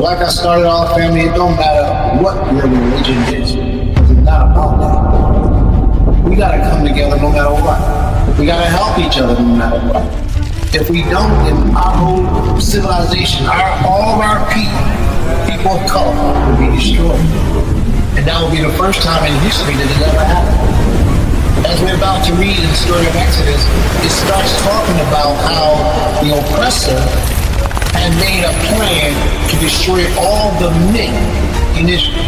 Like I started off, family, it don't matter what your religion is, because it's not about that. We gotta come together no matter what. We gotta help each other no matter what. If we don't, then our whole civilization, all of our people of color, will be destroyed. And that will be the first time in history that it ever happened. As we're about to read in the story of Exodus, it starts talking about how the oppressor had made a plan to destroy all the men in Israel.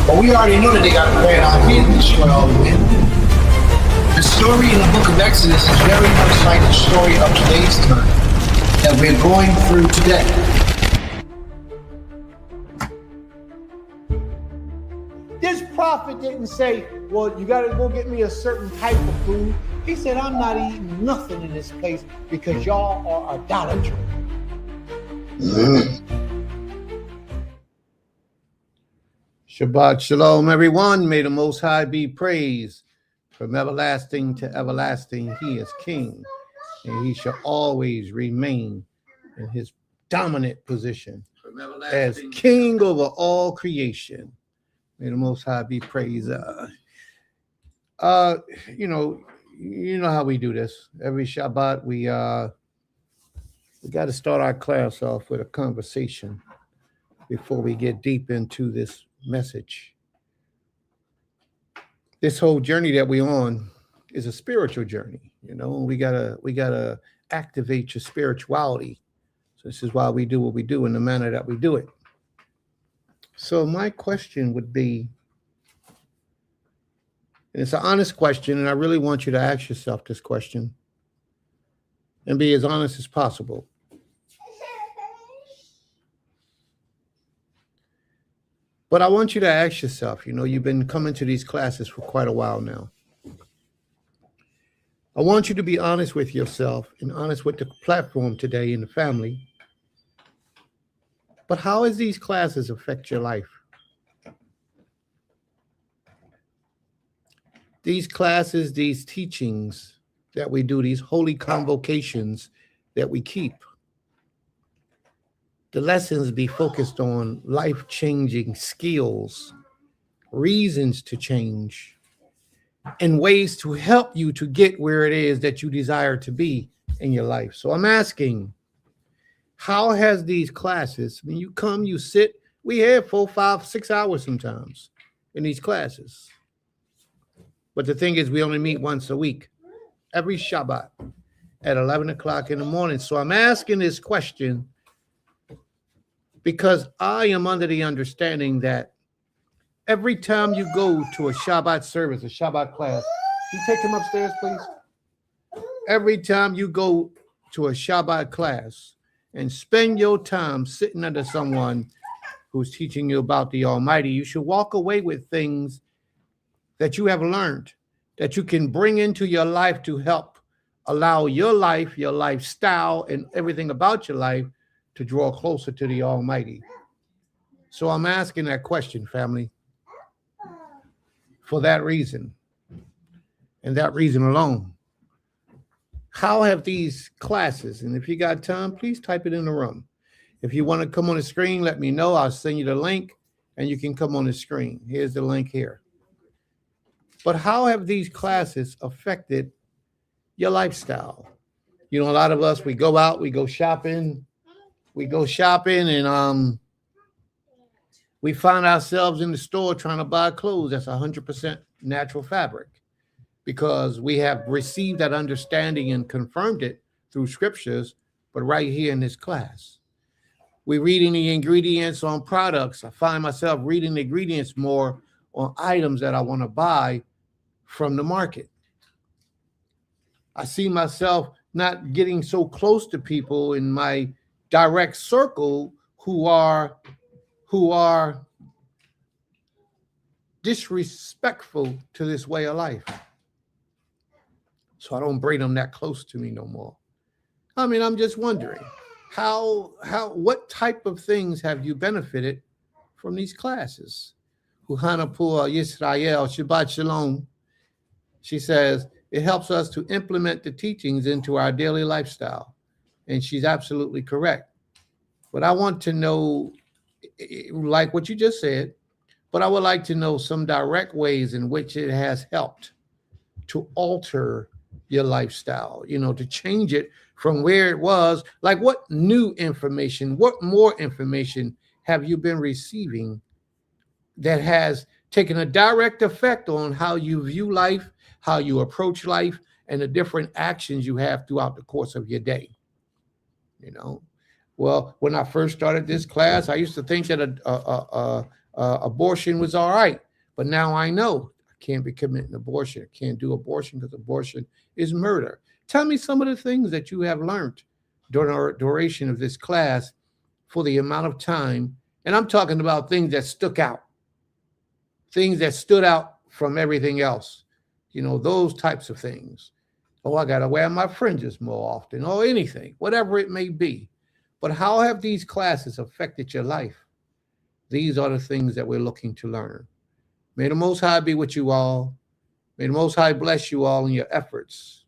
But we already know that they got a plan out here to destroy all the men. The story in the book of Exodus is very much like the story of today's time that we're going through today. This prophet didn't say, well, you got to go get me a certain type of food. He said, I'm not eating nothing in this place because y'all are idolatry. Shabbat Shalom, everyone. May the Most High be praised. From everlasting to everlasting, he is king, and he shall always remain in his dominant position as king over all creation. May the Most High be praised. You know how we do this. Every Shabbat, we got to start our class off with a conversation before we get deep into this message. This whole journey that we're on is a spiritual journey. You know, we gotta activate your spirituality. So this is why we do what we do in the manner that we do it. So my question would be, and it's an honest question, and I really want you to ask yourself this question and be as honest as possible. But I want you to ask yourself, you know, you've been coming to these classes for quite a while now. I want you to be honest with yourself and honest with the platform today and the family. But how does these classes affect your life? These classes, these teachings that we do, these holy convocations that we keep, the lessons be focused on life-changing skills, reasons to change, and ways to help you to get where it is that you desire to be in your life. So I'm asking, how has these classes, when you come, you sit, we have 4, 5, 6 hours sometimes in these classes. But the thing is, we only meet once a week, every Shabbat at 11 o'clock in the morning. So I'm asking this question because I am under the understanding that every time you go to a Shabbat service, a Shabbat class, can you take him upstairs, please? Every time you go to a Shabbat class and spend your time sitting under someone who's teaching you about the Almighty, you should walk away with things that you have learned, that you can bring into your life to help allow your life, your lifestyle, and everything about your life to draw closer to the Almighty. So I'm asking that question, family, for that reason, and that reason alone. How have these classes, and if you got time, please type it in the room. If you want to come on the screen, let me know. I'll send you the link, and you can come on the screen. Here's the link here. But how have these classes affected your lifestyle? You know, a lot of us, we go out, we go shopping, and we find ourselves in the store trying to buy clothes that's 100% natural fabric because we have received that understanding and confirmed it through scriptures, but right here in this class. We're reading the ingredients on products. I find myself reading the ingredients more on items that I want to buy from the market. I see myself not getting so close to people in my direct circle who are disrespectful to this way of life. So I don't bring them that close to me no more. I mean, I'm just wondering, what type of things have you benefited from these classes? Huhanapur Yisrael, Shabbat Shalom. She says, it helps us to implement the teachings into our daily lifestyle. And she's absolutely correct. But I want to know like what you just said, but I would like to know some direct ways in which it has helped to alter your lifestyle, to change it from where it was. Like, what new information, what more information have you been receiving that has taken a direct effect on how you view life, how you approach life, and the different actions you have throughout the course of your day? You know, well, when I first started this class, I used to think that abortion was all right, but now I know I can't be committing abortion. I can't do abortion because abortion is murder. Tell me some of the things that you have learned during our duration of this class for the amount of time. And I'm talking about things that stuck out, things that stood out from everything else, those types of things. Oh, I got to wear my fringes more often, or anything, whatever it may be. But how have these classes affected your life? These are the things that we're looking to learn. May the Most High be with you all. May the Most High bless you all in your efforts.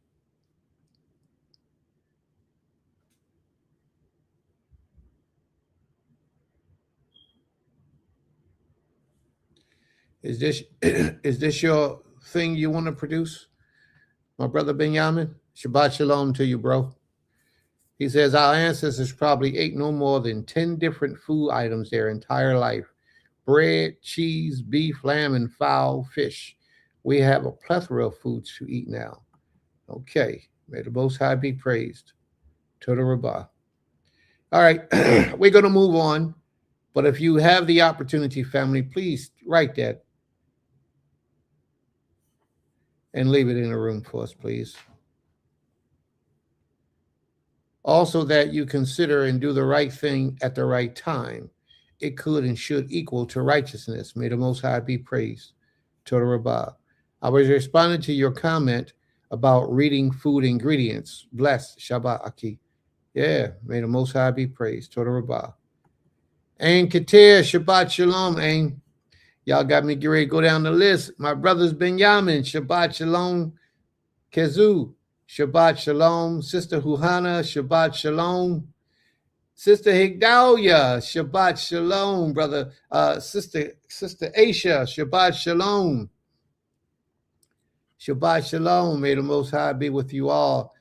Is this your thing you want to produce, my brother Benjamin? Shabbat shalom to you, bro. He says our ancestors probably ate no more than 10 different food items their entire life: bread, cheese, beef, lamb, and fowl, fish. We have a plethora of foods to eat now. Okay, may the Most High be praised. To the Rabbah. All right, we're going to move on. But if you have the opportunity, family, please write that and leave it in the room for us, please. Also, that you consider and do the right thing at the right time. It could and should equal to righteousness. May the Most High be praised. To the Rabbah. I was responding to your comment about reading food ingredients. Bless Shabbat Aki. Yeah, may the Most High be praised. To the Rabbah. Ain Katir, Shabbat Shalom, Ain. Y'all got me get ready to go down the list. My brothers Benjamin, Shabbat Shalom. Kezu, Shabbat Shalom. Sister Huhana, Shabbat Shalom. Sister Higdalia, Shabbat Shalom. Brother, Sister Aisha, Shabbat Shalom. Shabbat Shalom. May the Most High be with you all.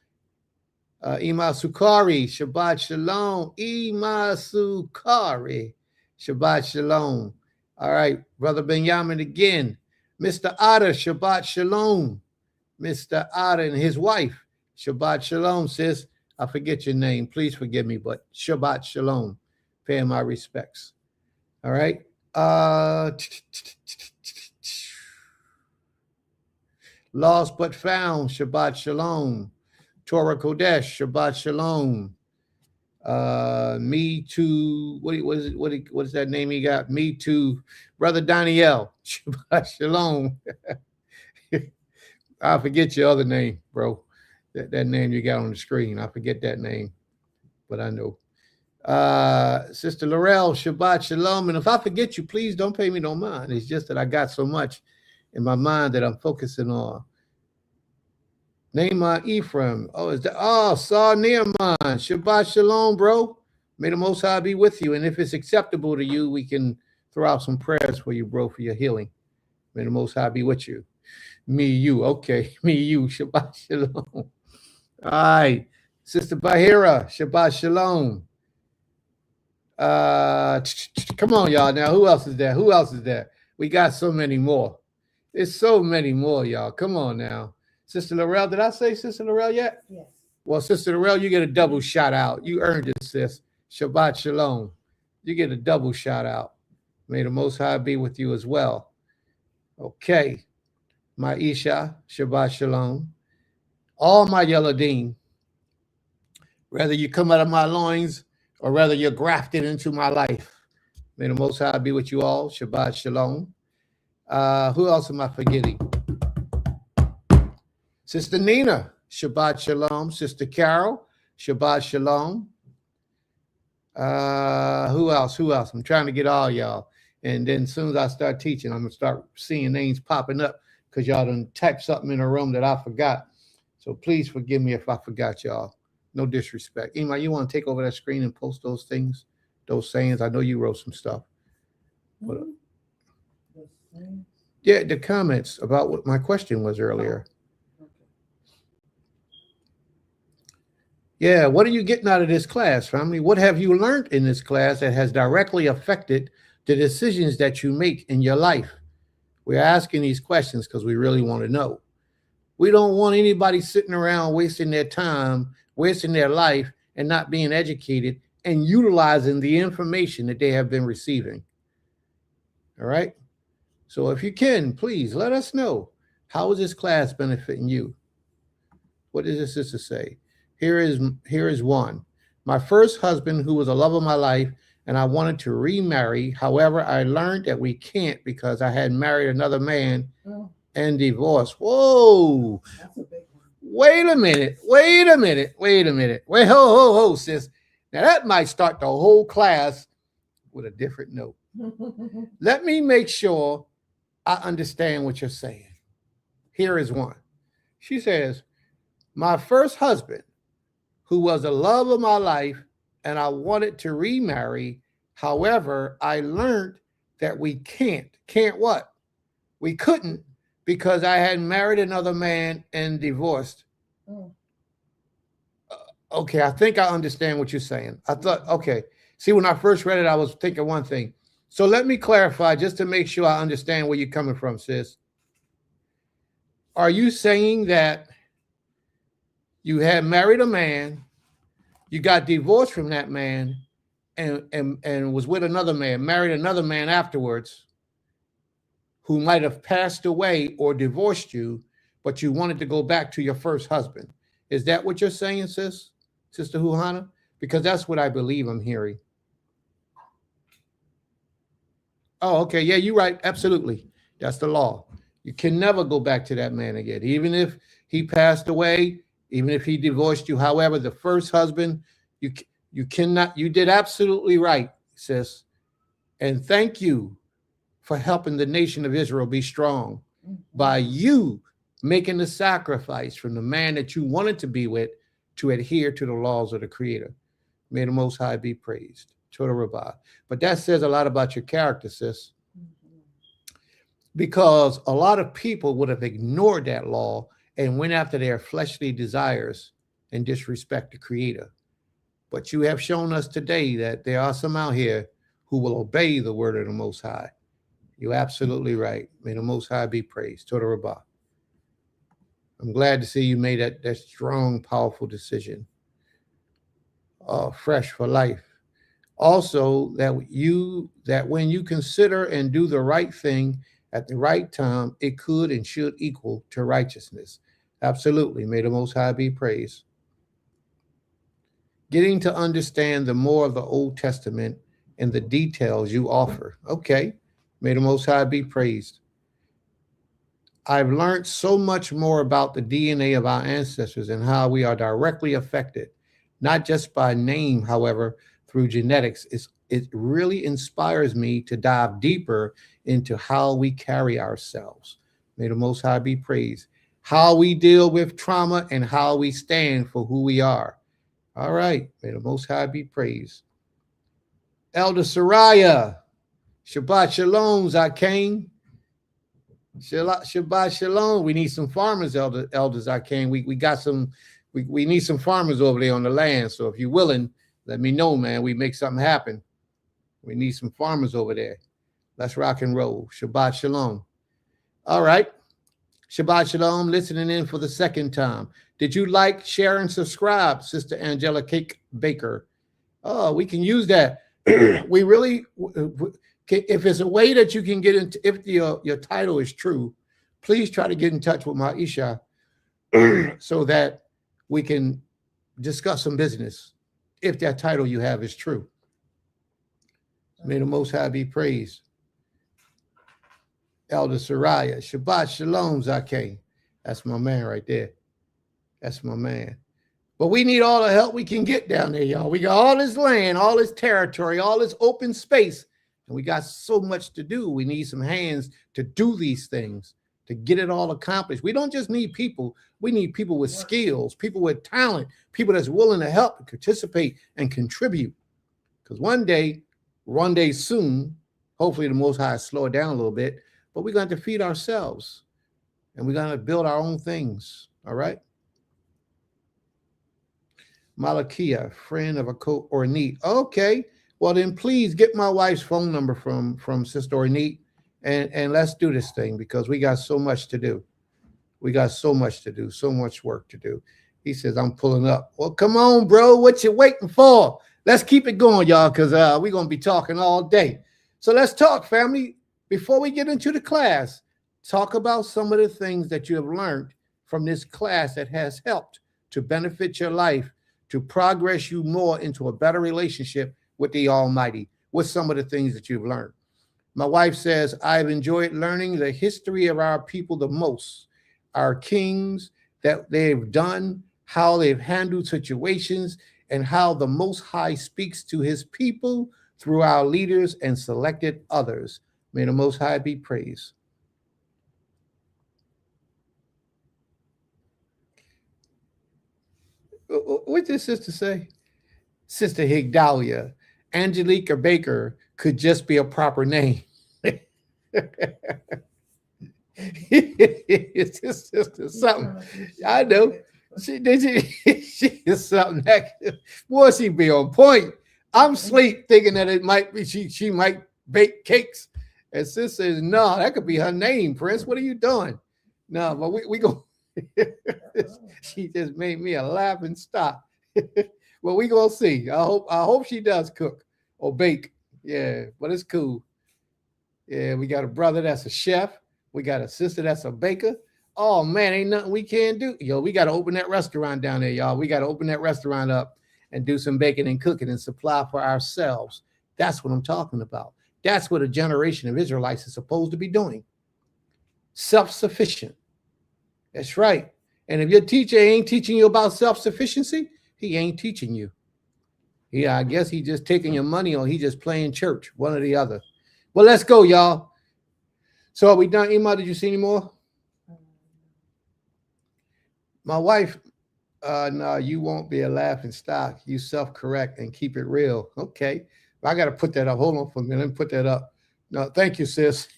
Ima Sukari, Shabbat Shalom. Ima Sukari, Shabbat Shalom. All right, Brother Benjamin again. Mr. Otter, Shabbat Shalom. Mr. Otter and his wife, Shabbat Shalom, sis. I forget your name. Please forgive me, but Shabbat Shalom. Pay my respects. All right. Lost but found, Shabbat Shalom. Torah Kodesh, Shabbat Shalom. Me Too, what is that name he got? Me Too, Brother Daniel, Shabbat Shalom. I forget your other name, bro. That name you got on the screen. I forget that name, but I know. Sister Laurel, Shabbat Shalom. And if I forget you, please don't pay me no mind. It's just that I got so much in my mind that I'm focusing on. Naaman Ephraim. Oh, is that? Oh, Saw Naaman. Shabbat Shalom, bro. May the Most High be with you. And if it's acceptable to you, we can throw out some prayers for you, bro, for your healing. May the Most High be with you. Me, you. Okay. Me, you. Shabbat Shalom. All right. Sister Bahira. Shabbat Shalom. Come on, y'all. Now, who else is there? Who else is there? We got so many more. There's so many more, y'all. Come on now. Sister Laurel, did I say Sister Laurel yet? Yes. Well, Sister Laurel, you get a double shout out. You earned it, sis. Shabbat Shalom. You get a double shout out. May the Most High be with you as well. Okay. My Isha, Shabbat Shalom. All my Yeladim, whether you come out of my loins or whether you're grafted into my life, may the Most High be with you all. Shabbat Shalom. Who else am I forgetting? Sister Nina, Shabbat Shalom. Sister Carol, Shabbat Shalom. Who else? I'm trying to get all y'all. And then as soon as I start teaching, I'm going to start seeing names popping up because y'all done typed something in the room that I forgot. So please forgive me if I forgot y'all. No disrespect. Ima, you want to take over that screen and post those things, those sayings? I know you wrote some stuff. What- Yeah, the comments about what my question was earlier. Yeah, what are you getting out of this class, family? What have you learned in this class that has directly affected the decisions that you make in your life? We're asking these questions because we really want to know. We don't want anybody sitting around wasting their time, wasting their life, and not being educated and utilizing the information that they have been receiving. All right? So if you can, please let us know. How is this class benefiting you? What does this sister say? Here is one. My first husband, who was a love of my life, and I wanted to remarry. However, I learned that we can't because I had married another man and divorced. Whoa. Wait a minute. Wait a minute. Wait a minute. Wait, ho, sis. Now that might start the whole class with a different note. Let me make sure I understand what you're saying. Here is one. She says, my first husband, who was the love of my life, and I wanted to remarry. However, I learned that we can't. Can't what? We couldn't because I had married another man and divorced. Okay, I think I understand what you're saying. I thought, okay. See, when I first read it, I was thinking one thing. So let me clarify just to make sure I understand where you're coming from, sis. Are you saying that you had married a man, you got divorced from that man, and was with another man, married another man afterwards, who might have passed away or divorced you, but you wanted to go back to your first husband? Is that what you're saying, sis? Sister Huhana? Because that's what I believe I'm hearing. Oh, okay. Yeah, you're right. Absolutely. That's the law. You can never go back to that man again. Even if he passed away, even if he divorced you. However, the first husband, you cannot, you did absolutely right, sis. And thank you for helping the nation of Israel be strong by you making the sacrifice from the man that you wanted to be with to adhere to the laws of the Creator. May the Most High be praised. Toda Rabbah. But that says a lot about your character, sis. Because a lot of people would have ignored that law and went after their fleshly desires and disrespect the Creator. But you have shown us today that there are some out here who will obey the word of the Most High. You're absolutely right. May the Most High be praised. Toda Rabbah. I'm glad to see you made that strong, powerful decision. Fresh for life. Also, that when you consider and do the right thing at the right time, it could and should equal to righteousness. Absolutely. May the Most High be praised. Getting to understand the more of the Old Testament and the details you offer. Okay. May the Most High be praised. I've learned so much more about the DNA of our ancestors and how we are directly affected, not just by name, however, through genetics. It really inspires me to dive deeper into how we carry ourselves. May the Most High be praised. How we deal with trauma and how we stand for who we are. All right. May the Most High be praised. Elder Soraya, Shabbat Shalom, Zakein. Shabbat Shalom. We need some farmers, Elder Zakein. We got some, we need some farmers over there on the land. So if you're willing, let me know, man. We make something happen. We need some farmers over there. Let's rock and roll. Shabbat Shalom. All right. Shabbat Shalom. Listening in for the second time. Did you like, share, and subscribe, Sister Angela Cake Baker? Oh, we can use that. We really, if it's a way that you can get into, if your title is true, please try to get in touch with Maisha so that we can discuss some business. If that title you have is true. May the Most High be praised. Elder Soraya, Shabbat Shalom, Zakein. That's my man right there. That's my man. But we need all the help we can get down there, y'all. We got all this land, all this territory, all this open space, and we got so much to do. We need some hands to do these things, to get it all accomplished. We don't just need people. We need people with skills, people with talent, people that's willing to help and participate and contribute. Because one day soon, Hopefully the Most High slow it down a little bit, but we're going to feed ourselves and we're going to build our own things. All right. Malakia, friend of a coach or Neat. Okay. Well, then please get my wife's phone number from Sister Ornette and let's do this thing because we got so much to do. We got so much to do, so much work to do. He says, I'm pulling up. Well, come on, bro. What you waiting for? Let's keep it going, y'all, because we're going to be talking all day. So let's talk, family. Before we get into the class, talk about some of the things that you have learned from this class that has helped to benefit your life, to progress you more into a better relationship with the Almighty. What's some of the things that you've learned? My wife says, I've enjoyed learning the history of our people the most, our kings, that they've done, how they've handled situations, and how the Most High speaks to his people through our leaders and selected others. May the Most High be praised. What did sister say? Sister Higdalia, Angelica Baker could just be a proper name. It's just something. I know. She is something that boy, she be on point. I'm sleep thinking that it might be she might bake cakes. And sis says, no, that could be her name, Prince. What are you doing? No, but we go. She just made me a laughing stock. Well, we gonna see. I hope she does cook or bake. Yeah, but it's cool. Yeah, we got a brother that's a chef. We got a sister that's a baker. Oh man, ain't nothing we can't do. Yo, we got to open that restaurant down there, y'all. We got to open that restaurant up and do some baking and cooking and supply for ourselves. That's what I'm talking about. That's what a generation of Israelites is supposed to be doing. Self-sufficient. That's right. And if your teacher ain't teaching you about self-sufficiency, he ain't teaching you. Yeah, I guess he just taking your money or he just playing church, one or the other. Well, let's go, y'all. So are we done? Ima, did you see any more? My wife, no, you won't be a laughing stock. You self-correct and keep it real. Okay. I got to put that up. Hold on for a minute. Let me put that up. No, thank you, sis.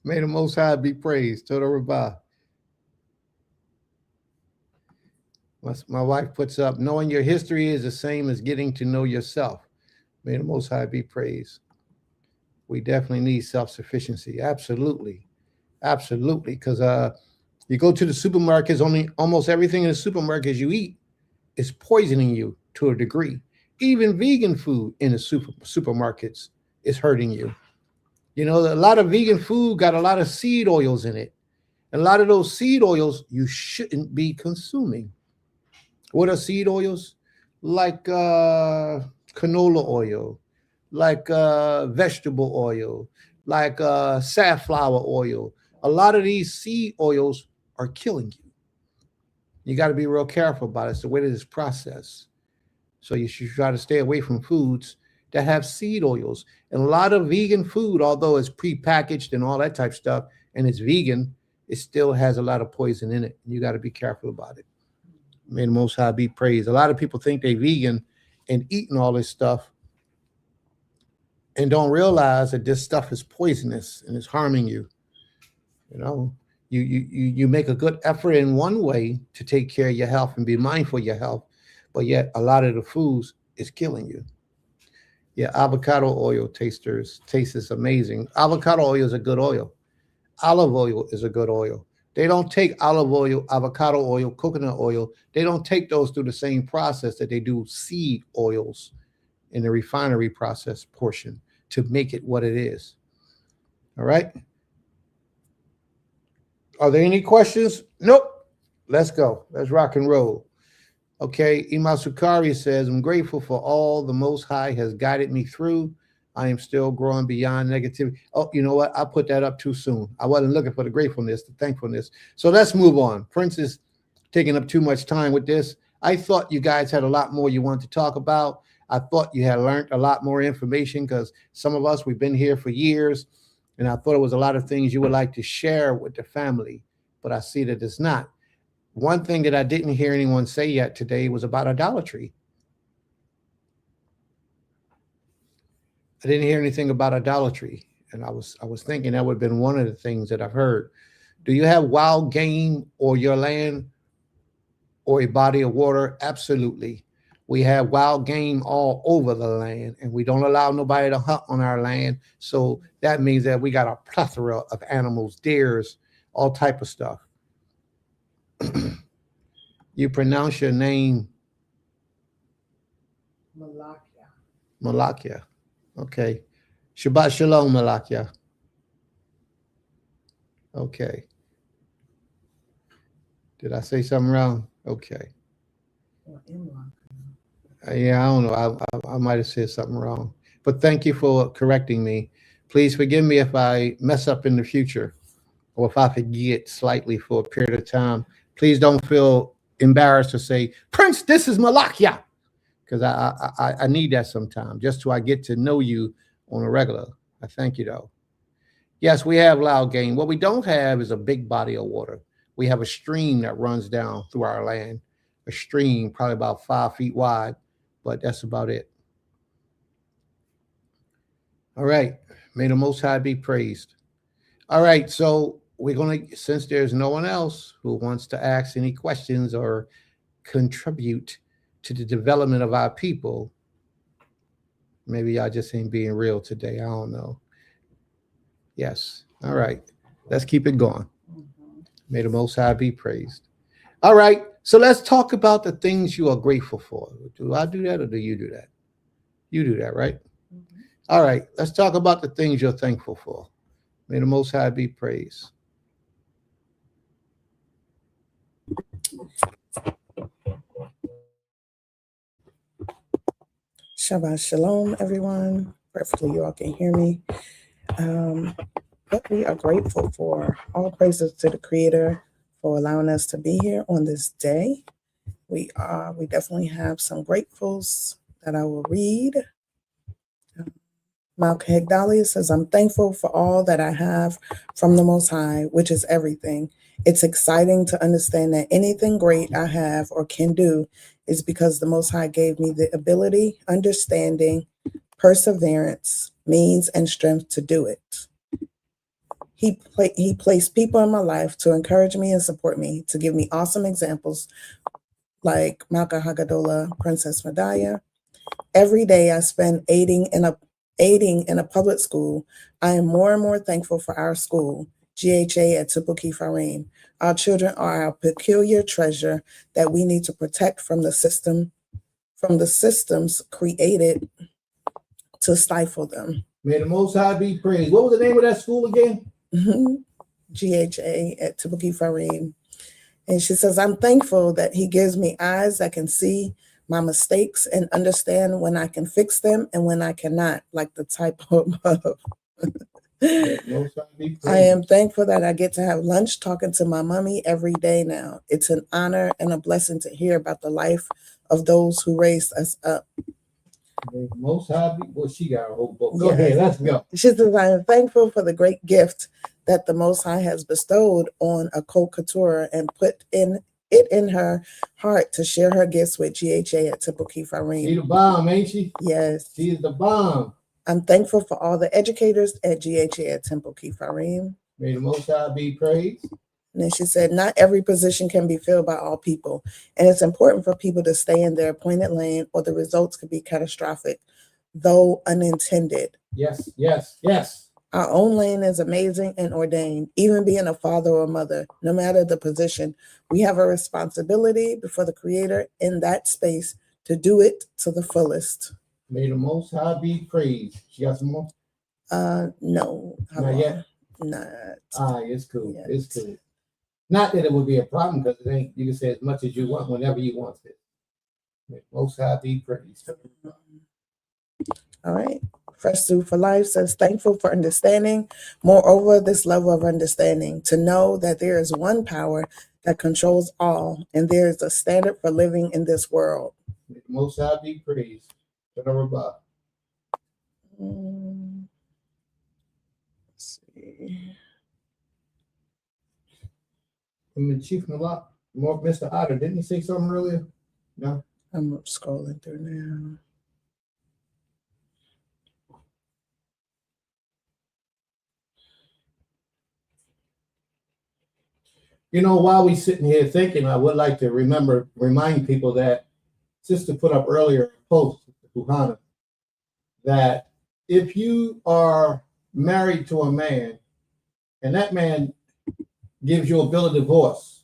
May the Most High be praised. Total Rabbah. My wife puts up, knowing your history is the same as getting to know yourself. May the Most High be praised. We definitely need self-sufficiency. Absolutely. Absolutely. Because you go to the supermarkets, almost everything in the supermarkets you eat is poisoning you to a degree. Even vegan food in the supermarkets is hurting you. You know, a lot of vegan food got a lot of seed oils in it. And a lot of those seed oils you shouldn't be consuming. What are seed oils? Like canola oil, like vegetable oil, like safflower oil. A lot of these seed oils are killing you. You got to be real careful about it. It's the way that it's processed. So you should try to stay away from foods that have seed oils. And a lot of vegan food, although it's prepackaged and all that type of stuff, and it's vegan, it still has a lot of poison in it. You got to be careful about it. May the Most High be praised. A lot of people think they're vegan and eating all this stuff and don't realize that this stuff is poisonous and it's harming you. You know, you make a good effort in one way to take care of your health and be mindful of your health, but yet a lot of the foods is killing you. Yeah, avocado oil tastes amazing. Avocado oil is a good oil. Olive oil is a good oil. They don't take olive oil, avocado oil, coconut oil. They don't take those through the same process that they do seed oils in the refinery process portion to make it what it is. All right. Are there any questions? Nope. Let's go. Let's rock and roll. Okay. Ima Sukari says, I'm grateful for all the Most High has guided me through. I am still growing beyond negativity. Oh, you know what? I put that up too soon. I wasn't looking for the gratefulness, the thankfulness. So let's move on. Prince is taking up too much time with this. I thought you guys had a lot more you wanted to talk about. I thought you had learned a lot more information because some of us, we've been here for years. And I thought it was a lot of things you would like to share with the family. But I see that it's not. One thing that I didn't hear anyone say yet today was about idolatry. I didn't hear anything about idolatry, and I was thinking that would have been one of the things that I've heard. Do you have wild game or your land or a body of water? Absolutely. We have wild game all over the land, and we don't allow nobody to hunt on our land. So that means that we got a plethora of animals, deers, all type of stuff. You pronounce your name Malakia. Malakia. Okay. Shabbat Shalom, Malakia. Okay. Did I say something wrong? Okay. Yeah, I don't know. I might have said something wrong. But thank you for correcting me. Please forgive me if I mess up in the future or if I forget slightly for a period of time. Please don't feel embarrassed to say, Prince, this is Malakia. Because I need that sometime just so I get to know you on a regular. I thank you, though. Yes, we have loud game. What we don't have is a big body of water. We have a stream that runs down through our land, a stream probably about 5 feet wide, but that's about it. All right. May the Most High be praised. All right. So we're going to, since there's no one else who wants to ask any questions or contribute to the development of our people, maybe y'all just ain't being real today. I don't know. Yes. All right. Let's keep it going. May the Most High be praised. All right. So let's talk about the things you are grateful for. Do I do that or do you do that? You do that, right? Mm-hmm. All right. Let's talk about the things you're thankful for. May the Most High be praised. Shabbat Shalom, everyone. Perfectly, you all can hear me. What we are grateful for. All praises to the Creator for allowing us to be here on this day. We definitely have some gratefuls that I will read. Malcolm Hegdalia says, I'm thankful for all that I have from the Most High, which is everything. It's exciting to understand that anything great I have or can do is because the Most High gave me the ability, understanding, perseverance, means, and strength to do it. He placed people in my life to encourage me and support me, to give me awesome examples like Malka Hagadola, Princess Medaya. Every day I spend aiding in a public school. I am more and more thankful for our school, GHA at Tipuki Farim. Our children are our peculiar treasure that we need to protect from the systems created to stifle them. May the Most High be praised. What was the name of that school again? GHA at Tipuki Farim. And she says, I'm thankful that he gives me eyes that can see my mistakes and understand when I can fix them and when I cannot, like the typo above. I am thankful that I get to have lunch talking to my mommy every day now. It's an honor and a blessing to hear about the life of those who raised us up. Most High, well, she got a whole book. Go ahead, let's go. She says, I am thankful for the great gift that the Most High has bestowed on a co-couture and put it in her heart to share her gifts with GHA at Tipuki Farim. She's the bomb, ain't she? Yes. She's the bomb. I'm thankful for all the educators at GHA at Tipuki Farim. May the Most High be praised. And then she said, not every position can be filled by all people. And it's important for people to stay in their appointed lane or the results could be catastrophic, though unintended. Yes, yes, yes. Our own lane is amazing and ordained. Even being a father or mother, no matter the position, we have a responsibility before the Creator in that space to do it to the fullest. May the Most High be praised. She got some more? No. Not yet? Not. It's cool. Yet. It's cool. Not that it would be a problem because it ain't, you can say as much as you want whenever you want it. May the Most High be praised. All right. Fresh Food for Life says, thankful for understanding. Moreover, this level of understanding, to know that there is one power that controls all, and there is a standard for living in this world. May the Most High be praised. Let's see. Chief Malak, Mr. Otter, didn't he say something earlier? No? I'm scrolling through now. You know, while we sitting here thinking, I would like to remind people that Sister put up earlier a post, Buhana, that if you are married to a man and that man gives you a bill of divorce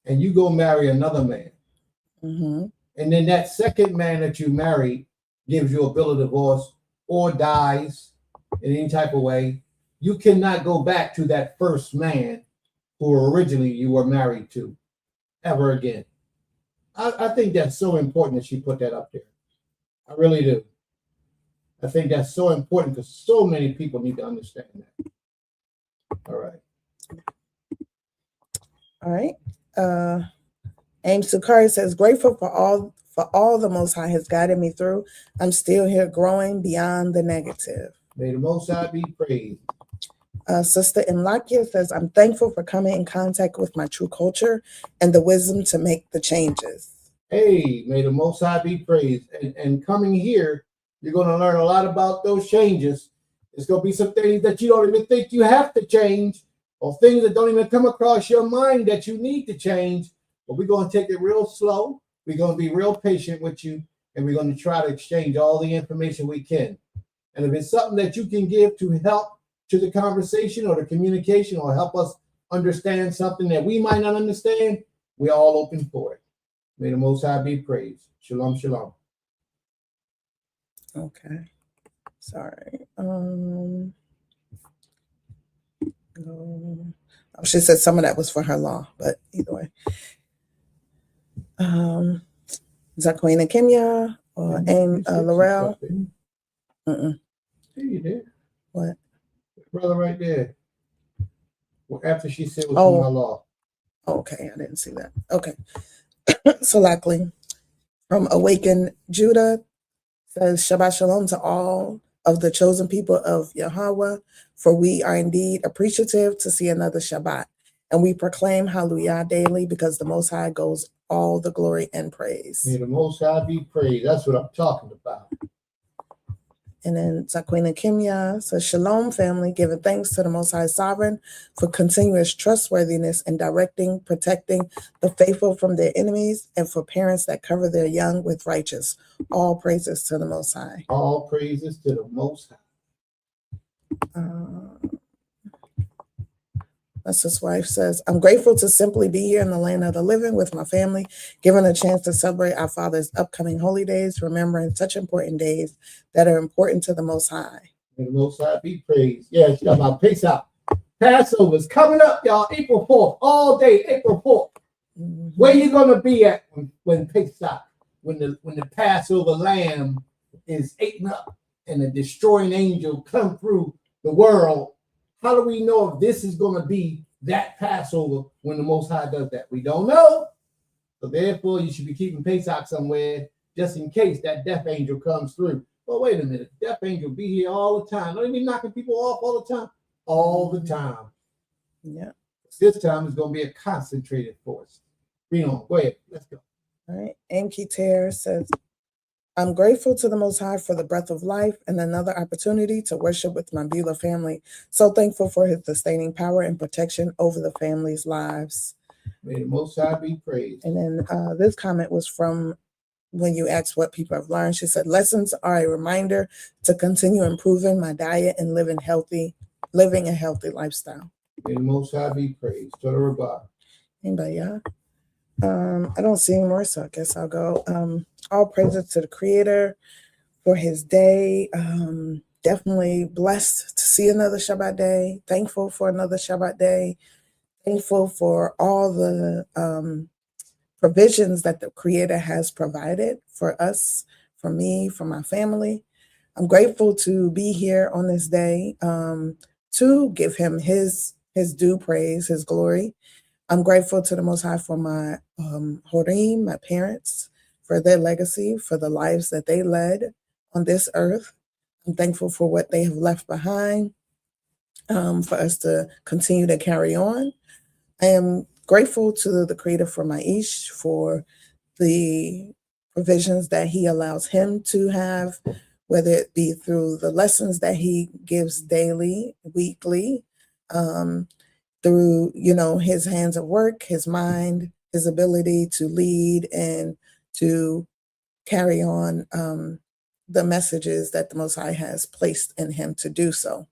and you go marry another man, and then that second man that you married gives you a bill of divorce or dies in any type of way, you cannot go back to that first man who originally you were married to ever again. I think that's so important that she put that up there. I really do. I think that's so important because so many people need to understand that. All right. All right. Ames Sukari says, grateful for all the Most High has guided me through. I'm still here growing beyond the negative. May the Most High be praised. Sister Imlakia says, I'm thankful for coming in contact with my true culture and the wisdom to make the changes. Hey, may the Most High be praised. And coming here, you're going to learn a lot about those changes. There's going to be some things that you don't even think you have to change, or things that don't even come across your mind that you need to change. But we're going to take it real slow. We're going to be real patient with you, and we're going to try to exchange all the information we can. And if it's something that you can give to help to the conversation or the communication or help us understand something that we might not understand, we're all open for it. May the Most High be praised. Shalom, shalom. Okay. Sorry. She said some of that was for her law, but either way. Zaquina Kenya or Aim Laurel. Hey, you did. What? Brother right there. Well, after she said was for my law. Okay, I didn't see that. Okay. So likely from Awaken Judah says Shabbat Shalom to all of the chosen people of Yahweh, for we are indeed appreciative to see another Shabbat, and we proclaim Hallelujah daily because the Most High goes all the glory and praise. May the Most High be praised. That's what I'm talking about. And then Zaquina Kimya says, Shalom, family, giving thanks to the Most High Sovereign for continuous trustworthiness in directing, protecting the faithful from their enemies, and for parents that cover their young with righteous. All praises to the Most High. All praises to the Most High. That's his wife says, I'm grateful to simply be here in the land of the living with my family, given a chance to celebrate our Father's upcoming holy days, remembering such important days that are important to the Most High. May the Most High be praised. Yeah, it's got my Pesach. Passover's coming up, y'all. April 4th, all day, April 4th. Where you gonna be at when Pesach, when the Passover lamb is eaten up and the destroying angel come through the world? How do we know if this is going to be that Passover when the Most High does that? We don't know. So therefore, you should be keeping Pesach somewhere just in case that death angel comes through. Well, wait a minute. Death angel be here all the time. Don't be knocking people off all the time. All the time. Yeah. This time is going to be a concentrated force. Read on. Go ahead. Let's go. All right. Amki Ter says, I'm grateful to the Most High for the breath of life and another opportunity to worship with my Beulah family. So thankful for his sustaining power and protection over the family's lives. May the Most High be praised. And then this comment was from when you asked what people have learned. She said, lessons are a reminder to continue improving my diet and living a healthy lifestyle. May the Most High be praised. To the Rabbah. Anybody, yeah? I don't see any more, so I guess I'll go. All praises to the Creator for his day. Definitely blessed to see another Shabbat day. Thankful for another Shabbat day. Thankful for all the provisions that the Creator has provided for us, for me, for my family. I'm grateful to be here on this day to give him his due praise, his glory. I'm grateful to the Most High for my Horim, my parents, for their legacy, for the lives that they led on this earth. I'm thankful for what they have left behind for us to continue to carry on. I am grateful to the Creator for my Ish, for the provisions that he allows him to have, whether it be through the lessons that he gives daily, weekly, through through, his hands of work, his mind, his ability to lead and to carry on the messages that the Most High has placed in him to do so.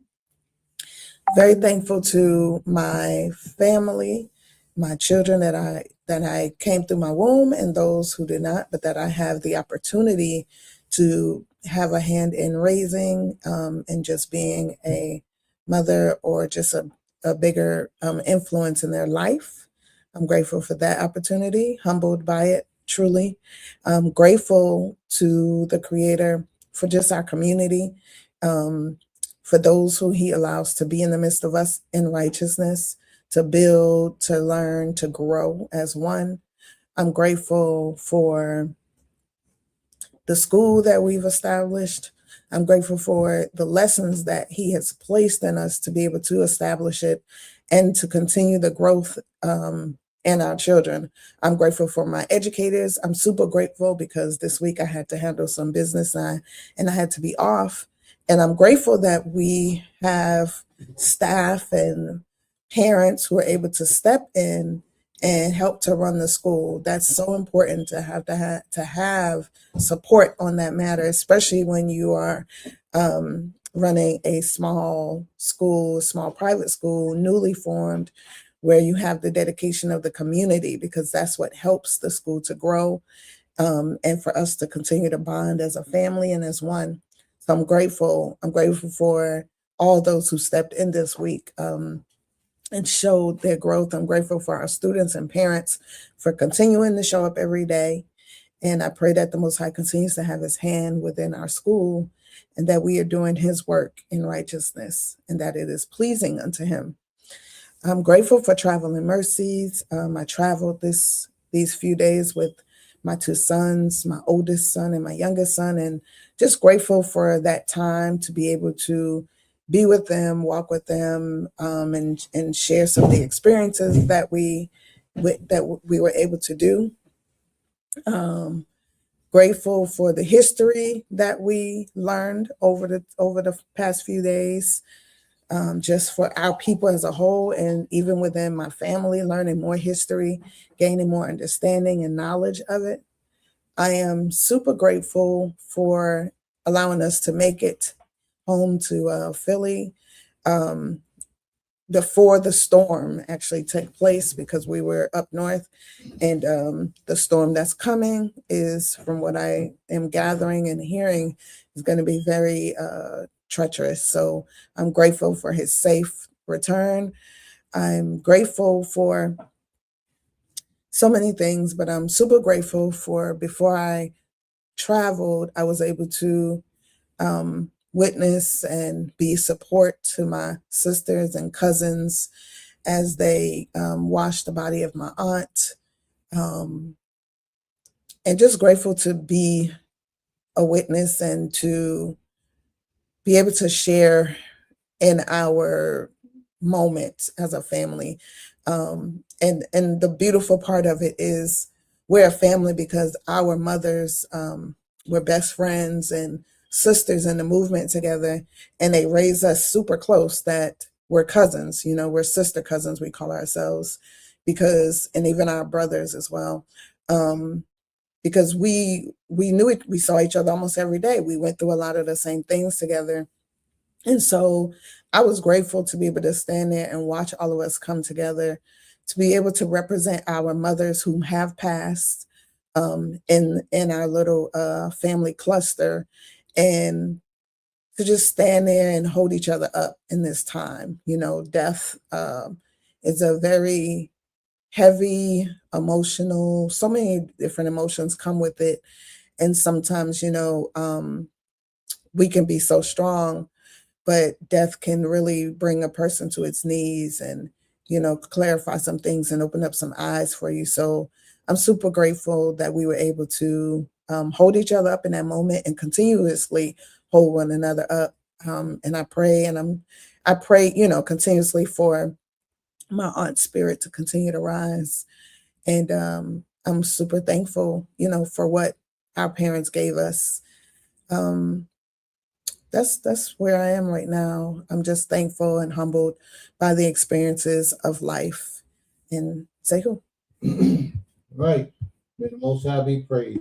Very thankful to my family, my children that I came through my womb, and those who did not, but that I have the opportunity to have a hand in raising, and just being a mother or just a bigger influence in their life. I'm grateful for that opportunity, humbled by it, truly. I'm grateful to the Creator for just our community, for those who He allows to be in the midst of us in righteousness, to build, to learn, to grow as one. I'm grateful for the school that we've established. I'm grateful for the lessons that He has placed in us to be able to establish it and to continue the growth in our children. I'm grateful for my educators. I'm super grateful because this week I had to handle some business and I had to be off. And I'm grateful that we have staff and parents who are able to step in and help to run the school. That's so important to have support on that matter, especially when you are running a small school, small private school, newly formed, where you have the dedication of the community, because that's what helps the school to grow, and for us to continue to bond as a family and as one. So I'm grateful. I'm grateful for all those who stepped in this week and showed their growth. I'm grateful for our students and parents for continuing to show up every day. And I pray that the Most High continues to have His hand within our school, and that we are doing His work in righteousness, and that it is pleasing unto Him. I'm grateful for traveling mercies. I traveled these few days with my two sons, my oldest son and my youngest son, and just grateful for that time to be able to be with them, walk with them, and share some of the experiences that we were able to do. Grateful for the history that we learned over the past few days, just for our people as a whole, and even within my family, learning more history, gaining more understanding and knowledge of it. I am super grateful for allowing us to make it home to Philly before the storm actually took place, because we were up north, and the storm that's coming is, from what I am gathering and hearing, is going to be very treacherous. So I'm grateful for his safe return. I'm grateful for so many things, but I'm super grateful for, before I traveled, I was able to witness and be support to my sisters and cousins as they washed the body of my aunt. And just grateful to be a witness and to be able to share in our moment as a family. And the beautiful part of it is we're a family because our mothers were best friends and sisters in the movement together, and they raised us super close, that we're cousins, we're sister cousins, we call ourselves, and even our brothers as well. Because we knew it, we saw each other almost every day. We went through a lot of the same things together. And so I was grateful to be able to stand there and watch all of us come together, to be able to represent our mothers who have passed in our little family cluster, and to just stand there and hold each other up in this time. Death is a very heavy, emotional, so many different emotions come with it. And sometimes, we can be so strong, but death can really bring a person to its knees and, clarify some things and open up some eyes for you. So I'm super grateful that we were able to hold each other up in that moment and continuously hold one another up. And I pray, continuously for my aunt's spirit to continue to rise. And I'm super thankful, for what our parents gave us. that's where I am right now. I'm just thankful and humbled by the experiences of life. And say who? Right. May the Most High be praised.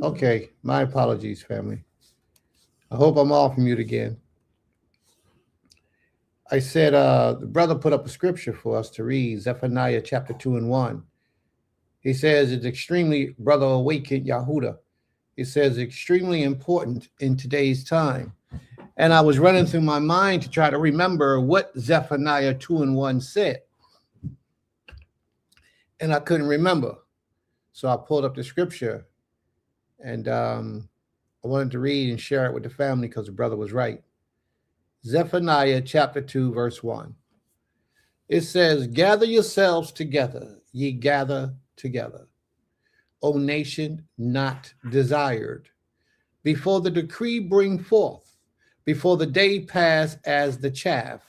Okay, my apologies, family. I hope I'm off mute again. I said the brother put up a scripture for us to read, Zephaniah chapter 2 and 1. He says it's extremely, brother awakened Yahuda. He says extremely important in today's time. And I was running through my mind to try to remember what Zephaniah 2 and 1 said. And I couldn't remember. So I pulled up the scripture and I wanted to read and share it with the family because the brother was right. Zephaniah chapter 2, verse 1. It says, gather yourselves together, ye gather together, O nation not desired, before the decree bring forth, before the day pass as the chaff,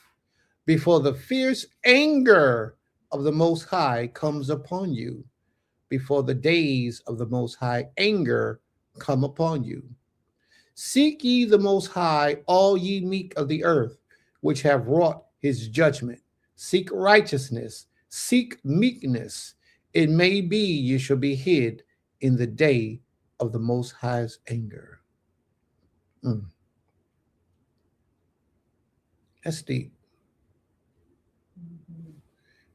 before the fierce anger of the Most High comes upon you, before the days of the Most High anger come upon you. Seek ye the Most High, all ye meek of the earth, which have wrought his judgment. Seek righteousness, seek meekness. It may be you shall be hid in the day of the Most High's anger. That's deep.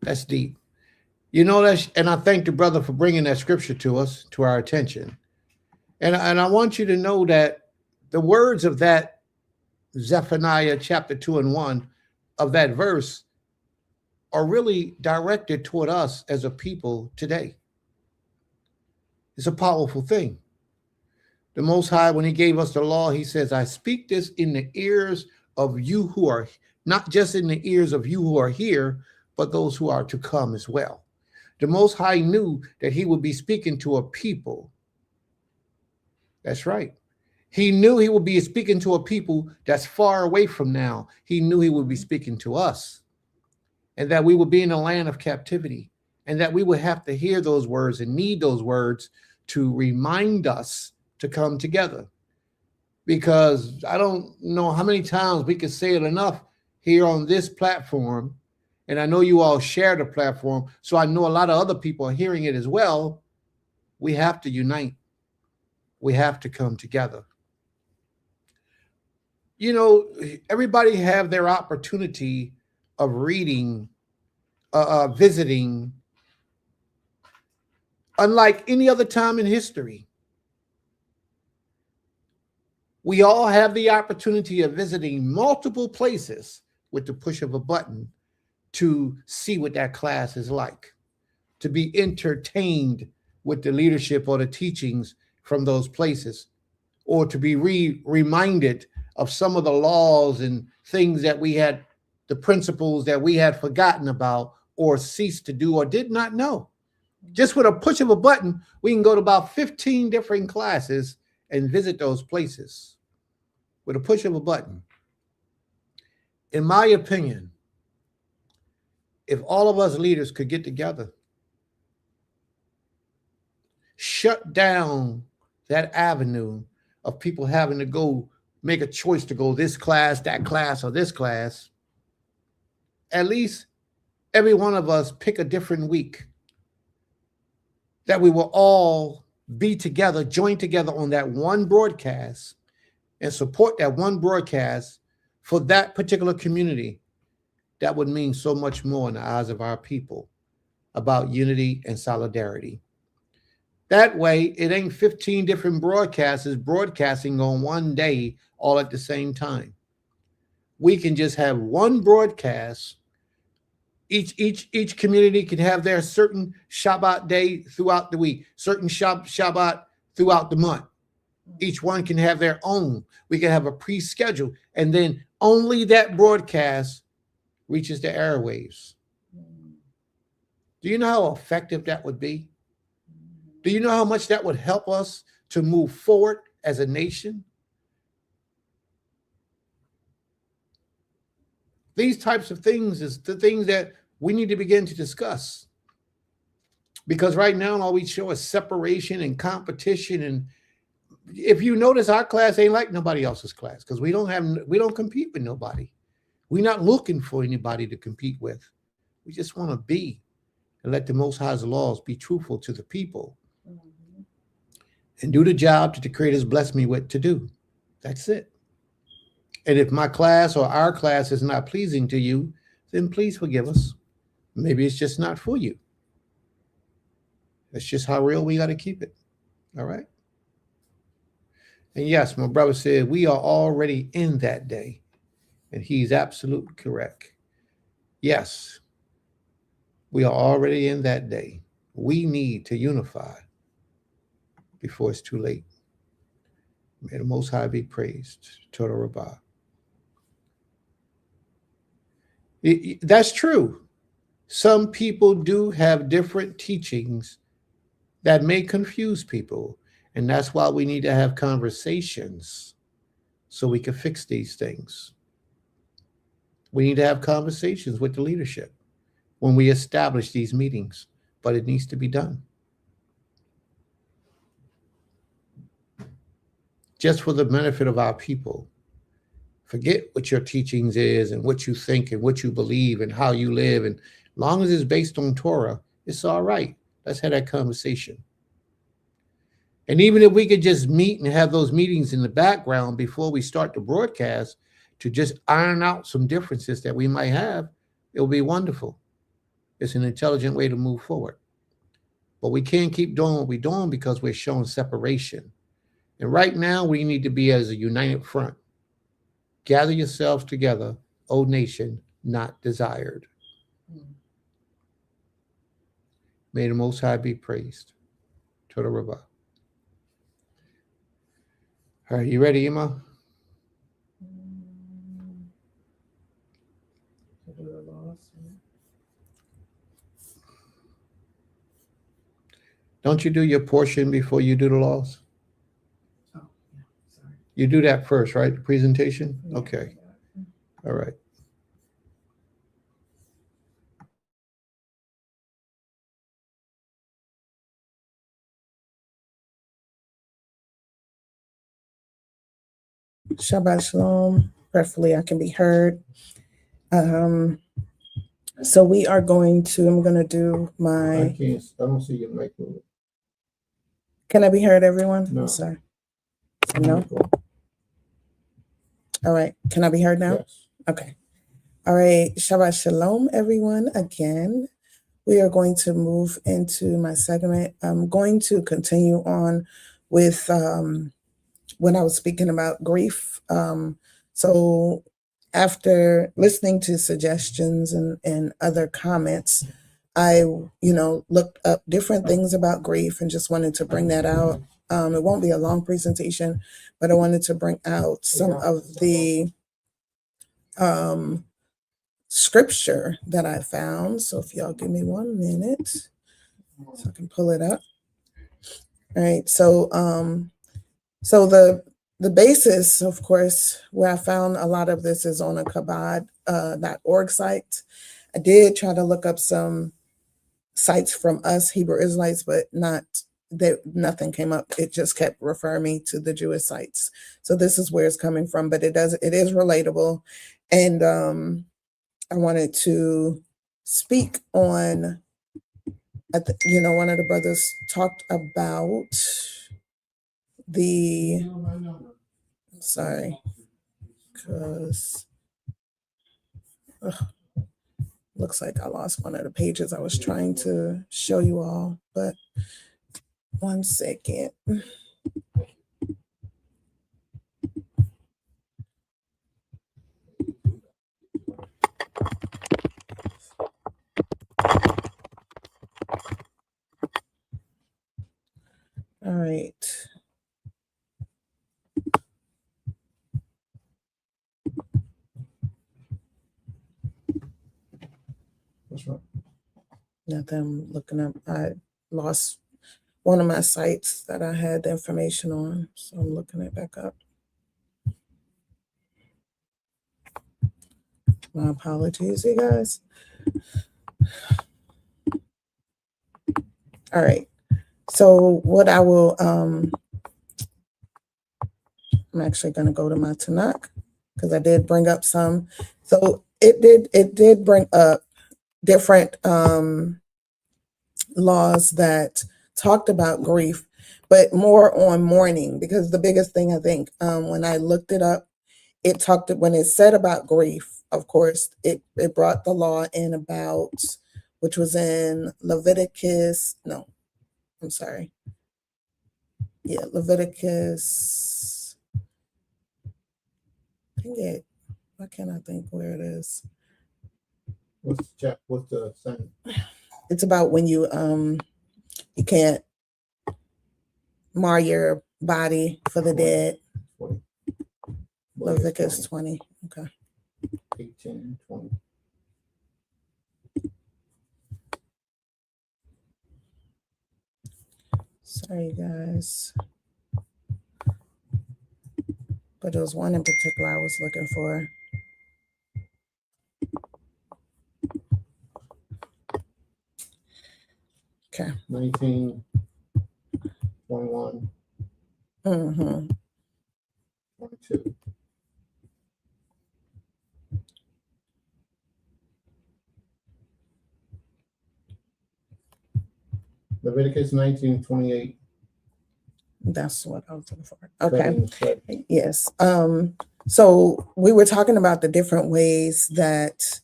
That's deep. You know that, and I thank the brother for bringing that scripture to us, to our attention. And I want you to know that the words of that Zephaniah chapter 2 and 1 of that verse are really directed toward us as a people today. It's a powerful thing. The Most High, when he gave us the law, he says, I speak this in the ears of you who are, not just in the ears of you who are here, but those who are to come as well. The Most High knew that he would be speaking to a people. That's right. He knew he would be speaking to a people that's far away from now. He knew he would be speaking to us, and that we would be in a land of captivity, and that we would have to hear those words and need those words to remind us to come together. Because I don't know how many times we can say it enough here on this platform, and I know you all share the platform, so I know a lot of other people are hearing it as well. We have to unite. We have to come together. You know, everybody have their opportunity of reading, visiting, unlike any other time in history. We all have the opportunity of visiting multiple places with the push of a button to see what that class is like, to be entertained with the leadership or the teachings from those places, or to be reminded of some of the laws and things that we had, the principles that we had forgotten about or ceased to do or did not know. Just with a push of a button, we can go to about 15 different classes and visit those places with a push of a button. In my opinion, if all of us leaders could get together, shut down that avenue of people having to go make a choice to go this class, that class, or this class, at least every one of us pick a different week that we will all be together, join together on that one broadcast and support that one broadcast for that particular community. That would mean so much more in the eyes of our people about unity and solidarity. That way, it ain't 15 different broadcasters broadcasting on one day all at the same time. We can just have one broadcast Each community can have their certain Shabbat day throughout the week, certain Shabbat throughout the month. Each one can have their own. We can have a pre-schedule, and then only that broadcast reaches the airwaves. Do you know how effective that would be? Do you know how much that would help us to move forward as a nation? These types of things is the things that we need to begin to discuss. Because right now, all we show is separation and competition. And if you notice, our class ain't like nobody else's class because we don't compete with nobody. We're not looking for anybody to compete with. We just want to be and let the Most High's laws be truthful to the people and do the job that the Creator's blessed me with to do. That's it. And if my class or our class is not pleasing to you, then please forgive us. Maybe it's just not for you. That's just how real we got to keep it. All right. And yes, my brother said we are already in that day. And he's absolutely correct. Yes, we are already in that day. We need to unify before it's too late. May the Most High be praised. Total Rabbah. That's true. Some people do have different teachings that may confuse people. And that's why we need to have conversations so we can fix these things. We need to have conversations with the leadership when we establish these meetings, but it needs to be done. Just for the benefit of our people. Forget what your teachings is and what you think and what you believe and how you live. And as long as it's based on Torah, it's all right. Let's have that conversation. And even if we could just meet and have those meetings in the background before we start the broadcast to just iron out some differences that we might have, it will be wonderful. It's an intelligent way to move forward. But we can't keep doing what we're doing because we're showing separation. And right now, we need to be as a united front. Gather yourselves together, O nation, not desired. May the Most High be praised. Toda Rabbah. Are you ready, Emma? Don't you do your portion before you do the laws? Oh, yeah, sorry. You do that first, right? The presentation? Yeah. Okay. All right. Shabbat Shalom. Prayerfully, I can be heard. So we are going to, I'm going to do my. I don't see your mic moving. Can I be heard, everyone? No. I'm sorry. No? All right. Can I be heard now? Yes. Okay. All right. Shabbat Shalom, everyone. Again, we are going to move into my segment. I'm going to continue on with when I was speaking about grief. So after listening to suggestions and other comments, I, looked up different things about grief and just wanted to bring that out. It won't be a long presentation, but I wanted to bring out some of the scripture that I found. So if y'all give me 1 minute so I can pull it up. All right. So the basis, of course, where I found a lot of this is on a Chabad.org site. I did try to look up some sites from us Hebrew Israelites, but nothing came up. It just kept referring me to the Jewish sites. So this is where it's coming from, but it is relatable. And I wanted to speak on, one of the brothers talked about because looks like I lost one of the pages I was trying to show you all, but 1 second. That's right. Nothing I'm looking up. I lost one of my sites that I had the information on, so I'm looking it back up. My apologies, you guys. All right. So what I will, I'm actually going to go to my Tanakh because I did bring up some. So it did bring up different laws that talked about grief, but more on mourning, because the biggest thing I think when I looked it up, it talked, when it said about grief, of course, it brought the law in about, which was in Leviticus, no, I'm sorry. Yeah, Leviticus, why can't I think where it is? What's the thing? It's about when you can't mar your body for the dead. 20. Leviticus 20. Okay. 18, 20. Sorry, guys. But there was one in particular I was looking for. Okay. 19, 21, Mm-hmm. 22. Leviticus 19, 28. That's what I was looking for. Okay. Cutting. Yes. So we were talking about the different ways that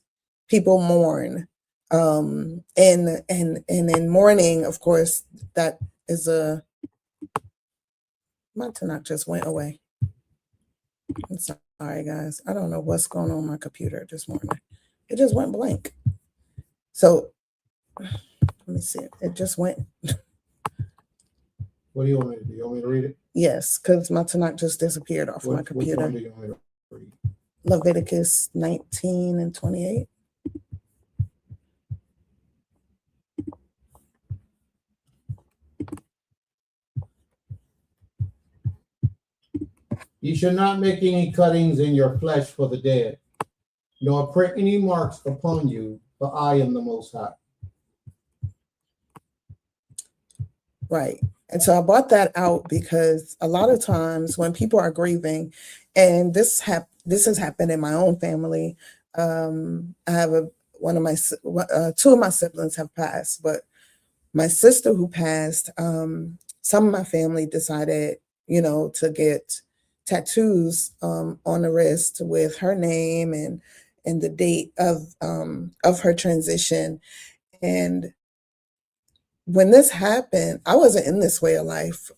people mourn. And in mourning, of course, that is my Tanakh just went away. I'm sorry, guys. I don't know what's going on with my computer this morning. It just went blank. So let me see. It just went. What do you want me to do? You want me to read it? Yes, because my Tanakh just disappeared off my Which computer. one do you want me to read? Leviticus 19 and 28. You shall not make any cuttings in your flesh for the dead, nor print any marks upon you, for I am the Most High. Right. And so I brought that out because a lot of times when people are grieving, and this has happened in my own family. I have two of my siblings have passed, but my sister who passed, some of my family decided, to get tattoos on the wrist with her name and the date of her transition. And when this happened, I wasn't in this way of life.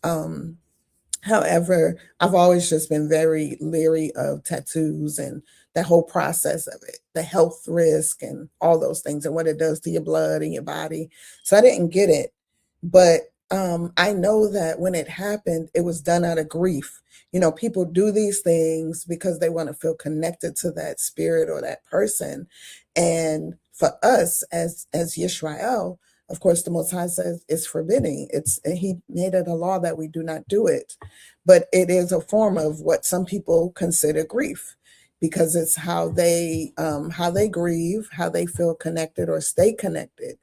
However, I've always just been very leery of tattoos and that whole process of it, the health risk and all those things and what it does to your blood and your body. So I didn't get it. But I know that when it happened, it was done out of grief. People do these things because they want to feel connected to that spirit or that person. And for us as Yisrael, of course, the Most High says it's forbidding. He made it a law that we do not do it, but it is a form of what some people consider grief, because it's how they grieve, how they feel connected or stay connected.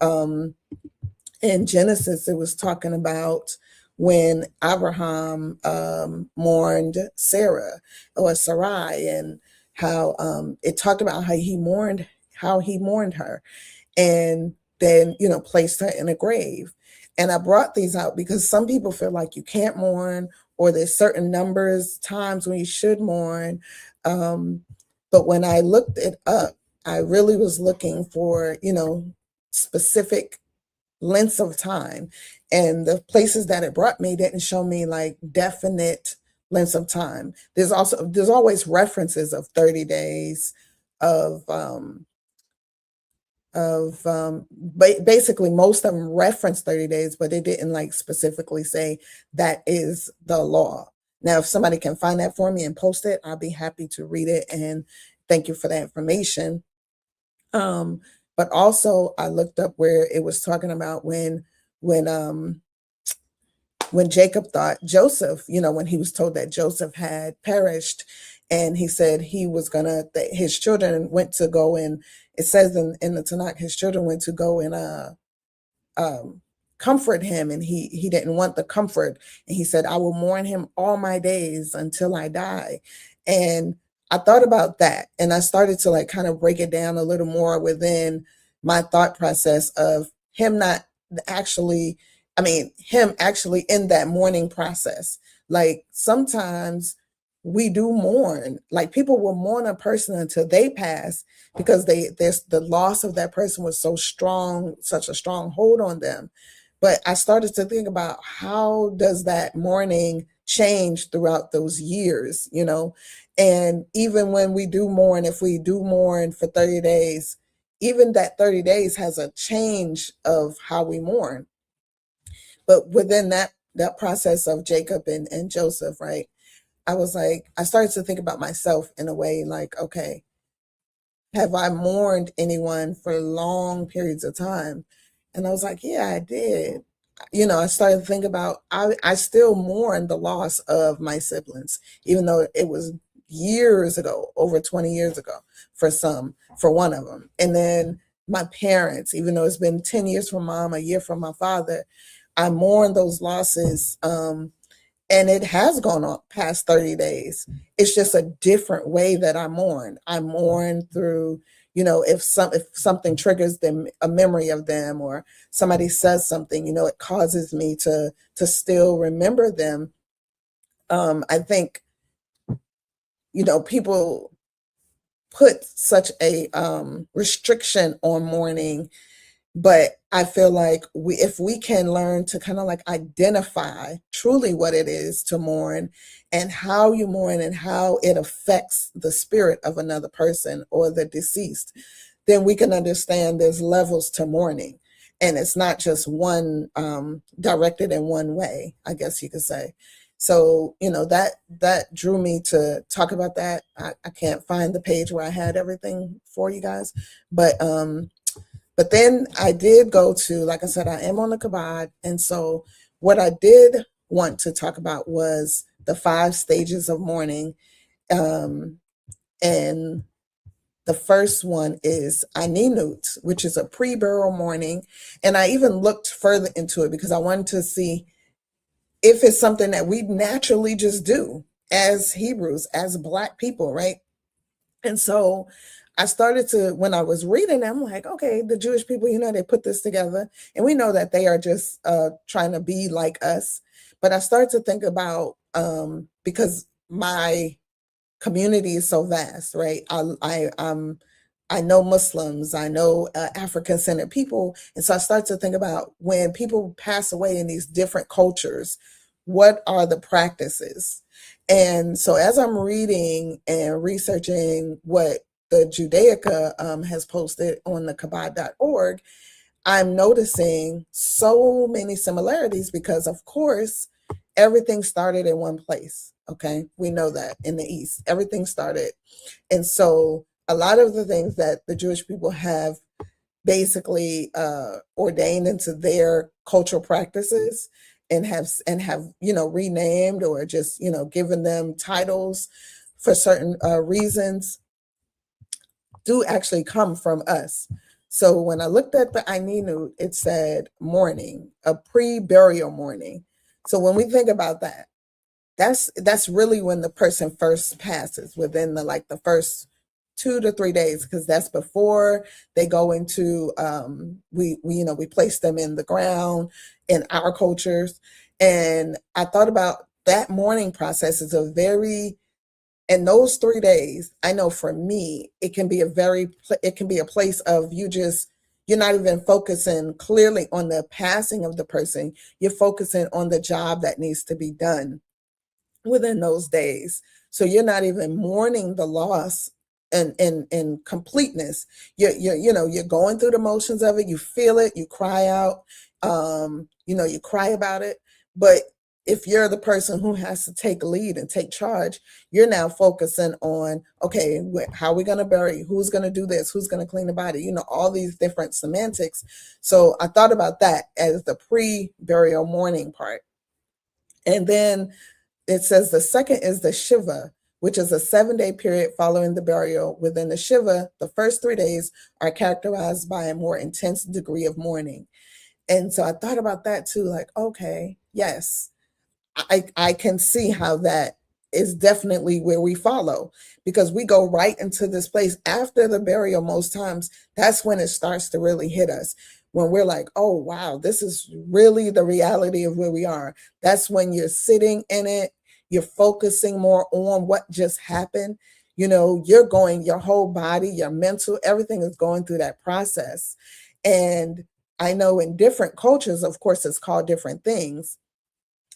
In Genesis, it was talking about when Abraham mourned Sarah or Sarai, and how it talked about how he mourned her, and then placed her in a grave. And I brought these out because some people feel like you can't mourn, or there's certain times when you should mourn. But when I looked it up, I really was looking for specific lengths of time, and the places that it brought me didn't show me like definite lengths of time. There's always references of 30 days of basically most of them reference 30 days, but they didn't like specifically say that is the law. Now, if somebody can find that for me and post it, I'll be happy to read it, and thank you for that information. But But also I looked up where it was talking about when when Jacob thought Joseph, when he was told that Joseph had perished, and he said he was gonna, that his children went to go, and it says in the Tanakh, his children went to go and um, comfort him, and he didn't want the comfort, and he said, "I will mourn him all my days until I die." And I thought about that, and I started to like kind of break it down a little more within my thought process of him not actually, him actually in that mourning process. Like sometimes we do mourn, like people will mourn a person until they pass, because there's the loss of that person was so strong, such a strong hold on them. But I started to think about, how does that mourning change throughout those years, and even when we do mourn, if we do mourn for 30 days, even that 30 days has a change of how we mourn. But within that process of Jacob and Joseph, right, I started to think about myself in a way like, okay, have I mourned anyone for long periods of time? And I was like, yeah, I did. I started to think about, I still mourn the loss of my siblings, even though it was years ago, over 20 years ago for one of them. And then my parents, even though it's been 10 years from mom, a year from my father, I mourn those losses. And it has gone on past 30 days. It's just a different way that I mourn. I mourn through, if something triggers them, a memory of them, or somebody says something, it causes me to still remember them. I think, people put such a restriction on mourning, but I feel like if we can learn to kind of like identify truly what it is to mourn, and how you mourn, and how it affects the spirit of another person or the deceased, then we can understand there's levels to mourning. And it's not just one, directed in one way, I guess you could say. So, that drew me to talk about that. I can't find the page where I had everything for you guys, but then I did go to, like I said, I am on the Kabod. And so what I did want to talk about was the 5 stages of mourning. And the first one is INIQUITY, which is a pre-burial mourning. And I even looked further into it because I wanted to see if it's something that we naturally just do as Hebrews, as Black people, right? And so I started to, when I was reading, I'm like, okay, the Jewish people, they put this together, and we know that they are just trying to be like us. But I started to think about, because my community is so vast, right? I know Muslims, I know African-centered people. And so I started to think about, when people pass away in these different cultures, what are the practices? And so as I'm reading and researching what the Judaica has posted on the Kabod.org, I'm noticing so many similarities, because of course, everything started in one place. Okay. We know that in the East, everything started. And so a lot of the things that the Jewish people have basically ordained into their cultural practices, and have renamed, or just given them titles for certain reasons, do actually come from us. So when I looked at the INIQUITY, it said mourning, a pre-burial mourning. So when we think about that, that's really when the person first passes, within the first 2 to 3 days, because that's before they go into we place them in the ground in our cultures. And I thought about that mourning process is in those 3 days, I know for me, it can be a place of you're not even focusing clearly on the passing of the person. You're focusing on the job that needs to be done within those days. So you're not even mourning the loss in completeness. You're going through the motions of it. You feel it. You cry out. You cry about it, but if you're the person who has to take lead and take charge, you're now focusing on, okay, how are we going to bury? Who's going to do this? Who's going to clean the body? You know, all these different semantics. So I thought about that as the pre-burial mourning part. And then it says the second is the Shiva, which is a 7-day period following the burial. Within the Shiva, the first 3 days are characterized by a more intense degree of mourning. And so I thought about that too, like, okay, yes, I can see how that is definitely where we follow, because we go right into this place after the burial. Most times that's when it starts to really hit us, when we're like, oh wow, this is really the reality of where we are. That's when you're sitting in it, you're focusing more on what just happened. You know, you're going, your whole body, your mental, everything is going through that process. And I know in different cultures, of course, it's called different things,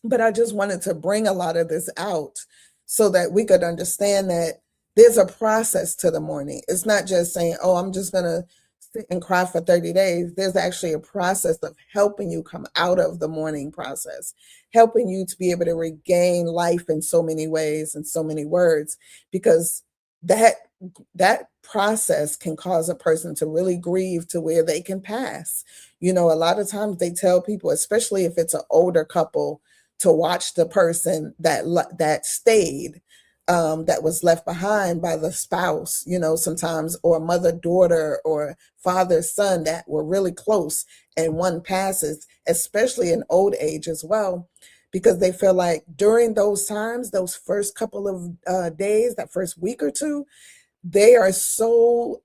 but I just wanted to bring a lot of this out so that we could understand that there's a process to the mourning. It's not just saying, oh, I'm just going to sit and cry for 30 days. There's actually a process of helping you come out of the mourning process, helping you to be able to regain life in so many ways and so many words, because that process can cause a person to really grieve to where they can pass. You know, a lot of times they tell people, especially if it's an older couple, to watch the person that stayed, that was left behind by the spouse, you know, sometimes, or mother daughter or father son that were really close, and one passes, especially in old age as well, because they feel like during those times, those first couple of days, that first week or two, they are so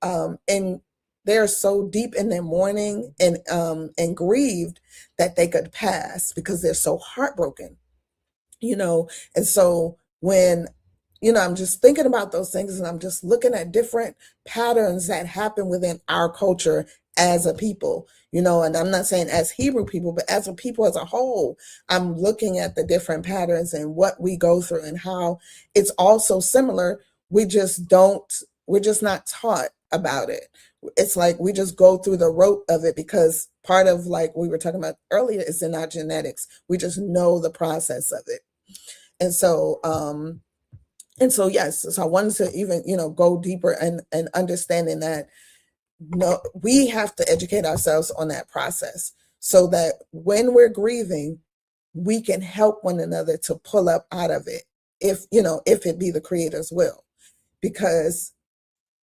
they're so deep in their mourning and grieved that they could pass because they're so heartbroken, you know. And so when, you know, I'm just thinking about those things, and I'm just looking at different patterns that happen within our culture as a people, you know, and I'm not saying as Hebrew people, but as a people as a whole, I'm looking at the different patterns and what we go through and how it's also similar. We're just not taught about it. It's like we just go through the rote of it because part of, like we were talking about earlier, is in our genetics. We just know the process of it. And so, yes, so I wanted to even, you know, go deeper and understanding that, no, we have to educate ourselves on that process so that when we're grieving, we can help one another to pull up out of it, if, you know, if it be the Creator's will. Because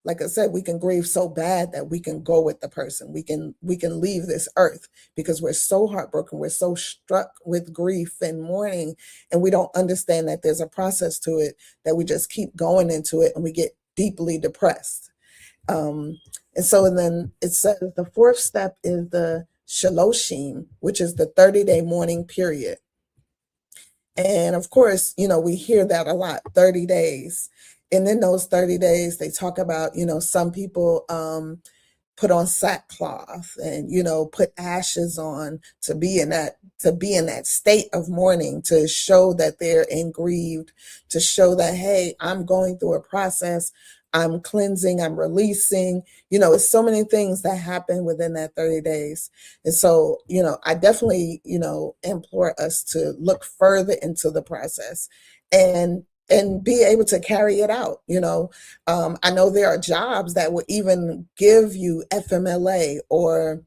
like I said, we can grieve so bad that we can go with the person. We can leave this earth because we're so heartbroken. We're so struck with grief and mourning, and we don't understand that there's a process to it, that we just keep going into it and we get deeply depressed. And then it says the fourth step is the Shaloshim, which is the 30-day mourning period. And of course, you know, we hear that a lot, 30 days. And in those 30 days, they talk about, you know, some people put on sackcloth and, you know, put ashes on to be in that state of mourning, to show that they're grieved, to show that, hey, I'm going through a process. I'm cleansing, I'm releasing, you know, it's so many things that happen within that 30 days. And so, you know, I definitely, you know, implore us to look further into the process and be able to carry it out. You know, I know there are jobs that will even give you FMLA or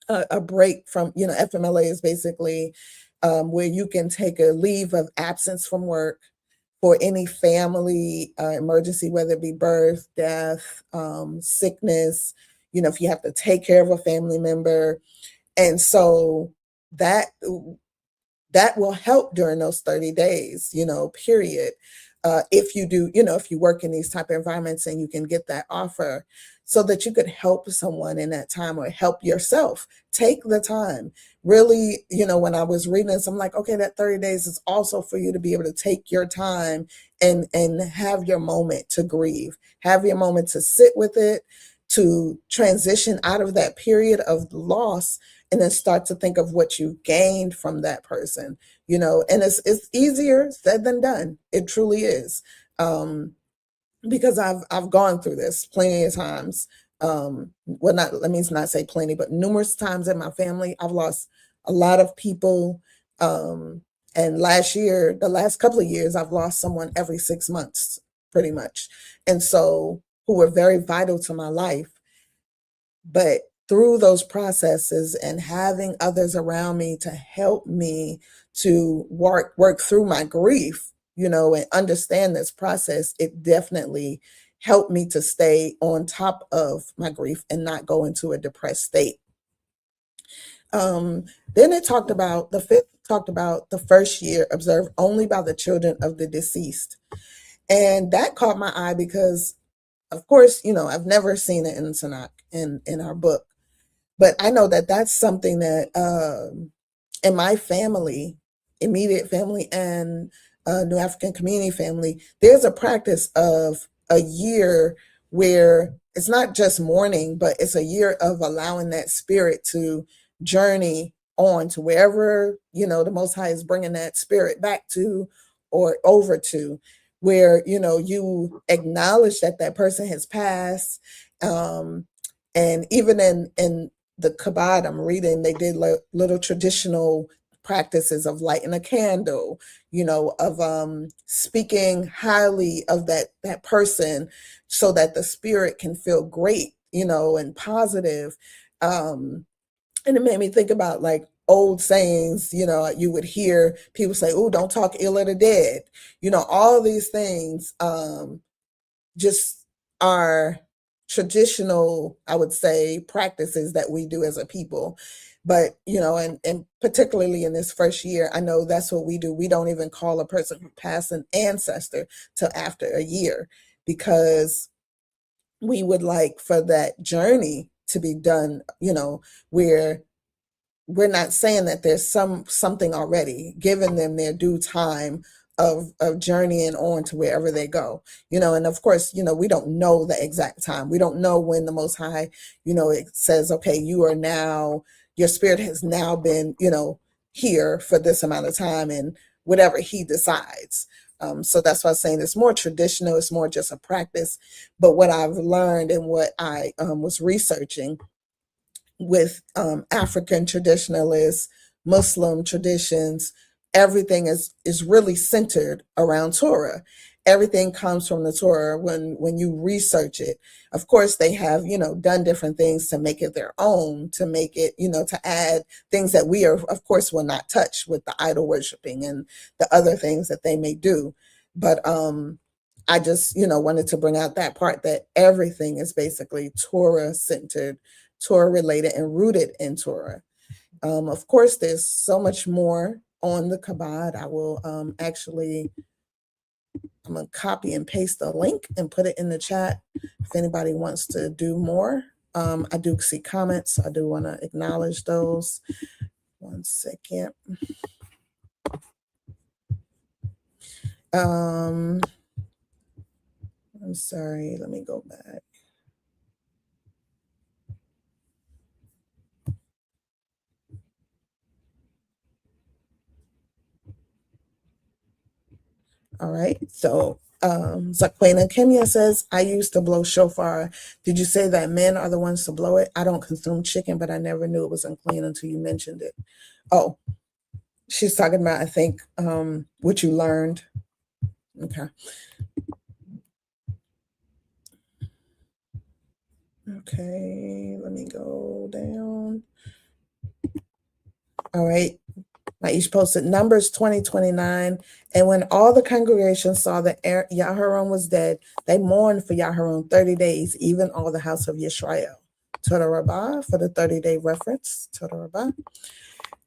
a break from, you know, FMLA is basically where you can take a leave of absence from work for any family emergency, whether it be birth, death, sickness, you know, if you have to take care of a family member. And so that will help during those 30 days, you know, period. If you do, you know, if you work in these type of environments and you can get that offer so that you could help someone in that time or help yourself, take the time. Really, you know, when I was reading this, I'm like, okay, that 30 days is also for you to be able to take your time and have your moment to grieve, have your moment to sit with it, to transition out of that period of loss, and then start to think of what you gained from that person, you know. And it's easier said than done. It truly is. Because I've gone through this plenty of times. Well, let me not say plenty, but numerous times in my family, I've lost a lot of people. And And last year, the last couple of years, I've lost someone every 6 months, pretty much. And so, who were very vital to my life. But through those processes and having others around me to help me to work through my grief, and understand this process, it definitely helped me to stay on top of my grief and not go into a depressed state. Then it talked about the fifth talked about the first year observed only by the children of the deceased. And that caught my eye because, of course, I've never seen it in Tanakh in our book. But I know that that's something that in my family, immediate family, and New African Community family, there's a practice of a year where it's not just mourning, but it's a year of allowing that spirit to journey on to wherever, the Most High is bringing that spirit back to or over to, where, you acknowledge that that person has passed. And even in the Kabbalah I'm reading, they did little traditional practices of lighting a candle, of speaking highly of that person so that the spirit can feel great, and positive. And it made me think about like old sayings, you would hear people say, "Oh, don't talk ill of the dead." All these things just are traditional, I would say, practices that we do as a people. But, and particularly in this first year, I know that's what we do. We don't even call a person who passed an ancestor till after a year, because we would like for that journey to be done, where we're not saying that there's something already, giving them their due time of journeying on to wherever they go, and of course, we don't know the exact time. We don't know when the Most High, it says, okay, your spirit has now been, here for this amount of time, and whatever he decides. So that's why I'm saying it's more traditional. It's more just a practice. But what I've learned and what I was researching with African traditionalists, Muslim traditions, everything is really centered around Torah. Everything comes from the Torah when you research it. Of course, they have, done different things to make it their own, to make it, to add things that we are, of course, will not touch with the idol worshiping and the other things that they may do. But I just, wanted to bring out that part that everything is basically Torah centered, Torah related, and rooted in Torah. Of course, there's so much more on the Kabbalah. I will I'm going to copy and paste the link and put it in the chat if anybody wants to do more. I do see comments. I do want to acknowledge those. 1 second. I'm sorry. Let me go back. All right. So Zaquena Kemia says, I used to blow shofar. Did you say that men are the ones to blow it? I don't consume chicken, but I never knew it was unclean until you mentioned it. Oh, she's talking about, I think, what you learned. Okay. Okay, let me go down. All right. Each posted Numbers 20:29. And when all the congregation saw that Yaharon was dead, they mourned for Yaharon 30 days, even all the house of Yisrael. Toda Rabbah for the 30-day reference. Toda Rabbah.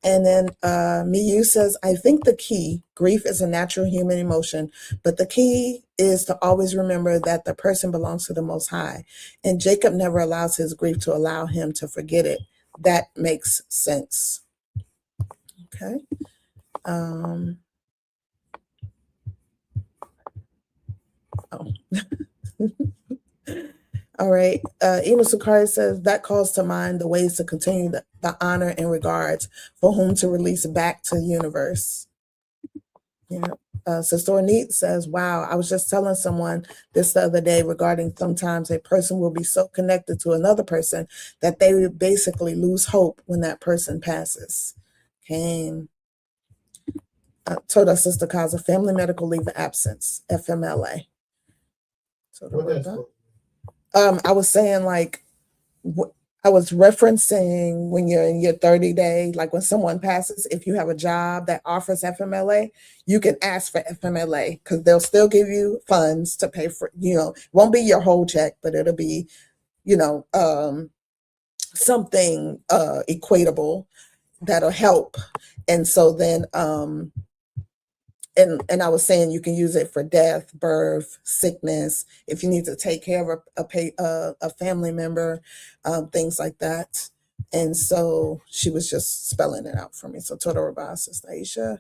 And then Miyu says, I think the key, grief is a natural human emotion, but the key is to always remember that the person belongs to the Most High. And Jacob never allows his grief to allow him to forget it. That makes sense. Okay. All right. Ema Sakari says that calls to mind the ways to continue the honor and regards for whom to release back to the universe. Yeah. Sister Neat says, wow, I was just telling someone this the other day regarding sometimes a person will be so connected to another person that they basically lose hope when that person passes. Okay. Toda Sister Kaza, Family Medical Leave of Absence, FMLA. What that's for? I was saying like, I was referencing when you're in your 30-day, like when someone passes, if you have a job that offers FMLA, you can ask for FMLA because they'll still give you funds to pay for, it won't be your whole check, but it'll be, something equatable that'll help. And so then, and I was saying you can use it for death, birth, sickness, if you need to take care of a family member, things like that. And so she was just spelling it out for me. So Toda Rabah, Sister Aisha.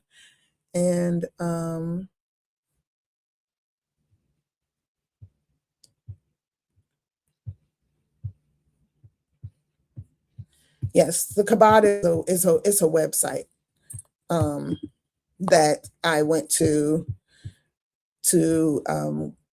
And yes, the Kabbalah is a website that I went to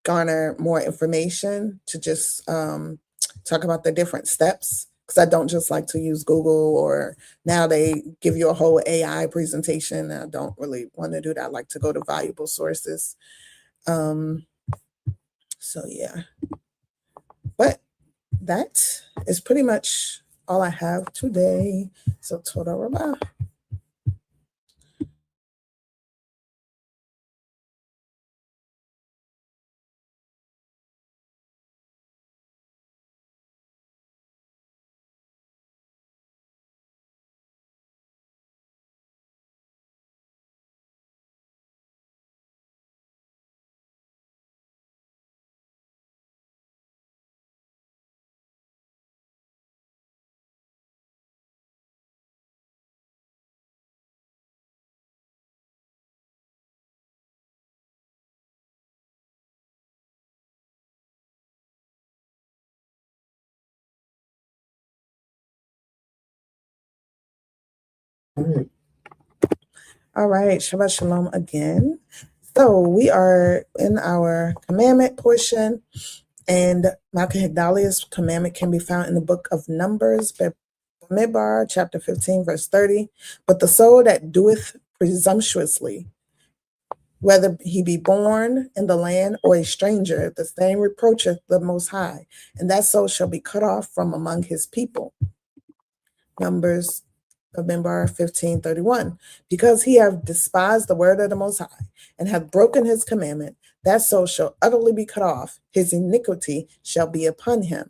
garner more information, to just talk about the different steps, because I don't just like to use Google, or now they give you a whole AI presentation. I don't really want to do that. I like to go to valuable sources. So yeah, but that is pretty much all I have today. So Toda Rabah. All right, Shabbat Shalom again. So we are in our commandment portion, and Malka Higdalia's commandment can be found in the book of Numbers, Bamidbar, chapter 15, verse 30. But the soul that doeth presumptuously, whether he be born in the land or a stranger, the same reproacheth the Most High, and that soul shall be cut off from among his people. Numbers Bamidbar 15:31. Because he hath despised the word of the Most High, and hath broken his commandment, that soul shall utterly be cut off. His iniquity shall be upon him.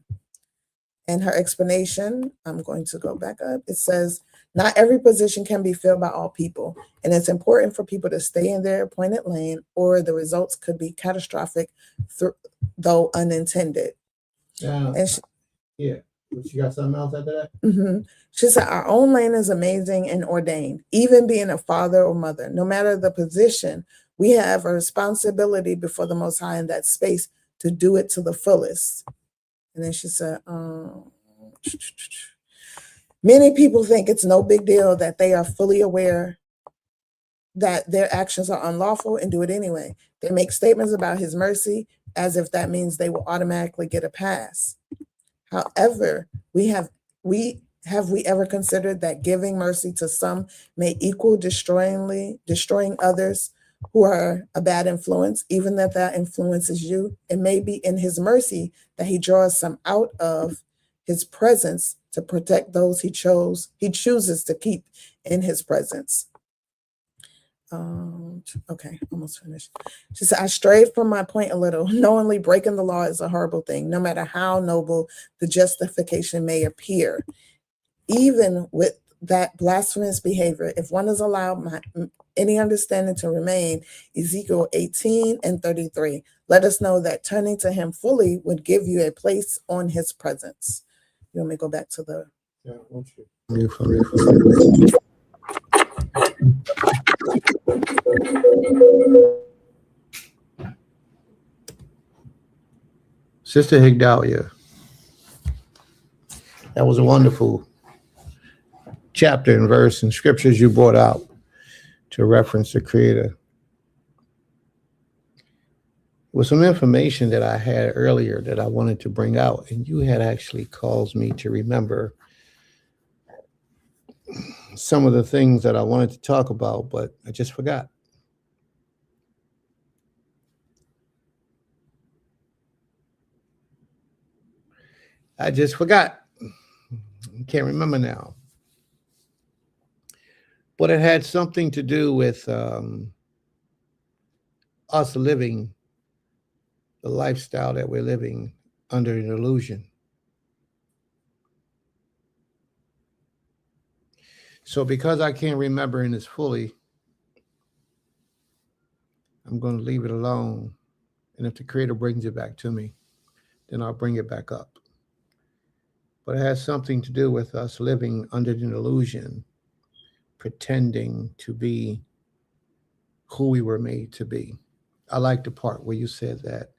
And her explanation, I'm going to go back up. It says, not every position can be filled by all people, and it's important for people to stay in their appointed lane, or the results could be catastrophic, though unintended. And Yeah. She got something else after that? She said, our own lane is amazing and ordained, even being a father or mother. No matter the position, we have a responsibility before the Most High in that space to do it to the fullest. And then she said, many people think it's no big deal that they are fully aware that their actions are unlawful and do it anyway. They make statements about his mercy as if that means they will automatically get a pass. However, have we ever considered that giving mercy to some may equal destroying others who are a bad influence, even that influence is you? It may be in his mercy that he draws some out of his presence to protect those he chooses to keep in his presence. Okay, almost finished. She said, I strayed from my point a little. Knowingly breaking the law is a horrible thing, no matter how noble the justification may appear. Even with that blasphemous behavior, if one is allowed any understanding to remain, Ezekiel 18:33, let us know that turning to him fully would give you a place on his presence. You want me to go back to the... Yeah, I want you. Sister Higdalia, that was a wonderful chapter and verse and scriptures you brought out to reference the Creator. With some information that I had earlier that I wanted to bring out, and you had actually caused me to remember some of the things that I wanted to talk about, but I just forgot. I just forgot. Can't remember now. But it had something to do with us living the lifestyle that we're living under an illusion. So because I can't remember in this fully, I'm going to leave it alone. And if the Creator brings it back to me, then I'll bring it back up. But it has something to do with us living under an illusion, pretending to be who we were made to be. I like the part where you said that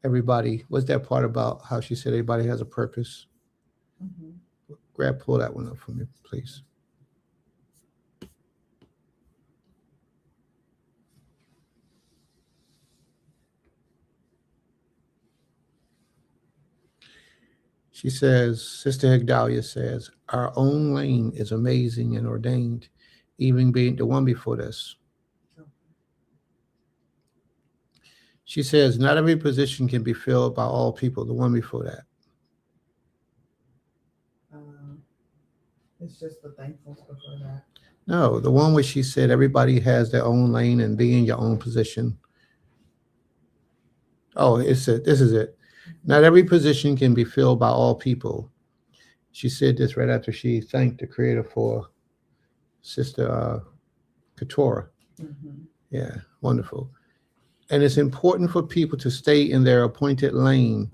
everybody, what's that part about how she said everybody has a purpose? Mm-hmm. Pull that one up for me, please. She says, Sister Hegdalia says, our own lane is amazing and ordained, even being the one before this. She says, not every position can be filled by all people, the one before that. It's just the thankfulness before that. No, the one where she said everybody has their own lane and be in your own position. Oh, this is it. Not every position can be filled by all people. She said this right after she thanked the Creator for Sister Katora. Mm-hmm. Yeah, wonderful. And it's important for people to stay in their appointed lane,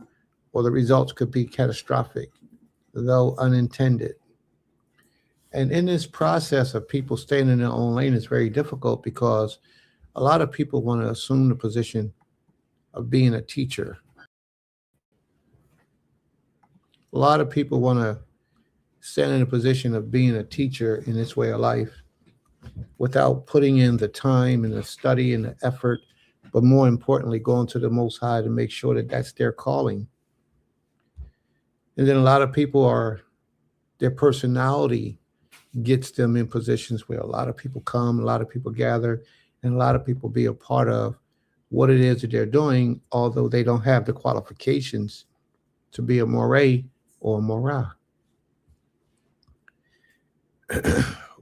or the results could be catastrophic, though unintended. And in this process of people staying in their own lane, it's very difficult because a lot of people want to assume the position of being a teacher. A lot of people want to stand in a position of being a teacher in this way of life without putting in the time and the study and the effort, but more importantly, going to the Most High to make sure that that's their calling. And then a lot of people their personality gets them in positions where a lot of people come, a lot of people gather, and a lot of people be a part of what it is that they're doing, although they don't have the qualifications to be a moray or a morah.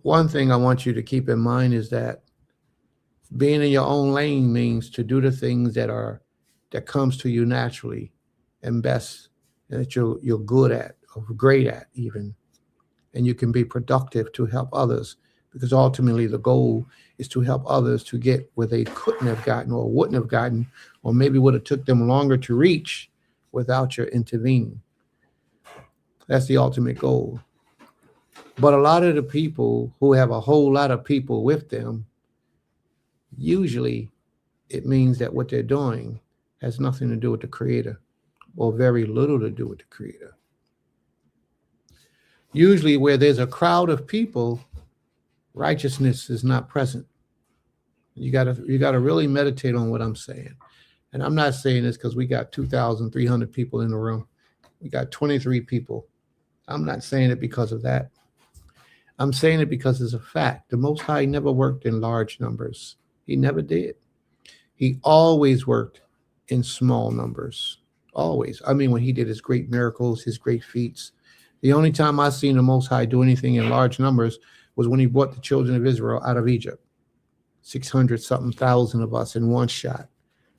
One thing I want you to keep in mind is that being in your own lane means to do the things that comes to you naturally and best, and that you're good at, or great at even, and you can be productive to help others, because ultimately the goal is to help others to get where they couldn't have gotten or wouldn't have gotten, or maybe would have took them longer to reach without your intervening. That's the ultimate goal. But a lot of the people who have a whole lot of people with them, usually it means that what they're doing has nothing to do with the Creator, or very little to do with the Creator. Usually where there's a crowd of people, righteousness is not present. You gotta really meditate on what I'm saying. And I'm not saying this because we got 2,300 people in the room. We got 23 people. I'm not saying it because of that. I'm saying it because it's a fact. The Most High never worked in large numbers. He never did. He always worked in small numbers. Always. I mean, when he did his great miracles, his great feats. The only time I seen the Most High do anything in large numbers was when he brought the children of Israel out of Egypt. 600-something thousand of us in one shot.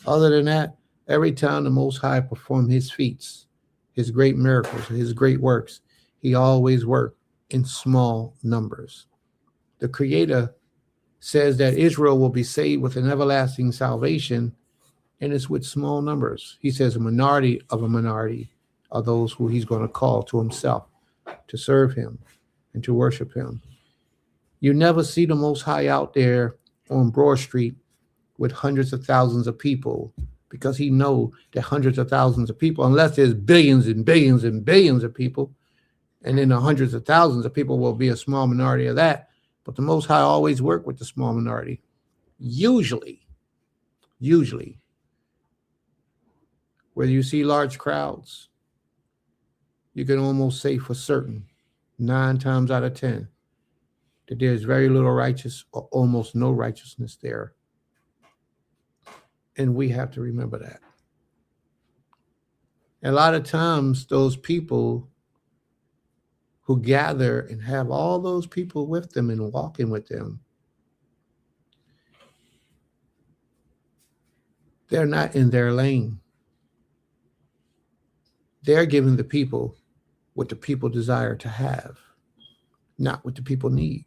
Other than that, every time the Most High performed his feats, his great miracles, his great works, he always worked in small numbers. The Creator says that Israel will be saved with an everlasting salvation, and it's with small numbers. He says a minority of a minority are those who he's going to call to himself to serve him and to worship him. You never see the Most High out there on Broad Street with hundreds of thousands of people, because he knows that hundreds of thousands of people, unless there's billions and billions and billions of people, and then the hundreds of thousands of people will be a small minority of that. But the Most High always work with the small minority. Usually, where you see large crowds, you can almost say for certain, 9 times out of 10, that there's very little righteous or almost no righteousness there. And we have to remember that. And a lot of times, those people who gather and have all those people with them and walking with them, they're not in their lane. They're giving the people what the people desire to have, not what the people need.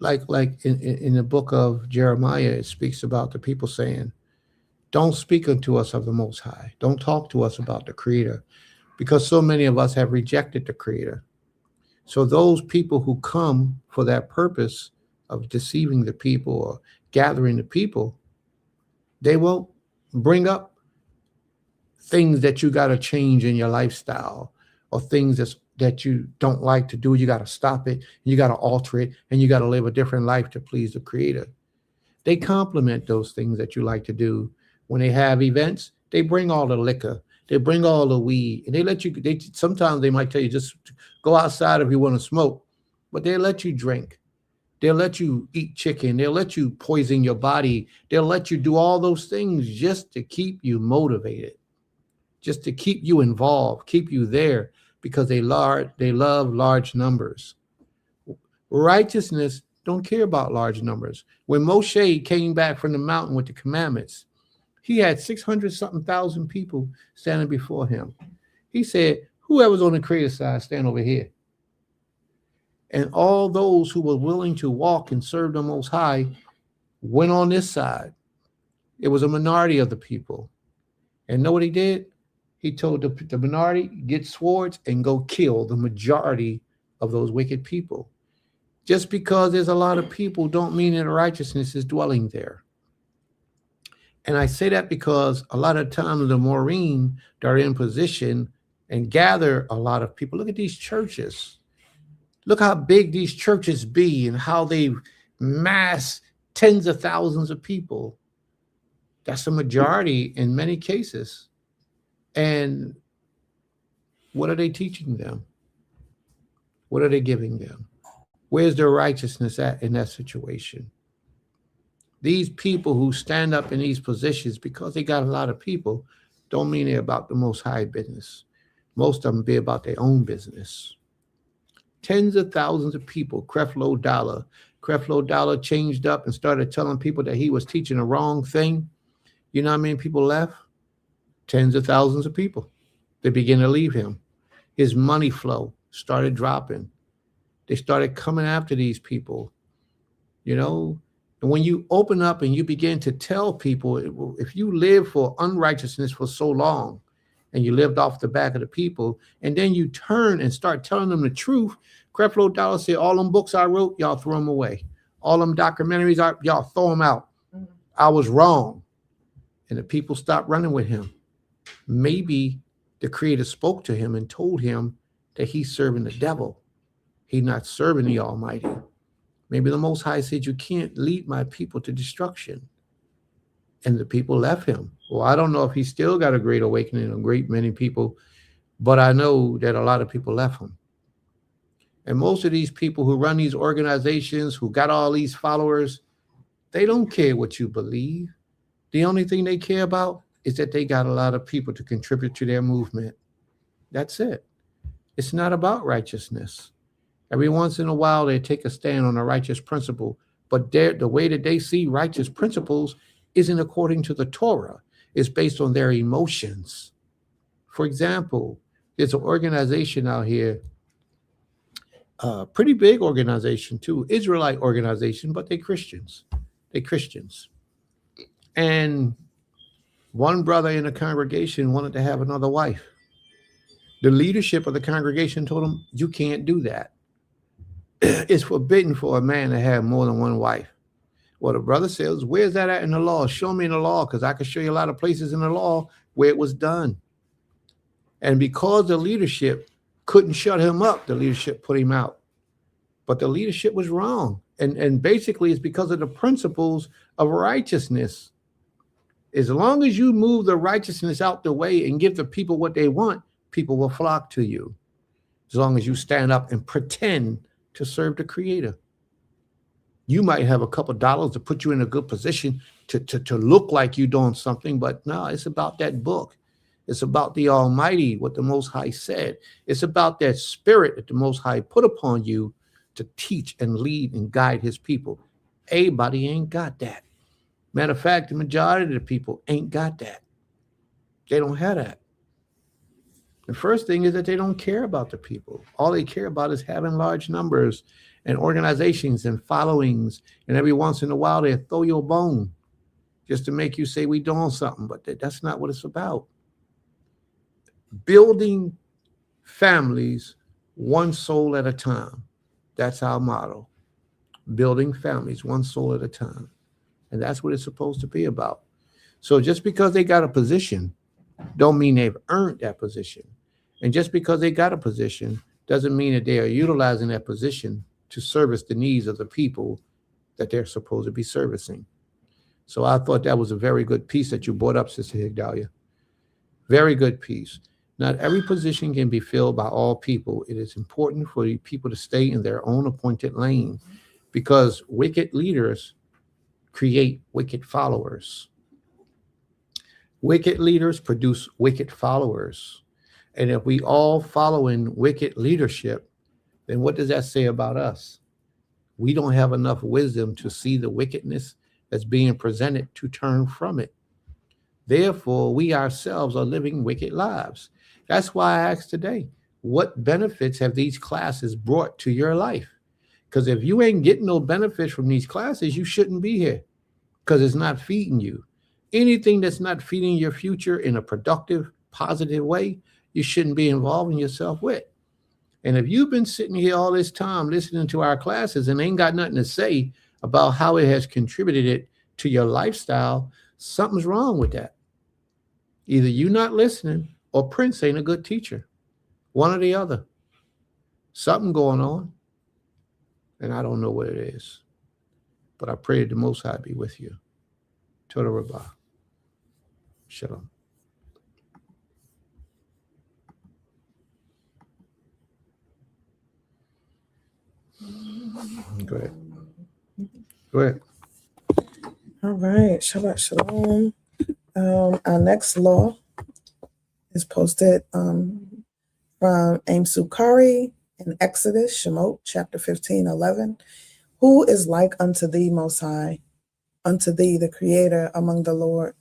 Like in the book of Jeremiah, it speaks about the people saying, don't speak unto us of the Most High. Don't talk to us about the Creator, because so many of us have rejected the Creator. So those people who come for that purpose of deceiving the people or gathering the people, they won't bring up things that you got to change in your lifestyle, or things that you don't like to do. You got to stop it, you got to alter it, and you got to live a different life to please the Creator. They compliment those things that you like to do. When they have events, they bring all the liquor, they bring all the weed, and they let you, sometimes they might tell you just go outside if you want to smoke, but they let you drink. They'll let you eat chicken. They'll let you poison your body. They'll let you do all those things just to keep you motivated, just to keep you involved, keep you there, because they love large numbers. Righteousness don't care about large numbers. When Moshe came back from the mountain with the commandments, he had 600 something thousand people standing before him. He said, whoever's on the Creator side, stand over here. And all those who were willing to walk and serve the Most High went on this side. It was a minority of the people. And know what he did? He told the minority, get swords and go kill the majority of those wicked people. Just because there's a lot of people don't mean that righteousness is dwelling there. And I say that because a lot of times the Maureen, they're in position and gather a lot of people. Look at these churches. Look how big these churches be and how they mass tens of thousands of people. That's a majority in many cases. And what are they teaching them? What are they giving them? Where's their righteousness at in that situation? These people who stand up in these positions because they got a lot of people don't mean they're about the Most High business. Most of them be about their own business. Tens of thousands of people. Creflo Dollar changed up and started telling people that he was teaching the wrong thing. You know how many people left? Tens of thousands of people. They began to leave him. His money flow started dropping. They started coming after these people, you know. And when you open up and you begin to tell people, if you live for unrighteousness for so long and you lived off the back of the people, and then you turn and start telling them the truth, Creflo Dollar said, all them books I wrote, y'all throw them away. All them documentaries, y'all throw them out. I was wrong. And the people stopped running with him. Maybe the Creator spoke to him and told him that he's serving the devil. He's not serving the Almighty. Maybe the Most High said, you can't lead my people to destruction. And the people left him. Well, I don't know if he still got a great awakening, a great many people, but I know that a lot of people left him. And most of these people who run these organizations, who got all these followers, they don't care what you believe. The only thing they care about is that they got a lot of people to contribute to their movement. That's it. It's not about righteousness. Every once in a while, they take a stand on a righteous principle, but the way that they see righteous principles isn't according to the Torah. It's based on their emotions. For example, there's an organization out here, a pretty big organization too, Israelite organization, but they're Christians. And one brother in the congregation wanted to have another wife. The leadership of the congregation told him, you can't do that. It's forbidden for a man to have more than one wife. Well, the brother says, where's that at in the law? Show me in the law, because I can show you a lot of places in the law where it was done. And because the leadership couldn't shut him up, the leadership put him out. But the leadership was wrong. And basically it's because of the principles of righteousness. As long as you move the righteousness out the way and give the people what they want, people will flock to you. As long as you stand up and pretend to serve the Creator. You might have a couple dollars to put you in a good position to look like you're doing something, but no, it's about that book. It's about the Almighty, what the Most High said. It's about that spirit that the Most High put upon you to teach and lead and guide his people. Everybody ain't got that. Matter of fact, the majority of the people ain't got that. They don't have that. The first thing is that they don't care about the people. All they care about is having large numbers and organizations and followings. And every once in a while, they throw you a bone just to make you say we doing something. But that's not what it's about. Building families one soul at a time. That's our motto. Building families one soul at a time. And that's what it's supposed to be about. So just because they got a position don't mean they've earned that position. And just because they got a position doesn't mean that they are utilizing that position to service the needs of the people that they're supposed to be servicing. So I thought that was a very good piece that you brought up, Sister Higdalia. Very good piece. Not every position can be filled by all people. It is important for the people to stay in their own appointed lane because wicked leaders create wicked followers. Wicked leaders produce wicked followers. And if we all follow in wicked leadership, then what does that say about us? We don't have enough wisdom to see the wickedness that's being presented to turn from it. Therefore, we ourselves are living wicked lives. That's why I asked today, what benefits have these classes brought to your life? Because if you ain't getting no benefits from these classes, you shouldn't be here because it's not feeding you. Anything that's not feeding your future in a productive, positive way, you shouldn't be involving yourself with. And if you've been sitting here all this time listening to our classes and ain't got nothing to say about how it has contributed to your lifestyle, something's wrong with that. Either you not listening or Prince ain't a good teacher. One or the other. Something going on. And I don't know what it is. But I pray that the Most High be with you. Toda Rabbah. Shalom. Go ahead. Go ahead. All right. Shabbat Shalom. Our next law is posted from Aim Sukari in Exodus, Shemot, chapter 15:11. Who is like unto thee, Most High, unto thee, the Creator among the Lord?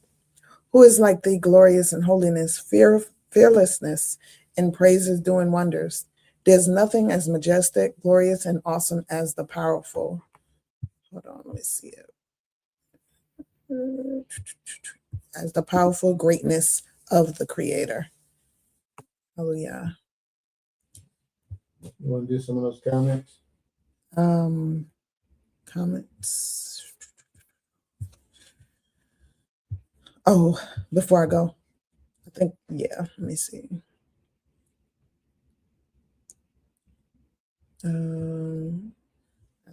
Who is like thee, glorious in holiness, fearlessness, and praises doing wonders? There's nothing as majestic, glorious, and awesome as the powerful. Hold on, let me see it. As the powerful greatness of the Creator. Hallelujah. You want to do some of those comments? Comments. Oh, before I go, I think, yeah, let me see. I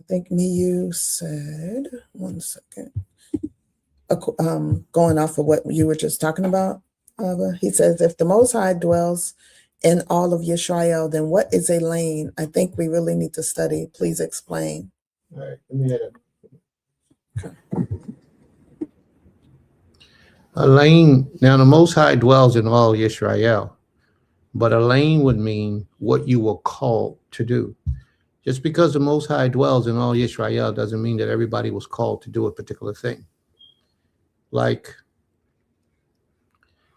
think Miyu said, one second. Going off of what you were just talking about, he says, if the Most High dwells in all of Yisrael, then what is a lane? I think we really need to study. Please explain. All right, let me hit it. Okay. A lane, now the Most High dwells in all Yisrael, but a lane would mean what you were called to do. Just because the Most High dwells in all Yisrael doesn't mean that everybody was called to do a particular thing. Like,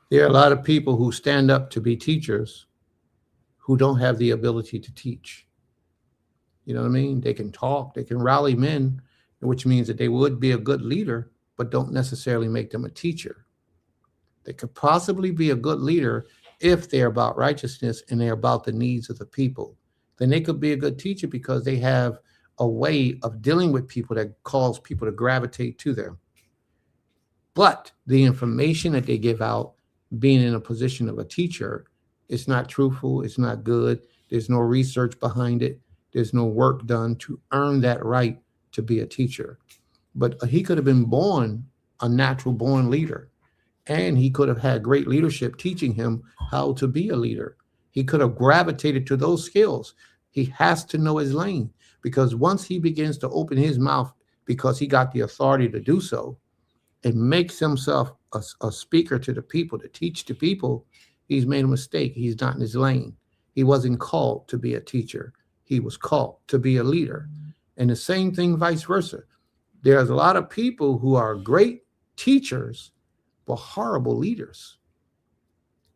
there are a lot of people who stand up to be teachers who don't have the ability to teach. You know what I mean? They can talk, they can rally men, which means that they would be a good leader, but don't necessarily make them a teacher. They could possibly be a good leader if they're about righteousness and they're about the needs of the people. Then they could be a good teacher because they have a way of dealing with people that cause people to gravitate to them. But the information that they give out, being in a position of a teacher, it's not truthful, it's not good, there's no research behind it, there's no work done to earn that right to be a teacher. But he could have been born a natural born leader, and he could have had great leadership teaching him how to be a leader. He could have gravitated to those skills. He has to know his lane, because once he begins to open his mouth because he got the authority to do so, and makes himself a speaker to the people, to teach the people, he's made a mistake. He's not in his lane. He wasn't called to be a teacher. He was called to be a leader. And the same thing, vice versa. There's a lot of people who are great teachers, but horrible leaders.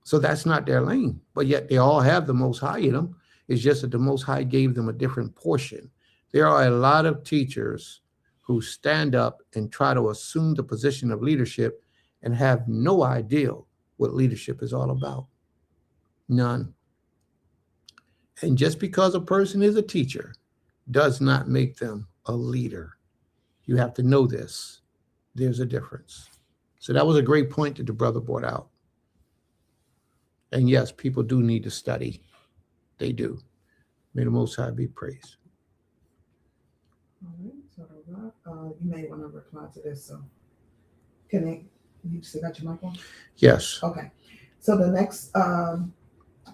So that's not their lane. But yet they all have the Most High in them. It's just that the Most High gave them a different portion. There are a lot of teachers who stand up and try to assume the position of leadership and have no idea what leadership is all about. None. And just because a person is a teacher does not make them a leader. You have to know this. There's a difference. So that was a great point that the brother brought out. And yes, people do need to study. They do. May the Most High be praised. All right, so you may want to reply to this. So, you still got your mic on? Yes. Okay. So the next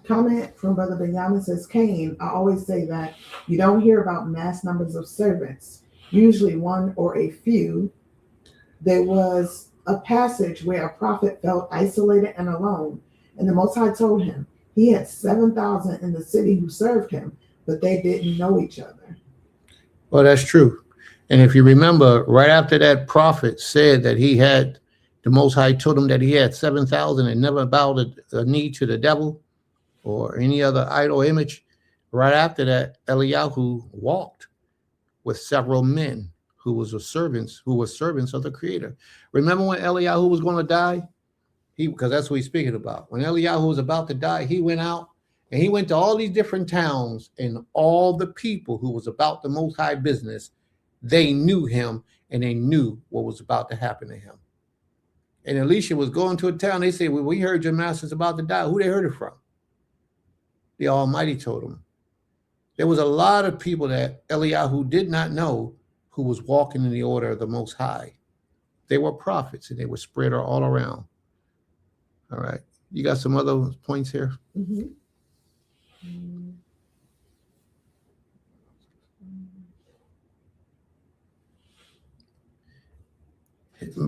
comment from Brother Benjamin says, Cain, I always say that you don't hear about mass numbers of servants, usually one or a few. There was a passage where a prophet felt isolated and alone, and the Most High told him he had 7,000 in the city who served him, but they didn't know each other. Well, that's true. And if you remember, right after that prophet said that he had, the Most High told him that he had 7,000 and never bowed a knee to the devil or any other idol image. Right after that, Eliyahu walked with several men who were servants of the Creator. Remember when Eliyahu was going to die? Because that's what he's speaking about. When Eliyahu was about to die, he went out and he went to all these different towns, and all the people who was about the Most High business, they knew him and they knew what was about to happen to him. And Elisha was going to a town. They said, well, we heard your master's about to die. Who they heard it from? The Almighty told them. There was a lot of people that Eliyahu did not know who was walking in the order of the Most High. They were prophets and they were spread all around. All right. You got some other points here? Mm-hmm.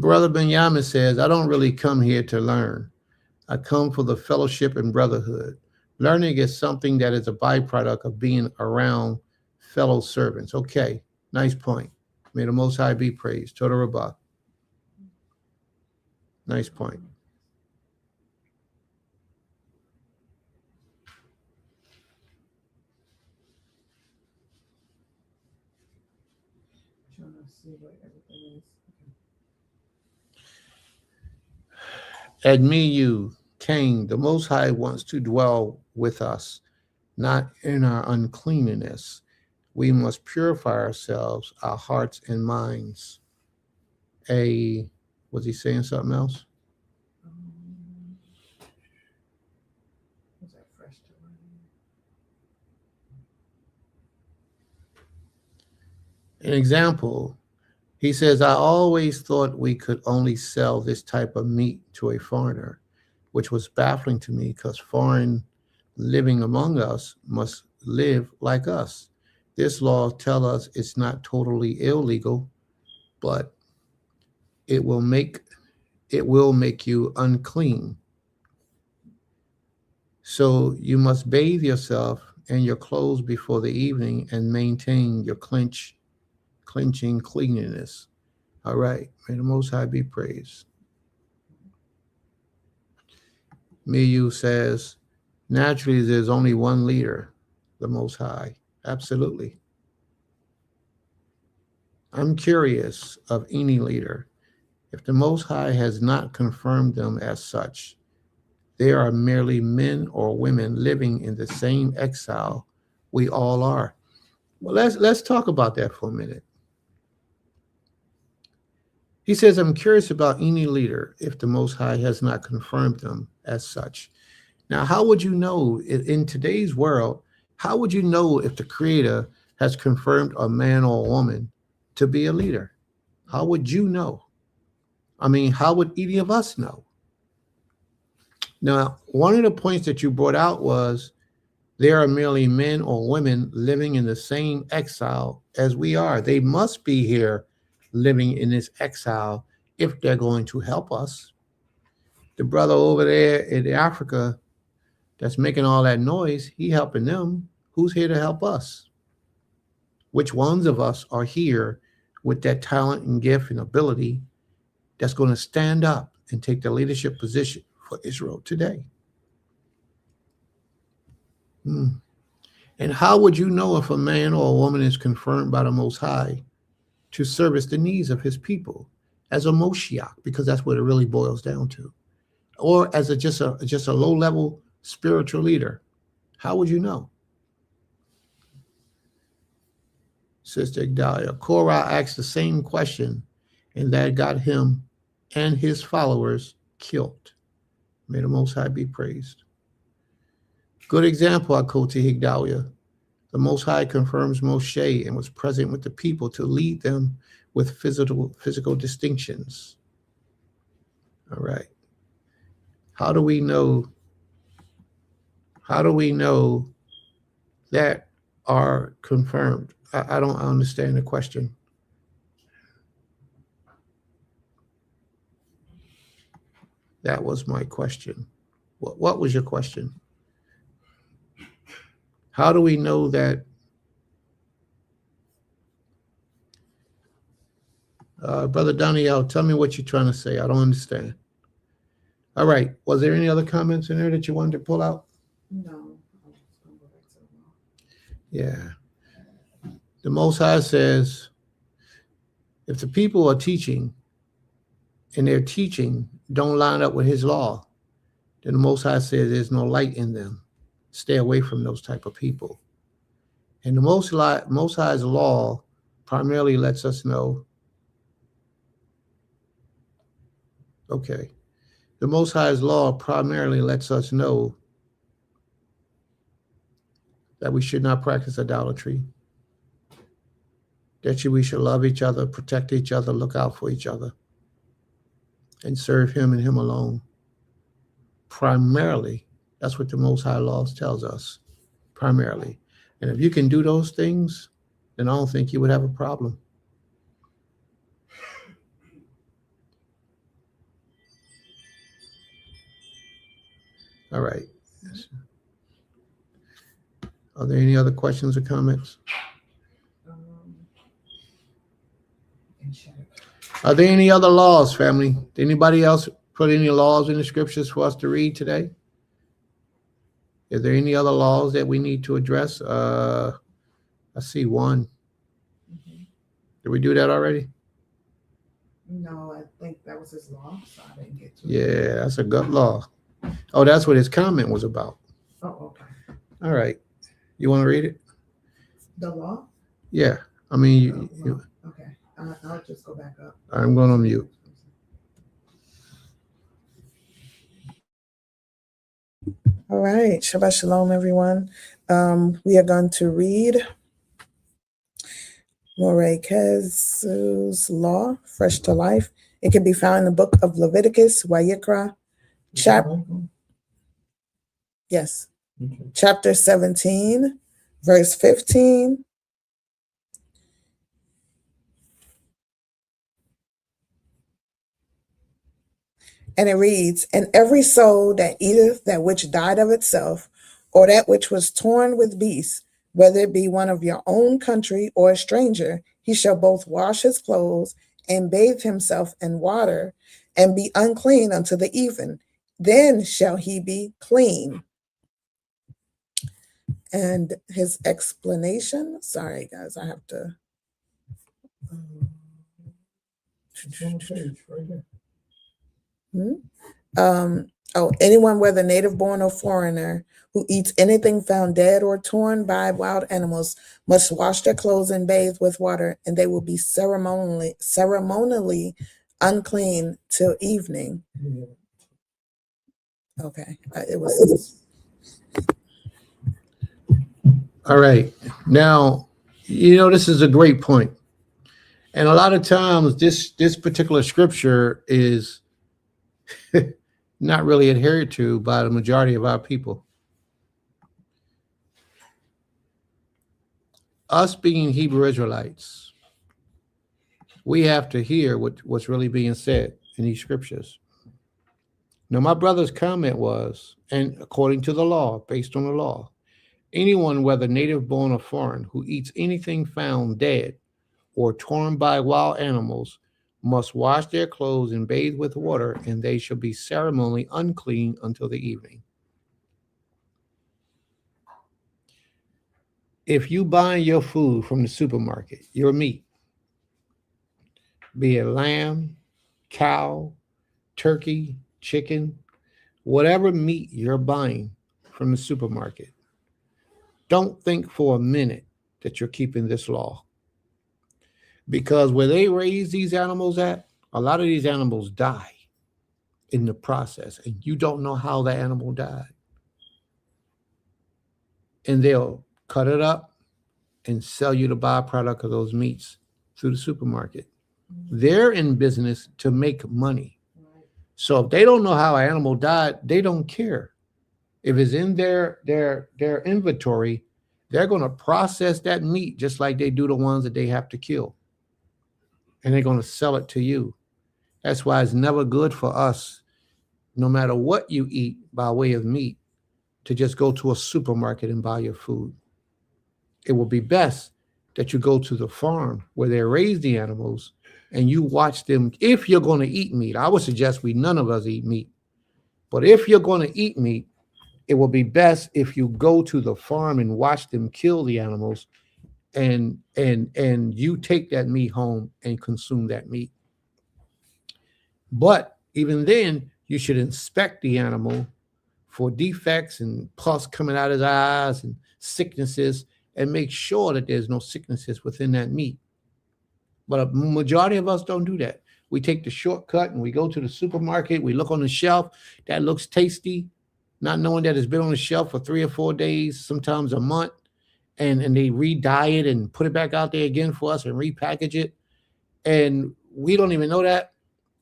Brother Benjamin says, I don't really come here to learn. I come for the fellowship and brotherhood. Learning is something that is a byproduct of being around fellow servants. Okay, nice point. May the Most High be praised. Total Rabbah. Nice point. Trying to see what everything is. Admit Cain, the Most High wants to dwell with us, not in our uncleanness. We must purify ourselves, our hearts and minds. Was he saying something else? Was that fresh to An example, he says, I always thought we could only sell this type of meat to a foreigner, which was baffling to me because foreign living among us must live like us. This law tells us it's not totally illegal, but it will make you unclean. So you must bathe yourself and your clothes before the evening and maintain your cleansing cleanliness. All right. May the Most High be praised. Miyu says, naturally, there's only one leader, the Most High. Absolutely. I'm curious of any leader. If the Most High has not confirmed them as such, they are merely men or women living in the same exile we all are. Well, let's talk about that for a minute. He says, I'm curious about any leader if the Most High has not confirmed them as such. Now, how would you know in today's world, how would you know if the Creator has confirmed a man or a woman to be a leader? How would you know? I mean, how would any of us know? Now, one of the points that you brought out was there are merely men or women living in the same exile as we are. They must be here living in this exile if they're going to help us. The brother over there in Africa that's making all that noise, he helping them. Who's here to help us? Which ones of us are here with that talent and gift and ability that's going to stand up and take the leadership position for Israel today? And how would you know if a man or a woman is confirmed by the Most High to service the needs of his people as a Moshiach? Because that's what it really boils down to. Or as just a low-level spiritual leader. How would you know? Sister Igdalia, Korah asked the same question, and that got him and his followers killed. May the Most High be praised. Good example, Akoti Higdalia. The Most High confirms Moshe and was present with the people to lead them with physical distinctions. All right. How do we know that are confirmed? I don't understand the question. That was my question. What was your question? How do we know that? Brother Daniel, tell me what you're trying to say. I don't understand. All right. Was there any other comments in there that you wanted to pull out? No. Yeah. The Most High says, if the people are teaching and their teaching don't line up with his law, then the Most High says there's no light in them. Stay away from those type of people. And the Most High's law primarily lets us know, okay, the Most High's law primarily lets us know that we should not practice idolatry, that we should love each other, protect each other, look out for each other, and serve him and him alone. Primarily, that's what the Most High laws tells us, primarily. And if you can do those things, then I don't think you would have a problem. All right. Are there any other questions or comments? Are there any other laws, family? Did anybody else put any laws in the scriptures for us to read today? Is there any other laws that we need to address? I see one. Did we do that already? No, I think that was his law, so I didn't get to it. Yeah, that's a good law. Oh, that's what his comment was about. Oh, okay. All right. You want to read it? The law? Yeah. I mean, Okay. I'll just go back up. I'm going to mute. All right. Shabbat Shalom, everyone. We are going to read Moreh Kezu's Law, Fresh to Life. It can be found in the book of Leviticus, Wayikra, chapter 17, verse 15. And it reads, and every soul that eateth that which died of itself, or that which was torn with beasts, whether it be one of your own country or a stranger, he shall both wash his clothes and bathe himself in water, and be unclean unto the even. Then shall he be clean. And his explanation, sorry guys, I have to. Anyone, whether native born or foreigner, who eats anything found dead or torn by wild animals, must wash their clothes and bathe with water, and they will be ceremonially unclean till evening. Okay, it was. All right. Now, this is a great point. And a lot of times this particular scripture is not really adhered to by the majority of our people. Us being Hebrew Israelites, we have to hear what's really being said in these scriptures. Now, my brother's comment was, and according to the law, based on the law, anyone, whether native born or foreign, who eats anything found dead or torn by wild animals must wash their clothes and bathe with water, and they shall be ceremonially unclean until the evening. If you buy your food from the supermarket, your meat, be it lamb, cow, turkey, chicken, whatever meat you're buying from the supermarket, don't think for a minute that you're keeping this law. Because where they raise these animals at, a lot of these animals die in the process, and you don't know how the animal died. And they'll cut it up and sell you the byproduct of those meats through the supermarket. They're in business to make money. So if they don't know how an animal died, they don't care. If it's in their inventory, they're going to process that meat just like they do the ones that they have to kill. And they're going to sell it to you. That's why it's never good for us, no matter what you eat by way of meat, to just go to a supermarket and buy your food. It will be best that you go to the farm where they raise the animals and you watch them. If you're going to eat meat, I would suggest none of us eat meat. But if you're going to eat meat, it will be best if you go to the farm and watch them kill the animals, and you take that meat home and consume that meat. But even then, you should inspect the animal for defects and pus coming out of his eyes and sicknesses, and make sure that there's no sicknesses within that meat. But a majority of us don't do that. We take the shortcut and we go to the supermarket. We look on the shelf. That looks tasty, not knowing that it's been on the shelf for 3 or 4 days, sometimes a month. And they re-dye it and put it back out there again for us and repackage it. And we don't even know that.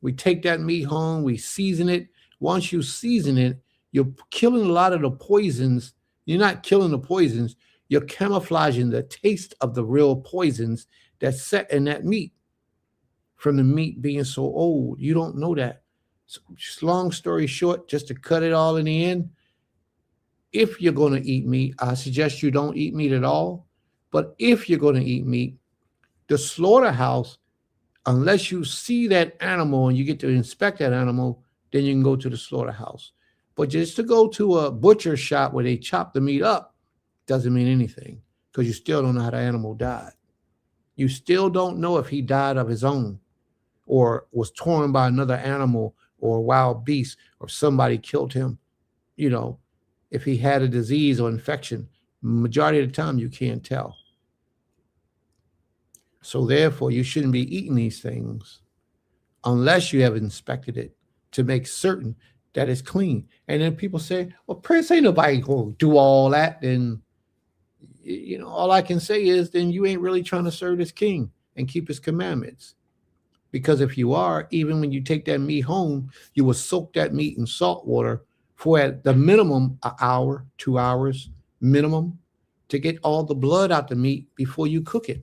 We take that meat home, we season it. Once you season it, you're killing a lot of the poisons. You're not killing the poisons. You're camouflaging the taste of the real poisons that's set in that meat from the meat being so old. You don't know that. So just long story short, just to cut it all in the end, if you're going to eat meat, I suggest you don't eat meat at all. But if you're going to eat meat, the slaughterhouse, unless you see that animal and you get to inspect that animal, then you can go to the slaughterhouse. But just to go to a butcher shop where they chop the meat up doesn't mean anything, because you still don't know how the animal died. You still don't know if he died of his own or was torn by another animal or a wild beast, or somebody killed him. You know, if he had a disease or infection, majority of the time you can't tell. So therefore, you shouldn't be eating these things unless you have inspected it to make certain that it's clean. And then people say, well, Prince, ain't nobody going to do all that. Then, you know, all I can say is then you ain't really trying to serve this king and keep his commandments. Because if you are, even when you take that meat home, you will soak that meat in salt water for at the minimum an hour, 2 hours minimum, to get all the blood out the meat before you cook it.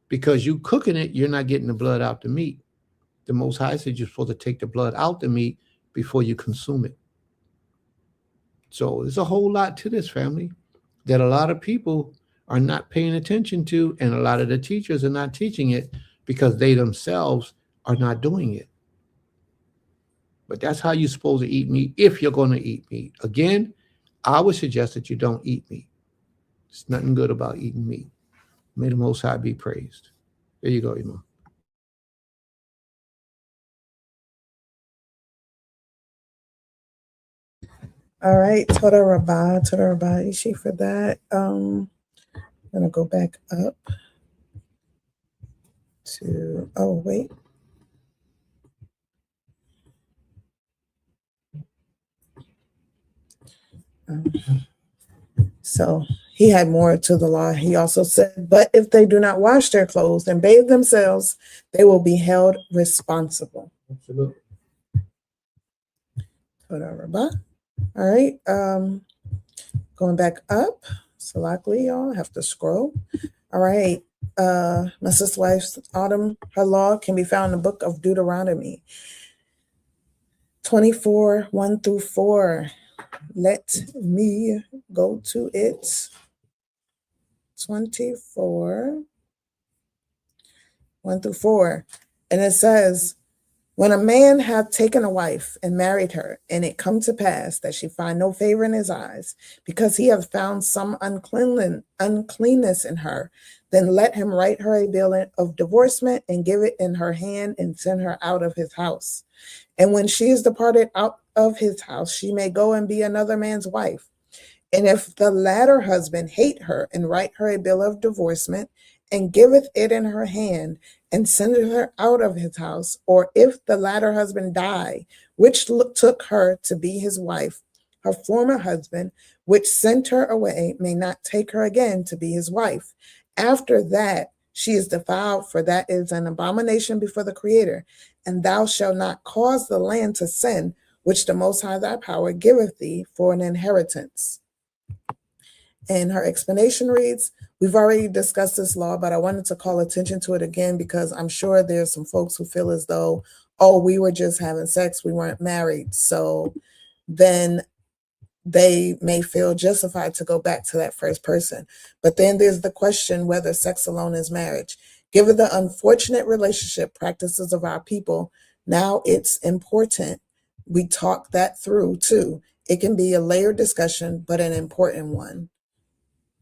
Because you cooking it, you're not getting the blood out the meat. The Most High said you're supposed to take the blood out the meat before you consume it. So there's a whole lot to this, family, that a lot of people are not paying attention to, and a lot of the teachers are not teaching it because they themselves are not doing it. But that's how you're supposed to eat meat if you're going to eat meat. Again, I would suggest that you don't eat meat. There's nothing good about eating meat. May the Most High be praised. There you go, Imam. All right, Toda Rabah Ishi for that. I'm gonna go back up to, oh wait. So he had more to the law. He also said, but if they do not wash their clothes and bathe themselves, they will be held responsible. Absolutely. Toda Rabah. All right, going back up. Salakli, y'all have to scroll. All right, My sister wife's Autumn, her law can be found in the book of Deuteronomy 24, 1 through 4. Let me go to it. 24, 1 through 4. And it says, when a man hath taken a wife and married her, and it come to pass that she find no favor in his eyes, because he hath found some uncleanness in her, then let him write her a bill of divorcement and give it in her hand and send her out of his house. And when she is departed out of his house, she may go and be another man's wife. And if the latter husband hate her and write her a bill of divorcement and giveth it in her hand and sendeth her out of his house, or if the latter husband die, which took her to be his wife, her former husband, which sent her away, may not take her again to be his wife. After that, she is defiled, for that is an abomination before the Creator. And thou shalt not cause the land to sin, which the Most High thy power giveth thee for an inheritance. And her explanation reads, we've already discussed this law, but I wanted to call attention to it again because I'm sure there's some folks who feel as though, oh, we were just having sex, we weren't married. So then they may feel justified to go back to that first person. But then there's the question whether sex alone is marriage. Given the unfortunate relationship practices of our people, now it's important we talk that through too. It can be a layered discussion, but an important one.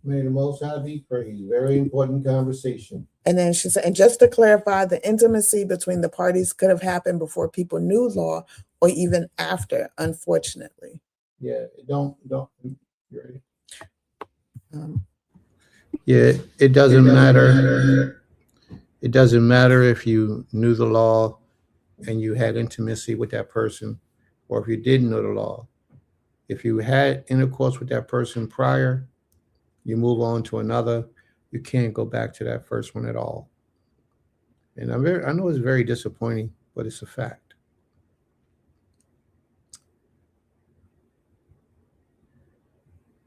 May the Most High be praised. Very important conversation. And then she said, and just to clarify, the intimacy between the parties could have happened before people knew law or even after, unfortunately. Yeah, don't. You ready? It doesn't matter. It doesn't matter if you knew the law and you had intimacy with that person, or if you didn't know the law. If you had intercourse with that person prior, you move on to another, you can't go back to that first one at all. And I know it's very disappointing, but it's a fact.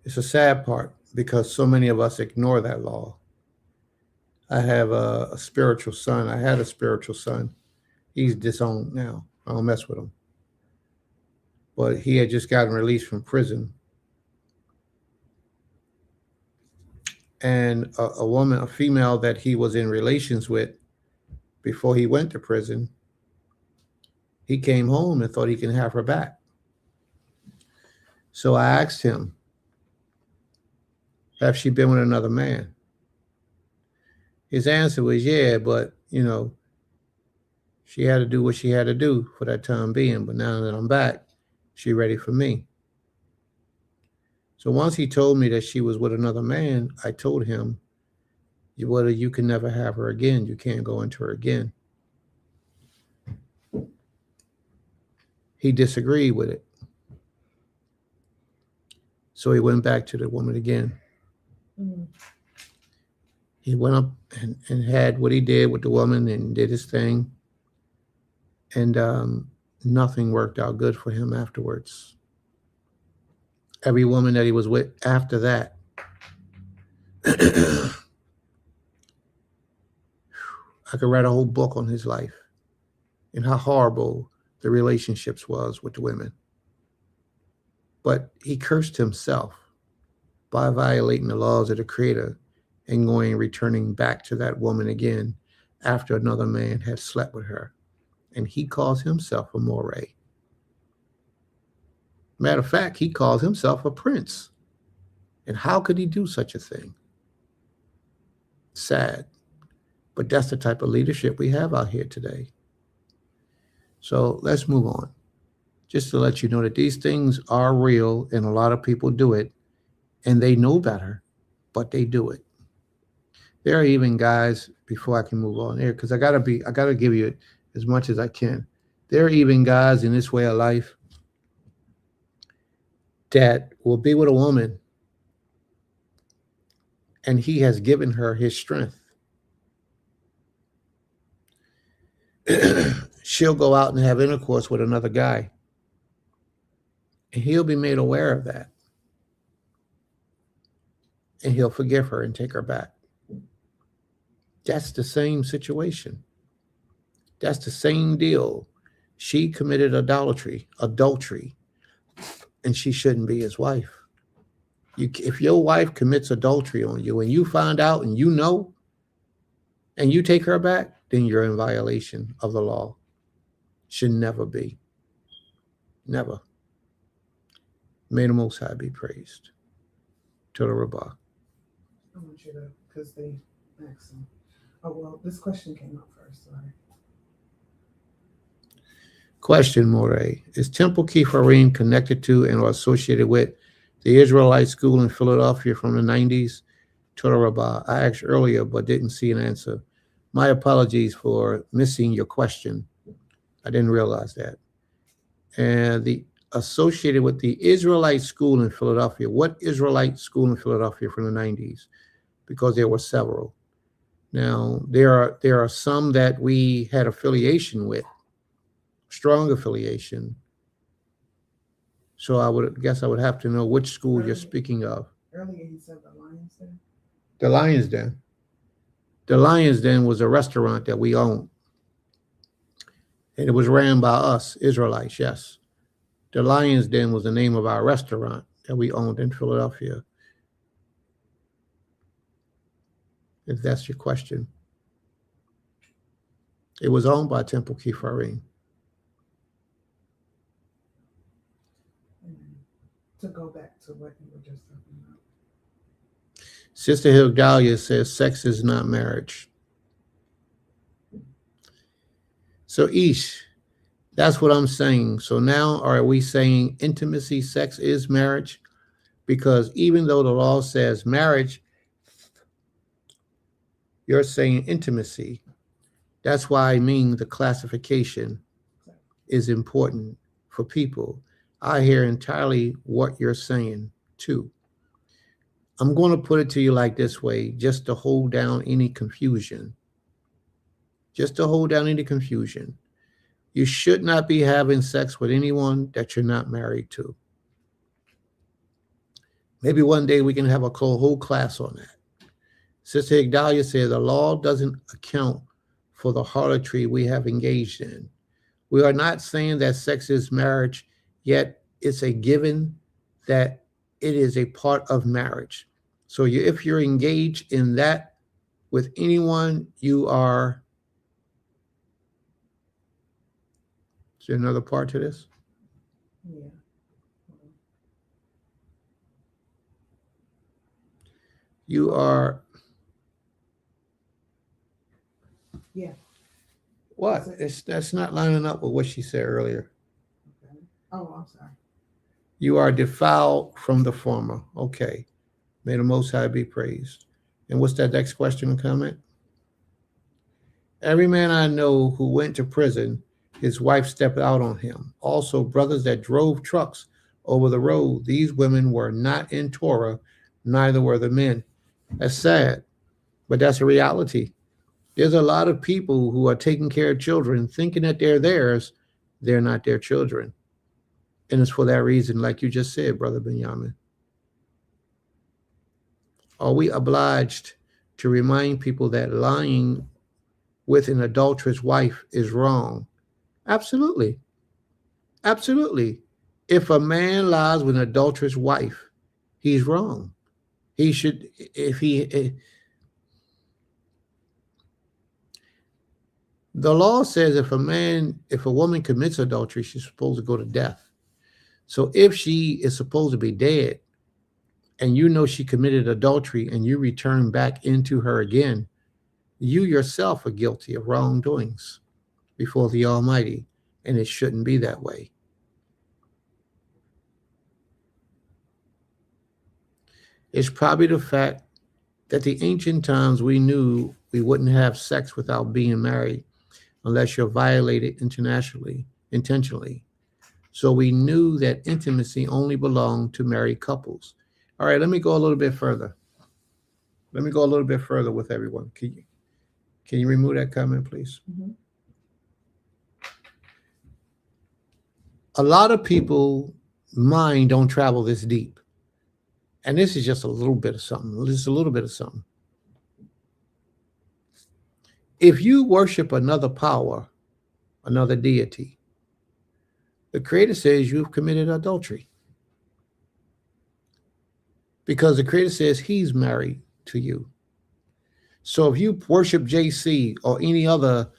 It's a sad part because so many of us ignore that law. I have a spiritual son. I had a spiritual son. He's disowned now. I don't mess with him. But he had just gotten released from prison. And a female that he was in relations with before he went to prison, he came home and thought he can have her back. So I asked him, have she been with another man? His answer was, yeah, but, she had to do what she had to do for that time being. But now that I'm back, she's ready for me. So once he told me that she was with another man, I told him, you can never have her again. You can't go into her again. He disagreed with it. So he went back to the woman again. Mm-hmm. He went up and had what he did with the woman and did his thing. And nothing worked out good for him afterwards. Every woman that he was with after that, I could write a whole book on his life and how horrible the relationships was with the women. But he cursed himself by violating the laws of the Creator and returning back to that woman again after another man had slept with her. And he calls himself a moray. Matter of fact, he calls himself a prince. And how could he do such a thing? Sad. But that's the type of leadership we have out here today. So let's move on. Just to let you know that these things are real and a lot of people do it and they know better, but they do it. There are even guys, before I can move on here, because I gotta give you as much as I can. There are even guys in this way of life that will be with a woman and he has given her his strength. She'll go out and have intercourse with another guy. And he'll be made aware of that. And he'll forgive her and take her back. That's the same situation. That's the same deal. She committed adultery, and she shouldn't be his wife. If your wife commits adultery on you and you find out and you know, and you take her back, then you're in violation of the law. Should never be. Never. May the Most High be praised. To the Rabbah. I want you to, because they asked them. Oh, well, this question came up first. Sorry. Question, Moray. Is Temple Kipharim connected to and or associated with the Israelite school in Philadelphia from the 90s? To the Rabbah. I asked earlier but didn't see an answer. My apologies for missing your question. I didn't realize that. And the associated with the Israelite school in Philadelphia. What Israelite school in Philadelphia from the 90s? Because there were several. Now, there are some that we had affiliation with, strong affiliation. So I would have to know which school you're speaking of. Earlier he said the Lions Den. The Lions Den. The Lions Den was a restaurant that we owned. And it was ran by us, Israelites, yes. The Lions Den was the name of our restaurant that we owned in Philadelphia. If that's your question. It was owned by Temple Kipharim. To go back to what you were just talking about. Sister Hildalia says sex is not marriage. So Ish, that's what I'm saying. So now are we saying intimacy, sex is marriage? Because even though the law says marriage, you're saying intimacy. That's why I mean the classification is important for people. I hear entirely what you're saying too. I'm going to put it to you like this way, just to hold down any confusion. Just to hold down any confusion. You should not be having sex with anyone that you're not married to. Maybe one day we can have a whole class on that. Sister Igdalia said the law doesn't account for the harlotry we have engaged in. We are not saying that sex is marriage, yet it's a given that it is a part of marriage. So if you're engaged in that with anyone, you are. Is there another part to this? Yeah. You are. Yeah. What? That's not lining up with what she said earlier. Okay. Oh, I'm sorry. You are defiled from the former. Okay. May the Most High be praised. And what's that next question and comment? Every man I know who went to prison, his wife stepped out on him. Also, brothers that drove trucks over the road, these women were not in Torah, neither were the men. That's sad, but that's a reality. There's a lot of people who are taking care of children thinking that they're theirs. They're not their children. And it's for that reason, like you just said, Brother Benjamin. Are we obliged to remind people that lying with an adulterous wife is wrong? Absolutely. Absolutely. If a man lies with an adulterous wife, he's wrong. He should, the law says if a woman commits adultery, she's supposed to go to death. So if she is supposed to be dead and you know she committed adultery and you return back into her again, you yourself are guilty of wrongdoings before the Almighty, and it shouldn't be that way. It's probably the fact that the ancient times we knew we wouldn't have sex without being married unless you're violated intentionally. So we knew that intimacy only belonged to married couples. All right, let me go a little bit further. Let me go a little bit further with everyone. Can you remove that comment, please? Mm-hmm. A lot of people mind don't travel this deep. And this is just a little bit of something. Just a little bit of something. If you worship another power, another deity, the Creator says you've committed adultery. Because the Creator says He's married to you. So if you worship JC or any other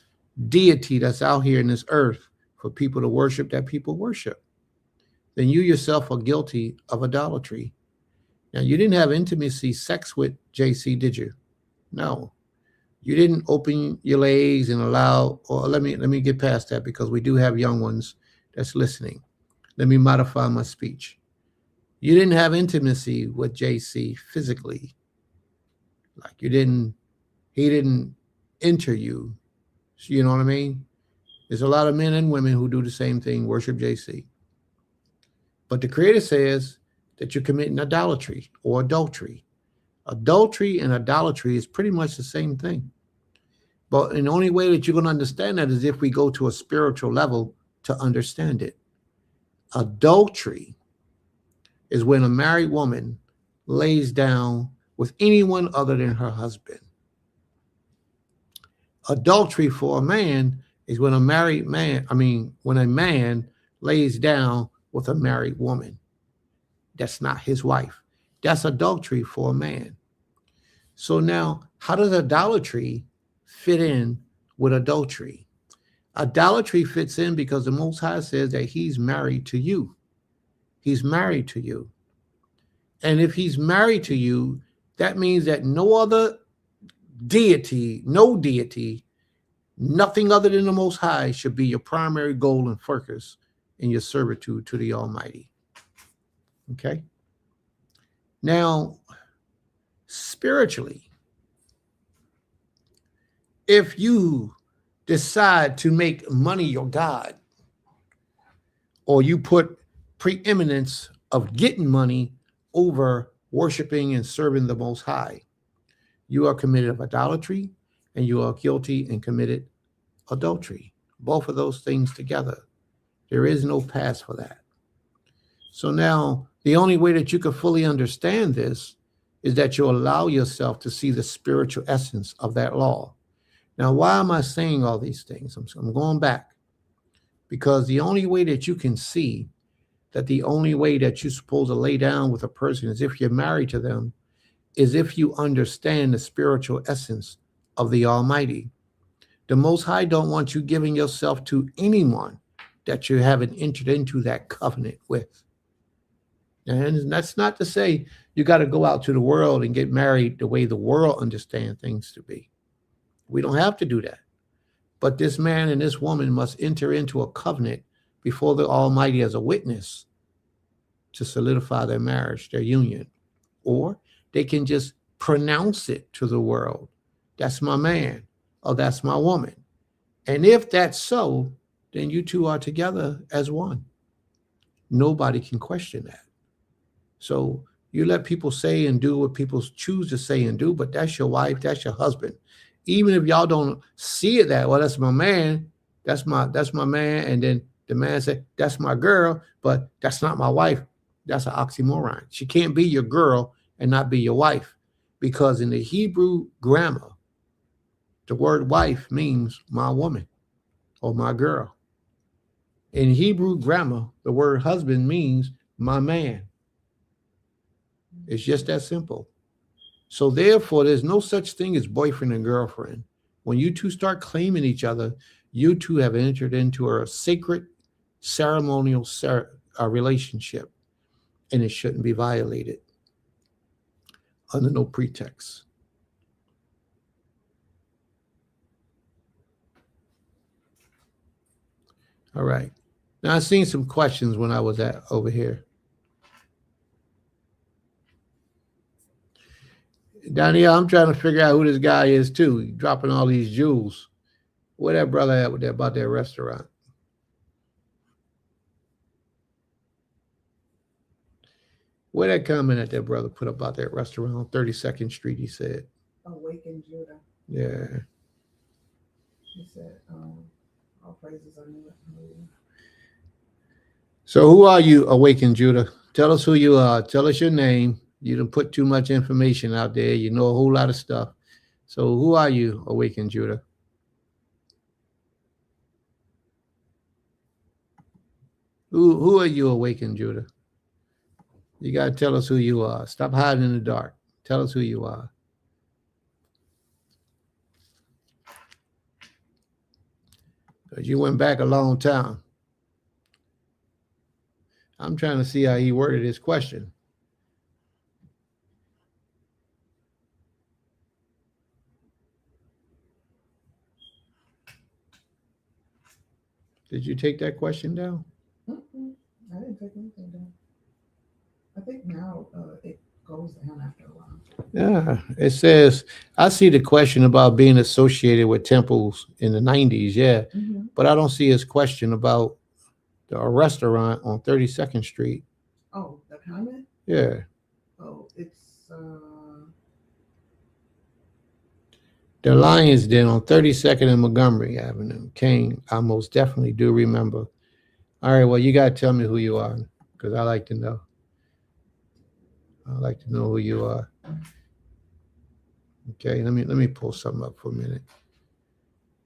deity that's out here in this earth for people to worship that people worship, then you yourself are guilty of idolatry. Now, you didn't have intimacy sex with JC, did you? No. You didn't open your legs and allow, or let me get past that, because we do have young ones that's listening. Let me modify my speech. You didn't have intimacy with JC physically. Like he didn't enter you. You know what I mean? There's a lot of men and women who do the same thing, worship JC. But the Creator says that you're committing idolatry or adultery. Adultery and idolatry is pretty much the same thing. But the only way that you're going to understand that is if we go to a spiritual level to understand it. Adultery is when a married woman lays down with anyone other than her husband. Adultery for a man is when when a man lays down with a married woman. That's not his wife. That's adultery for a man. So now, how does idolatry fit in with adultery? Idolatry fits in because the Most High says that He's married to you. He's married to you. And if He's married to you, that means that no other deity, nothing other than the Most High should be your primary goal and focus in your servitude to the Almighty. Okay? Now, spiritually, if you decide to make money your God, or you put preeminence of getting money over worshiping and serving the Most High, you are committed of idolatry, and you are guilty and committed adultery. Both of those things together. There is no pass for that. So now, the only way that you can fully understand this is that you allow yourself to see the spiritual essence of that law. Now, why am I saying all these things? I'm going back. Because the only way that you can see that the only way that you're supposed to lay down with a person is if you're married to them, is if you understand the spiritual essence of the Almighty. The Most High don't want you giving yourself to anyone that you haven't entered into that covenant with. And that's not to say you got to go out to the world and get married the way the world understands things to be. We don't have to do that. But this man and this woman must enter into a covenant before the Almighty as a witness to solidify their marriage, their union. Or they can just pronounce it to the world. That's my man, or that's my woman. And if that's so, then you two are together as one. Nobody can question that. So you let people say and do what people choose to say and do, but that's your wife, that's your husband. Even if y'all don't see it that, well, that's my man, that's my man, and then the man said, that's my girl, but that's not my wife. That's an oxymoron. She can't be your girl and not be your wife, because in the Hebrew grammar, the word wife means my woman or my girl. In Hebrew grammar, the word husband means my man. It's just that simple. So therefore, there's no such thing as boyfriend and girlfriend. When you two start claiming each other, you two have entered into a sacred ceremonial relationship, and it shouldn't be violated under no pretext. All right. Now, I've seen some questions when I was over here. Down here, I'm trying to figure out who this guy is too. He's dropping all these jewels. Where that brother at with that about that restaurant? Where that comment that brother put about that restaurant on 32nd Street, he said. Awaken Judah. Yeah. He said, all praises are new. So who are you, Awaken Judah? Tell us who you are. Tell us your name. You done put too much information out there. You know a whole lot of stuff. So who are you, Awaken Judah? Who are you, Awakened Judah? You got to tell us who you are. Stop hiding in the dark. Tell us who you are. Because you went back a long time. I'm trying to see how he worded his question. Did you take that question down? Mm-mm, I didn't take anything down. I think now it goes down after a while. Yeah, it says, I see the question about being associated with temples in the 90s, yeah, but I don't see his question about a restaurant on 32nd Street. Oh, the comment? Yeah. Oh, it's The Lion's Den on 32nd and Montgomery Avenue. Kane, I most definitely do remember. All right, well, you got to tell me who you are because I like to know. I like to know who you are. Okay, let me pull something up for a minute.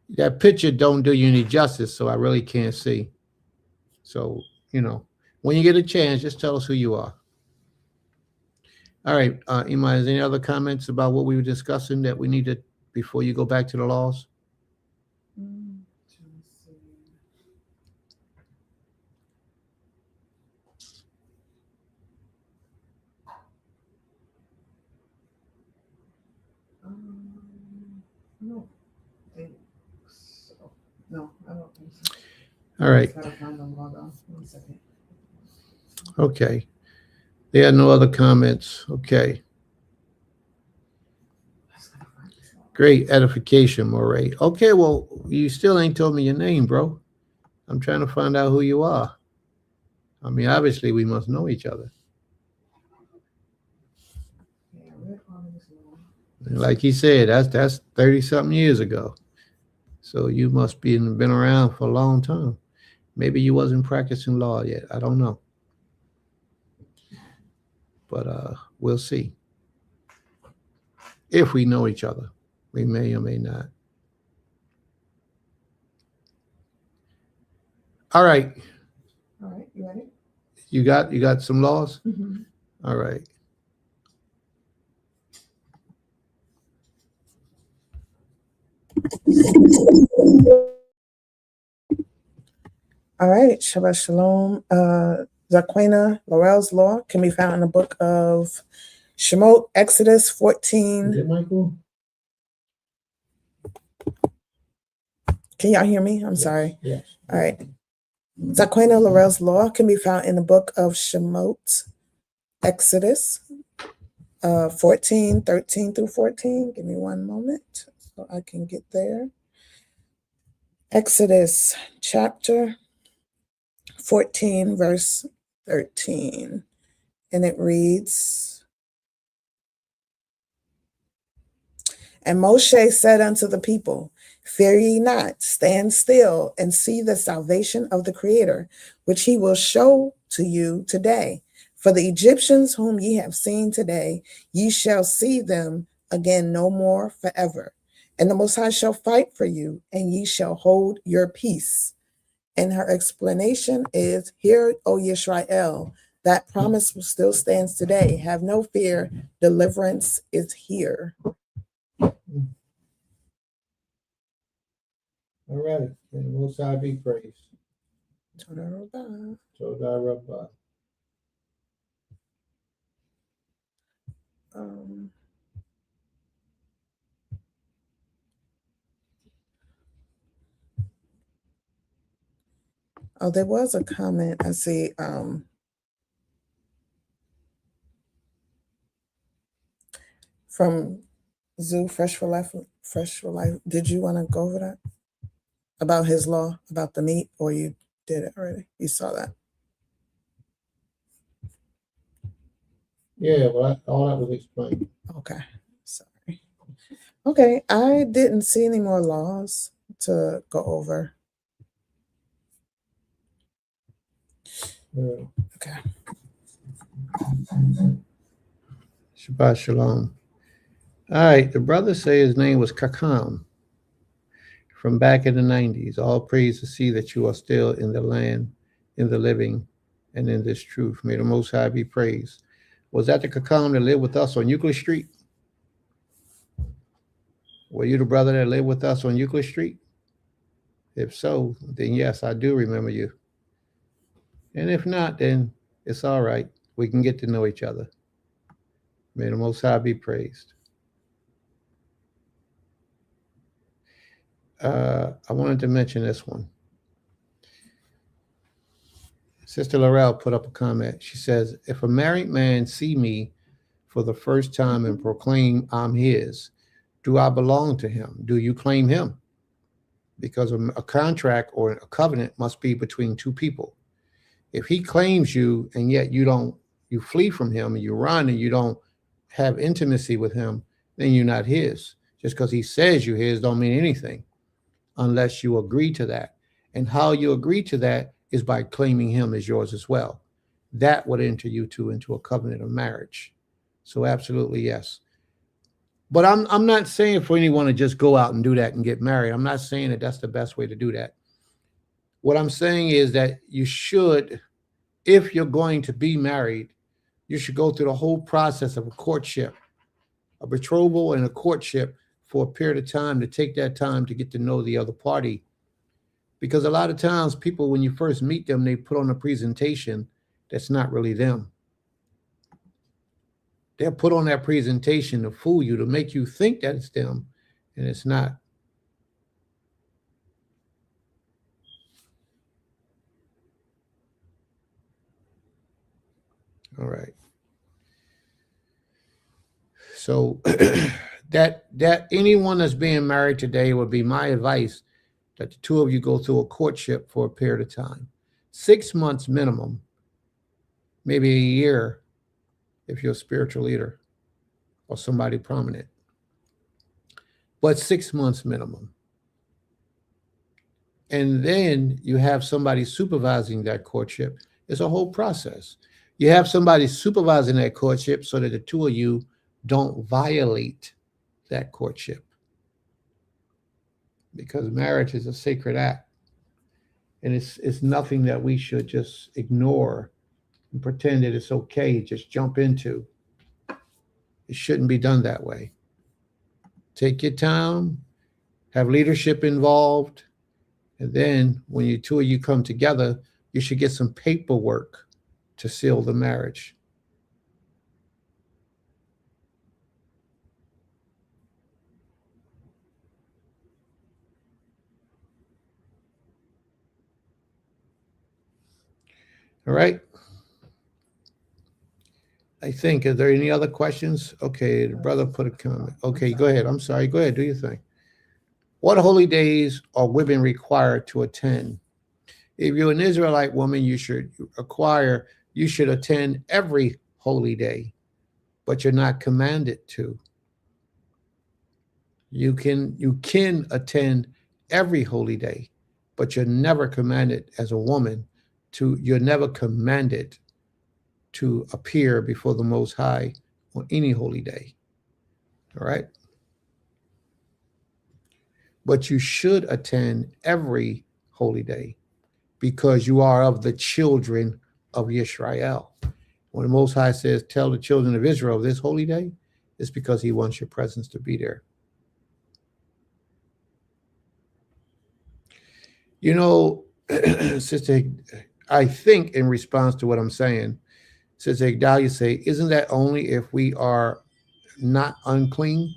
That picture don't do you any justice, so I really can't see. So, when you get a chance, just tell us who you are. All right, Imai, is any other comments about what we were discussing that we need to, before you go back to the laws? I don't think so. No, I don't think so. All right. Gotta find the log on. 1 second. Okay. There are no other comments. Okay. Great edification, Moray. Okay, well, you still ain't told me your name, bro. I'm trying to find out who you are. I mean, obviously, we must know each other. Like he said, that's 30-something years ago. So you must be been around for a long time. Maybe you wasn't practicing law yet. I don't know. But we'll see. If we know each other. We may or may not. All right. All right, you ready? You got some laws? Mm-hmm. All right. All right, Shabbat Shalom. Zaquena Laurel's law can be found in the book of Shemot, Exodus 14. Is it Michael? Can y'all hear me? I'm sorry. Yes. All right. Zaquena Laurel's law can be found in the book of Shemot, Exodus 14, 13 through 14. Give me 1 moment so I can get there. Exodus chapter 14, verse 13. And it reads, And Moshe said unto the people, Fear ye not, stand still and see the salvation of the Creator, which he will show to you today. For the Egyptians whom ye have seen today, ye shall see them again no more forever. And the Most High shall fight for you, and ye shall hold your peace. And her explanation is, Hear, O Yisrael, that promise still stands today. Have no fear, deliverance is here. All right. And Most High be praised. Toda Rabbah. Toda Rabbah. Oh, there was a comment. I see. From Zoo Fresh for Life. Fresh for Life. Did you want to go over that about his law about the meat, or you did it already? You saw that. Yeah, well, all that was explained. Okay, sorry. Okay, I didn't see any more laws to go over. Okay. Shabbat Shalom. All right, the brother say his name was Kakam from back in the 90s. All praise to see that you are still in the land in the living and in this truth. May the Most High be praised. Was that the Kakam that lived with us on Euclid Street? Were you the brother that lived with us on Euclid Street? If so, then yes, I do remember you. And if not, then it's all right. We can get to know each other. May the Most High be praised. I wanted to mention this one. Sister Laurel put up a comment. She says, if a married man see me for the first time and proclaim I'm his, do I belong to him? Do you claim him? Because a contract or a covenant must be between two people. If he claims you and yet you flee from him and you run and you don't have intimacy with him, then you're not his. Just because he says you're his don't mean anything unless you agree to that. And how you agree to that is by claiming him as yours as well. That would enter you two into a covenant of marriage. So absolutely yes. But I'm not saying for anyone to just go out and do that and get married. I'm not saying that that's the best way to do that. What I'm saying is that you should, if you're going to be married, you should go through the whole process of a courtship, a betrothal and a courtship for a period of time, to take that time to get to know the other party. Because a lot of times people, when you first meet them, they put on a presentation that's not really them. They'll put on that presentation to fool you, to make you think that it's them, and it's not. All right. So that anyone that's being married today would be my advice, that the two of you go through a courtship for a period of time. 6 months minimum, maybe a year if you're a spiritual leader or somebody prominent. But 6 months minimum. And then you have somebody supervising that courtship. It's a whole process. You have somebody supervising that courtship so that the two of you don't violate that courtship. Because marriage is a sacred act. And it's nothing that we should just ignore and pretend that it's okay, just jump into. It shouldn't be done that way. Take your time, have leadership involved, and then when you two of you come together, you should get some paperwork to seal the marriage. All right. I think, are there any other questions? Okay, the brother put a comment. Okay, go ahead. I'm sorry. Go ahead. Do your thing. What holy days are women required to attend? If you're an Israelite woman, you should attend every holy day, but you're not commanded to. You can attend every holy day, but you're never commanded as a woman you're never commanded to appear before the Most High on any holy day. All right? But you should attend every holy day because you are of the children of Israel. When the Most High says, tell the children of Israel this holy day, it's because he wants your presence to be there. You know, Sister, I think in response to what I'm saying, Sister Igdalia say, isn't that only if we are not unclean?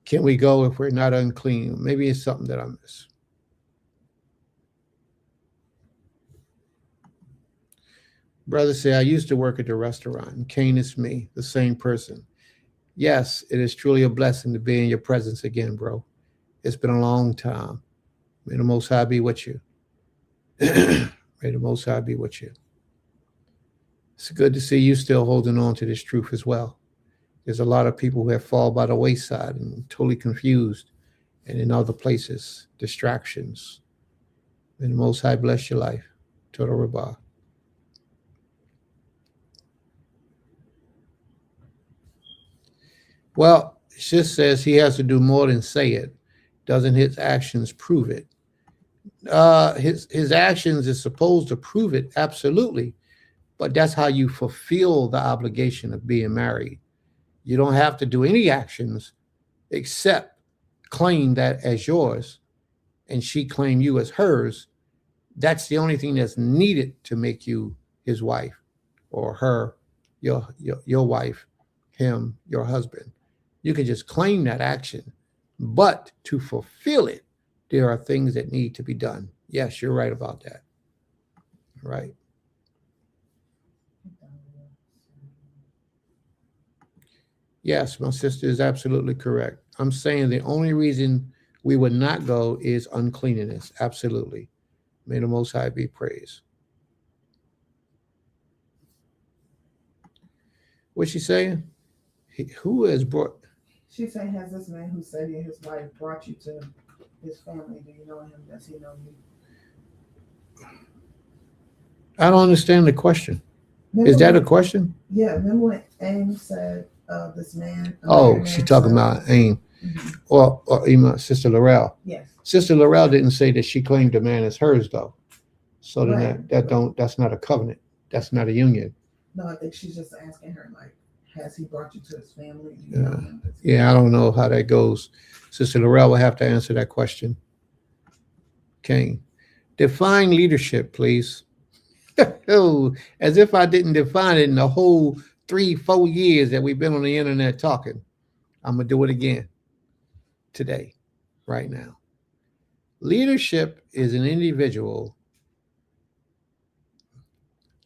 Can we go if we're not unclean? Maybe it's something that I miss. Brother say, I used to work at the restaurant, and Cain is me, the same person. Yes, it is truly a blessing to be in your presence again, bro. It's been a long time. May the Most High be with you. May the Most High be with you. It's good to see you still holding on to this truth as well. There's a lot of people who have fallen by the wayside and totally confused, and in other places, distractions. May the Most High bless your life. Total Rabbah. Well, it just says he has to do more than say it. Doesn't his actions prove it? His actions is supposed to prove it, absolutely. But that's how you fulfill the obligation of being married. You don't have to do any actions except claim that as yours, and she claim you as hers. That's the only thing that's needed to make you his wife, or her, your wife, him, your husband. You can just claim that action, but to fulfill it, there are things that need to be done. Yes, you're right about that. Right. Yes, my sister is absolutely correct. I'm saying the only reason we would not go is uncleanness. Absolutely. May the Most High be praised. What's she saying? Who has brought? She's saying, has this man who said he his wife brought you to his family? Do you know him? Does he know you? I don't understand the question. Remember Is that when, a question? Yeah, remember when Aim said this man? Oh, she's talking about AIM. Mm-hmm. Or Sister Laurel. Yes. Sister Laurel didn't say that she claimed the man as hers though. So then Right. that's not a covenant. That's not a union. No, I think she's just asking her, like, has he brought you to his family? Do you know him? Yeah, I don't know how that goes. Sister Laurel will have to answer that question. Okay. Define leadership, please. Oh, as if I didn't define it in the whole 3-4 years that we've been on the internet talking. I'm going to do it again today, right now. Leadership is an individual.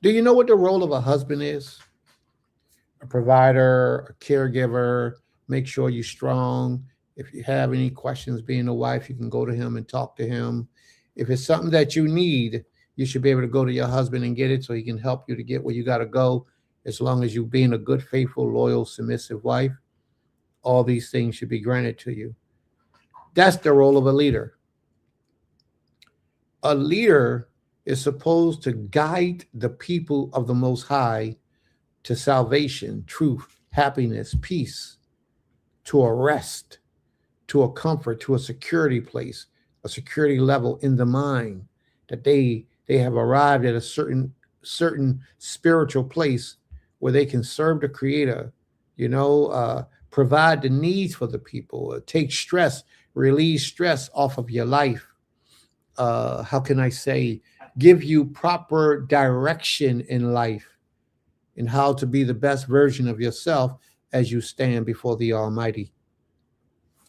Do you know what the role of a husband is? A provider, a caregiver, make sure you're strong. If you have any questions being a wife, you can go to him and talk to him. If it's something that you need, you should be able to go to your husband and get it so he can help you to get where you got to go. As long as you're being a good, faithful, loyal, submissive wife, all these things should be granted to you. That's the role of a leader. A leader is supposed to guide the people of the Most High to salvation, truth, happiness, peace, to a rest, to a comfort, to a security place, a security level in the mind, that they have arrived at a certain spiritual place where they can serve the Creator, provide the needs for the people, take stress, relieve stress off of your life. How can I say, give you proper direction in life and how to be the best version of yourself as you stand before the Almighty.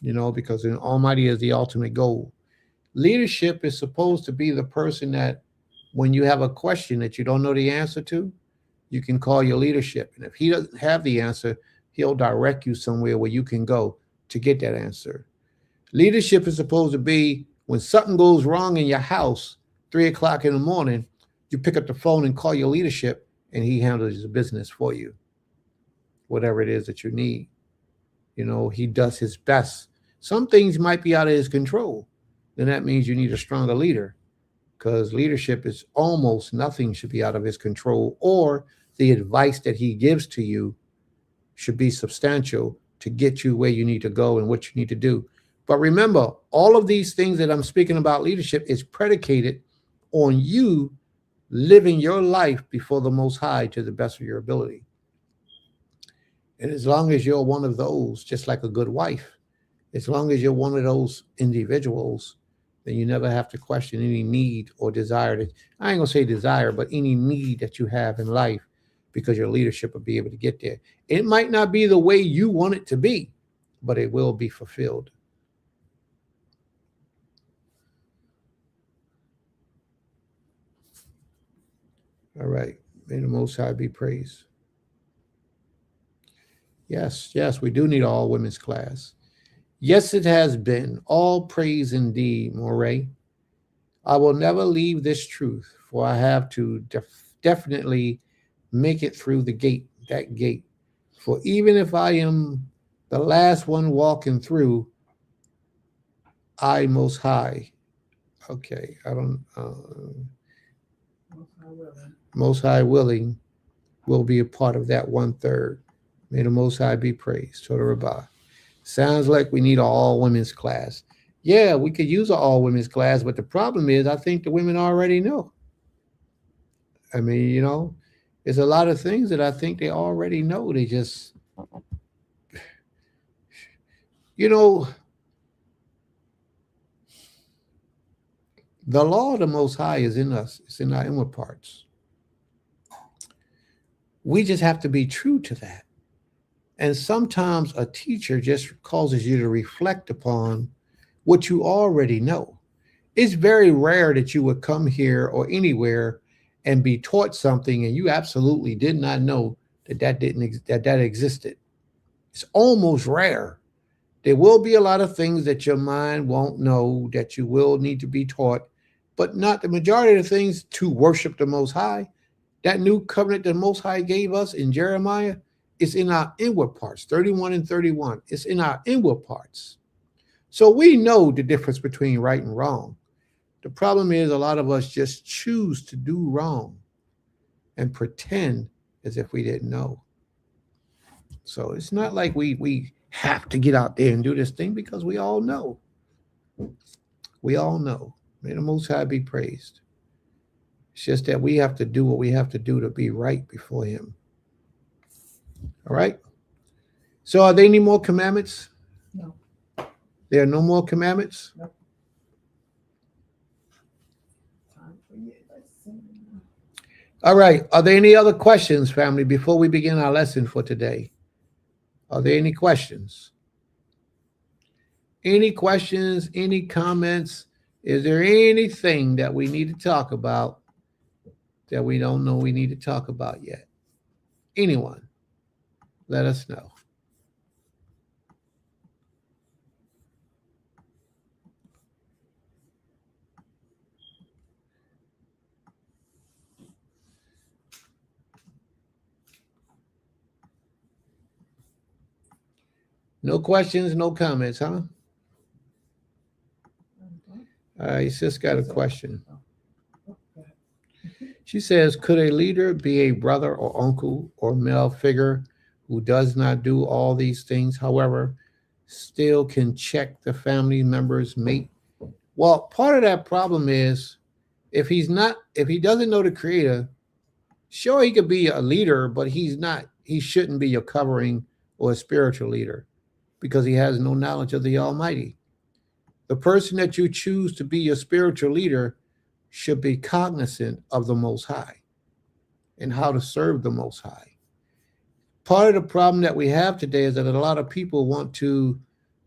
Because the Almighty is the ultimate goal. Leadership is supposed to be the person that when you have a question that you don't know the answer to, you can call your leadership. And if he doesn't have the answer, he'll direct you somewhere where you can go to get that answer. Leadership is supposed to be when something goes wrong in your house, 3:00 in the morning, you pick up the phone and call your leadership and he handles the business for you. Whatever it is that you need. He does his best. Some things might be out of his control. Then that means you need a stronger leader, because leadership is almost nothing should be out of his control, or the advice that he gives to you should be substantial to get you where you need to go and what you need to do. But remember, all of these things that I'm speaking about leadership is predicated on you living your life before the Most High to the best of your ability. And as long as you're one of those, just like a good wife, as long as you're one of those individuals, then you never have to question any need or desire. I ain't going to say desire, but any need that you have in life, because your leadership will be able to get there. It might not be the way you want it to be, but it will be fulfilled. All right. May the Most High be praised. Yes, we do need all women's class. Yes, it has been. All praise indeed, Moray. I will never leave this truth, for I have to definitely make it through that gate. For even if I am the last one walking through, I Most High. Okay, I don't. Most High willing will be a part of that 1/3. May the Most High be praised. Toda Rabbah. Sounds like we need an all women's class. Yeah, we could use an all women's class, but the problem is, I think the women already know. I mean, there's a lot of things that I think they already know. They just, you know, the law of the Most High is in us, it's in our inward parts. We just have to be true to that. And sometimes a teacher just causes you to reflect upon what you already know. It's very rare that you would come here or anywhere and be taught something and you absolutely did not know that existed. It's almost rare. There will be a lot of things that your mind won't know that you will need to be taught, but not the majority of the things to worship the Most High. That new covenant that the Most High gave us in Jeremiah is in our inward parts, 31 and 31. It's in our inward parts. So we know the difference between right and wrong. The problem is a lot of us just choose to do wrong and pretend as if we didn't know. So it's not like we have to get out there and do this thing because we all know. We all know. May the Most High be praised. It's just that we have to do what we have to do to be right before Him. All right? So are there any more commandments? No. There are no more commandments? Nope. Time for you. All right. Are there any other questions, family, before we begin our lesson for today? Are there any questions? Any questions? Any comments? Is there anything that we need to talk about that we don't know we need to talk about yet? Anyone? Let us know. No questions, no comments, huh? All right, sis got a question. She says, could a leader be a brother or uncle or male figure who does not do all these things, however, still can check the family member's mate? Well, part of that problem is if he doesn't know the creator, sure, he could be a leader, but he shouldn't be a covering or a spiritual leader because he has no knowledge of the Almighty. The person that you choose to be your spiritual leader should be cognizant of the Most High and how to serve the Most High. Part of the problem that we have today is that a lot of people want to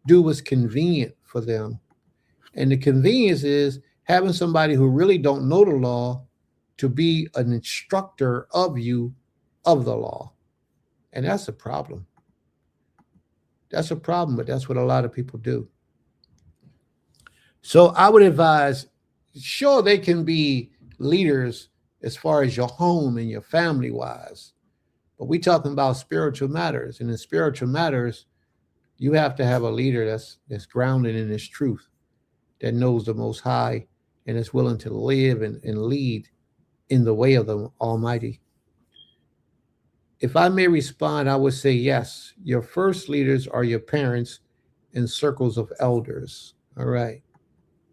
do what's convenient for them. And the convenience is having somebody who really don't know the law to be an instructor of you of the law. And that's a problem. That's a problem, but that's what a lot of people do. So I would advise, sure, they can be leaders as far as your home and your family wise, but we're talking about spiritual matters. And in spiritual matters, you have to have a leader that's grounded in this truth, that knows the Most High and is willing to live and lead in the way of the Almighty. If I may respond, I would say yes. Your first leaders are your parents and circles of elders. All right.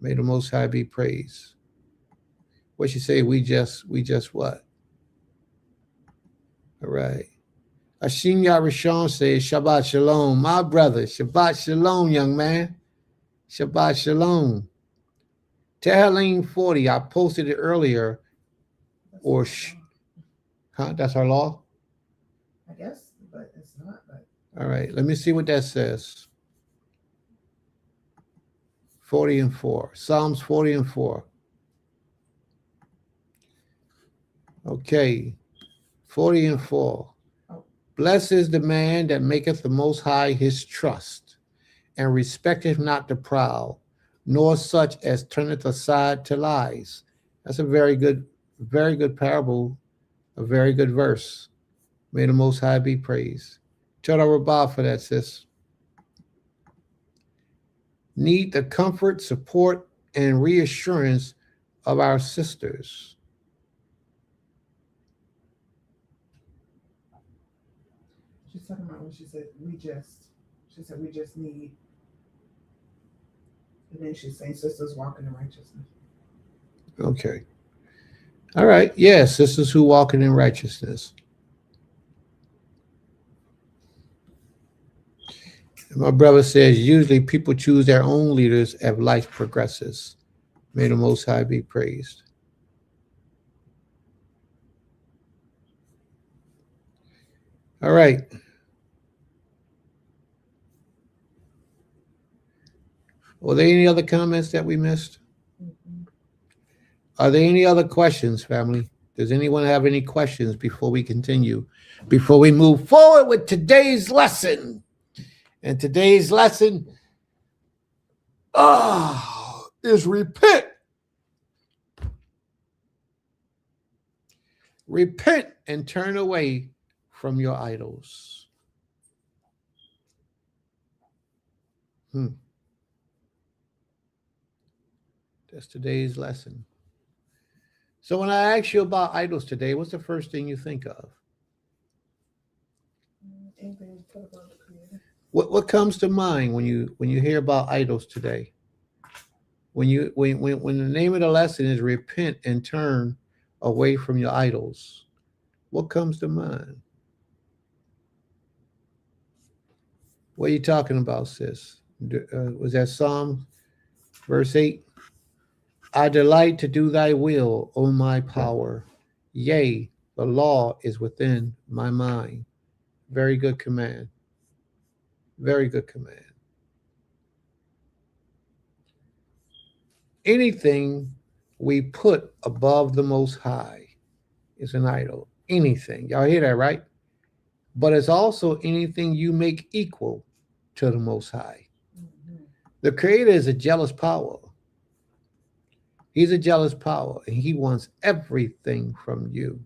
May the Most High be praised. What you say? We just what? All right. Ashim Yarishon says, Shabbat Shalom. My brother, Shabbat Shalom, young man. Shabbat Shalom. Tehillim 40, I posted it earlier. That's our law? I guess, but it's not. All right, let me see what that says. 40 and 4. Psalms 40 and 4. Okay. 40 and 4. Blessed is the man that maketh the Most High his trust, and respecteth not the proud, nor such as turneth aside to lies. That's a very good parable, a very good verse. May the Most High be praised. Toda Rabbah for that, sis. Need the comfort, support, and reassurance of our sisters. She's talking about when she said we just need And then she's saying sisters walking in righteousness. Okay. All right. Yes, sisters who walking in righteousness. And my brother says usually people choose their own leaders as life progresses. May the Most High be praised. All right. Were there any other comments that we missed? Are there any other questions, family? Does anyone have any questions before we continue? Before we move forward with today's lesson? And today's lesson is repent. Repent and turn away from your idols. That's today's lesson. So when I ask you about idols today, what's the first thing you think of? What comes to mind when you hear about idols today? When the name of the lesson is repent and turn away from your idols, what comes to mind? What are you talking about, sis? Was that Psalm verse 8? I delight to do thy will, O my power. Yea, the law is within my mind. Very good command. Very good command. Anything we put above the Most High is an idol. Anything. Y'all hear that, right? But it's also anything you make equal to the Most High. The Creator is a jealous power. He's a jealous power, and he wants everything from you.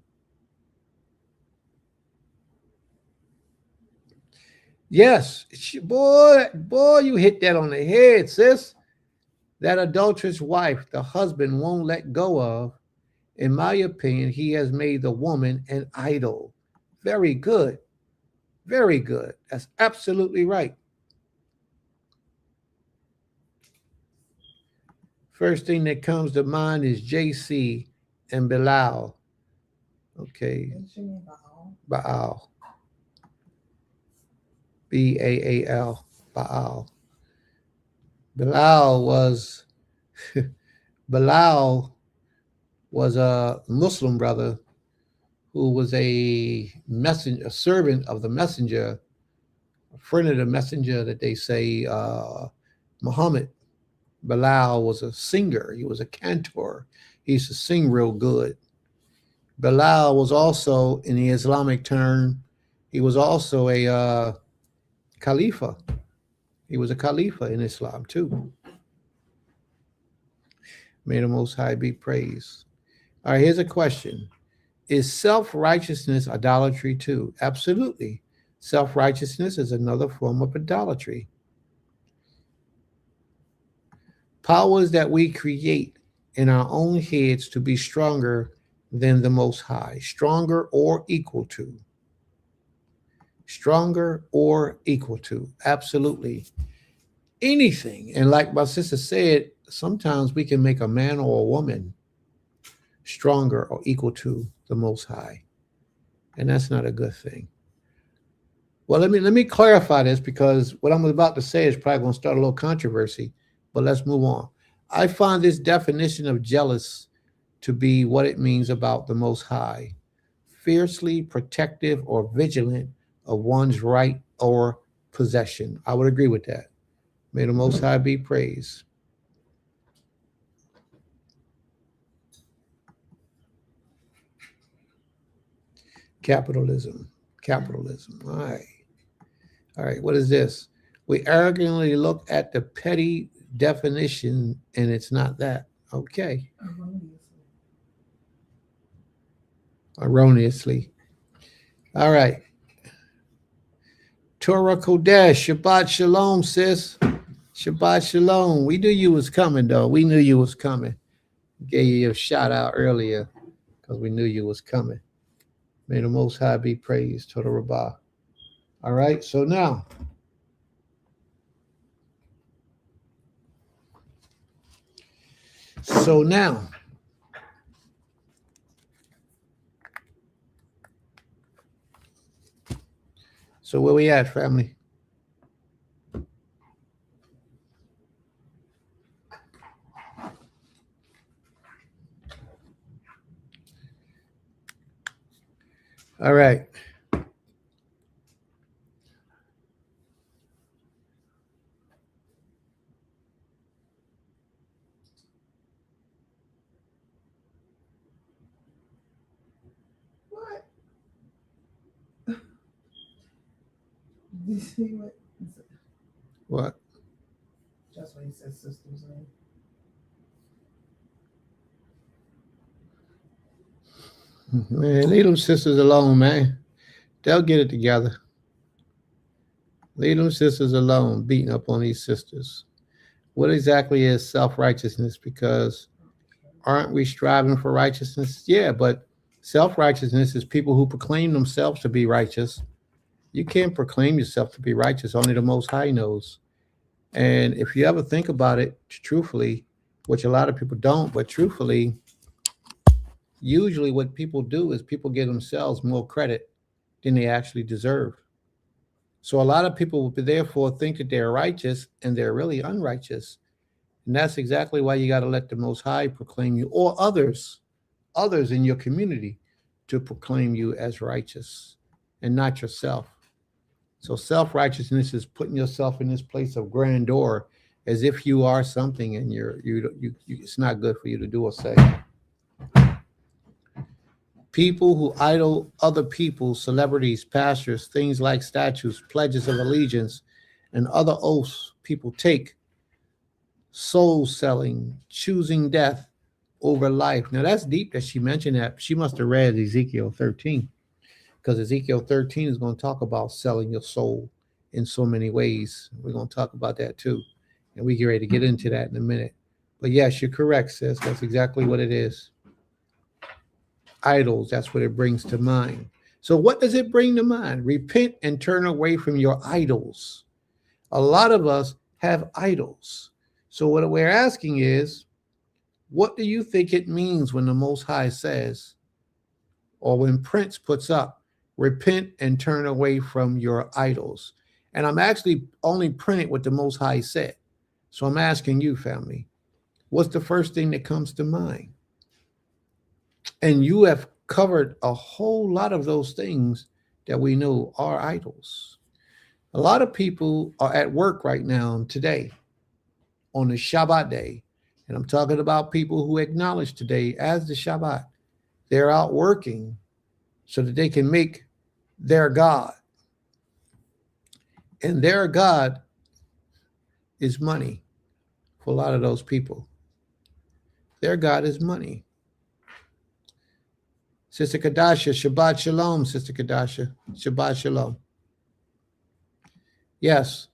Yes, boy, you hit that on the head, sis. That adulterous wife, the husband won't let go of. In my opinion, he has made the woman an idol. Very good. Very good. That's absolutely right. First thing that comes to mind is JC and Bilal. Okay. Baal. Baal. Baal. Bilal was a Muslim brother who was a messenger, a servant of the messenger, a friend of the messenger that they say Muhammad. Bilal was a singer. He was a cantor. He used to sing real good. Bilal was also, in the Islamic term, he was also a Khalifa. He was a Khalifa in Islam too. May the Most High be praised. All right, here's a question. Is self-righteousness idolatry too? Absolutely. Self-righteousness is another form of idolatry. Powers that we create in our own heads to be stronger than the Most High, stronger or equal to. Stronger or equal to. Absolutely. Anything. And like my sister said, sometimes we can make a man or a woman stronger or equal to the Most High. And that's not a good thing. Well, let me clarify this, because what I'm about to say is probably going to start a little controversy, but let's move on. I find this definition of jealous to be what it means about the Most High. Fiercely protective or vigilant of one's right or possession. I would agree with that. May the Most High be praised. Capitalism. All right. All right. What is this? We arrogantly look at the petty definition, and it's not that. Okay. Erroneously. All right. Torah Kodesh. Shabbat Shalom, sis. Shabbat Shalom. We knew you was coming, though. We knew you was coming. Gave you a shout out earlier because we knew you was coming. May the Most High be praised. Toda Rabbah. All right. So now, So now, so where we at, family? All right. What? You see what? What? That's what he said, sister's name. Man, leave them sisters alone, man. They'll get it together. Leave them sisters alone, beating up on these sisters. What exactly is self-righteousness? Because aren't we striving for righteousness? Yeah, but self-righteousness is people who proclaim themselves to be righteous. You can't proclaim yourself to be righteous. Only the Most High knows. And if you ever think about it, truthfully, which a lot of people don't, but truthfully, usually what people do is people give themselves more credit than they actually deserve. So a lot of people will therefore think that they're righteous and they're really unrighteous. And that's exactly why you got to let the Most High proclaim you, or others in your community, to proclaim you as righteous and not yourself. So self-righteousness is putting yourself in this place of grandeur as if you are something, and it's not good for you to do or say. People who idol other people, celebrities, pastors, things like statues, pledges of allegiance, and other oaths people take, soul selling, choosing death over life. Now that's deep that she mentioned that. She must have read Ezekiel 13, because Ezekiel 13 is going to talk about selling your soul in so many ways. We're going to talk about that too. And we get ready to get into that in a minute. But yes, you're correct, sis. That's exactly what it is. Idols, that's what it brings to mind. So what does it bring to mind? Repent and turn away from your idols. A lot of us have idols. So what we're asking is, what do you think it means when the Most High says, or when Prince puts up, repent and turn away from your idols? And I'm actually only printing what the Most High said. So I'm asking you, family, what's the first thing that comes to mind? And you have covered a whole lot of those things that we know are idols. A lot of people are at work right now today on the Shabbat day. And I'm talking about people who acknowledge today as the Shabbat. They're out working so that they can make their God. And their God is money for a lot of those people. Their God is money. Sister Kadasha, Shabbat Shalom, Sister Kadasha. Shabbat Shalom. Yes,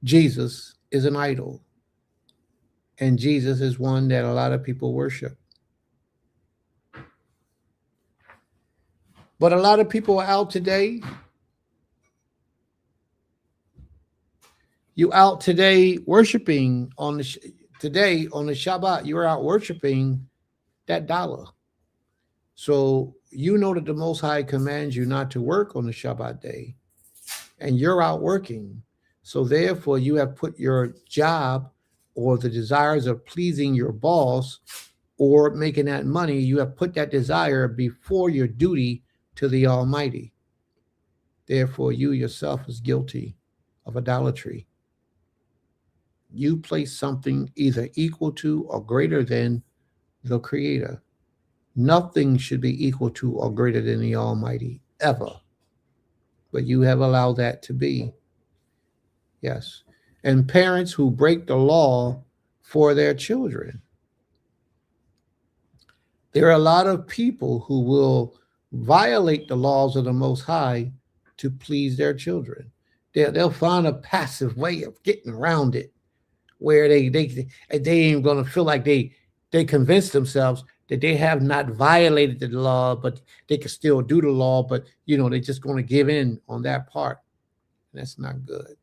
Jesus is an idol. And Jesus is one that a lot of people worship. But a lot of people are out today. You out today worshiping on today on the Shabbat. You're out worshiping that dollar. So you know that the Most High commands you not to work on the Shabbat day, and you're out working. So therefore, you have put your job or the desires of pleasing your boss or making that money, you have put that desire before your duty to the Almighty. Therefore, you yourself is guilty of idolatry. You place something either equal to or greater than the Creator. Nothing should be equal to or greater than the Almighty, ever. But you have allowed that to be. Yes. And parents who break the law for their children. There are a lot of people who will violate the laws of the Most High to please their children. They'll find a passive way of getting around it, where they ain't gonna feel like they convince themselves that they have not violated the law, but they can still do the law, but they're just going to give in on that part. And that's not good.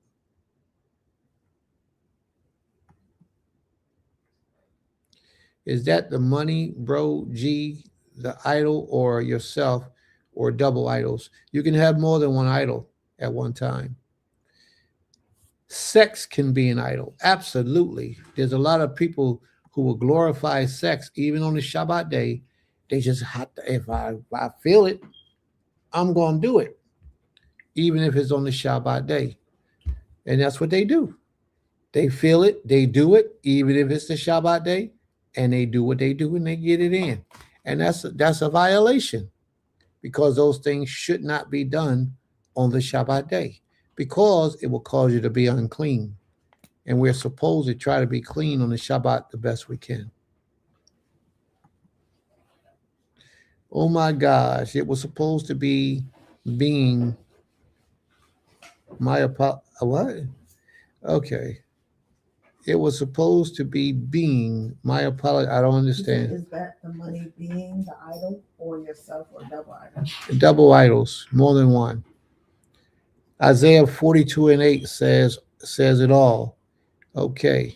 Is that the money, bro, G, the idol, or yourself, or double idols? You can have more than one idol at one time. Sex can be an idol. Absolutely. There's a lot of people who will glorify sex even on the Shabbat day. They just have to, if I feel it, I'm going to do it, even if it's on the Shabbat day. And that's what they do. They feel it, they do it, even if it's the Shabbat day, and they do what they do and they get it in. And that's a violation, because those things should not be done on the Shabbat day, because it will cause you to be unclean. And we're supposed to try to be clean on the Shabbat the best we can. Oh my gosh, it was supposed to be being what? Okay. It was supposed to be being my apology. I don't understand. Is that the money being the idol or yourself or double idol? Double idols, more than one. Isaiah 42:8 says it all. Okay.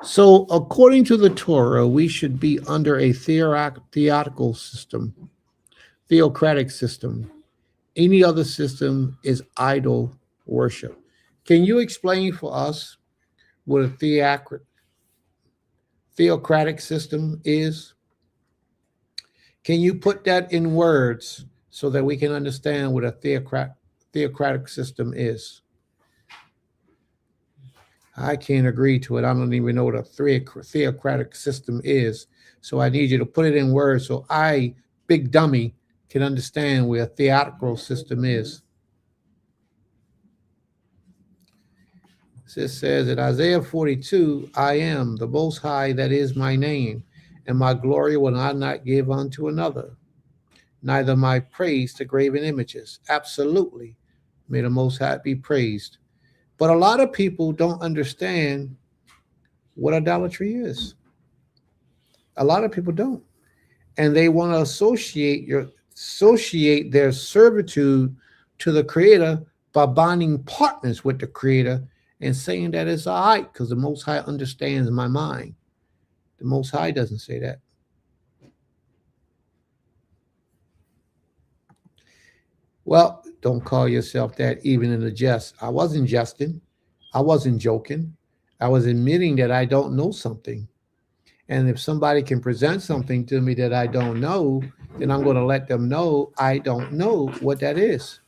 So according to the Torah, we should be under a theocratic system. Any other system is idol worship. Can you explain for us what a theocratic system is? Can you put that in words so that we can understand what a theocratic system is? I can't agree to it. I don't even know what a theocratic system is. So I need you to put it in words so I, big dummy, can understand what a theocratic system is. It says in Isaiah 42, I am the Most High, that is my name, and my glory will I not give unto another, neither my praise to graven images. Absolutely. May the Most High be praised. But a lot of people don't understand what idolatry is. A lot of people don't. And they want to associate their servitude to the Creator by bonding partners with the Creator and saying that it's all right because the Most High understands my mind. The Most High doesn't say that. Well, don't call yourself that even in a jest. I wasn't jesting. I wasn't joking. I was admitting that I don't know something. And if somebody can present something to me that I don't know, then I'm going to let them know I don't know what that is.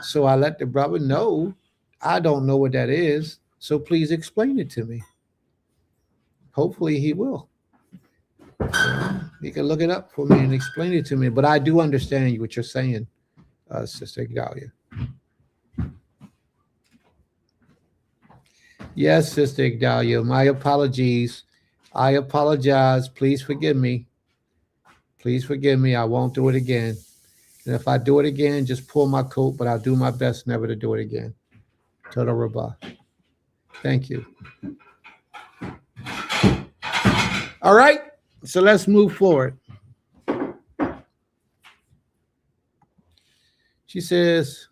So I let the brother know I don't know what that is. So please explain it to me. Hopefully he will. He can look it up for me and explain it to me. But I do understand what you're saying, Sister Igdalia. Yes, Sister Igdalia, my apologies. I apologize. Please forgive me. Please forgive me. I won't do it again. And if I do it again, just pull my coat, but I'll do my best never to do it again. Total Rabbah. Thank you. All right. So let's move forward. She says,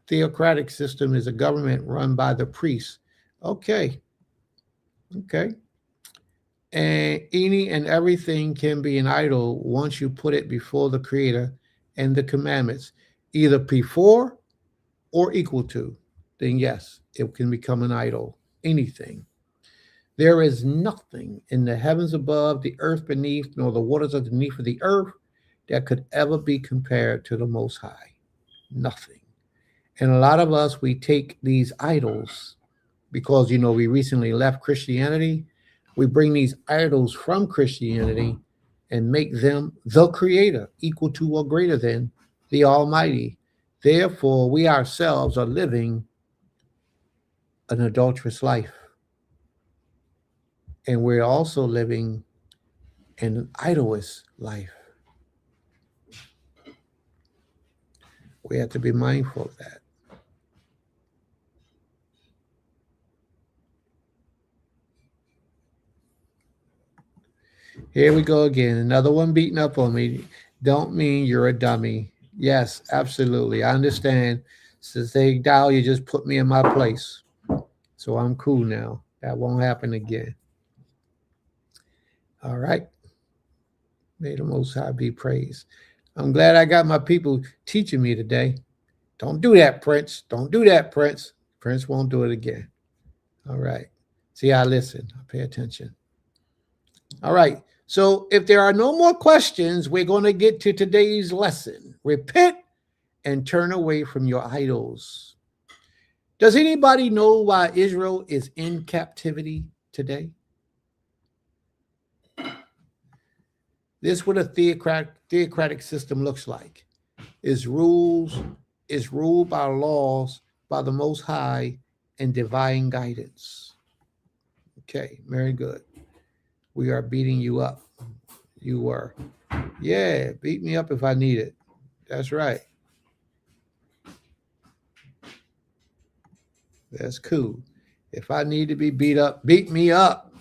theocratic system is a government run by the priests. Okay. And any and everything can be an idol once you put it before the Creator and the commandments, either before or equal to. Then yes, it can become an idol. Anything. There is nothing in the heavens above, the earth beneath, nor the waters underneath of the earth that could ever be compared to the Most High. Nothing. And a lot of us, we take these idols because, we recently left Christianity. We bring these idols from Christianity and make them the Creator, equal to or greater than the Almighty. Therefore, we ourselves are living an adulterous life. And we're also living an idolous life. We have to be mindful of that. Here we go again. Another one beating up on me. don't mean you're a dummy. Yes, absolutely. I understand. Since they dial, you just put me in my place. So I'm cool now. That won't happen again. All right. May the Most High be praised. I'm glad I got my people teaching me today. Don't do that, Prince. Don't do that, Prince. Prince won't do it again. All right. See, I listen. I pay attention. All right. So if there are no more questions, we're going to get to today's lesson. Repent and turn away from your idols. Does anybody know why Israel is in captivity today? This is what a theocratic system looks like. Is ruled by laws by the Most High and divine guidance. Okay, very good. We are beating you up. You were. Yeah, beat me up if I need it. That's right. That's cool. If I need to be beat up, beat me up.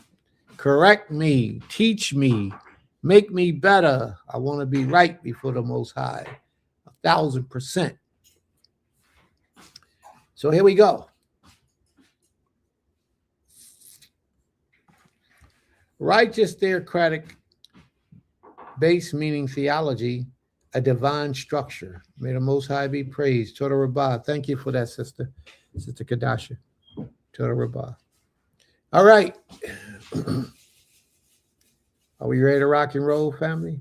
Correct me. Teach me. Make me better. I want to be right before the Most High. 1,000%. So here we go. Righteous theocratic base meaning theology, a divine structure. May the Most High be praised. Toda Rabbah. Thank you for that, Sister Kadasha. Toda Rabbah. All right. Are we ready to rock and roll, family?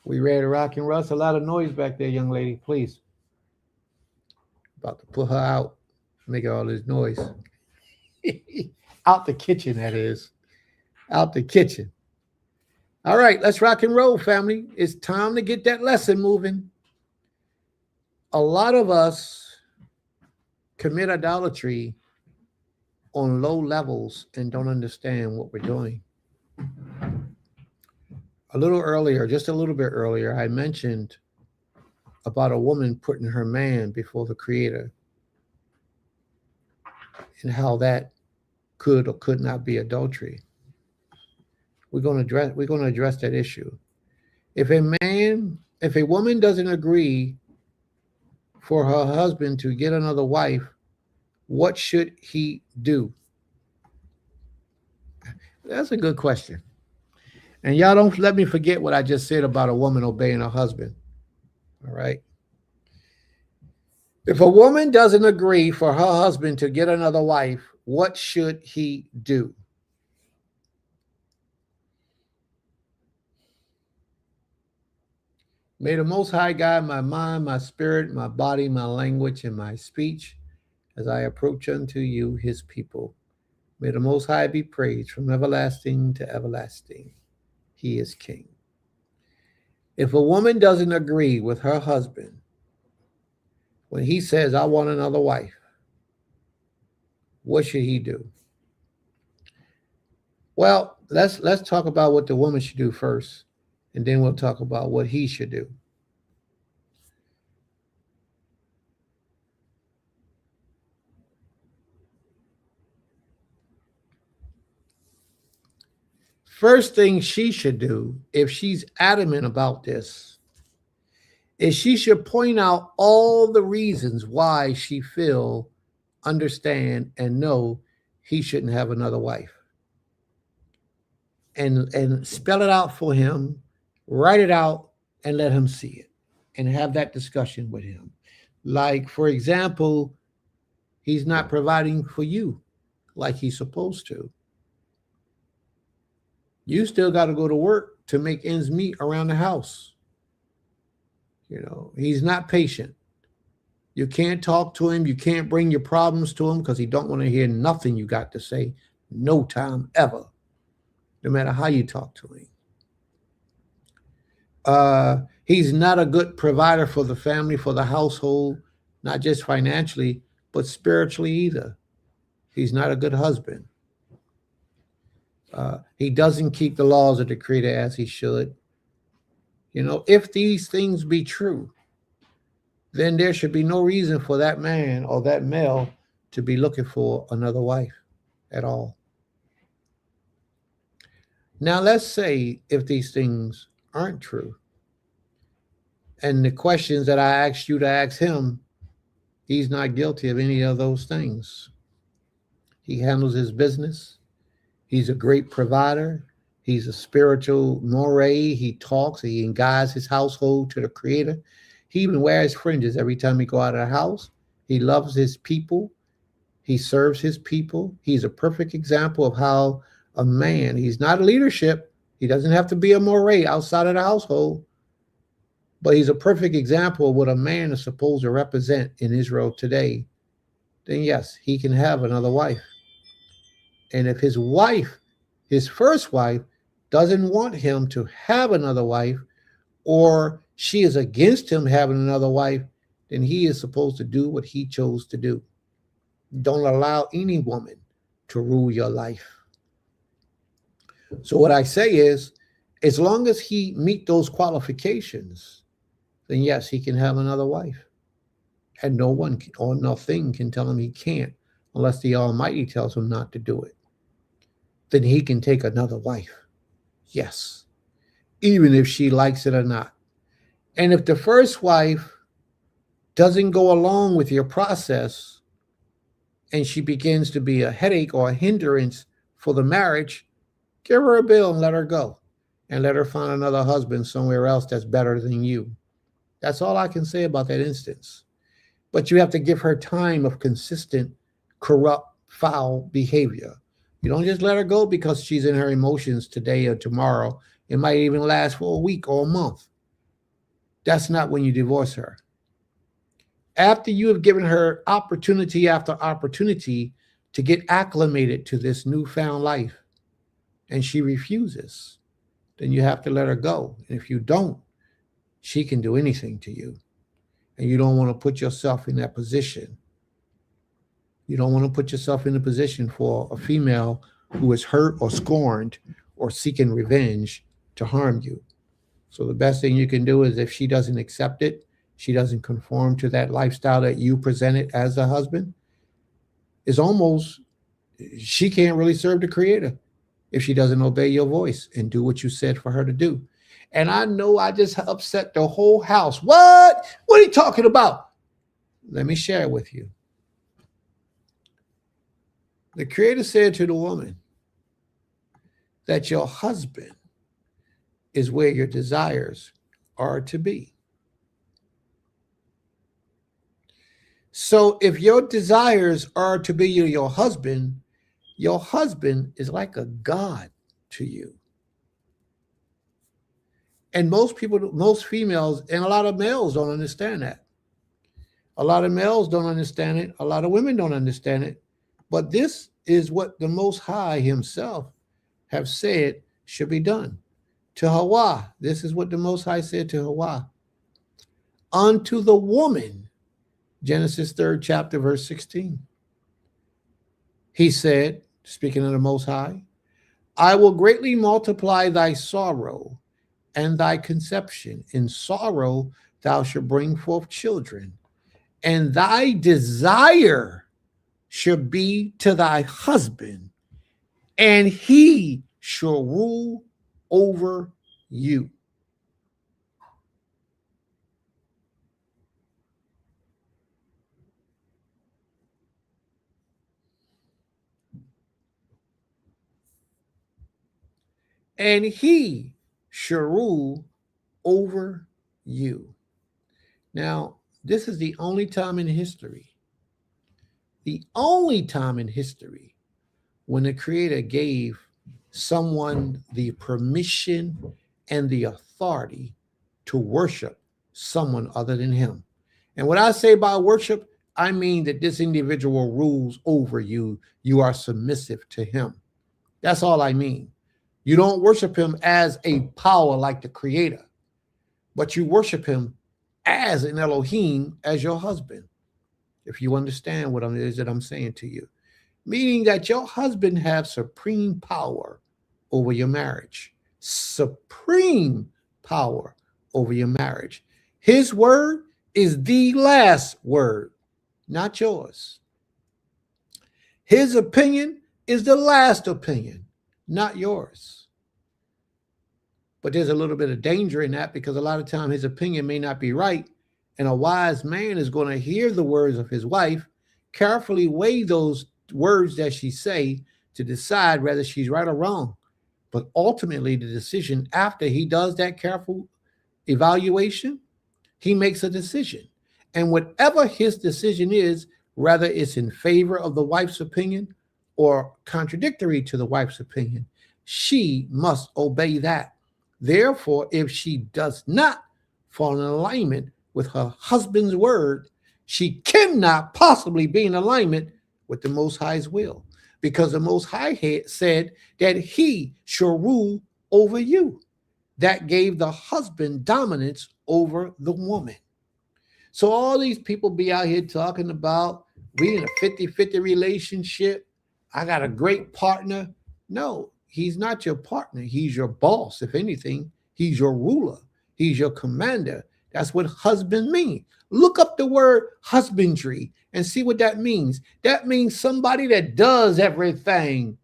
We ready to rock and roll? That's a lot of noise back there, young lady. Please. About to put her out. Make all this noise. Out the kitchen, that is. Out the kitchen. All right, let's rock and roll, family. It's time to get that lesson moving. A lot of us commit idolatry on low levels and don't understand what we're doing. A little earlier, just a little bit earlier, I mentioned about a woman putting her man before the Creator and how that could or could not be adultery. We're going to address that issue. If a woman doesn't agree for her husband to get another wife, what should he do? That's a good question. And y'all don't let me forget what I just said about a woman obeying her husband. All right. If a woman doesn't agree for her husband to get another wife, what should he do? May the Most High guide my mind, my spirit, my body, my language, and my speech as I approach unto you, his people. May the Most High be praised from everlasting to everlasting. He is King. If a woman doesn't agree with her husband when he says, I want another wife, what should he do? Well, let's talk about what the woman should do first, and then we'll talk about what he should do. First thing she should do, if she's adamant about this, is she should point out all the reasons why she understand, and know he shouldn't have another wife. And spell it out for him, write it out, and let him see it, and have that discussion with him. Like, for example, he's not providing for you like he's supposed to. You still got to go to work to make ends meet around the house. You know, he's not patient. You can't talk to him. You can't bring your problems to him because he don't want to hear nothing you got to say. No time ever, no matter how you talk to him. He's not a good provider for the family, for the household, not just financially, but spiritually either. He's not a good husband. He doesn't keep the laws of the Creator as he should. You know, if these things be true, then there should be no reason for that man or that male to be looking for another wife at all. Now, let's say if these things aren't true, And the questions that I asked you to ask him, he's not guilty of any of those things. He handles his business. He's a great provider. He's a spiritual moray. He talks. He guides his household to the Creator. He even wears fringes every time he go out of the house. He loves his people. He serves his people. He's a perfect example of how a man, he's not a leadership. He doesn't have to be a moray outside of the household. But he's a perfect example of what a man is supposed to represent in Israel today. Then yes, he can have another wife. And if his wife, his first wife, doesn't want him to have another wife, or she is against him having another wife, then he is supposed to do what he chose to do. Don't allow any woman to rule your life. So what I say is, as long as he meet those qualifications, then yes, he can have another wife. And no one can, or nothing can tell him he can't, unless the Almighty tells him not to do it. Then he can take another wife. Yes. Even if she likes it or not. And if the first wife doesn't go along with your process and she begins to be a headache or a hindrance for the marriage, give her a bill and let her go. And let her find another husband somewhere else that's better than you. That's all I can say about that instance. But you have to give her time of consistent, corrupt, foul behavior. You don't just let her go because she's in her emotions today or tomorrow. It might even last for a week or a month. That's not when you divorce her. After you have given her opportunity after opportunity to get acclimated to this newfound life, and she refuses, then you have to let her go. And if you don't, she can do anything to you. And you don't want to put yourself in that position. You don't want to put yourself in a position for a female who is hurt or scorned or seeking revenge to harm you. So the best thing you can do is, if she doesn't accept it, she doesn't conform to that lifestyle that you presented as a husband, is almost, she can't really serve the Creator if she doesn't obey your voice and do what you said for her to do. And I know I just upset the whole house. What? What are you talking about? Let me share it with you. The Creator said to the woman that your husband is where your desires are to be. So if your desires are to be your husband is like a god to you. And most people, most females, and a lot of males don't understand that. A lot of males don't understand it. A lot of women don't understand it. But this is what the Most High himself have said should be done. To Hawa, this is what the Most High said to Hawa. Unto the woman, Genesis 3rd chapter, verse 16. He said, speaking of the Most High, I will greatly multiply thy sorrow and thy conception. In sorrow thou shalt bring forth children, and thy desire should be to thy husband, and he shall rule over you. And he shall rule over you. Now, this is the only time in history, when the Creator gave someone the permission and the authority to worship someone other than him. And what I say by worship, I mean that this individual rules over you. You are submissive to him. That's all I mean. You don't worship him as a power like the Creator, but you worship him as an Elohim, as your husband. If you understand what it is that I'm saying to you, meaning that your husband has supreme power over your marriage, supreme power over your marriage. His word is the last word, not yours. His opinion is the last opinion, not yours. But there's a little bit of danger in that because a lot of time his opinion may not be right. And a wise man is going to hear the words of his wife, carefully weigh those words that she say to decide whether she's right or wrong. But ultimately, the decision after he does that careful evaluation, he makes a decision. And whatever his decision is, whether it's in favor of the wife's opinion or contradictory to the wife's opinion, she must obey that. Therefore, if she does not fall in alignment with her husband's word, she cannot possibly be in alignment with the Most High's will, because the Most High said that he shall rule over you. That gave the husband dominance over the woman. So all these people be out here talking about we in a 50-50 relationship. I got a great partner. No, he's not your partner. He's your boss. If anything, he's your ruler. He's your commander. That's what husband means. Look up the word husbandry and see what that means. That means somebody that does everything.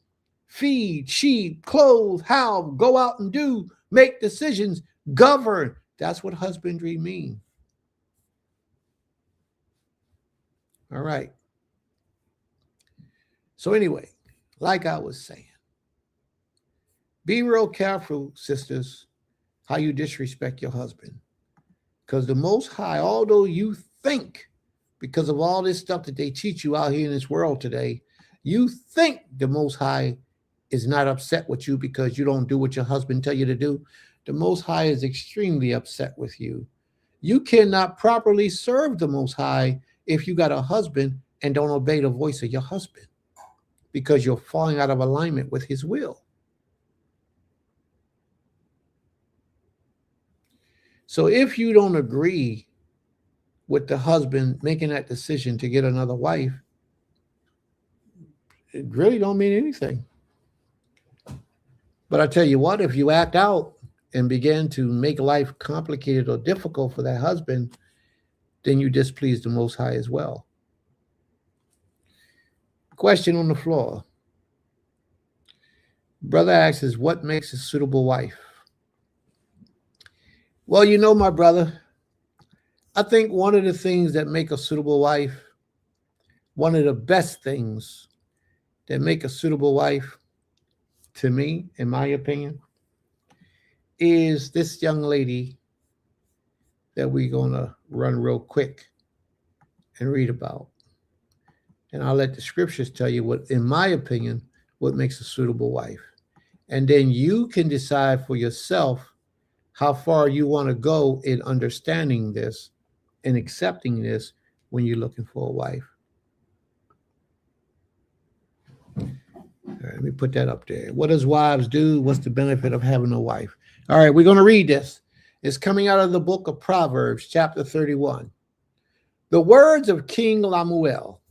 Feed, sheep, clothe, house, go out and do, make decisions, govern. That's what husbandry means. All right. So anyway, like I was saying, be real careful, sisters, how you disrespect your husband. Because the Most High, although you think, because of all this stuff that they teach you out here in this world today, you think the Most High is not upset with you because you don't do what your husband tell you to do. The Most High is extremely upset with you. You cannot properly serve the Most High if you got a husband and don't obey the voice of your husband, because you're falling out of alignment with his will. So if you don't agree with the husband making that decision to get another wife, it really don't mean anything. But I tell you what, if you act out and begin to make life complicated or difficult for that husband, then you displease the Most High as well. Question on the floor. Brother asks is, what makes a suitable wife? Well, you know, my brother, I think one of the things that make a suitable wife, one of the best things that make a suitable wife, to me, in my opinion, is this young lady that we're going to run real quick and read about. And I'll let the scriptures tell you what, in my opinion, what makes a suitable wife. And then you can decide for yourself how far you want to go in understanding this and accepting this when you're looking for a wife. All right, let me put that up there. What does wives do? What's the benefit of having a wife? All right, we're going to read this. It's coming out of the book of Proverbs, chapter 31. The words of King Lemuel,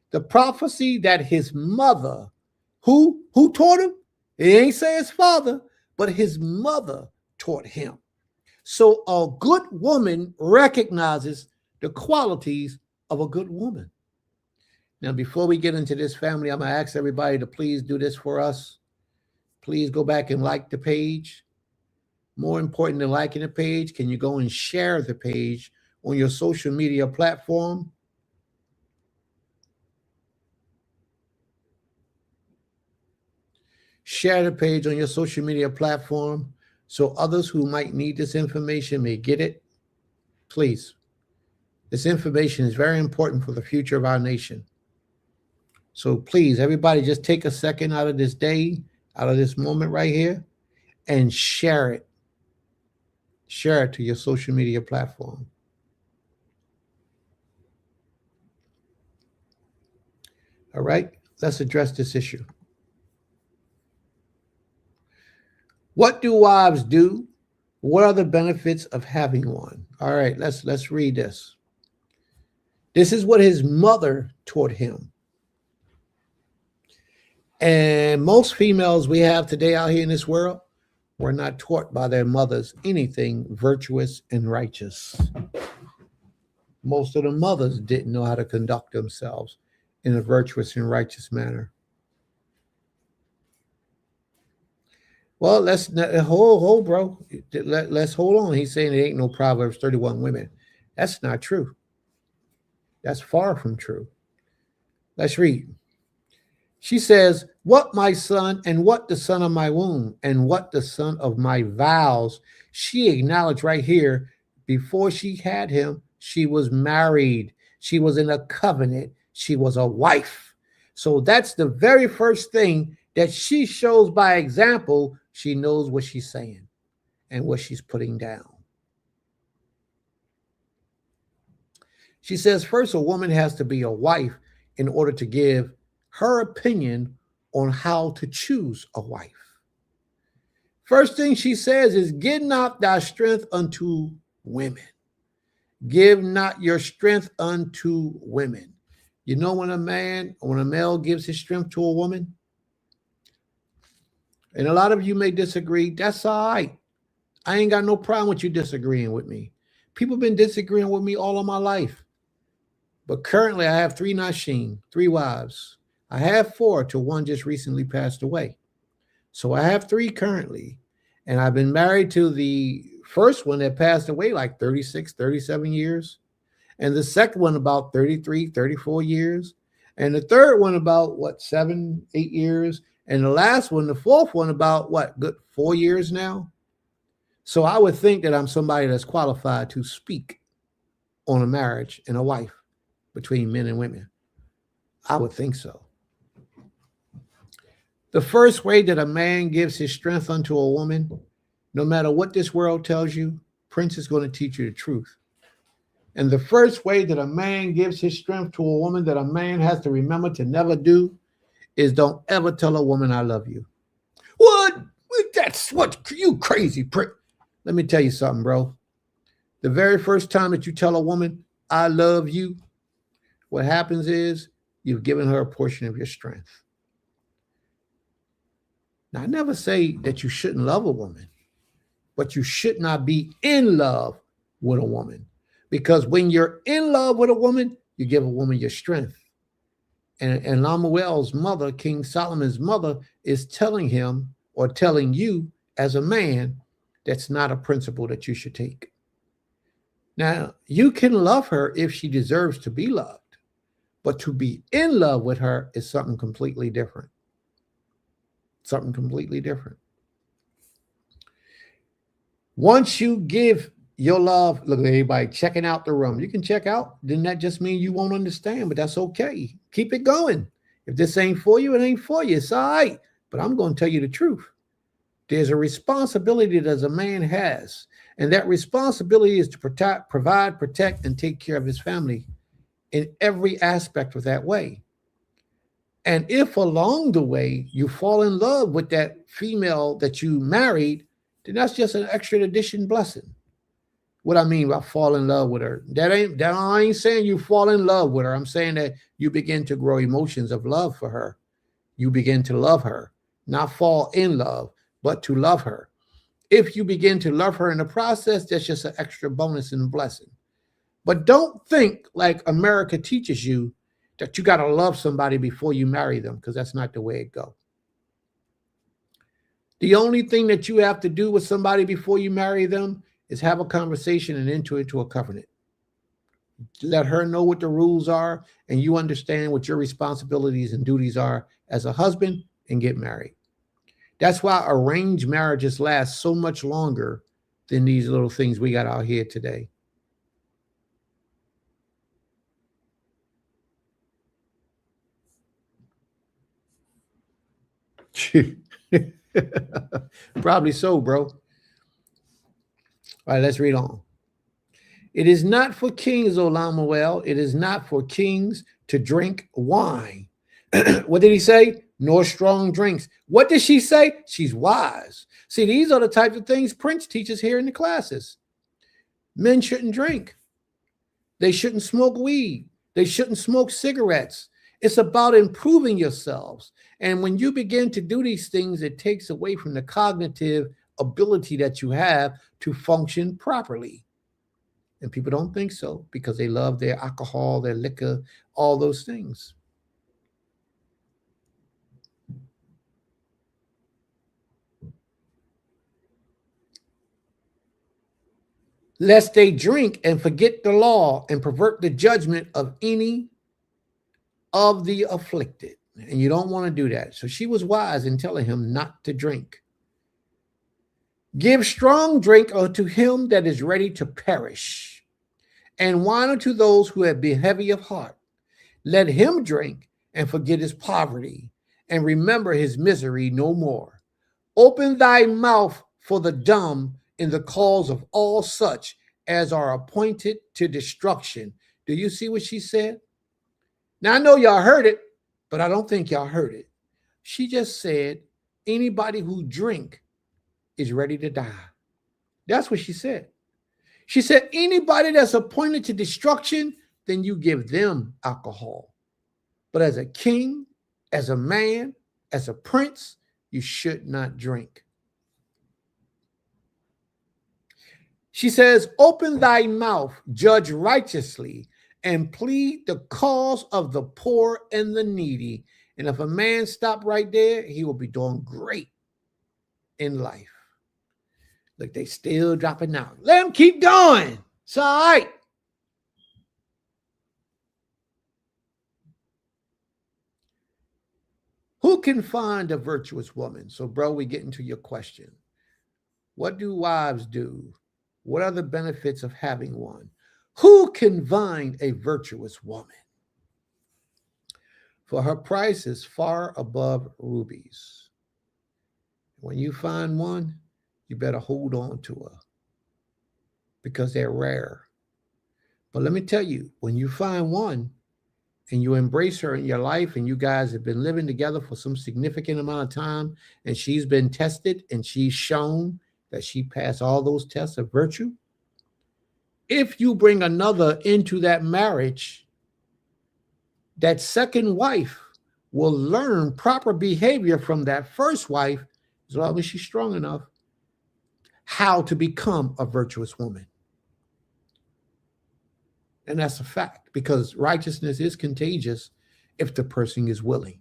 the prophecy that his mother, who taught him? He ain't say his father, but his mother taught him. So a good woman recognizes the qualities of a good woman. Now, before we get into this, family, I'm going to ask everybody to please do this for us. Please go back and like the page. More important than liking the page, can you go and share the page on your social media platform? Share the page on your social media platform so others who might need this information may get it. Please. This information is very important for the future of our nation. So please, everybody, just take a second out of this day, out of this moment right here, and share it. Share it to your social media platform. All right, let's address this issue. What do wives do? What are the benefits of having one? All right, let's read this. This is what his mother taught him. And most females we have today out here in this world were not taught by their mothers anything virtuous and righteous. Most of the mothers didn't know how to conduct themselves in a virtuous and righteous manner. Well, let's hold, bro. Let's hold on. He's saying it ain't no Proverbs 31 women. That's not true. That's far from true. Let's read. She says, "What my son, and what the son of my womb, and what the son of my vows." She acknowledged right here, before she had him, she was married. She was in a covenant. She was a wife. So that's the very first thing that she shows by example. She knows what she's saying and what she's putting down. She says, first, a woman has to be a wife in order to give her opinion on how to choose a wife. First thing she says is, give not thy strength unto women. Give not your strength unto women. You know, when a male gives his strength to a woman, and a lot of you may disagree, that's all right. I ain't got no problem with you disagreeing with me. People have been disagreeing with me all of my life. But currently I have 3 Nashim, 3 wives. I have 4 till one just recently passed away. So I have 3 currently. And I've been married to the first one that passed away like 36, 37 years. And the second one about 33, 34 years. And the third one about 7, 8 years. And the last one, the fourth one, about good 4 years now. So I would think that I'm somebody that's qualified to speak on a marriage and a wife between men and women. I would think so. The first way that a man gives his strength unto a woman, no matter what this world tells you, Prince is going to teach you the truth. And the first way that a man gives his strength to a woman that a man has to remember to never do is don't ever tell a woman, I love you. What? That's what you crazy prick. Let me tell you something, bro. The very first time that you tell a woman, I love you, what happens is you've given her a portion of your strength. Now, I never say that you shouldn't love a woman, but you should not be in love with a woman. Because when you're in love with a woman, you give a woman your strength. And Lamuel's mother, King Solomon's mother, is telling him or telling you as a man, that's not a principle that you should take. Now, you can love her if she deserves to be loved, but to be in love with her is something completely different. Something completely different. Once you give your love, look at everybody checking out the room. You can check out, then that just means you won't understand, but that's okay. Keep it going. If this ain't for you, it ain't for you. It's all right. But I'm going to tell you the truth. There's a responsibility that a man has, and that responsibility is to provide, protect, and take care of his family in every aspect of that way. And if along the way you fall in love with that female that you married, then that's just an extra addition blessing. What I mean by fall in love with her, I ain't saying you fall in love with her. I'm saying that you begin to grow emotions of love for her. You begin to love her, not fall in love, but to love her. If you begin to love her in the process, that's just an extra bonus and blessing. But don't think like America teaches you that you got to love somebody before you marry them, because that's not the way it goes. The only thing that you have to do with somebody before you marry them is have a conversation and enter into a covenant. Let her know what the rules are, and you understand what your responsibilities and duties are as a husband, and get married. That's why arranged marriages last so much longer than these little things we got out here today. Probably so, bro. All right, let's read on. It is not for kings, O Lamuel, it is not for kings to drink wine. What did he say? Nor strong drinks. What did she say? She's wise. See, these are the types of things Prince teaches here in the classes. Men shouldn't drink. They shouldn't smoke weed. They shouldn't smoke cigarettes. It's about improving yourselves. And when you begin to do these things, it takes away from the cognitive ability that you have to function properly. And people don't think so because they love their alcohol, their liquor, all those things. lest they drink and forget the law and pervert the judgment of any of the afflicted. And you don't want to do that. So she was wise in telling him not to drink. Give strong drink unto him that is ready to perish, and wine unto those who have been heavy of heart. Let him drink and forget his poverty, and remember his misery no more. Open thy mouth for the dumb in the cause of all such as are appointed to destruction. Do you see what she said? Now, I know y'all heard it, but I don't think y'all heard it. She just said, anybody who drink is ready to die. That's what she said. She said, anybody that's appointed to destruction, then you give them alcohol. But as a king, as a man, as a prince, you should not drink. She says, open thy mouth, judge righteously, and plead the cause of the poor and the needy. And if a man stop right there, he will be doing great in life. Look, they still dropping out. Let them keep going. It's all right. Who can find a virtuous woman? So, bro, we get into your question. What do wives do? What are the benefits of having one? Who can find a virtuous woman? For her price is far above rubies. When you find one, you better hold on to her because they're rare. But let me tell you, when you find one and you embrace her in your life and you guys have been living together for some significant amount of time and she's been tested and she's shown that she passed all those tests of virtue, if you bring another into that marriage, that second wife will learn proper behavior from that first wife, as long as she's strong enough, how to become a virtuous woman. And that's a fact, because righteousness is contagious if the person is willing.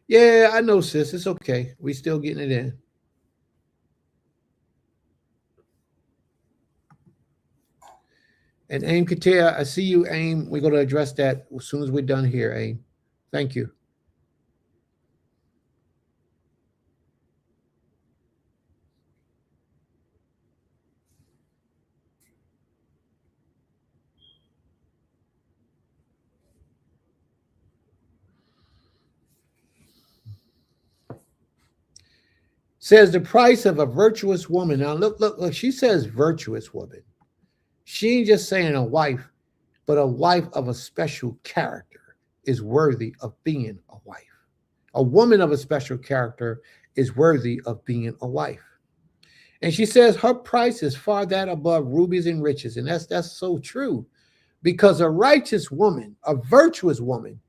Yeah, I know, sis. It's okay. We still getting it in. And Aim Katia, I see you, Aim. We're going to address that as soon as we're done here, Aim. Thank you. Says the price of a virtuous woman. Now, look. She says virtuous woman. She ain't just saying a wife, but a wife of a special character is worthy of being a wife. A woman of a special character is worthy of being a wife. And she says her price is far that above rubies and riches. And that's so true, because a righteous woman, a virtuous woman,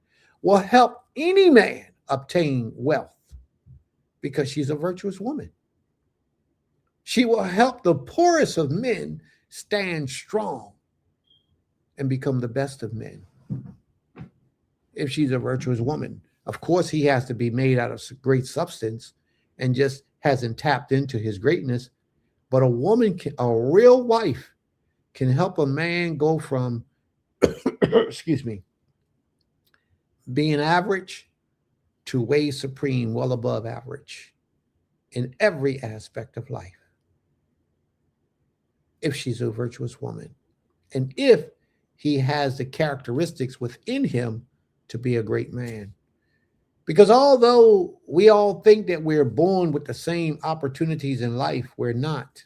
will help any man obtain wealth because she's a virtuous woman. She will help the poorest of men stand strong and become the best of men if she's a virtuous woman. Of course, he has to be made out of great substance and just hasn't tapped into his greatness. But a woman, a real wife, can help a man go from, excuse me, being average to way supreme, well above average in every aspect of life, if she's a virtuous woman, and if he has the characteristics within him to be a great man. Because although we all think that we're born with the same opportunities in life, we're not.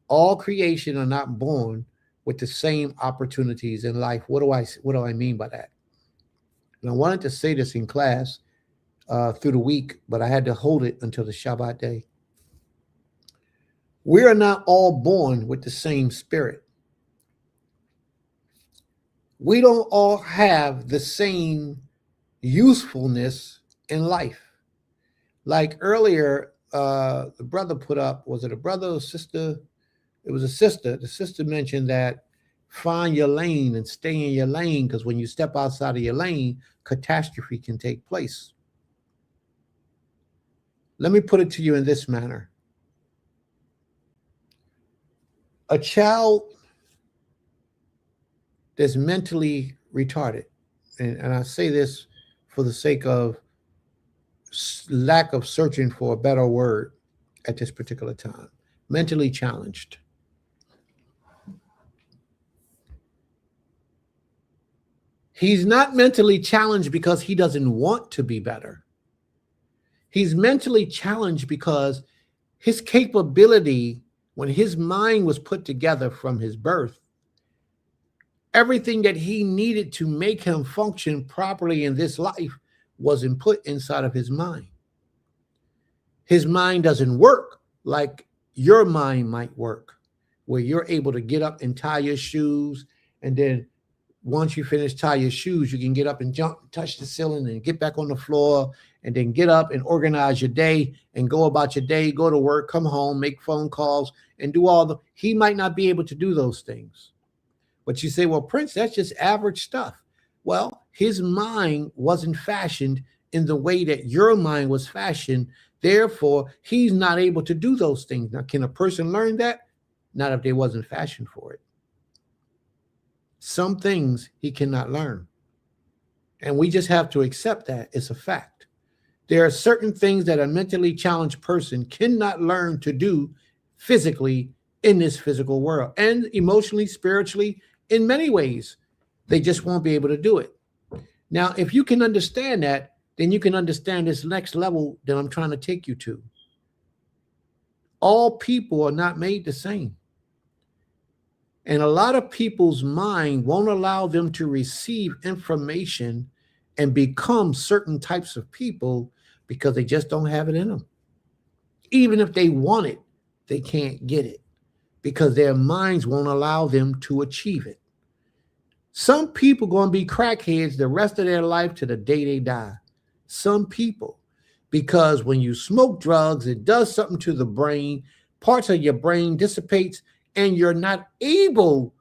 All creation are not born with the same opportunities in life. What do I mean by that? And I wanted to say this in class through the week, but I had to hold it until the Shabbat day. We are not all born with the same spirit. We don't all have the same usefulness in life. Like earlier, the brother put up, was it a brother or sister? It was a sister. The sister mentioned that find your lane and stay in your lane, because when you step outside of your lane, catastrophe can take place. Let me put it to you in this manner. A child that's mentally retarded, and I say this for the sake of lack of searching for a better word at this particular time, mentally challenged. He's not mentally challenged because he doesn't want to be better. He's mentally challenged because his capability, when his mind was put together from his birth, everything that he needed to make him function properly in this life wasn't put inside of his mind. His mind doesn't work like your mind might work, where you're able to get up and tie your shoes, and then once you finish tie your shoes, you can get up and jump, touch the ceiling, and get back on the floor, and then get up and organize your day and go about your day, go to work, come home, make phone calls, and do all the. He might not be able to do those things. But you say, well, Prince, that's just average stuff. Well, his mind wasn't fashioned in the way that your mind was fashioned. Therefore, he's not able to do those things. Now, can a person learn that? Not if they wasn't fashioned for it. Some things he cannot learn. And we just have to accept that. It's a fact. There are certain things that a mentally challenged person cannot learn to do physically in this physical world, and emotionally, spiritually, in many ways. They just won't be able to do it. Now, if you can understand that, then you can understand this next level that I'm trying to take you to. All people are not made the same. And a lot of people's mind won't allow them to receive information and become certain types of people because they just don't have it in them. Even if they want it, they can't get it because their minds won't allow them to achieve it. Some people are going to be crackheads the rest of their life to the day they die. Some people, because when you smoke drugs, it does something to the brain. Parts of your brain dissipates, and you're not able,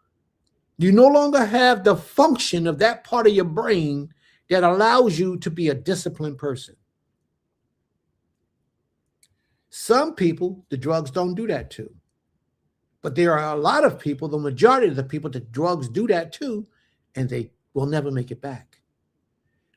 you no longer have the function of that part of your brain that allows you to be a disciplined person. Some people, the drugs don't do that to. But there are a lot of people, the majority of the people, that drugs do that to, and they will never make it back.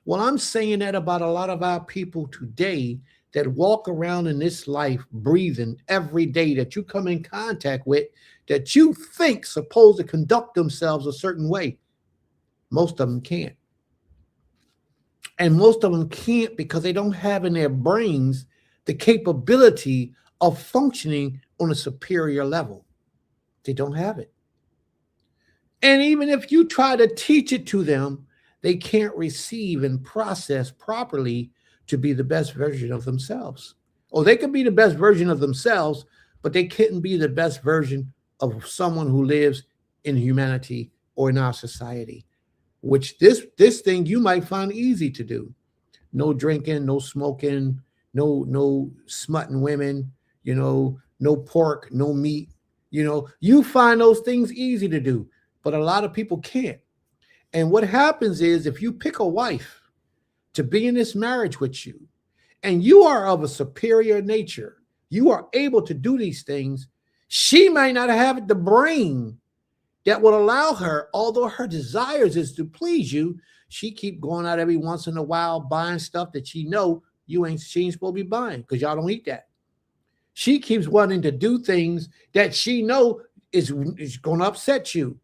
Well, I'm saying that about a lot of our people today that walk around in this life breathing every day, that you come in contact with, that you think supposed to conduct themselves a certain way. Most of them can't. And most of them can't because they don't have in their brains the capability of functioning on a superior level. They don't have it. And even if you try to teach it to them, they can't receive and process properly to be the best version of themselves. Or they can be the best version of themselves, but they couldn't be the best version of someone who lives in humanity or in our society, which this thing you might find easy to do. No drinking, no smoking, no smutting women, no pork, no meat. You find those things easy to do, but a lot of people can't. And what happens is if you pick a wife to be in this marriage with you, and you are of a superior nature, you are able to do these things, she might not have the brain that will allow her, although her desires is to please you, she keep going out every once in a while buying stuff that she know she ain't supposed to be buying because y'all don't eat that. She keeps wanting to do things that she know is going to upset you.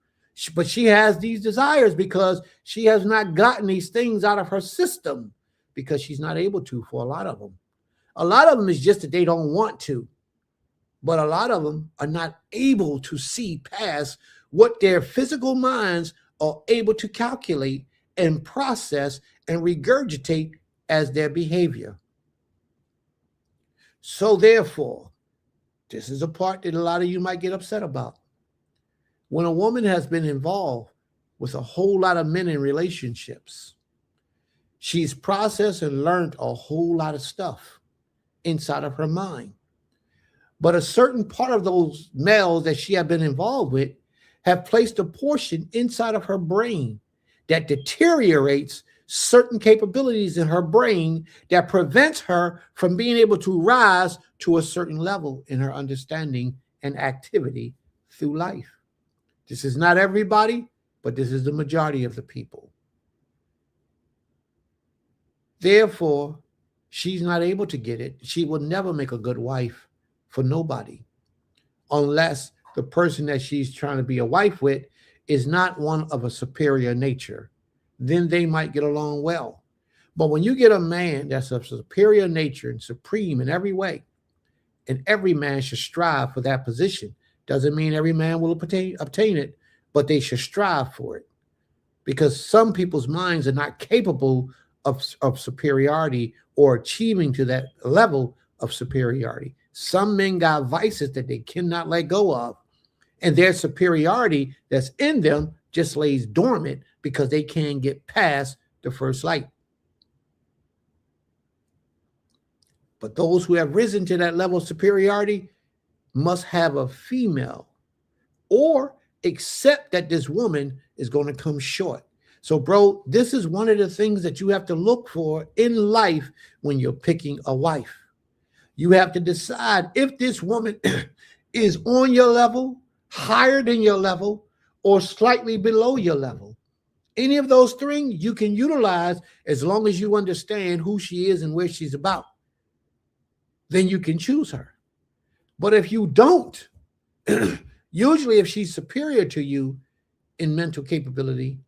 But she has these desires because she has not gotten these things out of her system because she's not able to for a lot of them. A lot of them is just that they don't want to. But a lot of them are not able to see past what their physical minds are able to calculate and process and regurgitate as their behavior. So therefore, this is a part that a lot of you might get upset about. When a woman has been involved with a whole lot of men in relationships, she's processed and learned a whole lot of stuff inside of her mind. But a certain part of those males that she had been involved with have placed a portion inside of her brain that deteriorates certain capabilities in her brain that prevents her from being able to rise to a certain level in her understanding and activity through life. This is not everybody, but this is the majority of the people. Therefore, she's not able to get it. She will never make a good wife for nobody unless the person that she's trying to be a wife with is not one of a superior nature. Then they might get along well. But when you get a man that's of superior nature and supreme in every way, and every man should strive for that position. Doesn't mean every man will obtain it, but they should strive for it. Because some people's minds are not capable of superiority or achieving to that level of superiority. Some men got vices that they cannot let go of, and their superiority that's in them just lays dormant because they can't get past the first light. But those who have risen to that level of superiority must have a female or accept that this woman is going to come short. So, bro, this is one of the things that you have to look for in life when you're picking a wife. You have to decide if this woman is on your level, higher than your level, or slightly below your level. Any of those three you can utilize as long as you understand who she is and where she's about. Then you can choose her. But if you don't, usually if she's superior to you in mental capability,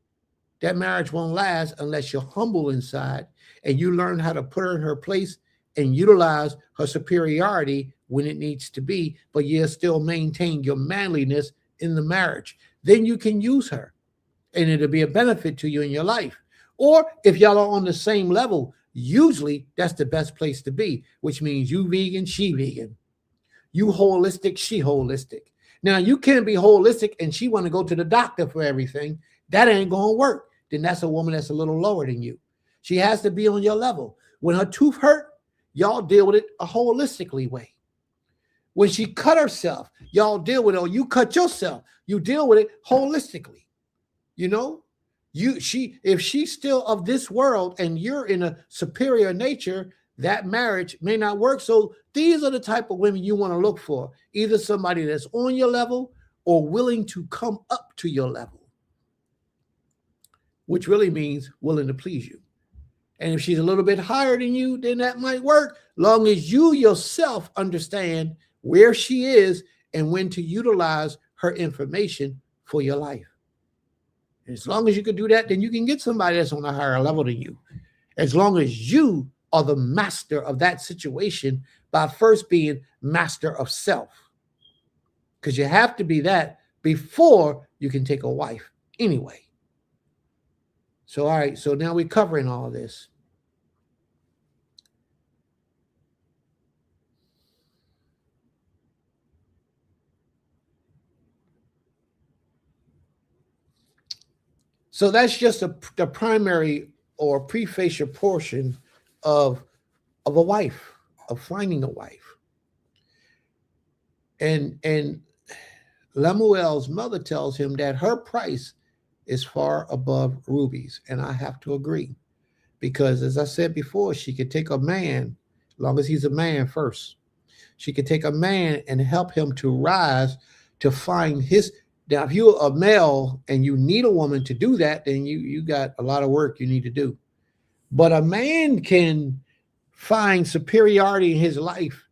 that marriage won't last unless you're humble inside and you learn how to put her in her place and utilize her superiority when it needs to be, but you still maintain your manliness in the marriage. Then you can use her and it'll be a benefit to you in your life. Or if y'all are on the same level, usually that's the best place to be, which means you vegan, she vegan. You holistic, she holistic. Now, you can't be holistic and she want to go to the doctor for everything. That ain't going to work. Then that's a woman that's a little lower than you. She has to be on your level. When her tooth hurt, y'all deal with it a holistically way. When she cut herself, y'all deal with it, or you cut yourself, you deal with it holistically. You know? If she's still of this world and you're in a superior nature, that marriage may not work. So these are the type of women you want to look for. Either somebody that's on your level or willing to come up to your level, which really means willing to please you. And if she's a little bit higher than you, then that might work, long as you yourself understand where she is and when to utilize her information for your life. As long as you can do that, then you can get somebody that's on a higher level than you. As long as you are the master of that situation by first being master of self. Because you have to be that before you can take a wife anyway. So, all right, so now we're covering all of this. So that's just the primary or prefacial portion of a wife, of finding a wife. And Lemuel's mother tells him that her price is far above rubies. And I have to agree. Because as I said before, she could take a man, as long as he's a man first. She could take a man and help him to rise to find his. Now, if you're a male and you need a woman to do that, then you got a lot of work you need to do. But a man can find superiority in his life,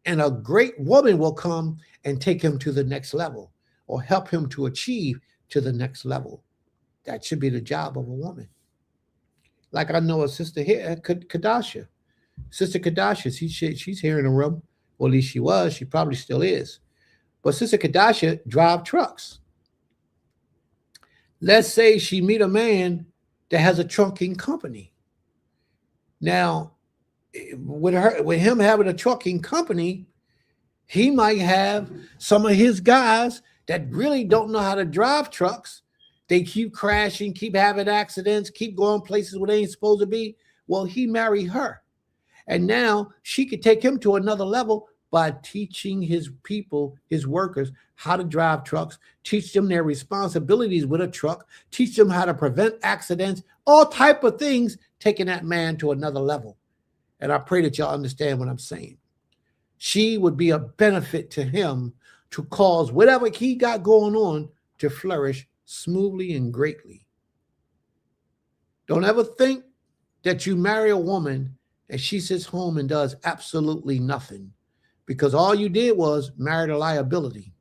and a great woman will come and take him to the next level or help him to achieve to the next level. That should be the job of a woman. Like I know a sister here, Kadasha. Sister Kadasha, she's here in the room. Well, at least she was. She probably still is. But Sister Kadasha drive trucks. Let's say she meet a man that has a trucking company. Now, with him having a trucking company, he might have some of his guys that really don't know how to drive trucks. They keep crashing, keep having accidents, keep going places where they ain't supposed to be. Well, he married her. And now she could take him to another level, by teaching his people, his workers, how to drive trucks, teach them their responsibilities with a truck, teach them how to prevent accidents, all type of things, taking that man to another level. And I pray that y'all understand what I'm saying. She would be a benefit to him to cause whatever he got going on to flourish smoothly and greatly. Don't ever think that you marry a woman and she sits home and does absolutely nothing, because all you did was marry a liability.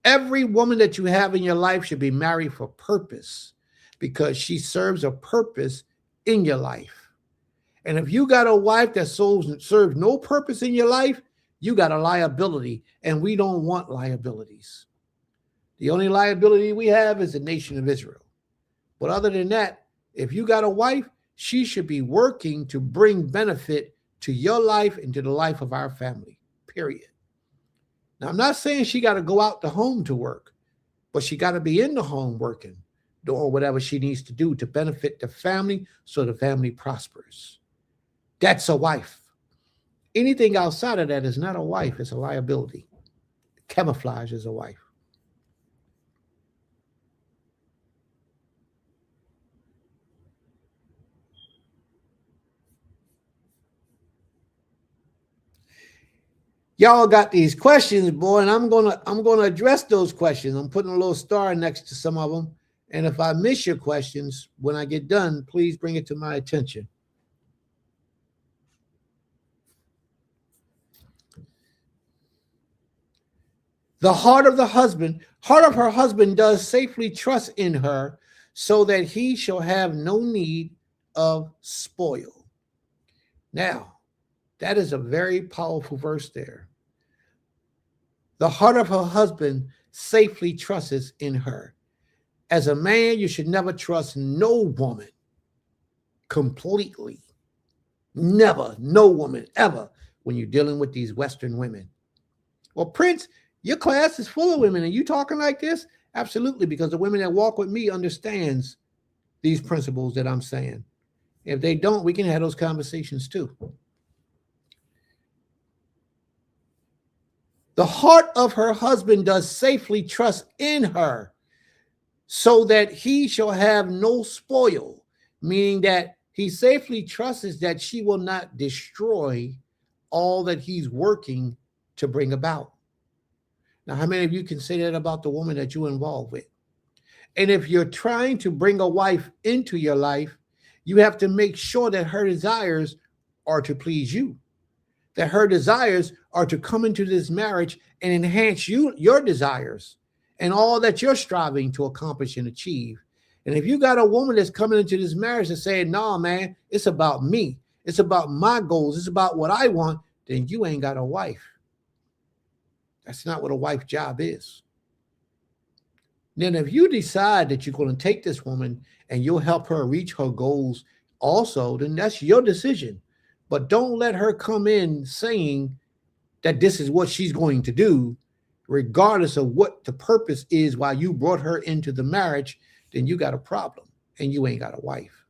Every woman that you have in your life should be married for purpose, because she serves a purpose in your life. And if you got a wife that serves no purpose in your life, you got a liability, and we don't want liabilities. The only liability we have is the nation of Israel. But other than that, if you got a wife, she should be working to bring benefit to your life and to the life of our family, period. Now, I'm not saying she got to go out the home to work, but she got to be in the home working, doing whatever she needs to do to benefit the family so the family prospers. That's a wife. Anything outside of that is not a wife, it's a liability. Camouflage is a wife. Y'all got these questions, boy, and I'm gonna address those questions. I'm putting a little star next to some of them. And if I miss your questions when I get done, please bring it to my attention. The heart of her husband does safely trust in her, so that he shall have no need of spoil. Now, that is a very powerful verse there. The heart of her husband safely trusts in her. As a man, you should never trust no woman completely. Never, no woman, ever, when you're dealing with these Western women. Well, Prince, your class is full of women, and you talking like this? Absolutely, because the women that walk with me understands these principles that I'm saying. If they don't, we can have those conversations too. The heart of her husband does safely trust in her, so that he shall have no spoil, meaning that he safely trusts that she will not destroy all that he's working to bring about. Now, how many of you can say that about the woman that you're involved with? And if you're trying to bring a wife into your life, you have to make sure that her desires are to please you, that her desires are to come into this marriage and enhance your desires and all that you're striving to accomplish and achieve. And if you got a woman that's coming into this marriage and saying, "No, man, it's about me. It's about my goals. It's about what I want," then you ain't got a wife. That's not what a wife's job is. Then if you decide that you're going to take this woman and you'll help her reach her goals also, then that's your decision. But don't let her come in saying that this is what she's going to do, regardless of what the purpose is while you brought her into the marriage. Then you got a problem and you ain't got a wife.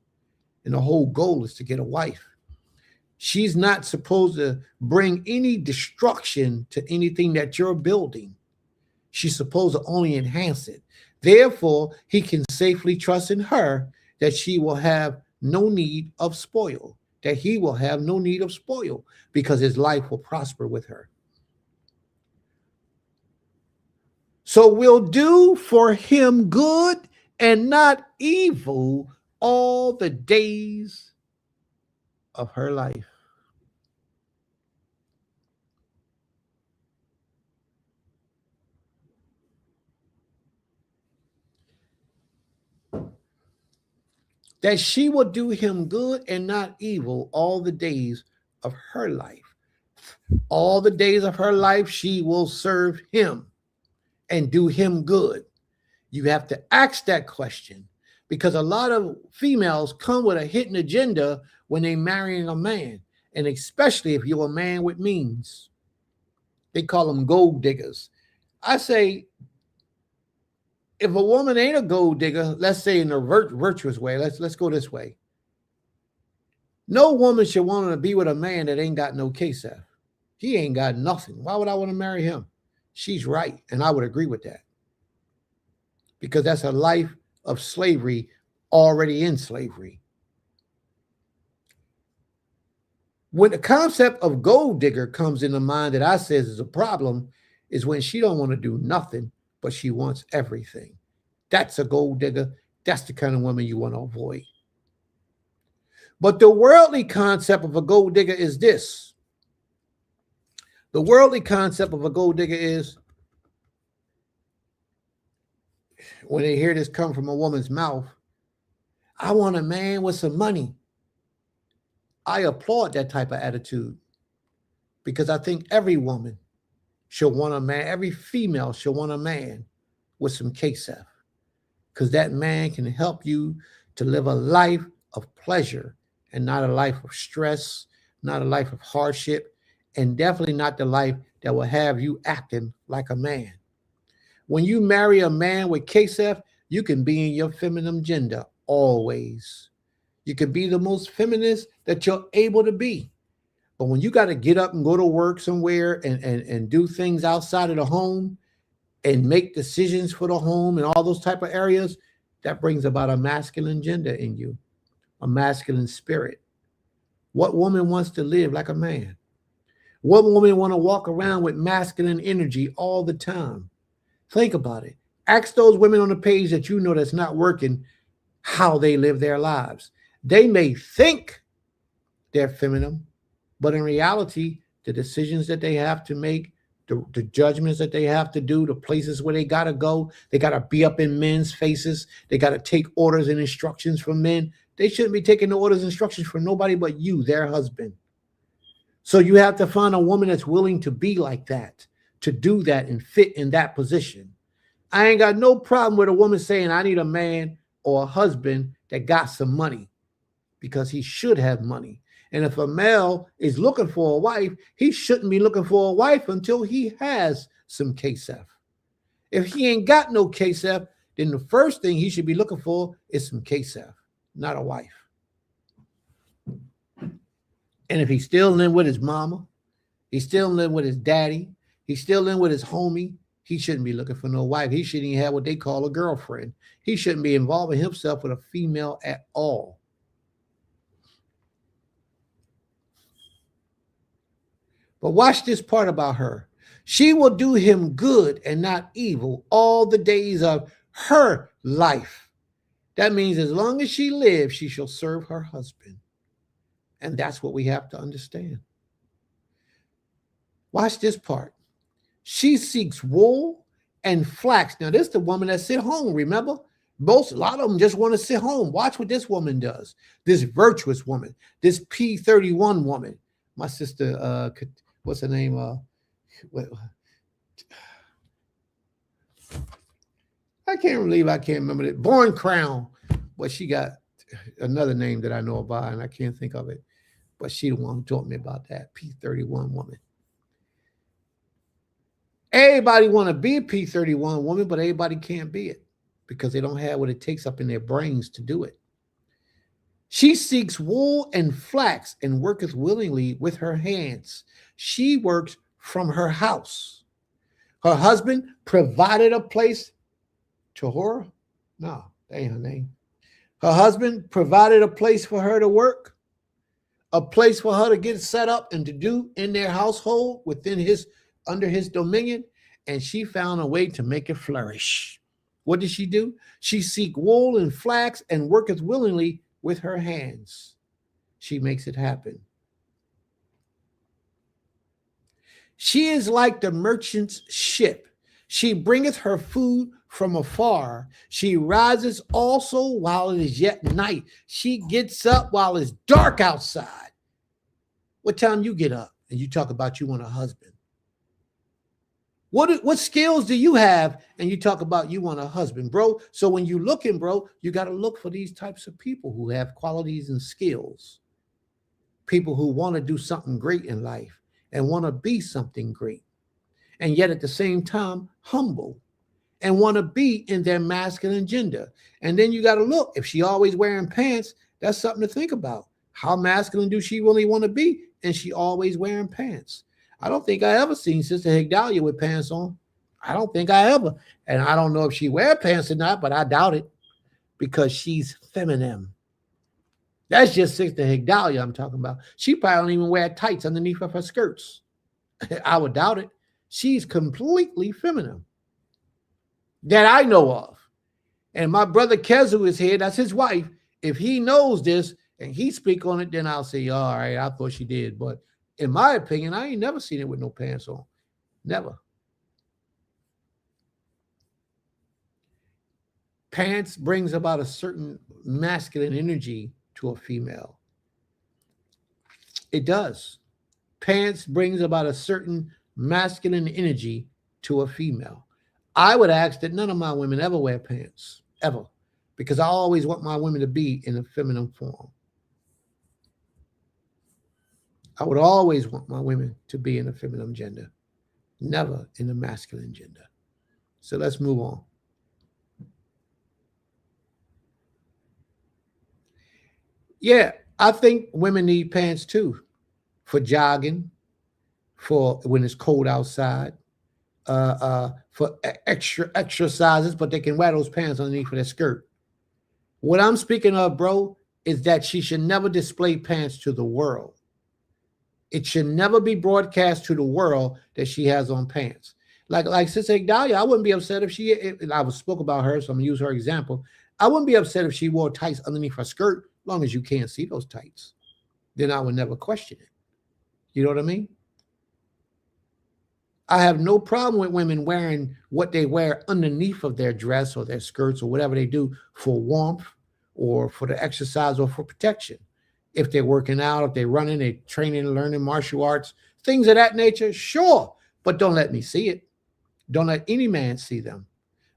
And the whole goal is to get a wife. She's not supposed to bring any destruction to anything that you're building. She's supposed to only enhance it. Therefore, he can safely trust in her that she will have no need of spoil, that he will have no need of spoil, because his life will prosper with her. So we'll do for him good and not evil all the days of her life. That she will do him good and not evil all the days of her life. All the days of her life, she will serve him and do him good. You have to ask that question, because a lot of females come with a hidden agenda when they're marrying a man, and especially if you're a man with means. They call them gold diggers. I say, if a woman ain't a gold digger, let's say in a virtuous way, let's go this way. No woman should want to be with a man that ain't got no KSF. He ain't got nothing. Why would I want to marry him? She's right. And I would agree with that. Because that's a life of slavery already in slavery. When the concept of gold digger comes into mind that I says is a problem is when she don't want to do nothing, but she wants everything. That's a gold digger. That's the kind of woman you want to avoid. But the worldly concept of a gold digger is this. The worldly concept of a gold digger is, when they hear this come from a woman's mouth, I want a man with some money. I applaud that type of attitude because I think every woman should want a man, every female should want a man with some KSF, because that man can help you to live a life of pleasure and not a life of stress, not a life of hardship, and definitely not the life that will have you acting like a man. When you marry a man with KSF, you can be in your feminine gender always. You can be the most feminist that you're able to be. But when you got to get up and go to work somewhere and do things outside of the home and make decisions for the home and all those type of areas, that brings about a masculine gender in you, a masculine spirit. What woman wants to live like a man? What woman want to walk around with masculine energy all the time? Think about it. Ask those women on the page that you know that's not working how they live their lives. They may think they're feminine, but in reality, the decisions that they have to make, the judgments that they have to do, the places where they got to go, they got to be up in men's faces. They got to take orders and instructions from men. They shouldn't be taking the orders and instructions from nobody but you, their husband. So you have to find a woman that's willing to be like that, to do that and fit in that position. I ain't got no problem with a woman saying, I need a man or a husband that got some money, because he should have money. And if a male is looking for a wife, he shouldn't be looking for a wife until he has some KSF. If he ain't got no KSF, then the first thing he should be looking for is some KSF, not a wife. And if he's still living with his mama, he's still living with his daddy, he's still living with his homie, he shouldn't be looking for no wife. He shouldn't even have what they call a girlfriend. He shouldn't be involving himself with a female at all. But watch this part about her. She will do him good and not evil all the days of her life. That means as long as she lives, she shall serve her husband. And that's what we have to understand. Watch this part. She seeks wool and flax. Now, this is the woman that sit home, remember? A lot of them just want to sit home. Watch what this woman does. This virtuous woman, this P31 woman. My sister, what's her name? I can't remember it. Born Crown, but she got another name that I know about, and I can't think of it. But she the one who taught me about that P31 woman. Everybody want to be a P31 woman, but everybody can't be it because they don't have what it takes up in their brains to do it. She seeks wool and flax and worketh willingly with her hands. She works from her house. Her husband provided a place to her. No, that ain't her name. Her husband provided a place for her to work, a place for her to get set up and to do in their household under his dominion, and she found a way to make it flourish. What did she do? She seek wool and flax and worketh willingly with her hands. She makes it happen. She is like the merchant's ship. She bringeth her food from afar. She rises also while it is yet night. She gets up while it's dark outside. What time you get up and you talk about you want a husband? What skills do you have and you talk about you want a husband, bro? So when you looking, bro, you got to look for these types of people who have qualities and skills. People who want to do something great in life and want to be something great. And yet at the same time, humble and want to be in their masculine gender. And then you got to look, if she always wearing pants, that's something to think about. How masculine do she really want to be? And she always wearing pants. I don't think I ever seen Sister Higdalia with pants on. I don't think I ever. And I don't know if she wear pants or not, but I doubt it because she's feminine. That's just Sister Higdalia I'm talking about. She probably don't even wear tights underneath of her skirts. I would doubt it. She's completely feminine that I know of. And my brother Kezu is here. That's his wife. If he knows this and he speak on it, then I'll say, all right, I thought she did. But in my opinion, I ain't never seen it with no pants on. Never. Pants brings about a certain masculine energy to a female. It does. Pants brings about a certain masculine energy to a female. I would ask that none of my women ever wear pants, ever, because I always want my women to be in a feminine form. I would always want my women to be in a feminine gender, never in a masculine gender. So let's move on. Yeah, I think women need pants too, for jogging, for when it's cold outside, for extra exercises, but they can wear those pants underneath of their skirt. What I'm speaking of, bro, is that she should never display pants to the world. It should never be broadcast to the world that she has on pants. Like Sister Higdalia, I wouldn't be upset if I spoke about her, so I'm gonna use her example. I wouldn't be upset if she wore tights underneath her skirt, as long as you can't see those tights. Then I would never question it. You know what I mean? I have no problem with women wearing what they wear underneath of their dress or their skirts or whatever they do for warmth or for the exercise or for protection. If they're working out, if they're running, they're training, learning martial arts, things of that nature, sure. But don't let me see it. Don't let any man see them,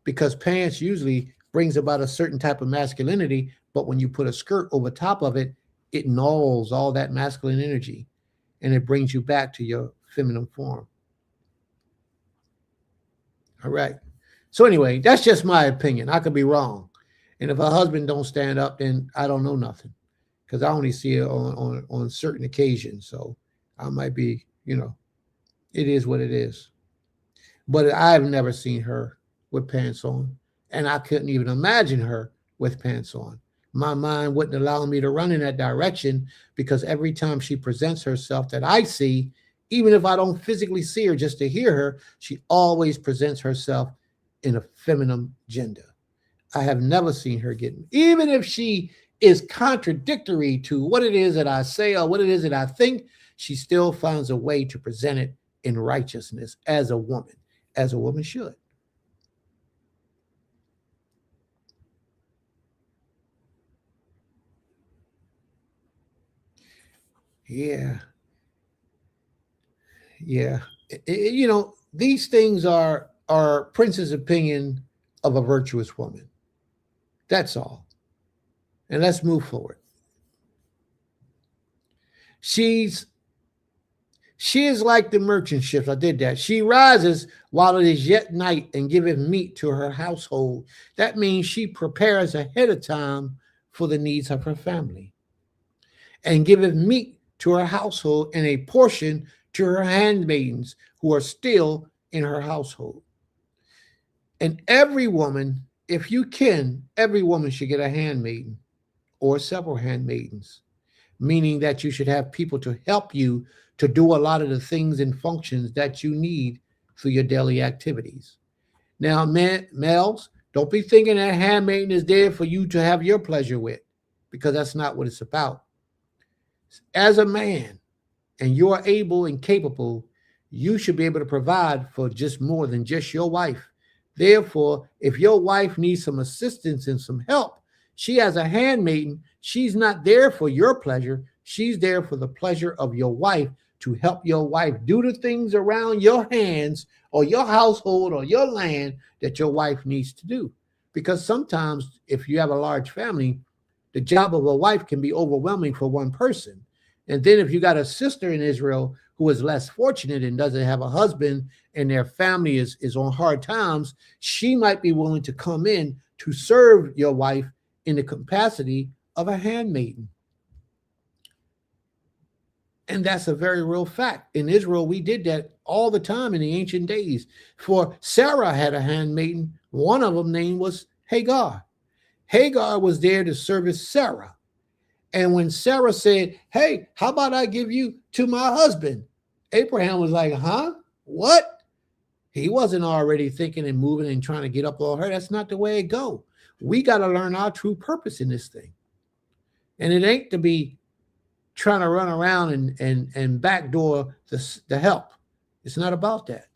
because pants usually brings about a certain type of masculinity. But when you put a skirt over top of it, it nulls all that masculine energy and it brings you back to your feminine form. All right. So anyway, that's just my opinion. I could be wrong. And if a husband don't stand up, then I don't know nothing, because I only see it on certain occasions. So I might be, it is what it is. But I've never seen her with pants on, and I couldn't even imagine her with pants on. My mind wouldn't allow me to run in that direction, because every time she presents herself that I see, even if I don't physically see her, just to hear her, she always presents herself in a feminine gender. I have never seen her even if she is contradictory to what it is that I say or what it is that I think, she still finds a way to present it in righteousness as a woman should. Yeah. These things are Prince's opinion of a virtuous woman. That's all. And let's move forward. She is like the merchant ships. I did that. She rises while it is yet night and giveth meat to her household. That means she prepares ahead of time for the needs of her family, and giveth meat to her household and a portion to her handmaidens who are still in her household. And every woman, if you can, every woman should get a handmaiden or several handmaidens, meaning that you should have people to help you to do a lot of the things and functions that you need for your daily activities. Now, males, don't be thinking that handmaiden is there for you to have your pleasure with, because that's not what it's about. As a man, and you are able and capable, you should be able to provide for just more than just your wife. Therefore, if your wife needs some assistance and some help, she has a handmaiden. She's not there for your pleasure. She's there for the pleasure of your wife, to help your wife do the things around your hands or your household or your land that your wife needs to do. Because sometimes if you have a large family, the job of a wife can be overwhelming for one person. And then if you got a sister in Israel who is less fortunate and doesn't have a husband and their family is on hard times, she might be willing to come in to serve your wife in the capacity of a handmaiden. And that's a very real fact. In Israel, we did that all the time in the ancient days. For Sarah had a handmaiden. One of them name was Hagar. Hagar was there to service Sarah. And when Sarah said, hey, how about I give you to my husband? Abraham was like, huh? What? He wasn't already thinking and moving and trying to get up on her. That's not the way it go. We got to learn our true purpose in this thing. And it ain't to be trying to run around and backdoor the help. It's not about that.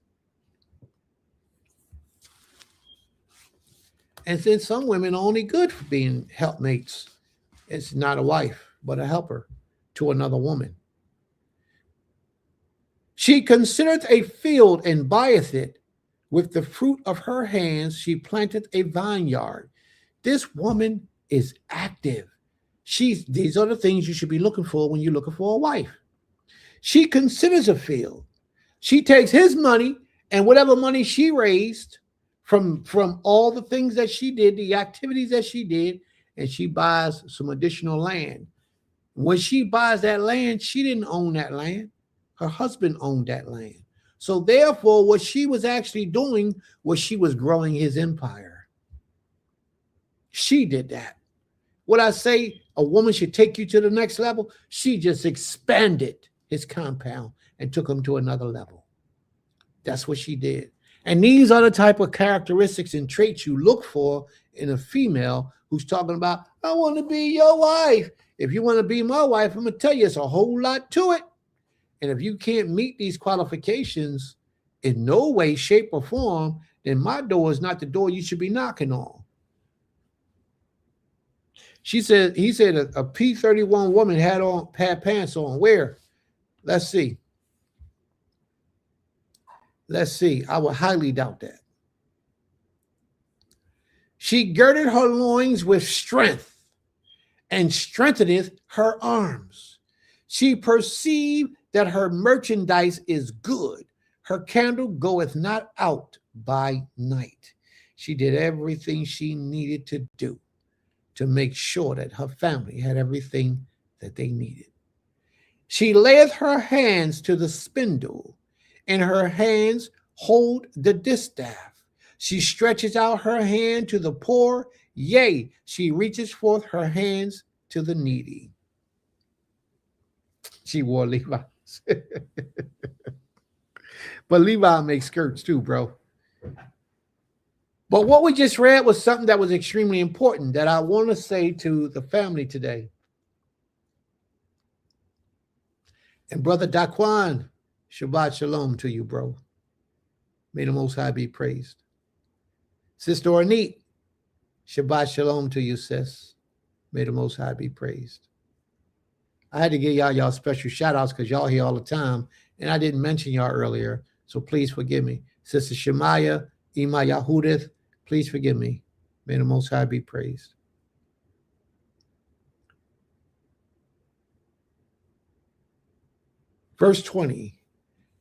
And since some women are only good for being helpmates, it's not a wife, but a helper to another woman. She considereth a field and buyeth it. With the fruit of her hands, she planteth a vineyard. This woman is active. These are the things you should be looking for when you're looking for a wife. She considers a field. She takes his money and whatever money she raised from all the things that she did, the activities that she did, and she buys some additional land. When she buys that land, she didn't own that land. Her husband owned that land. So therefore, what she was actually doing was she was growing his empire. She did that. What I say, a woman should take you to the next level, she just expanded his compound and took him to another level. That's what she did. And these are the type of characteristics and traits you look for in a female who's talking about, I want to be your wife. If you want to be my wife, I'm going to tell you, it's a whole lot to it. And if you can't meet these qualifications in no way, shape, or form, then my door is not the door you should be knocking on. He said a P31 woman had pants on. Where? Let's see. I would highly doubt that. She girded her loins with strength and strengtheneth her arms. She perceived that her merchandise is good. Her candle goeth not out by night. She did everything she needed to do to make sure that her family had everything that they needed. She layeth her hands to the spindle, and her hands hold the distaff. She stretches out her hand to the poor, yea, she reaches forth her hands to the needy. She wore Levi's. But Levi makes skirts too, bro. But what we just read was something that was extremely important that I want to say to the family today. And Brother Daquan, Shabbat Shalom to you, bro. May the Most High be praised. Sister Ornette, Shabbat Shalom to you, sis. May the Most High be praised. I had to give y'all special shout outs because y'all here all the time, and I didn't mention y'all earlier, so please forgive me. Sister Shemaiah, Ima Yahudith, please forgive me. May the Most High be praised. Verse 20,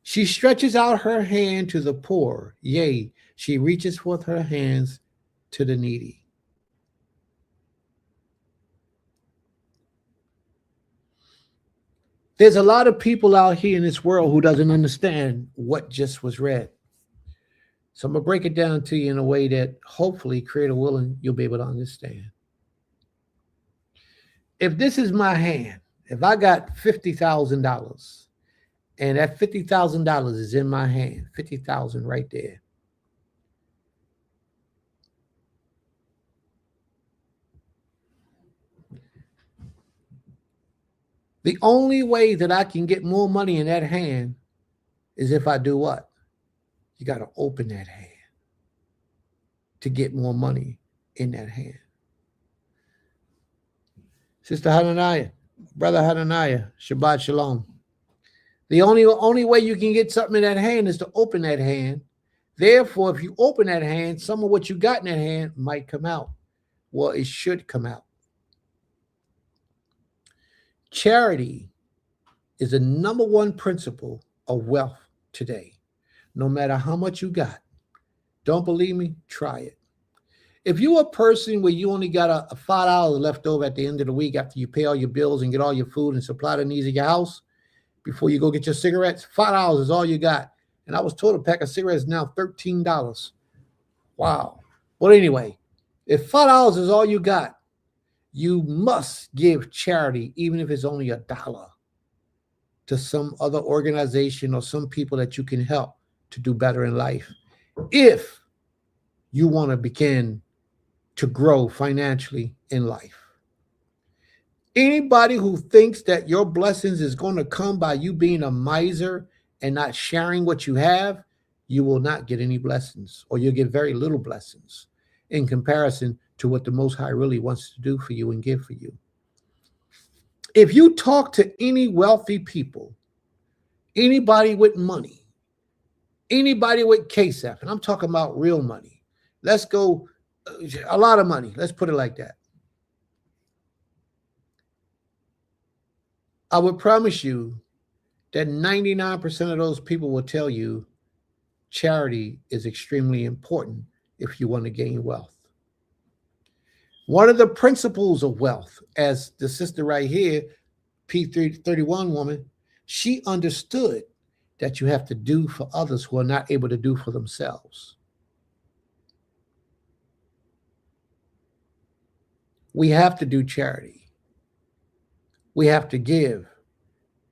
she stretches out her hand to the poor, yea, she reaches forth her hands to the needy. There's a lot of people out here in this world who doesn't understand what just was read. So I'm going to break it down to you in a way that hopefully, Creator willing, you'll be able to understand. If this is my hand, if I got $50,000 and that $50,000 is in my hand, 50,000 right there. The only way that I can get more money in that hand is if I do what? You got to open that hand to get more money in that hand. Sister Hananiah, Brother Hananiah, Shabbat Shalom. The only way you can get something in that hand is to open that hand. Therefore, if you open that hand, some of what you got in that hand might come out. Well, it should come out. Charity is the number one principle of wealth today. No matter how much you got. Don't believe me? Try it. If you're a person where you only got a $5 left over at the end of the week after you pay all your bills and get all your food and supply the needs of your house, before you go get your cigarettes. $5 is all you got. And I was told a pack of cigarettes is now $13. Wow. Well, anyway, if $5 is all you got, you must give charity, even if it's only $1, to some other organization or some people that you can help to do better in life. If you want to begin to grow financially in life. Anybody who thinks that your blessings is going to come by you being a miser and not sharing what you have, you will not get any blessings, or you'll get very little blessings in comparison to what the Most High really wants to do for you and give for you. If you talk to any wealthy people, anybody with money, anybody with KSF, and I'm talking about real money, let's go, a lot of money, let's put it like that. I would promise you that 99% of those people will tell you charity is extremely important if you want to gain wealth. One of the principles of wealth, as the sister right here, P31 woman, she understood that you have to do for others who are not able to do for themselves. We have to do charity. We have to give.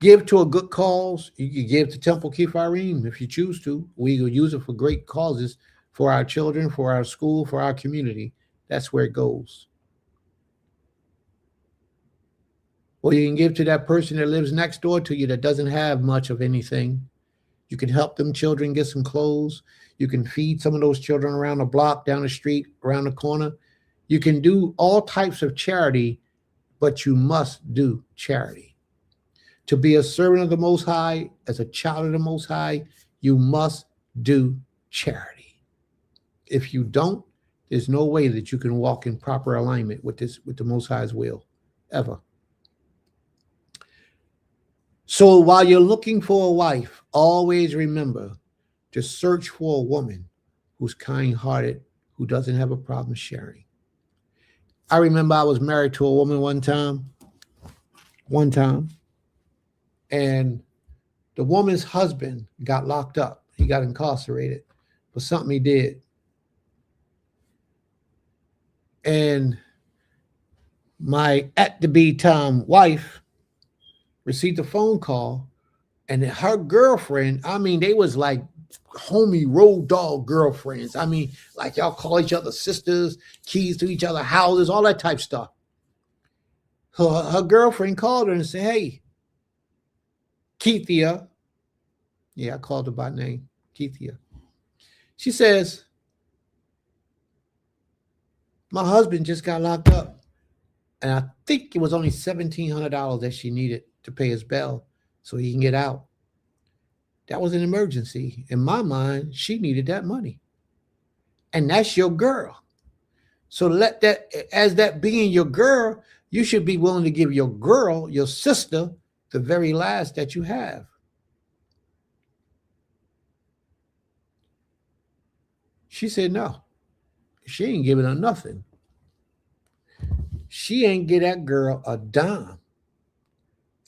Give to a good cause. You can give to Temple Kifarim if you choose to. We will use it for great causes for our children, for our school, for our community. That's where it goes. Or you can give to that person that lives next door to you that doesn't have much of anything. You can help them children get some clothes. You can feed some of those children around the block, down the street, around the corner. You can do all types of charity, but you must do charity. To be a servant of the Most High, as a child of the Most High, you must do charity. If you don't, there's no way that you can walk in proper alignment with the Most High's will, ever. So while you're looking for a wife, always remember to search for a woman who's kind-hearted, who doesn't have a problem sharing. I remember I was married to a woman one time, and the woman's husband got locked up. He got incarcerated for something he did. And my at-to-be time wife received a phone call, and her girlfriend, I mean, they was like homie road dog girlfriends. I mean, like y'all call each other sisters, keys to each other's houses, all that type stuff. Her girlfriend called her and said, hey, Keithia, yeah, I called her by name, Keithia. She says, my husband just got locked up, and I think it was only $1,700 that she needed to pay his bail so he can get out. That was an emergency. In my mind, she needed that money. And that's your girl. So let that, as that being your girl, you should be willing to give your girl, your sister, the very last that you have. She said no. She ain't giving her nothing. She ain't give that girl a dime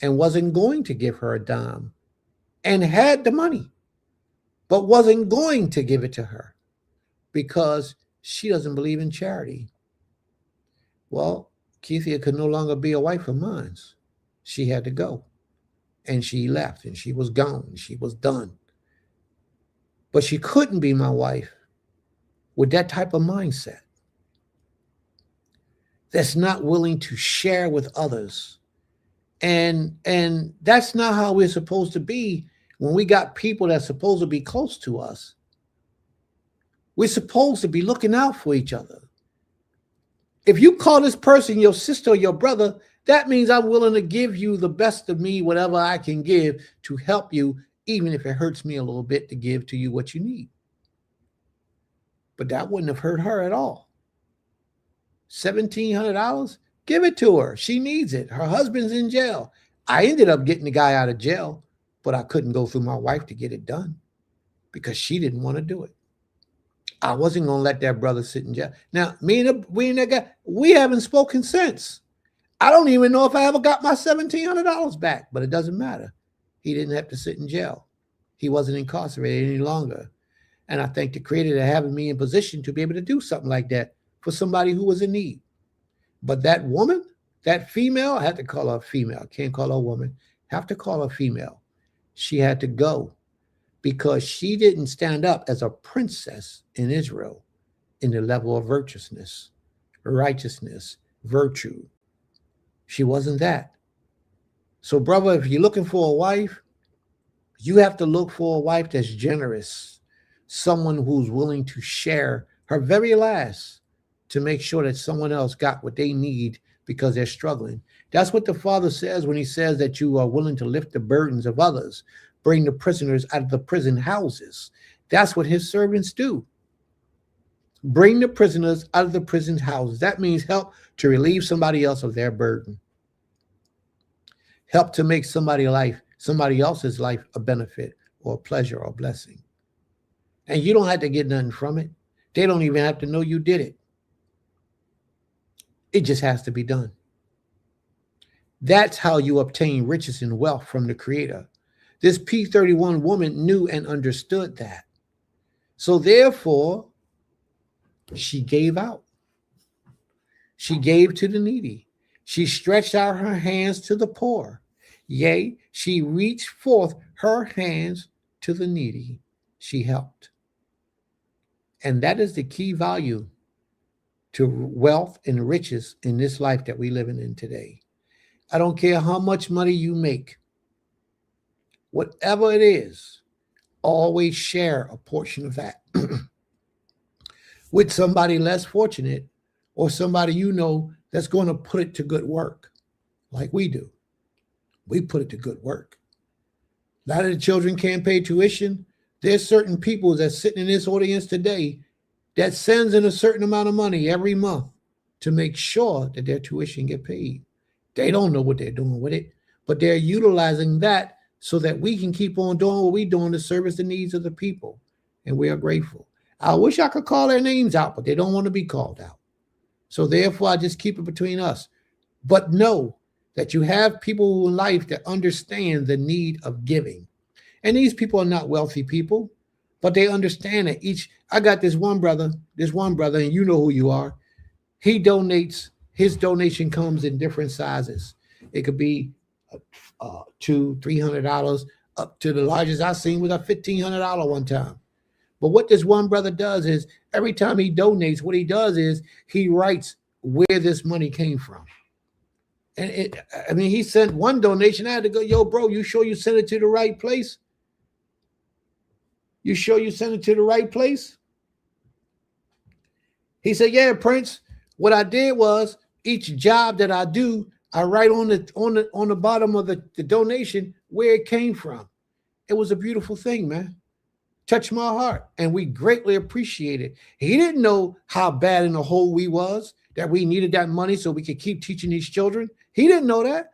and wasn't going to give her a dime and had the money, but wasn't going to give it to her because she doesn't believe in charity. Well, Keithia could no longer be a wife of mine. She had to go. And she left, and she was gone. She was done. But she couldn't be my wife with that type of mindset that's not willing to share with others. And that's not how we're supposed to be when we got people that's supposed to be close to us. We're supposed to be looking out for each other. If you call this person your sister or your brother, that means I'm willing to give you the best of me, whatever I can give to help you, even if it hurts me a little bit to give to you what you need. But that wouldn't have hurt her at all. $1,700, give it to her. She needs it. Her husband's in jail. I ended up getting the guy out of jail, but I couldn't go through my wife to get it done because she didn't want to do it. I wasn't going to let that brother sit in jail. Now, we and that guy, we haven't spoken since. I don't even know if I ever got my $1,700 back, but it doesn't matter He didn't have to sit in jail. He wasn't incarcerated any longer. And I thank the Creator for having me in position to be able to do something like that for somebody who was in need. But that woman, that female, I had to call her a female. Can't call her a woman. Have to call her female. She had to go because she didn't stand up as a princess in Israel in the level of virtuousness, righteousness, virtue. She wasn't that. So, brother, if you're looking for a wife, you have to look for a wife that's generous, someone who's willing to share her very last to make sure that someone else got what they need because they're struggling. That's what the Father says when he says that you are willing to lift the burdens of others, bring the prisoners out of the prison houses. That's what his servants do. Bring the prisoners out of the prison houses. That means help to relieve somebody else of their burden. Help to make somebody else's life a benefit or a pleasure or a blessing. And you don't have to get nothing from it. They don't even have to know you did it. It just has to be done. That's how you obtain riches and wealth from the Creator. This P31 woman knew and understood that. So therefore, she gave out. She gave to the needy. She stretched out her hands to the poor. Yea, she reached forth her hands to the needy. She helped. And that is the key value to wealth and riches in this life that we live in today. I don't care how much money you make. Whatever it is, always share a portion of that with somebody less fortunate or somebody you know that's going to put it to good work like we do. We put it to good work. A lot of the children can't pay tuition. There's certain people that's sitting in this audience today that sends in a certain amount of money every month to make sure that their tuition get paid. They don't know what they're doing with it, but they're utilizing that so that we can keep on doing what we're doing to service the needs of the people. And we are grateful. I wish I could call their names out, but they don't want to be called out. So therefore, I just keep it between us. But know that you have people in life that understand the need of giving. And these people are not wealthy people, but they understand that I got this one brother, and you know who you are. He donates, his donation comes in different sizes. It could be $200-$300 up to the largest I've seen was a $1,500 one time. But what this one brother does is every time he donates, what he does is he writes where this money came from. And he sent one donation. I had to go, yo, bro, you sure you sent it to the right place? You sure you sent it to the right place? He said, yeah, Prince. What I did was each job that I do, I write on the bottom of the donation where it came from. It was a beautiful thing, man. Touched my heart, and we greatly appreciate it. He didn't know how bad in the hole we was, that we needed that money so we could keep teaching these children. He didn't know that,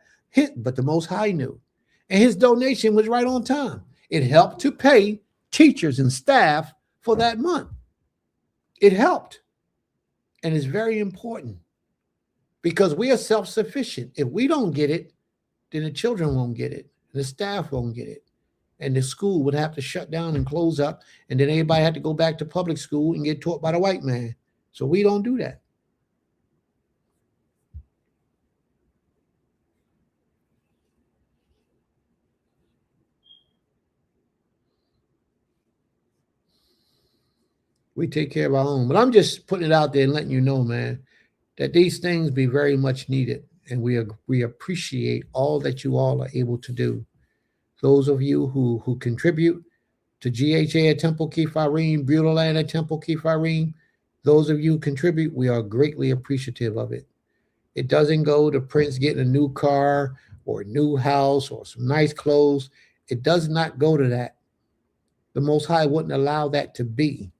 but the Most High knew. And his donation was right on time. It helped to pay teachers and staff for that month. It helped. And it's very important because we are self-sufficient. If we don't get it, then the children won't get it. The staff won't get it. And the school would have to shut down and close up. And then everybody had to go back to public school and get taught by the white man. So we don't do that. We take care of our own. But I'm just putting it out there and letting you know, man, that these things be very much needed. And we appreciate all that you all are able to do. Those of you who contribute to GHA at Temple Kephirim, Beulah at Temple Kephirim, those of you who contribute, we are greatly appreciative of it. It doesn't go to Prince getting a new car or a new house or some nice clothes. It does not go to that. The Most High wouldn't allow that to be.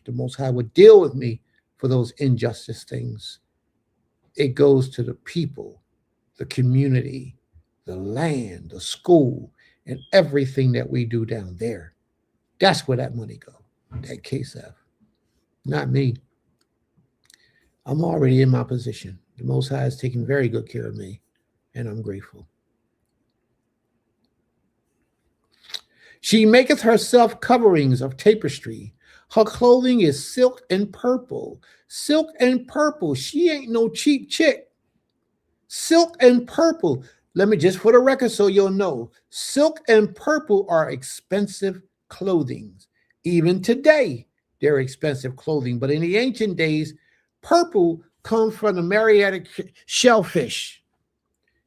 The Most High would deal with me for those injustice things. It goes to the people, the community, the land, the school, and everything that we do down there. That's where that money goes, that KSF. Not me. I'm already in my position. The Most High is taking very good care of me, and I'm grateful. She maketh herself coverings of tapestry. Her clothing is silk and purple. Silk and purple. She ain't no cheap chick. Silk and purple. Let me just for the record so you'll know. Silk and purple are expensive clothing. Even today, they're expensive clothing. But in the ancient days, purple comes from the Mariatic shellfish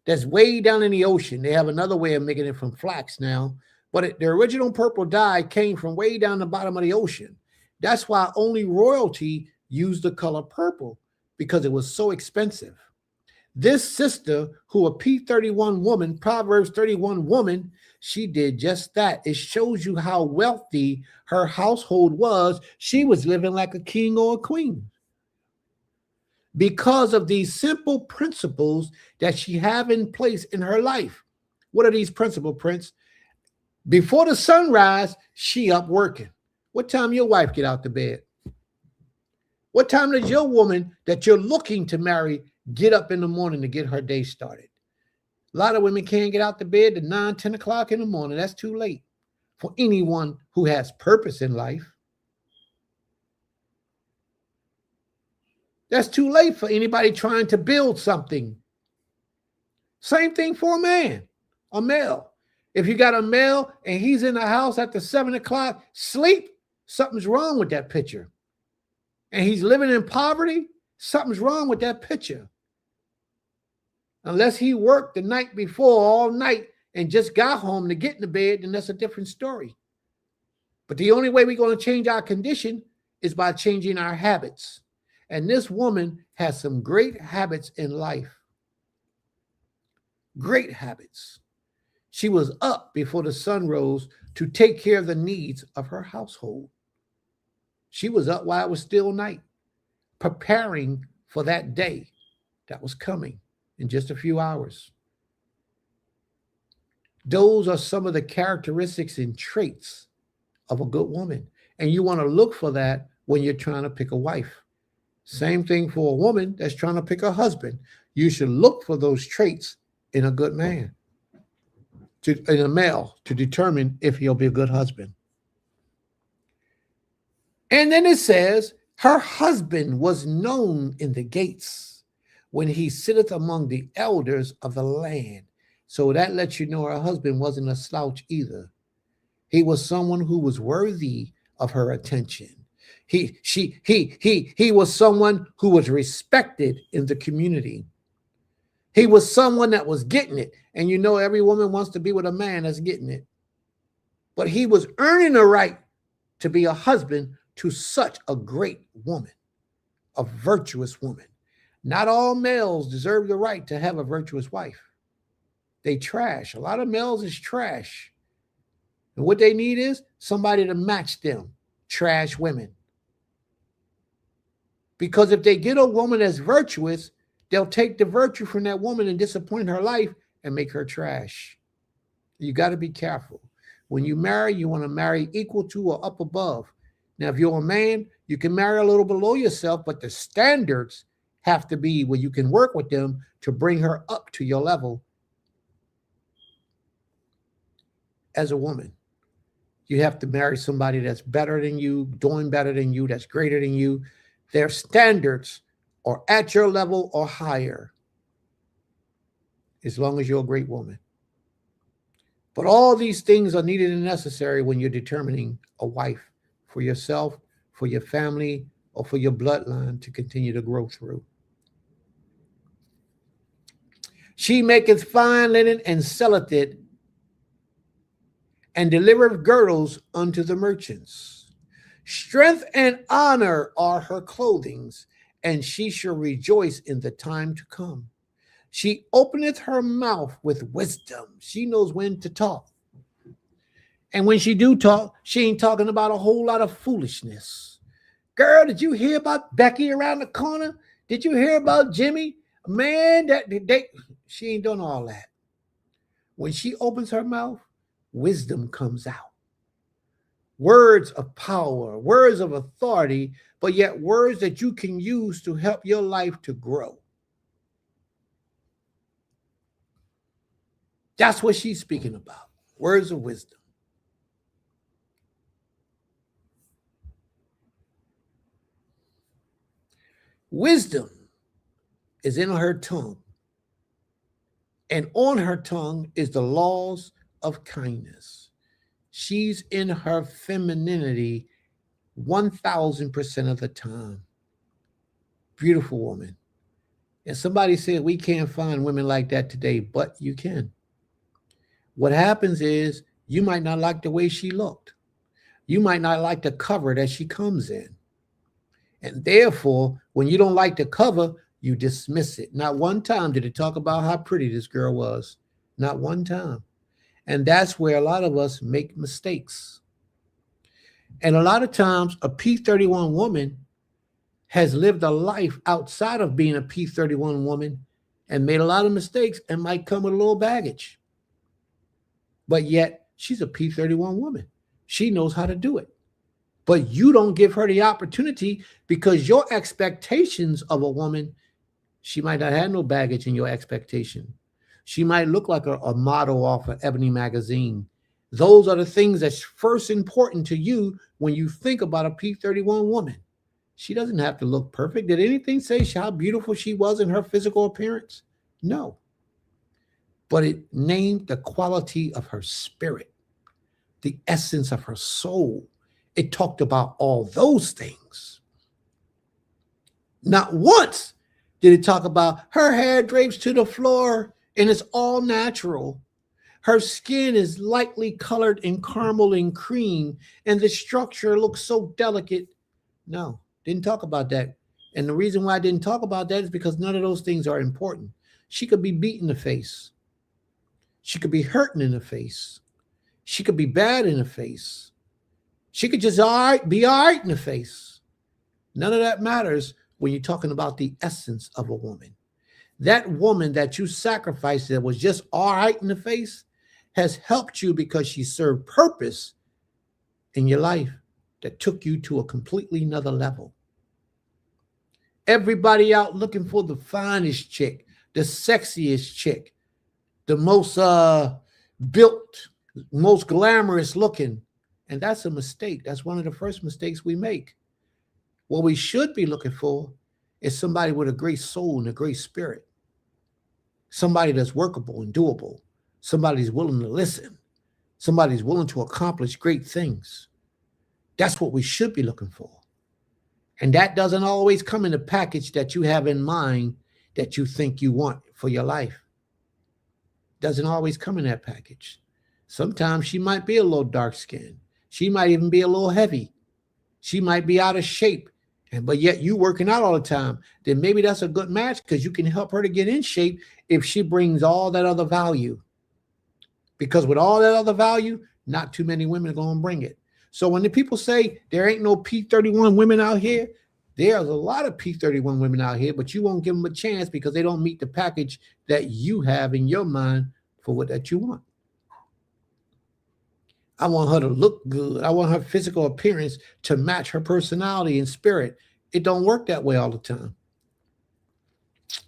that's way down in the ocean. They have another way of making it from flax now. But the original purple dye came from way down the bottom of the ocean. That's why only royalty used the color purple, because it was so expensive. This sister, who a P31 woman, Proverbs 31 woman, she did just that. It shows you how wealthy her household was. She was living like a king or a queen because of these simple principles that she have in place in her life. What are these principles, Prince? Before the sunrise, she up working. What time your wife get out the bed? What time does your woman that you're looking to marry get up in the morning to get her day started? A lot of women can't get out the bed at 9, 10 o'clock in the morning. That's too late for anyone who has purpose in life. That's too late for anybody trying to build something. Same thing for a man, a male. If you got a male and he's in the house after 7 o'clock, sleep, something's wrong with that picture. And he's living in poverty, something's wrong with that picture. Unless he worked the night before all night and just got home to get in the bed, then that's a different story. But the only way we're going to change our condition is by changing our habits. And this woman has some great habits in life. Great habits. She was up before the sun rose to take care of the needs of her household. She was up while it was still night, preparing for that day that was coming in just a few hours. Those are some of the characteristics and traits of a good woman. And you want to look for that when you're trying to pick a wife. Same thing for a woman that's trying to pick a husband. You should look for those traits in a good man, in a male, to determine if he'll be a good husband. And then it says, her husband was known in the gates when he sitteth among the elders of the land. So that lets you know her husband wasn't a slouch either. He was someone who was worthy of her attention. He was someone who was respected in the community. He was someone that was getting it. And you know, every woman wants to be with a man that's getting it. But he was earning the right to be a husband to such a great woman, a virtuous woman. Not all males deserve the right to have a virtuous wife. They trash. A lot of males is trash. And what they need is somebody to match them, trash women. Because if they get a woman that's virtuous, they'll take the virtue from that woman and disappoint her life and make her trash. You got to be careful. When you marry, you want to marry equal to or up above. Now, if you're a man, you can marry a little below yourself, but the standards have to be where you can work with them to bring her up to your level as a woman. You have to marry somebody that's better than you, doing better than you, that's greater than you. Their standards are at your level or higher, as long as you're a great woman. But all these things are needed and necessary when you're determining a wife for yourself, for your family, or for your bloodline to continue to grow through. She maketh fine linen and selleth it, and delivereth girdles unto the merchants. Strength and honor are her clothings, and she shall rejoice in the time to come. She openeth her mouth with wisdom. She knows when to talk. And when she do talk, she ain't talking about a whole lot of foolishness. Girl, did you hear about Becky around the corner? Did you hear about Jimmy? Man, she ain't done all that. When she opens her mouth, wisdom comes out. Words of power, words of authority, but yet words that you can use to help your life to grow. That's what she's speaking about. Words of wisdom. Wisdom is in her tongue, and on her tongue is the laws of kindness. She's in her femininity 1000% of the time. Beautiful woman. And somebody said we can't find women like that today, but you can. What happens is you might not like the way she looked. You might not like the cover that she comes in. And therefore, when you don't like the cover, you dismiss it. Not one time did it talk about how pretty this girl was. Not one time. And that's where a lot of us make mistakes. And a lot of times, a P31 woman has lived a life outside of being a P31 woman and made a lot of mistakes and might come with a little baggage. But yet, she's a P31 woman. She knows how to do it. But you don't give her the opportunity because your expectations of a woman, she might not have no baggage in your expectation. She might look like a model off of Ebony magazine. Those are the things that's first important to you when you think about a P31 woman. She doesn't have to look perfect. Did anything say how beautiful she was in her physical appearance? No. But it named the quality of her spirit, the essence of her soul. It talked about all those things. Not once did it talk about her hair drapes to the floor and it's all natural. Her skin is lightly colored in caramel and cream and the structure looks so delicate. No, didn't talk about that. And the reason why I didn't talk about that is because none of those things are important. She could be beat in the face. She could be hurting in the face. She could be bad in the face. She could just be all right in the face. None of that matters when you're talking about the essence of a woman. That woman that you sacrificed that was just all right in the face has helped you because she served purpose in your life that took you to a completely another level. Everybody out looking for the finest chick, the sexiest chick, the most built, most glamorous looking. And that's a mistake. That's one of the first mistakes we make. What we should be looking for is somebody with a great soul and a great spirit. Somebody that's workable and doable. Somebody's willing to listen. Somebody's willing to accomplish great things. That's what we should be looking for. And that doesn't always come in the package that you have in mind that you think you want for your life. Doesn't always come in that package. Sometimes she might be a little dark skinned. She might even be a little heavy. She might be out of shape. But yet you working out all the time. Then maybe that's a good match because you can help her to get in shape if she brings all that other value. Because with all that other value, not too many women are going to bring it. So when the people say there ain't no P31 women out here, there's a lot of P31 women out here, but you won't give them a chance because they don't meet the package that you have in your mind for what that you want. I want her to look good. I want her physical appearance to match her personality and spirit. It don't work that way all the time.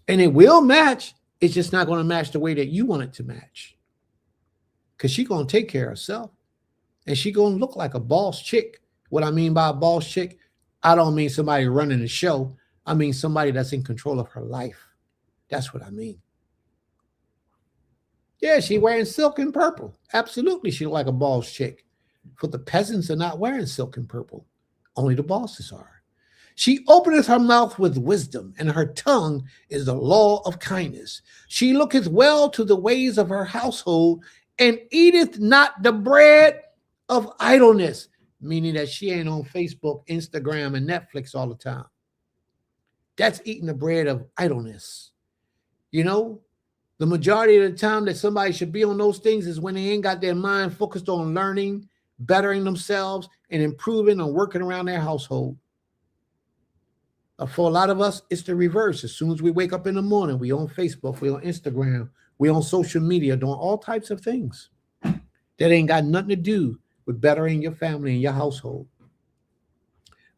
And it will match. It's just not going to match the way that you want it to match. Because she's going to take care of herself. And she's going to look like a boss chick. What I mean by a boss chick, I don't mean somebody running the show. I mean somebody that's in control of her life. That's what I mean. Yeah, she's wearing silk and purple. Absolutely, she look like a boss chick. But the peasants are not wearing silk and purple. Only the bosses are. She openeth her mouth with wisdom, and her tongue is the law of kindness. She looketh well to the ways of her household, and eateth not the bread of idleness, meaning that she ain't on Facebook, Instagram, and Netflix all the time. That's eating the bread of idleness. You know, the majority of the time that somebody should be on those things is when they ain't got their mind focused on learning, bettering themselves, and improving and working around their household. For a lot of us, it's the reverse. As soon as we wake up in the morning, we on Facebook, we on Instagram, we on social media, doing all types of things that ain't got nothing to do with bettering your family and your household.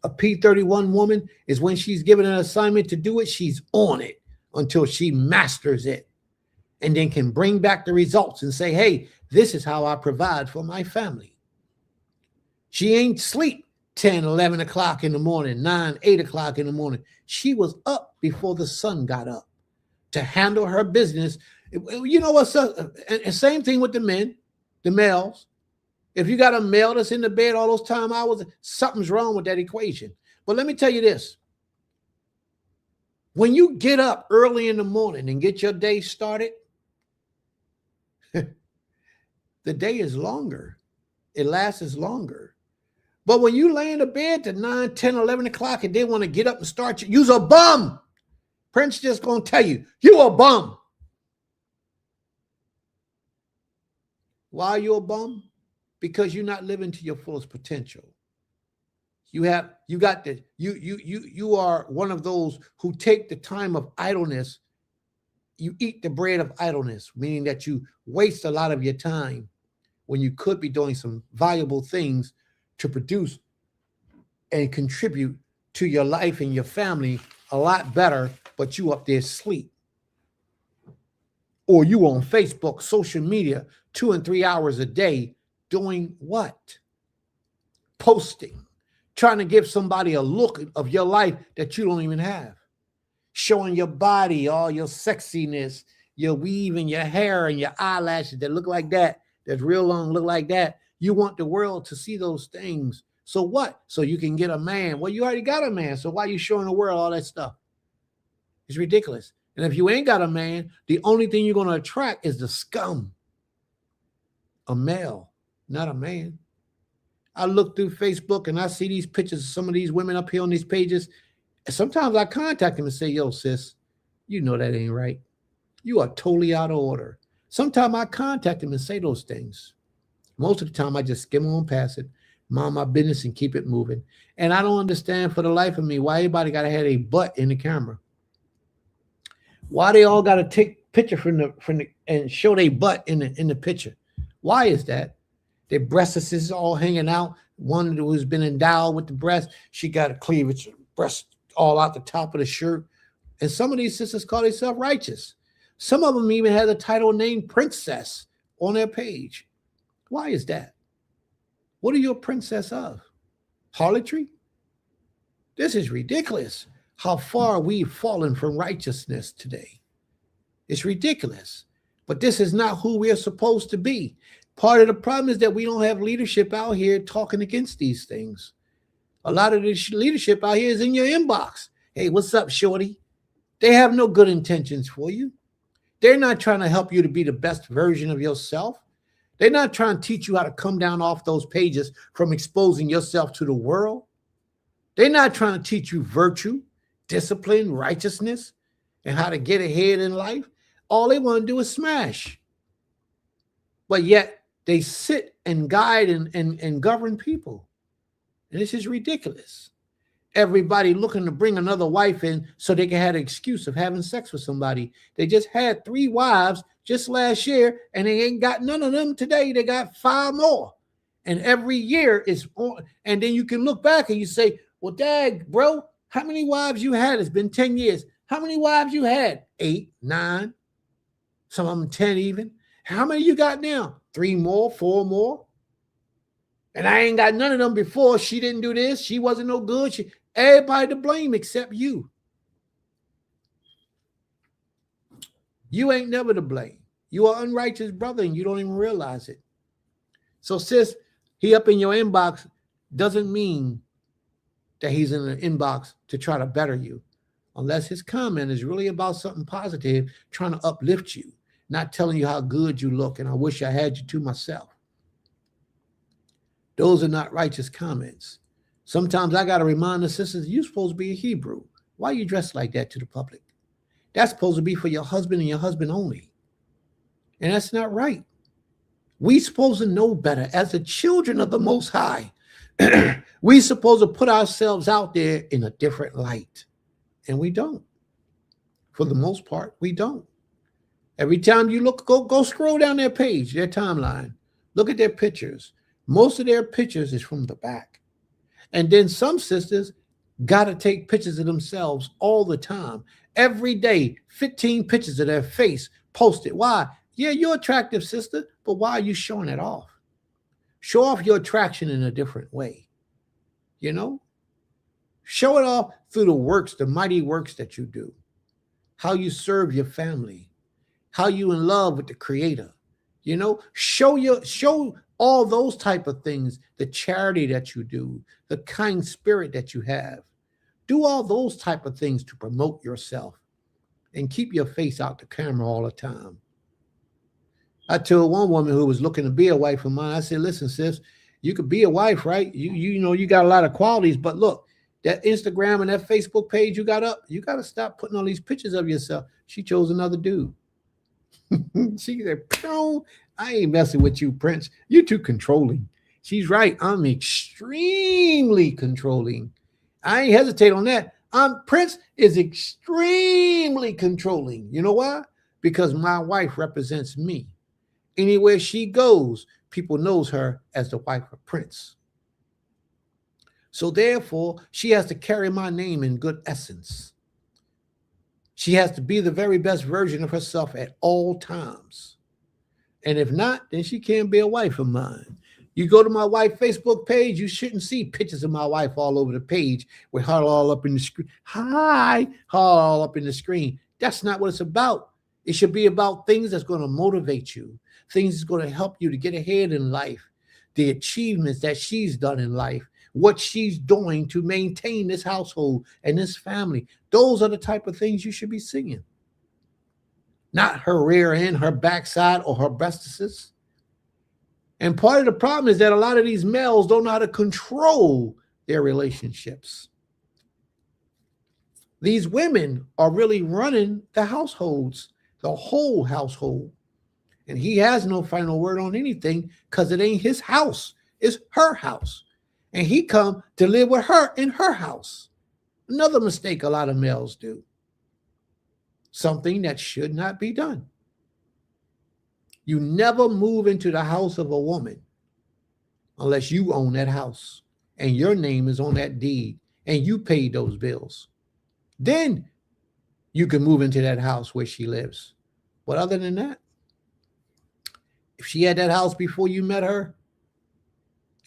A P31 woman is when she's given an assignment to do it, she's on it until she masters it. And then can bring back the results and say, hey, this is how I provide for my family. She ain't sleep 10, 11 o'clock in the morning, 9, 8 o'clock in the morning. She was up before the sun got up to handle her business. You know what's up? And same thing with the men, the males. If you got a male that's in the bed all those time hours, something's wrong with that equation. But let me tell you this. When you get up early in the morning and get your day started, the day is longer. It lasts longer. But when you lay in the bed to 9, 10, 11 o'clock and they want to get up and start, you's a bum. Prince just going to tell you, you a bum. Why are you a bum? Because you're not living to your fullest potential. You are one of those who take the time of idleness. You eat the bread of idleness, meaning that you waste a lot of your time when you could be doing some valuable things to produce and contribute to your life and your family a lot better, but you up there sleep. Or you on Facebook, social media, 2 and 3 hours a day doing what? Posting, trying to give somebody a look of your life that you don't even have. Showing your body, all your sexiness, your weave and your hair and your eyelashes that look like that, that's real long, look like that. You want the world to see those things. So what? So you can get a man. Well, you already got a man. So why are you showing the world all that stuff? It's ridiculous. And if you ain't got a man, the only thing you're going to attract is the scum. A male, not a man. I look through Facebook and I see these pictures of some of these women up here on these pages. And sometimes I contact them and say, yo, sis, you know that ain't right. You are totally out of order. Sometimes I contact them and say those things. Most of the time I just skim on past it, mind my business and keep it moving. And I don't understand for the life of me why everybody got to have a butt in the camera. Why they all got to take picture from the and show their butt in the picture. Why is that? Their breasts is all hanging out. One who's been endowed with the breast, she got a cleavage, breast all out the top of the shirt. And some of these sisters call themselves righteous. Some of them even have the title named princess on their page. Why is that? What are you a princess of? Harlotry? This is ridiculous. How far we've fallen from righteousness today. It's ridiculous. But this is not who we are supposed to be. Part of the problem is that we don't have leadership out here talking against these things. A lot of the leadership out here is in your inbox. Hey, what's up, shorty? They have no good intentions for you. They're not trying to help you to be the best version of yourself. They're not trying to teach you how to come down off those pages from exposing yourself to the world. They're not trying to teach you virtue, discipline, righteousness, and how to get ahead in life. All they want to do is smash. But yet they sit and guide and govern people. And this is ridiculous. Everybody looking to bring another wife in so they can have an excuse of having sex with somebody. They just had 3 wives just last year, and they ain't got none of them today. They got 5 more. And every year is on. And then you can look back and you say, well, dag, bro, how many wives you had? It's been 10 years. How many wives you had? 8, 9, some of them 10 even. How many you got now? 3 more, 4 more. And I ain't got none of them before. She didn't do this. She wasn't no good. Everybody to blame except you. You ain't never to blame. You are unrighteous brother and you don't even realize it. So sis, he up in your inbox doesn't mean that he's in the inbox to try to better you. Unless his comment is really about something positive, trying to uplift you, not telling you how good you look and I wish I had you to myself. Those are not righteous comments. Sometimes I got to remind the sisters, you're supposed to be a Hebrew. Why are you dressed like that to the public? That's supposed to be for your husband and your husband only. And that's not right. We supposed to know better. As the children of the Most High, we supposed to put ourselves out there in a different light. And we don't. For the most part, we don't. Every time you look, go scroll down their page, their timeline. Look at their pictures. Most of their pictures is from the back. And then some sisters got to take pictures of themselves all the time. Every day, 15 pictures of their face posted. Why? Yeah, you're attractive, sister, but why are you showing it off? Show off your attraction in a different way. You know, show it off through the works, the mighty works that you do, how you serve your family, how you in love with the Creator. You know, show all those type of things, the charity that you do, the kind spirit that you have. Do all those type of things to promote yourself and keep your face out the camera all the time. I told one woman who was looking to be a wife of mine, I said, listen, sis, you could be a wife, right? You know, you got a lot of qualities, but look, that Instagram and that Facebook page you got up, you got to stop putting all these pictures of yourself. She chose another dude. She said, I ain't messing with you, Prince. You're too controlling. She's right. I'm extremely controlling. I ain't hesitate on that. Prince is extremely controlling. You know why? Because my wife represents me. Anywhere she goes, people knows her as the wife of Prince. So therefore, she has to carry my name in good essence. She has to be the very best version of herself at all times. And if not, then she can't be a wife of mine. You go to my wife's Facebook page, you shouldn't see pictures of my wife all over the page with her all up in the screen. Hi, her all up in the screen. That's not what it's about. It should be about things that's going to motivate you, things that's going to help you to get ahead in life, the achievements that she's done in life, what she's doing to maintain this household and this family. Those are the type of things you should be singing. Not her rear end, her backside, or her breastises. And part of the problem is that a lot of these males don't know how to control their relationships. These women are really running the households, the whole household. And he has no final word on anything because it ain't his house. It's her house. And he come to live with her in her house. Another mistake a lot of males do. Something that should not be done. You never move into the house of a woman unless you own that house and your name is on that deed and you paid those bills. Then you can move into that house where she lives. But other than that, if she had that house before you met her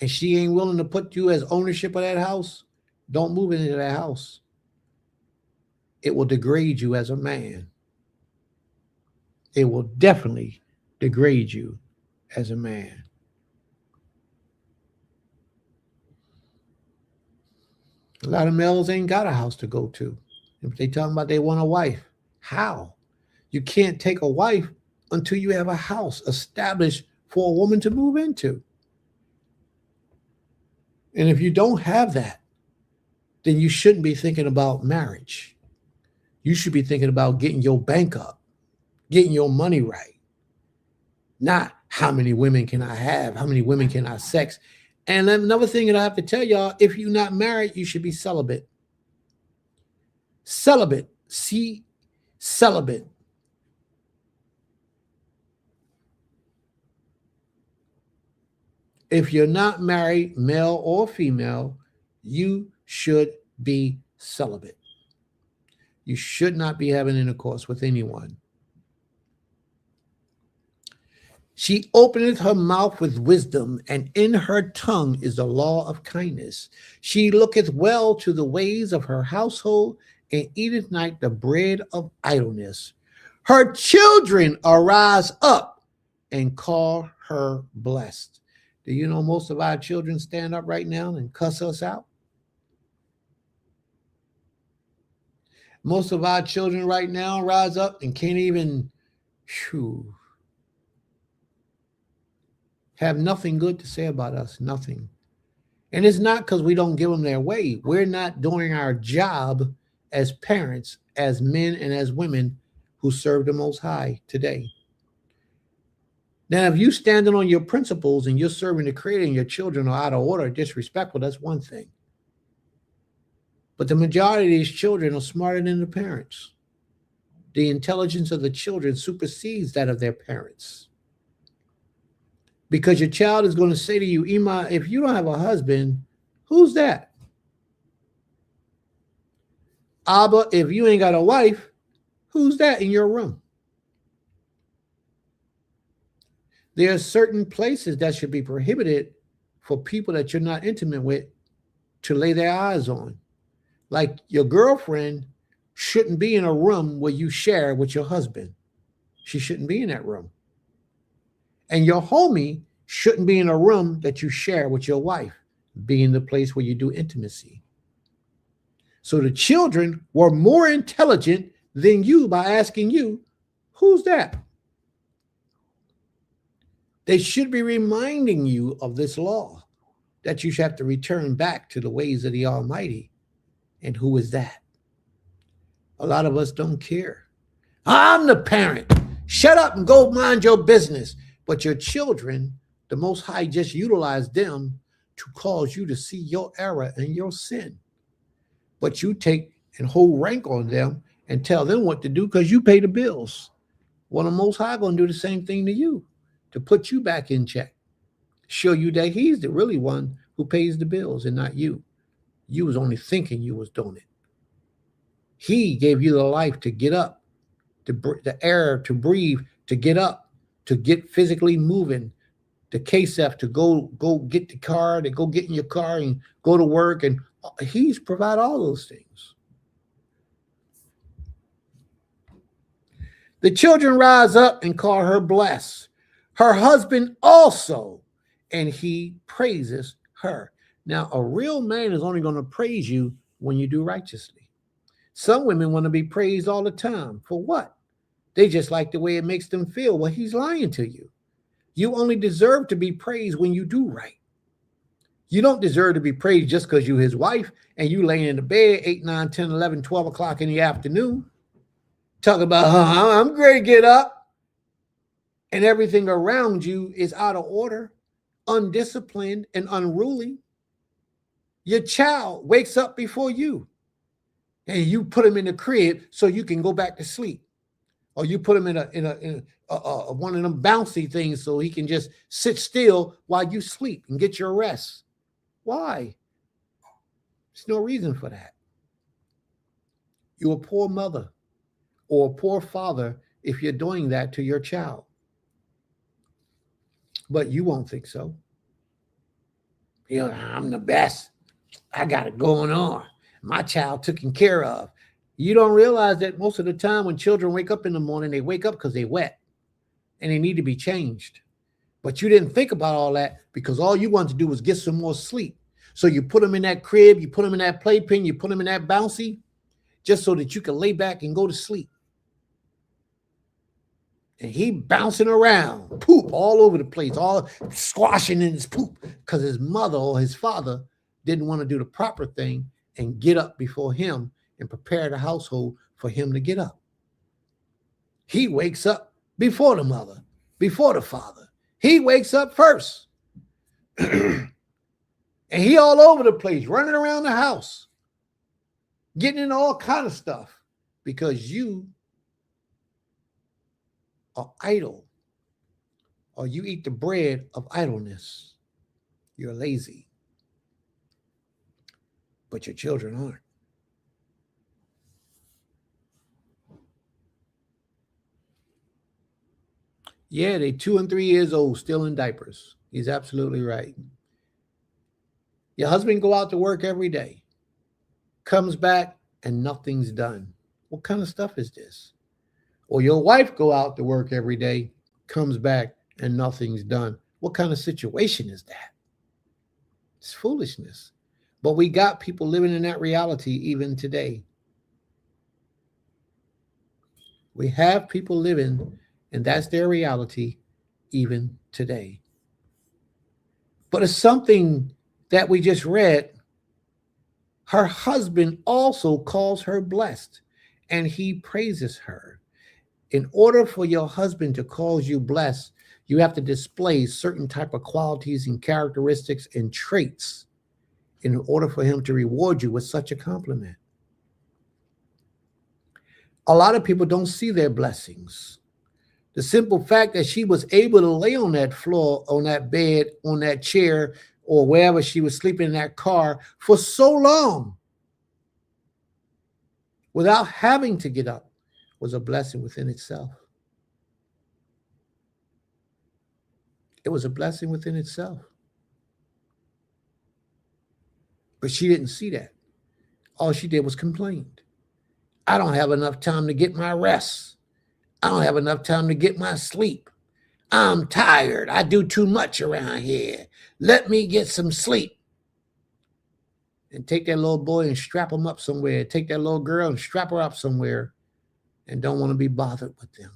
and she ain't willing to put you as ownership of that house, don't move into that house. It will degrade you as a man. It will definitely degrade you as a man. A lot of males ain't got a house to go to. If they talking about they want a wife, how? You can't take a wife until you have a house established for a woman to move into. And if you don't have that, then you shouldn't be thinking about marriage. You should be thinking about getting your bank up, getting your money right. Not how many women can I have? How many women can I sex? And another thing that I have to tell y'all, if you're not married, you should be celibate. Celibate. Celibate. If you're not married, male or female, you should be celibate. You should not be having intercourse with anyone. She openeth her mouth with wisdom, and in her tongue is the law of kindness. She looketh well to the ways of her household, and eateth not the bread of idleness. Her children arise up and call her blessed. Do you know most of our children stand up right now and cuss us out? Most of our children right now rise up and can't even have nothing good to say about us, nothing. And it's not because we don't give them their way. We're not doing our job as parents, as men and as women who serve the Most High today. Now, if you standing on your principles and you're serving the Creator and your children are out of order, disrespectful, that's one thing. But the majority of these children are smarter than the parents. The intelligence of the children supersedes that of their parents. Because your child is going to say to you, Ima, if you don't have a husband, who's that? Abba, if you ain't got a wife, who's that in your room? There are certain places that should be prohibited for people that you're not intimate with to lay their eyes on. Like your girlfriend shouldn't be in a room where you share with your husband. She shouldn't be in that room. And your homie shouldn't be in a room that you share with your wife, being the place where you do intimacy. So the children were more intelligent than you by asking you, who's that? They should be reminding you of this law, that you should have to return back to the ways of the Almighty. And who is that? A lot of us don't care. I'm the parent. Shut up and go mind your business. But your children, the Most High just utilized them to cause you to see your error and your sin. But you take and hold rank on them and tell them what to do because you pay the bills. Well, the Most High going to do the same thing to you, to put you back in check, show you that he's the really one who pays the bills and not you. You was only thinking you was doing it. He gave you the life to get up, the air to breathe, to get up, to get physically moving, the KSF to go get the car, to go get in your car and go to work. And he's provide all those things. The children rise up and call her blessed. Her husband also, and he praises her. Now, a real man is only going to praise you when you do righteously. Some women want to be praised all the time. For what? They just like the way it makes them feel. Well, he's lying to you. You only deserve to be praised when you do right. You don't deserve to be praised just because you're his wife and you laying in the bed 8, 9, 10, 11, 12 o'clock in the afternoon. Talk about, I'm great to get up. And everything around you is out of order, undisciplined, and unruly. Your child wakes up before you and you put him in the crib so you can go back to sleep. Or you put him in one of them bouncy things so he can just sit still while you sleep and get your rest. Why? There's no reason for that. You're a poor mother or a poor father if you're doing that to your child. But you won't think so. I'm the best. I got it going on. My child taken care of. You don't realize that most of the time when children wake up in the morning, they wake up because they're wet and they need to be changed. But you didn't think about all that because all you wanted to do was get some more sleep. So you put them in that crib, you put them in that playpen, you put them in that bouncy just so that you can lay back and go to sleep. And he bouncing around, poop all over the place, all squashing in his poop because his mother or his father didn't want to do the proper thing and get up before him and prepare the household for him to get up. He wakes up before the mother, before the father. He wakes up first. And he all over the place, running around the house, getting into all kind of stuff because you are idle, or you eat the bread of idleness. You're lazy. But your children aren't. Yeah, they 2 and 3 years old, still in diapers. He's absolutely right. Your husband go out to work every day, comes back and nothing's done. What kind of stuff is this? Or your wife go out to work every day, comes back and nothing's done. What kind of situation is that? It's foolishness. But we got people living in that reality even today. We have people living, and that's their reality even today. But it's something that we just read. Her husband also calls her blessed, and he praises her. In order for your husband to call you blessed, you have to display certain type of qualities and characteristics and traits in order for him to reward you with such a compliment. A lot of people don't see their blessings. The simple fact that she was able to lay on that floor, on that bed, on that chair, or wherever she was sleeping in that car for so long without having to get up was a blessing within itself. It was a blessing within itself. But she didn't see that. All she did was complain. I don't have enough time to get my rest. I don't have enough time to get my sleep. I'm tired. I do too much around here. Let me get some sleep. And take that little boy and strap him up somewhere. Take that little girl and strap her up somewhere, and don't want to be bothered with them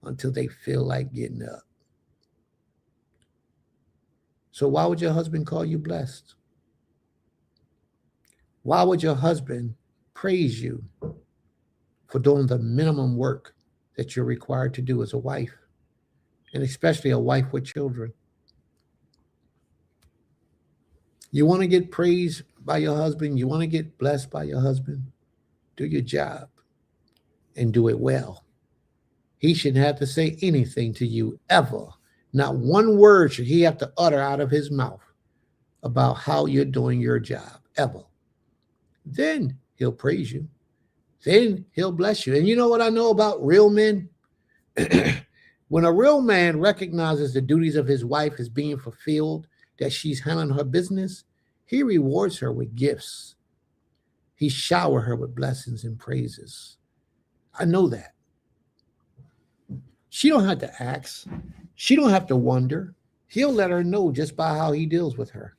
until they feel like getting up. So why would your husband call you blessed? Why would your husband praise you for doing the minimum work that you're required to do as a wife, and especially a wife with children? You want to get praised by your husband? You want to get blessed by your husband? Do your job and do it well. He shouldn't have to say anything to you ever. Not one word should he have to utter out of his mouth about how you're doing your job, ever. Then he'll praise you. Then he'll bless you. And you know what I know about real men? When a real man recognizes the duties of his wife as being fulfilled, that she's handling her business, he rewards her with gifts. He shower her with blessings and praises. I know that. She don't have to ask. She don't have to wonder. He'll let her know just by how he deals with her.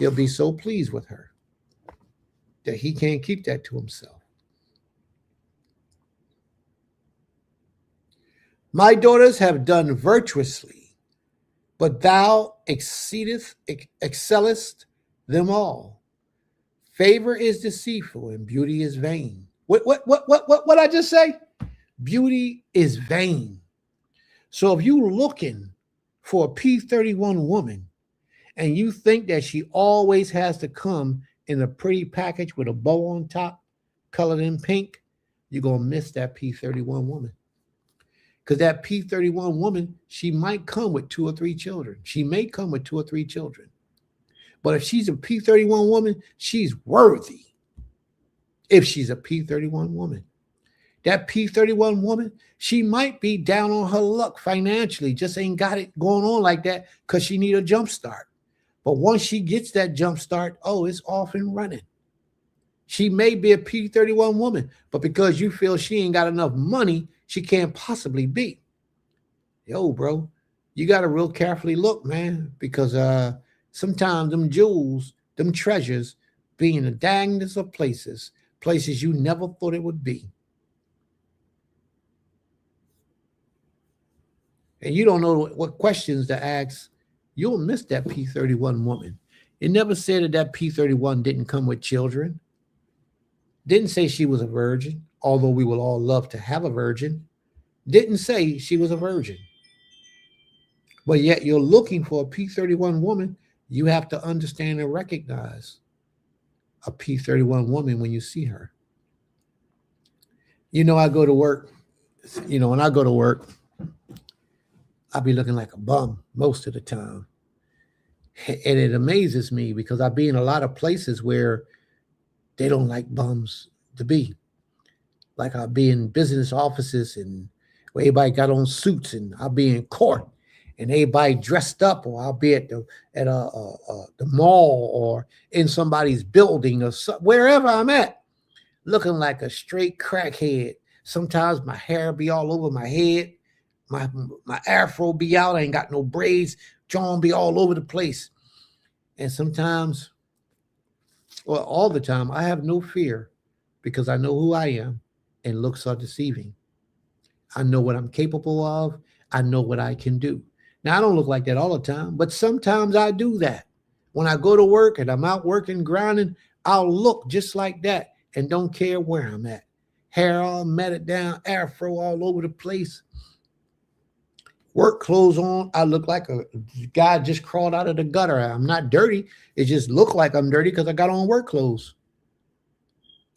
He'll be so pleased with her that he can't keep that to himself. My daughters have done virtuously, but thou excellest them all. Favor is deceitful and beauty is vain. What I just say? Beauty is vain. So if you looking for a P31 woman and you think that she always has to come in a pretty package with a bow on top, colored in pink, you're going to miss that P31 woman. Because that P31 woman, she might come with 2 or 3 children. She may come with 2 or 3 children. But if she's a P31 woman, she's worthy. If she's a P31 woman. That P31 woman, she might be down on her luck financially, just ain't got it going on like that because she need a jump start. But once she gets that jump start, oh, it's off and running. She may be a P31 woman, but because you feel she ain't got enough money, she can't possibly be. Yo, bro, you got to real carefully look, man, because sometimes them jewels, them treasures, be in the dangest of places you never thought it would be. And you don't know what questions to ask. You'll miss that P31 woman. It never said that that P31 didn't come with children. Didn't say she was a virgin, although we will all love to have a virgin. Didn't say she was a virgin. But yet you're looking for a P31 woman. You have to understand and recognize a P31 woman when you see her. You know, I go to work. You know, when I go to work, I'll be looking like a bum most of the time. And it amazes me because I be in a lot of places where they don't like bums to be. Like I'll be in business offices and where everybody got on suits, and I'll be in court and everybody dressed up, or I'll be at the mall or in somebody's building or wherever I'm at, looking like a straight crackhead. Sometimes my hair be all over my head. My afro be out. I ain't got no braids. John be all over the place. And sometimes, well, all the time, I have no fear because I know who I am and looks are deceiving. I know what I'm capable of. I know what I can do. Now, I don't look like that all the time, but sometimes I do that. When I go to work and I'm out working, grinding, I'll look just like that and don't care where I'm at. Hair all matted down, afro all over the place. Work clothes on, I look like a guy just crawled out of the gutter. I'm not dirty. It just look like I'm dirty because I got on work clothes.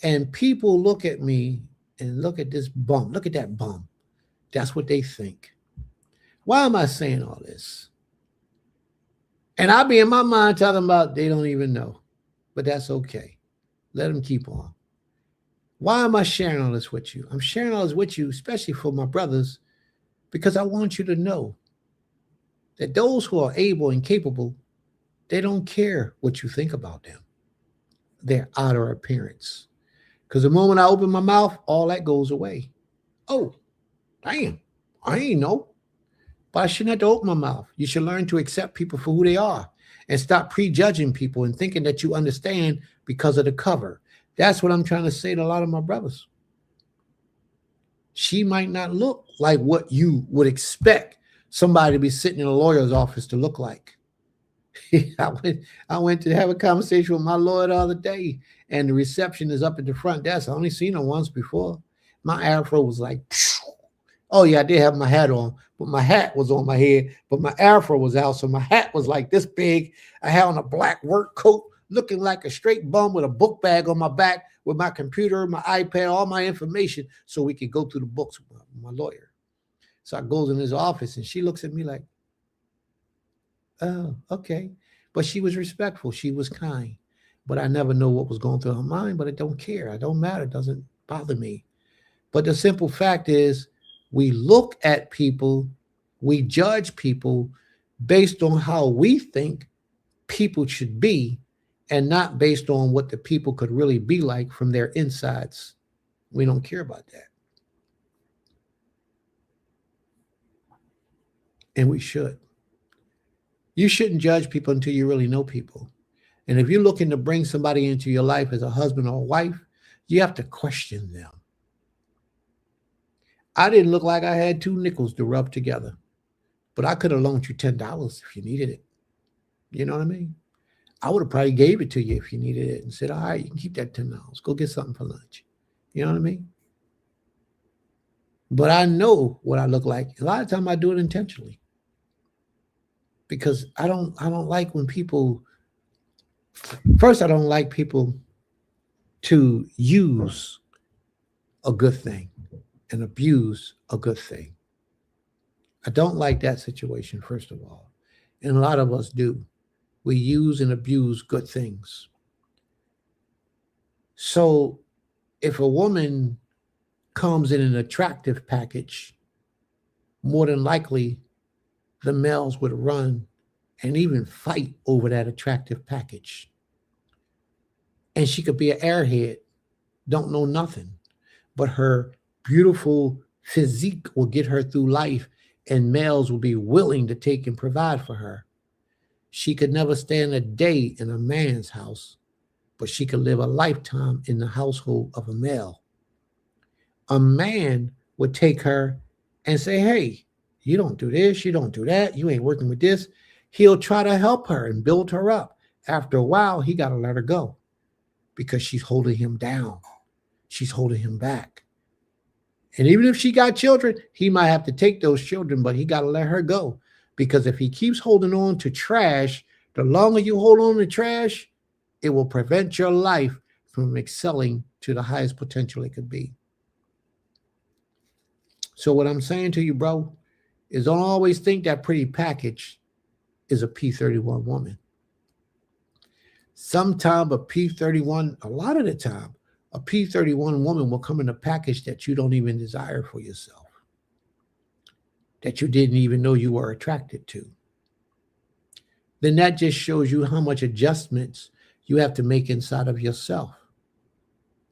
And people look at me and look at this bum. Look at that bum. That's what they think. Why am I saying all this? And I'll be in my mind talking about they don't even know. But that's okay. Let them keep on. Why am I sharing all this with you? I'm sharing all this with you, especially for my brothers, because I want you to know that those who are able and capable They don't care what you think about them, their outer appearance. Because the moment I open my mouth, all that goes away. Oh, damn, I ain't know. But I shouldn't have to open my mouth. You should learn to accept people for who they are and stop prejudging people and thinking that you understand because of the cover. That's what I'm trying to say to a lot of my brothers. She might not look like what you would expect somebody to be sitting in a lawyer's office to look like. I went to have a conversation with my lawyer the other day, and the reception is up at the front desk. I only seen her once before. My afro was like, phew. Oh yeah, I did have my hat on, but my hat was on my head, but my afro was out, so my hat was like this big. I had on a black work coat, looking like a straight bum with a book bag on my back, with my computer, my iPad, all my information, so we could go through the books with my lawyer. So I goes in his office, and she looks at me like, oh, okay. But she was respectful. She was kind. But I never know what was going through her mind, but I don't care. It don't matter. It doesn't bother me. But the simple fact is, we look at people, we judge people based on how we think people should be, and not based on what the people could really be like from their insides. We don't care about that. And we should. You shouldn't judge people until you really know people. And if you're looking to bring somebody into your life as a husband or a wife, you have to question them. I didn't look like I had 2 nickels to rub together, but I could have loaned you $10 if you needed it. You know what I mean? I would have probably gave it to you if you needed it and said, all right, you can keep that $10. Go get something for lunch. You know what I mean? But I know what I look like. A lot of times I do it intentionally, because I don't like when people, first, I don't like people to use a good thing and abuse a good thing. I don't like that situation, first of all. And a lot of us do. We use and abuse good things. So if a woman comes in an attractive package, more than likely the males would run and even fight over that attractive package. And she could be an airhead, don't know nothing, but her beautiful physique will get her through life, and males will be willing to take and provide for her. She could never stand a day in a man's house, but she could live a lifetime in the household of a male. A man would take her and say, hey, you don't do this, you don't do that, you ain't working with this. He'll try to help her and build her up. After a while, he got to let her go because she's holding him down. She's holding him back. And even if she got children, he might have to take those children, but he got to let her go. Because if he keeps holding on to trash, the longer you hold on to trash, it will prevent your life from excelling to the highest potential it could be. So what I'm saying to you, bro, is don't always think that pretty package is a P31 woman. Sometimes a P31, a lot of the time, a P31 woman will come in a package that you don't even desire for yourself, that you didn't even know you were attracted to. Then that just shows you how much adjustments you have to make inside of yourself,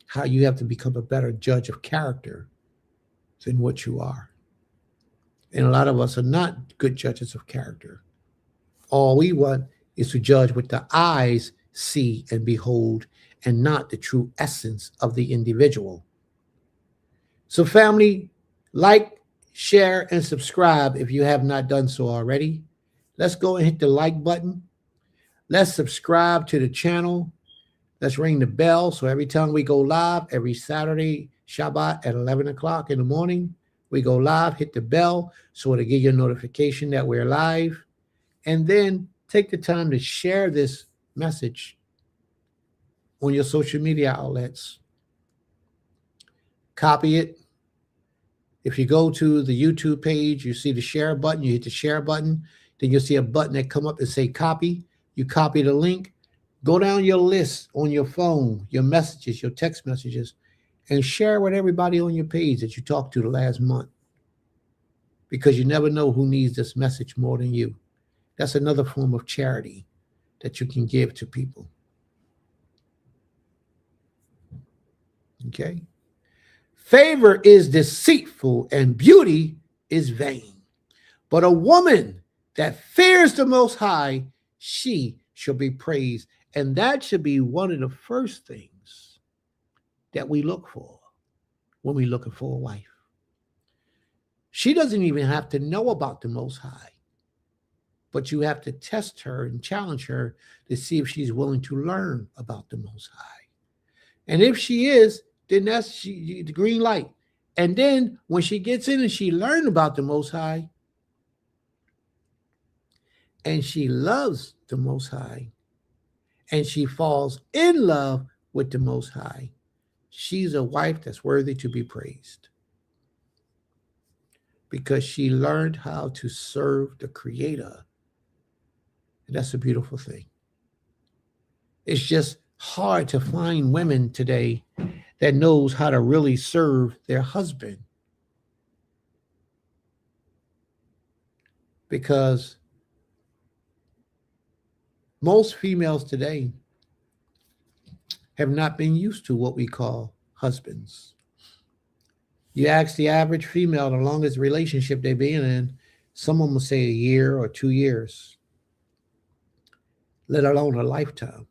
how you have to become a better judge of character than what you are. And a lot of us are not good judges of character. All we want is to judge what the eyes see and behold, and not the true essence of the individual. So family, like, share, and subscribe if you have not done so already. Let's go and hit the like button. Let's subscribe to the channel. Let's ring the bell so every time we go live, every Saturday, Shabbat at 11 o'clock in the morning, we go live, hit the bell so it'll give you a notification that we're live. And then take the time to share this message on your social media outlets. Copy it. If you go to the YouTube page, you see the share button, you hit the share button, then you'll see a button that come up and say copy. You copy the link, go down your list on your phone, your messages, your text messages, and share with everybody on your page that you talked to the last month, because you never know who needs this message more than you. That's another form of charity. that you can give to people. Okay? Favor is deceitful and beauty is vain. But a woman that fears the Most High, she shall be praised. And that should be one of the first things that we look for when we're looking for a wife. She doesn't even have to know about the Most High, but you have to test her and challenge her to see if she's willing to learn about the Most High. And if she is, then that's the green light. And then when she gets in and she learns about the Most High, and she loves the Most High, and she falls in love with the Most High, she's a wife that's worthy to be praised. Because she learned how to serve the Creator. And that's a beautiful thing. It's just hard to find women today that knows how to really serve their husband. Because most females today have not been used to what we call husbands. You ask the average female the longest relationship they've been in, someone will say a year or 2 years, let alone a lifetime.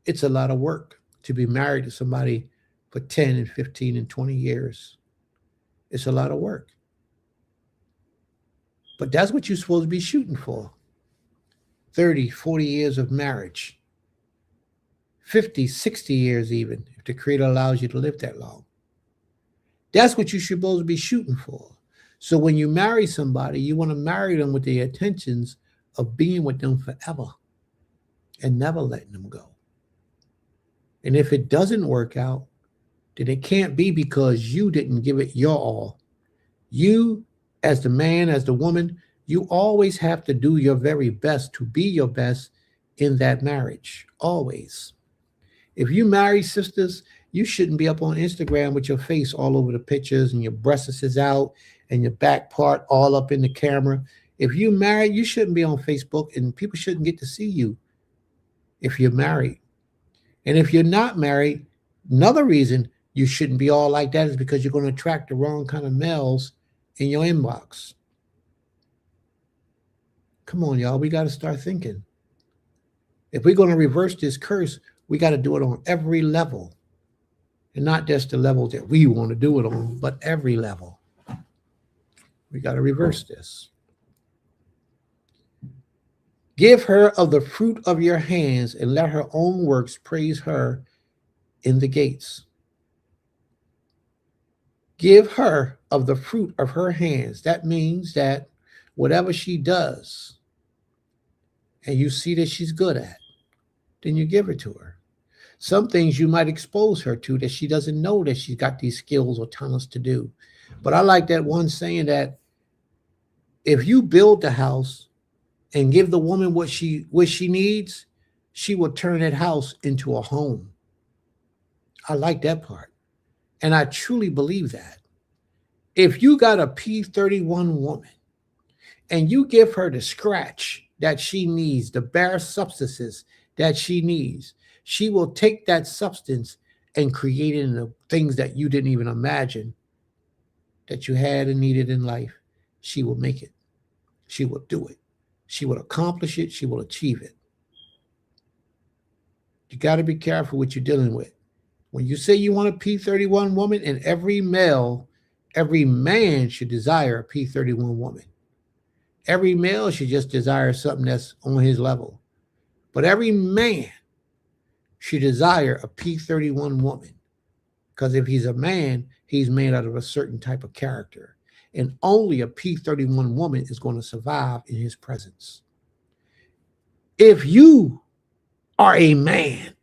It's a lot of work to be married to somebody for 10 and 15 and 20 years. It's a lot of work. But that's what you're supposed to be shooting for. 30, 40 years of marriage. 50, 60 years even, if the Creator allows you to live that long. That's what you're supposed to be shooting for. So when you marry somebody, you want to marry them with the intentions of being with them forever and never letting them go. And if it doesn't work out, then it can't be because you didn't give it your all. You, as the man, as the woman, you always have to do your very best to be your best in that marriage. Always. If you marry, sisters, you shouldn't be up on Instagram with your face all over the pictures and your breasts is out and your back part all up in the camera. If you're married, you shouldn't be on Facebook and people shouldn't get to see you if you're married. And if you're not married, another reason you shouldn't be all like that is because you're going to attract the wrong kind of males in your inbox. Come on, y'all. We got to start thinking. If we're going to reverse this curse, we got to do it on every level. And not just the levels that we want to do it on, but every level. We got to reverse this. Give her of the fruit of your hands and let her own works praise her in the gates. Give her of the fruit of her hands. That means that whatever she does and you see that she's good at, then you give it to her. Some things you might expose her to that she doesn't know that she's got these skills or talents to do. But I like that one saying that if you build the house and give the woman what she needs, she will turn that house into a home. I like that part. And I truly believe that. If you got a P31 woman and you give her the scratch that she needs, the bare substances that she needs, she will take that substance and create it into things that you didn't even imagine that you had and needed in life. She will make it. She will do it. She will accomplish it. She will achieve it. You got to be careful what you're dealing with. When you say you want a P31 woman, and every man should desire a P31 woman. Every male should just desire something that's on his level. But every man should desire a P31 woman. Because if he's a man, he's made out of a certain type of character. And only a P31 woman is going to survive in his presence. If you are a man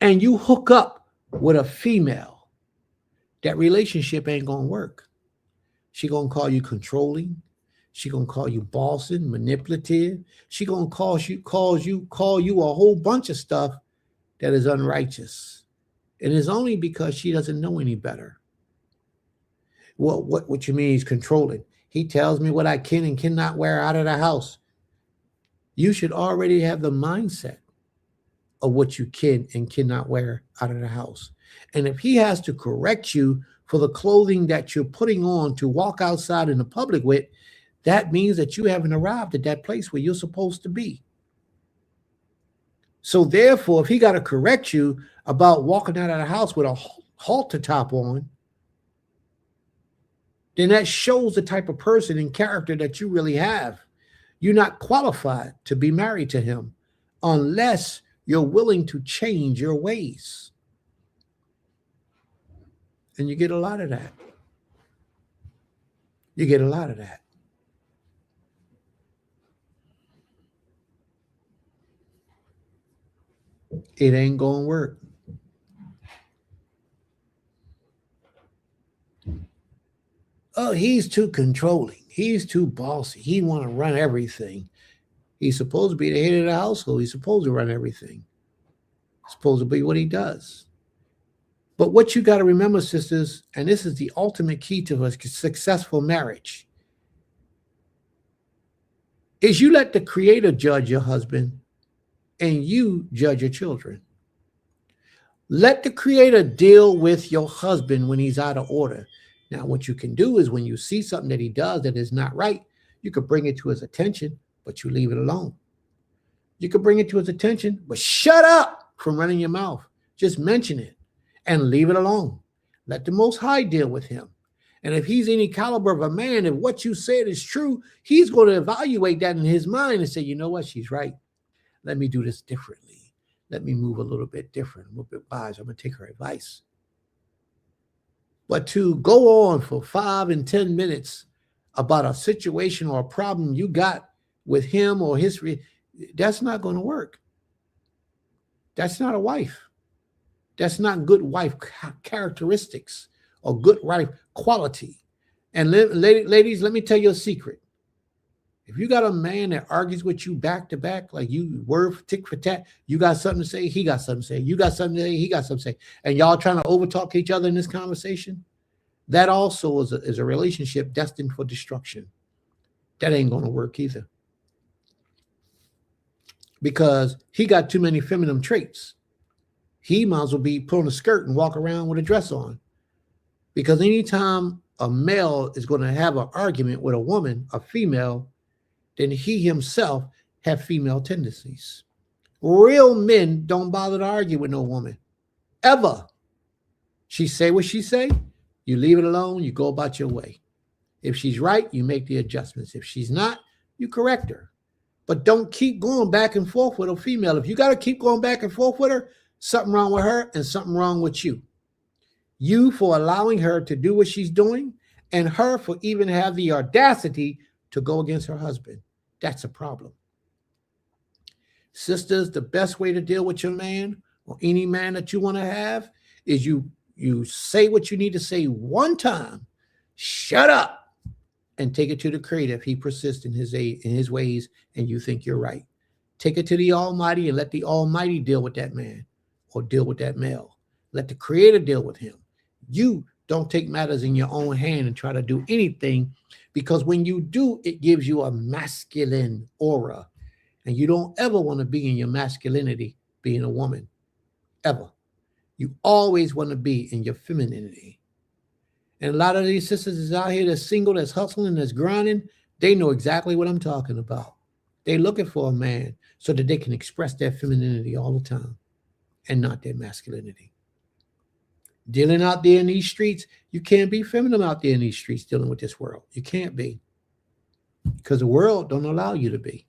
and you hook up with a female, that relationship ain't going to work. She going to call you controlling. She going to call you bossing, manipulative. She going to call you a whole bunch of stuff that is unrighteous. And it's only because she doesn't know any better. Well, what you mean he's controlling? He tells me what I can and cannot wear out of the house. You should already have the mindset of what you can and cannot wear out of the house. And if he has to correct you for the clothing that you're putting on to walk outside in the public with, that means that you haven't arrived at that place where you're supposed to be. So therefore, if he got to correct you about walking out of the house with a halter top on, then that shows the type of person and character that you really have. You're not qualified to be married to him unless you're willing to change your ways. And you get a lot of that. You get a lot of that. It ain't going to work. Oh, he's too controlling. He's too bossy. He want to run everything. He's supposed to be the head of the household. He's supposed to run everything. It's supposed to be what he does. But what you got to remember, sisters, and this is the ultimate key to a successful marriage, is you let the Creator judge your husband and you judge your children. Let the Creator deal with your husband when he's out of order. Now, what you can do is when you see something that he does that is not right, you could bring it to his attention, but you leave it alone. You could bring it to his attention, but shut up from running your mouth. Just mention it and leave it alone. Let the Most High deal with him. And if he's any caliber of a man, if what you said is true, he's going to evaluate that in his mind and say, you know what, she's right. Let me do this differently. Let me move a little bit different, a little bit wise. I'm going to take her advice. But to go on for 5 and 10 minutes about a situation or a problem you got with him or history, that's not going to work. That's not a wife. That's not good wife characteristics or good wife quality. And ladies, let me tell you a secret. If you got a man that argues with you back to back, like you word for tick for tat, you got something to say, he got something to say, you got something to say, he got something to say, and y'all trying to overtalk each other in this conversation, that also is a relationship destined for destruction. That ain't going to work either. Because he got too many feminine traits. He might as well be pulling a skirt and walk around with a dress on. Because anytime a male is going to have an argument with a woman, a female, then he himself have female tendencies. Real men don't bother to argue with no woman, ever. She say what she say, you leave it alone, you go about your way. If she's right, you make the adjustments. If she's not, you correct her. But don't keep going back and forth with a female. If you got to keep going back and forth with her, something wrong with her and something wrong with you. You for allowing her to do what she's doing, and her for even have the audacity to go against her husband. That's a problem. Sisters, the best way to deal with your man or any man that you want to have is you say what you need to say one time, shut up, and take it to the Creator if he persists in his ways and you think you're right. Take it to the Almighty and let the Almighty deal with that man or deal with that male. Let the Creator deal with him. You don't take matters in your own hand and try to do anything, because when you do, it gives you a masculine aura. And you don't ever want to be in your masculinity being a woman, ever. You always want to be in your femininity. And a lot of these sisters is out here that's single, that's hustling, that's grinding. They know exactly what I'm talking about. They're looking for a man so that they can express their femininity all the time and not their masculinity. Dealing out there in these streets, you can't be feminine out there in these streets dealing with this world. You can't be. Because the world don't allow you to be.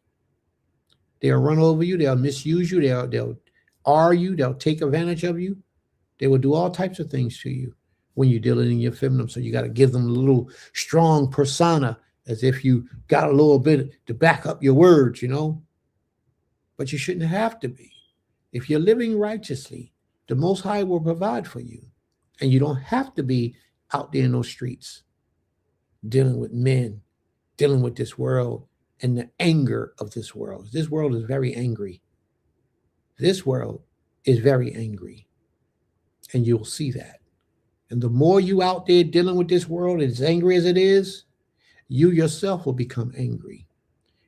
They'll run over you. They'll misuse you. They'll R you. They'll take advantage of you. They will do all types of things to you when you're dealing in your feminine. So you got to give them a little strong persona as if you got a little bit to back up your words, you know. But you shouldn't have to be. If you're living righteously, the Most High will provide for you. And you don't have to be out there in those streets dealing with men, dealing with this world and the anger of this world. This world is very angry. This world is very angry. And you'll see that. And the more you out there dealing with this world, as angry as it is, you yourself will become angry.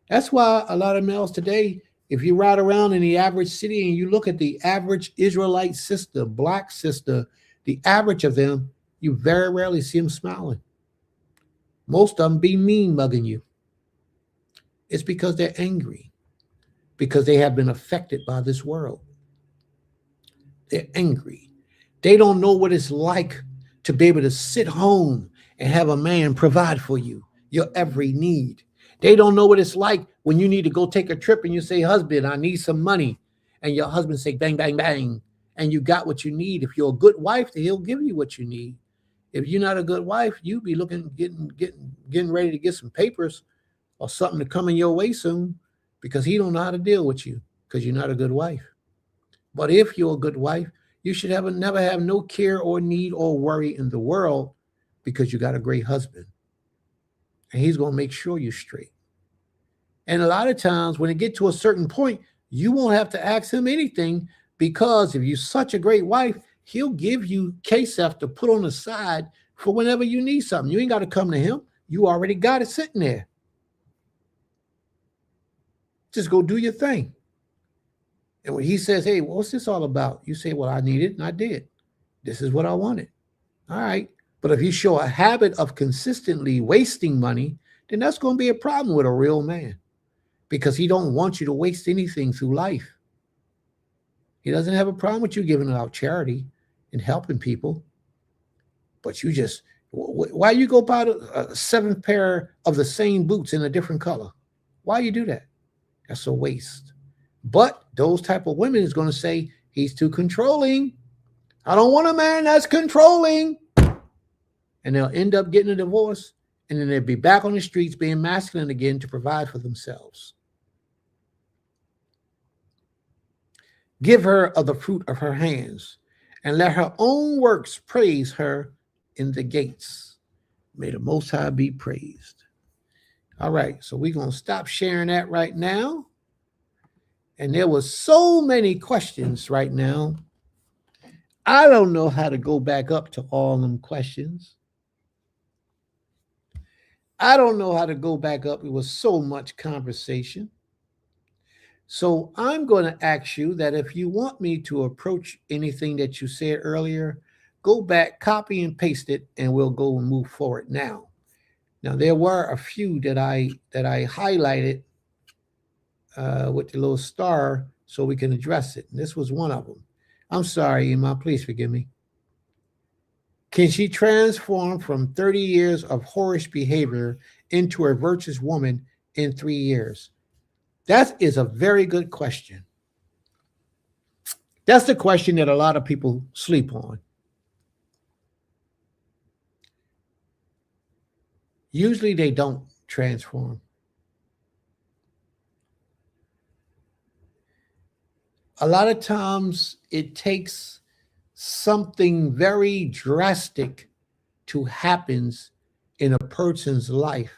That's why a lot of males today, if you ride around in the average city and you look at the average Israelite sister, black sister, the average of them, you very rarely see them smiling. Most of them be mean mugging you. It's because they're angry, because they have been affected by this world. They're angry. They don't know what it's like to be able to sit home and have a man provide for you your every need. They don't know what it's like when you need to go take a trip and you say, husband, I need some money. And your husband say, bang, bang, bang. And you got what you need. If you're a good wife, he'll give you what you need. If you're not a good wife, you be looking, getting ready to get some papers or something to come in your way soon, because he don't know how to deal with you because you're not a good wife. But if you're a good wife, you should never have no care or need or worry in the world, because you got a great husband. And he's going to make sure you're straight. And a lot of times when it get to a certain point, you won't have to ask him anything, because if you're such a great wife, he'll give you KSF to put on the side for whenever you need something. You ain't got to come to him. You already got it sitting there. Just go do your thing. And when he says, hey, what's this all about? You say, well, I need it and I did. This is what I wanted. All right. But if you show a habit of consistently wasting money, then that's going to be a problem with a real man, because he don't want you to waste anything through life. He doesn't have a problem with you giving out charity and helping people. But you just, why you go buy a 7th pair of the same boots in a different color? Why you do that? That's a waste. But those type of women is going to say, he's too controlling. I don't want a man that's controlling. And they'll end up getting a divorce, and then they'll be back on the streets being masculine again to provide for themselves. Give her of the fruit of her hands, and let her own works praise her in the gates. May the Most High be praised. All right, so we're going to stop sharing that right now. And there was so many questions right now. I don't know how to go back up to all them questions. I don't know how to go back up. It was so much conversation. So I'm going to ask you that if you want me to approach anything that you said earlier, go back, copy and paste it, and we'll go and move forward now. Now, there were a few that I highlighted with the little star so we can address it. And this was one of them. I'm sorry, Emma, please forgive me. Can she transform from 30 years of whorish behavior into a virtuous woman in 3 years? That is a very good question. That's the question that a lot of people sleep on. Usually they don't transform. A lot of times it takes something very drastic to happen in a person's life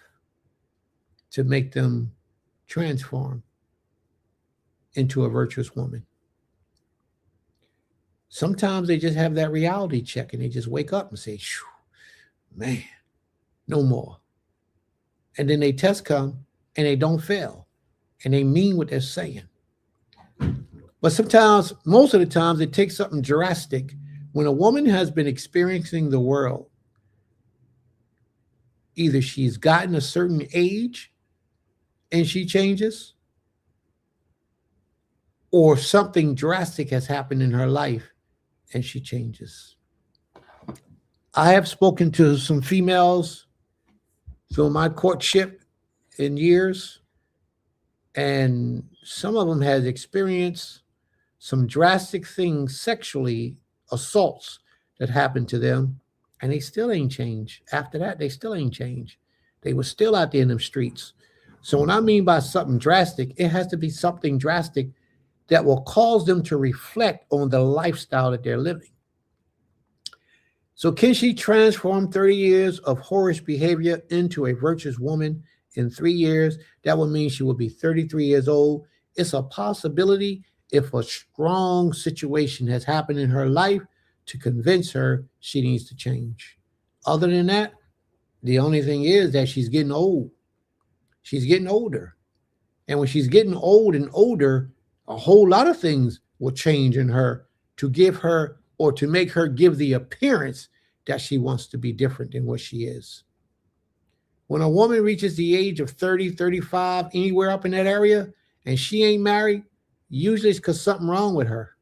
to make them transform into a virtuous woman. Sometimes they just have that reality check and they just wake up and say, man, no more. And then they test come and they don't fail and they mean what they're saying. But sometimes, most of the times, it takes something drastic. When a woman has been experiencing the world, either she's gotten a certain age and she changes, or something drastic has happened in her life and she changes. I have spoken to some females through my courtship in years, and some of them has experienced some drastic things, sexually, assaults that happened to them, and they still ain't changed. After that, they still ain't changed. They were still out there in them streets. So when I mean by something drastic, it has to be something drastic that will cause them to reflect on the lifestyle that they're living. So can she transform 30 years of whorish behavior into a virtuous woman in 3 years? That would mean she would be 33 years old. It's a possibility if a strong situation has happened in her life to convince her she needs to change. Other than that, the only thing is that she's getting old. She's getting older. And when she's getting old and older, a whole lot of things will change in her to give her or to make her give the appearance that she wants to be different than what she is. When a woman reaches the age of 30, 35, anywhere up in that area, and she ain't married, usually it's because something wrong with her.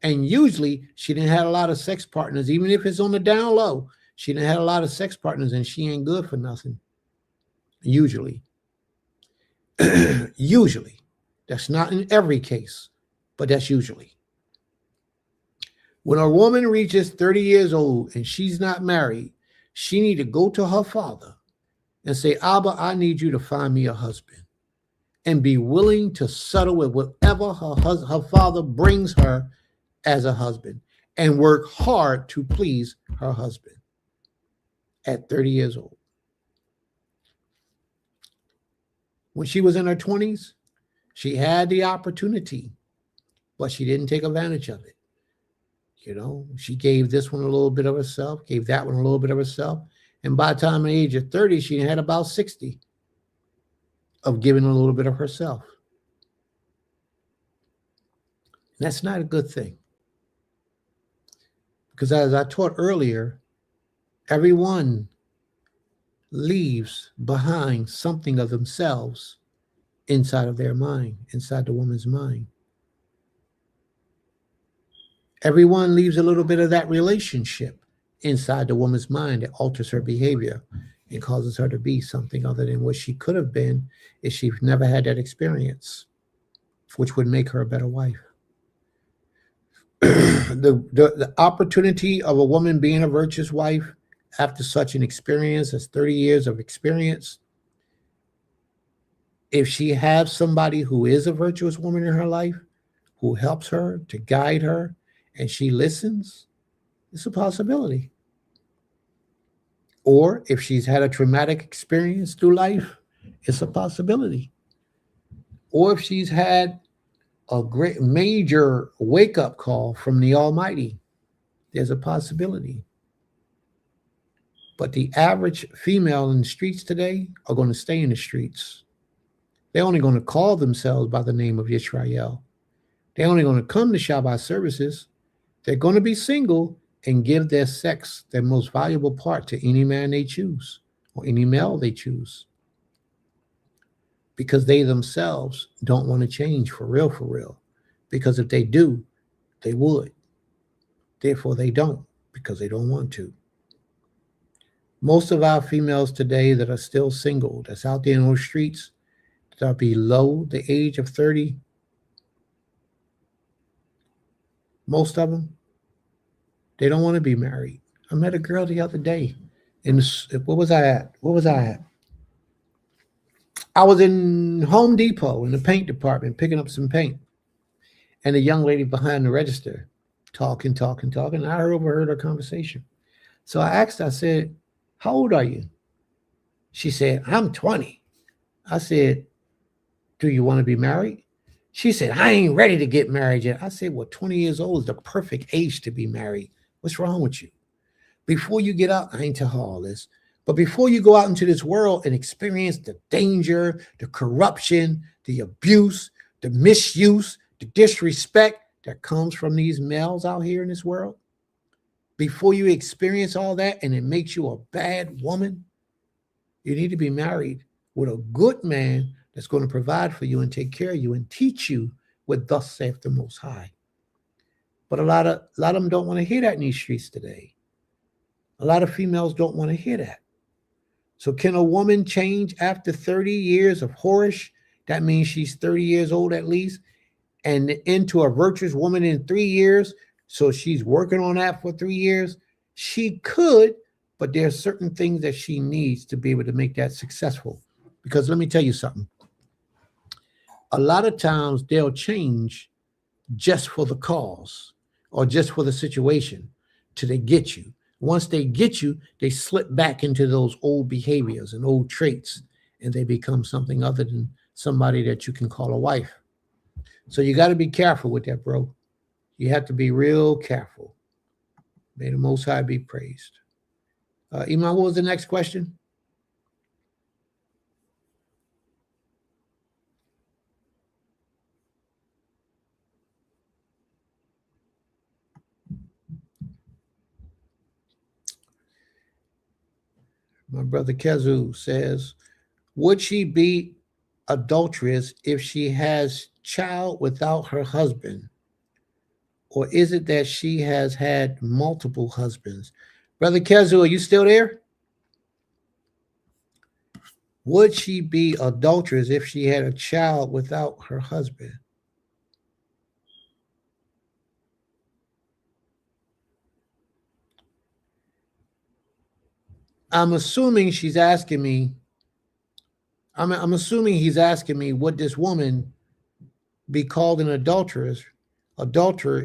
And usually she didn't have a lot of sex partners, even if it's on the down low. She didn't have a lot of sex partners and she ain't good for nothing. Usually. Usually. That's not in every case, but that's usually. When a woman reaches 30 years old and she's not married, she need to go to her father and say, Abba, I need you to find me a husband, and be willing to settle with whatever her father brings her as a husband, and work hard to please her husband at 30 years old. When she was in her 20s, she had the opportunity, but she didn't take advantage of it. You know, she gave this one a little bit of herself, gave that one a little bit of herself. And by the time the age of 30, she had about 60 of giving a little bit of herself. And that's not a good thing. Because as I taught earlier, everyone leaves behind something of themselves inside of their mind, inside the woman's mind. Everyone leaves a little bit of that relationship inside the woman's mind that alters her behavior and causes her to be something other than what she could have been if she never had that experience, which would make her a better wife. The opportunity of a woman being a virtuous wife after such an experience as 30 years of experience, if she has somebody who is a virtuous woman in her life, who helps her to guide her, and she listens, it's a possibility. Or if she's had a traumatic experience through life, it's a possibility. Or if she's had a great major wake-up call from the Almighty, there's a possibility. But the average female in the streets today are going to stay in the streets. They're only going to call themselves by the name of Yisrael. They're only going to come to Shabbat services. They're going to be single and give their sex, their most valuable part, to any man they choose or any male they choose. Because they themselves don't want to change for real. Because if they do, they would. Therefore, they don't, because they don't want to. Most of our females today that are still single, that's out there in those streets, that are below the age of 30, most of them, they don't want to be married. I met a girl the other day. Where was I at? I was in Home Depot in the paint department picking up some paint. And a young lady behind the register talking. And I overheard her conversation. So I asked her, I said, how old are you? She said, I'm 20. I said, do you want to be married? She said, I ain't ready to get married yet. I said, well, 20 years old is the perfect age to be married. What's wrong with you? Before you get out, I ain't tell her all this, but before you go out into this world and experience the danger, the corruption, the abuse, the misuse, the disrespect that comes from these males out here in this world, before you experience all that and it makes you a bad woman, you need to be married with a good man that's going to provide for you and take care of you and teach you what thus saith the Most High. But a lot of them don't want to hear that in these streets today. A lot of females don't want to hear that. So can a woman change after 30 years of whorish? That means she's 30 years old at least, and into a virtuous woman in 3 years. So she's working on that for 3 years. She could, but there are certain things that she needs to be able to make that successful. Because let me tell you something. A lot of times they'll change just for the cause or just for the situation till they get you. Once they get you, they slip back into those old behaviors and old traits, and they become something other than somebody that you can call a wife. So you got to be careful with that, bro. You have to be real careful. May the Most High be praised. Iman, what was the next question? My brother Kezu says, would she be adulterous if she has child without her husband? Or is it that she has had multiple husbands? Brother Kezu, are you still there? Would she be adulterous if she had a child without her husband? I'm assuming she's asking me, I'm assuming he's asking me, would this woman be called an adulterer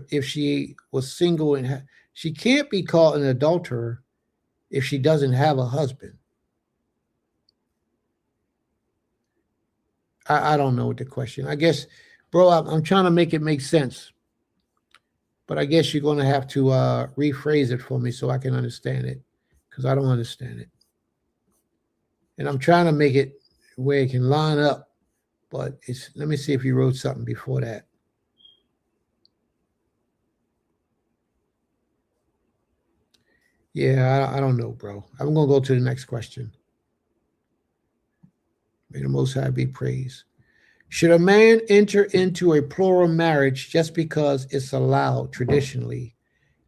if she was single and she can't be called an adulterer if she doesn't have a husband. I don't know what the question. I guess, bro, I'm trying to make it make sense, but I guess you're going to have to rephrase it for me so I can understand it, because I don't understand it. And I'm trying to make it where it can line up, but let me see if you wrote something before that. Yeah, I don't know, bro. I'm going to go to the next question. May the Most High be praised. Should a man enter into a plural marriage just because it's allowed traditionally?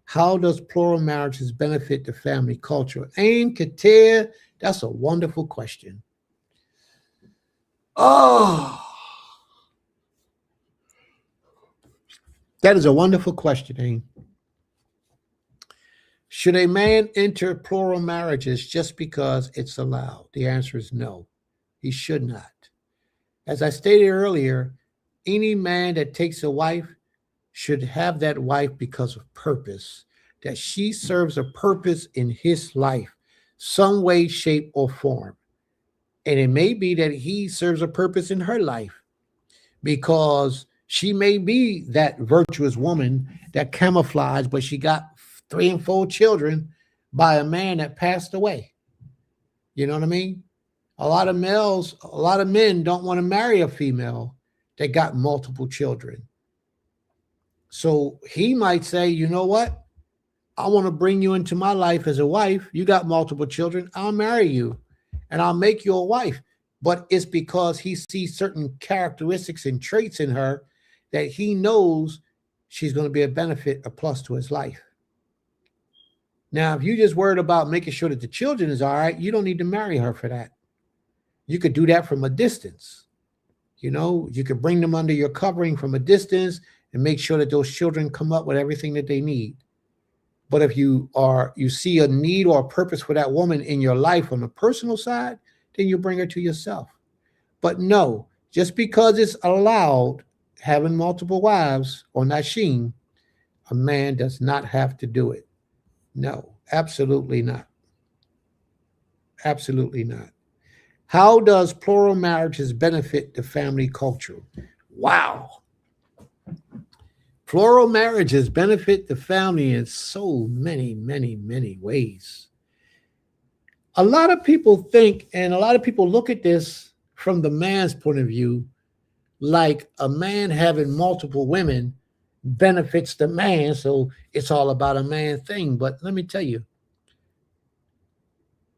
How does plural marriages benefit the family culture? Ain Katir, that's a wonderful question. Oh, that is a wonderful question, Ain. Should a man enter plural marriages just because it's allowed? The answer is no. He should not. As I stated earlier, any man that takes a wife should have that wife because of purpose, that she serves a purpose in his life, some way, shape, or form. And it may be that he serves a purpose in her life because she may be that virtuous woman that camouflaged, but she got 3 and 4 children by a man that passed away. You know what I mean? A lot of men don't want to marry a female that got multiple children. So he might say, you know what? I want to bring you into my life as a wife. You got multiple children. I'll marry you and I'll make you a wife. But it's because he sees certain characteristics and traits in her that he knows she's going to be a benefit, a plus to his life. Now, if you're just worried about making sure that the children is all right, you don't need to marry her for that. You could do that from a distance. You know, you could bring them under your covering from a distance and make sure that those children come up with everything that they need. But if you see a need or a purpose for that woman in your life on the personal side, then you bring her to yourself. But no, just because it's allowed having multiple wives or nashim, a man does not have to do it. No, absolutely not. Absolutely not. How does plural marriages benefit the family culture? Wow. Plural marriages benefit the family in so many, many, many ways. A lot of people think, and a lot of people look at this from the man's point of view, like a man having multiple women benefits the man, so it's all about a man thing. But let me tell you,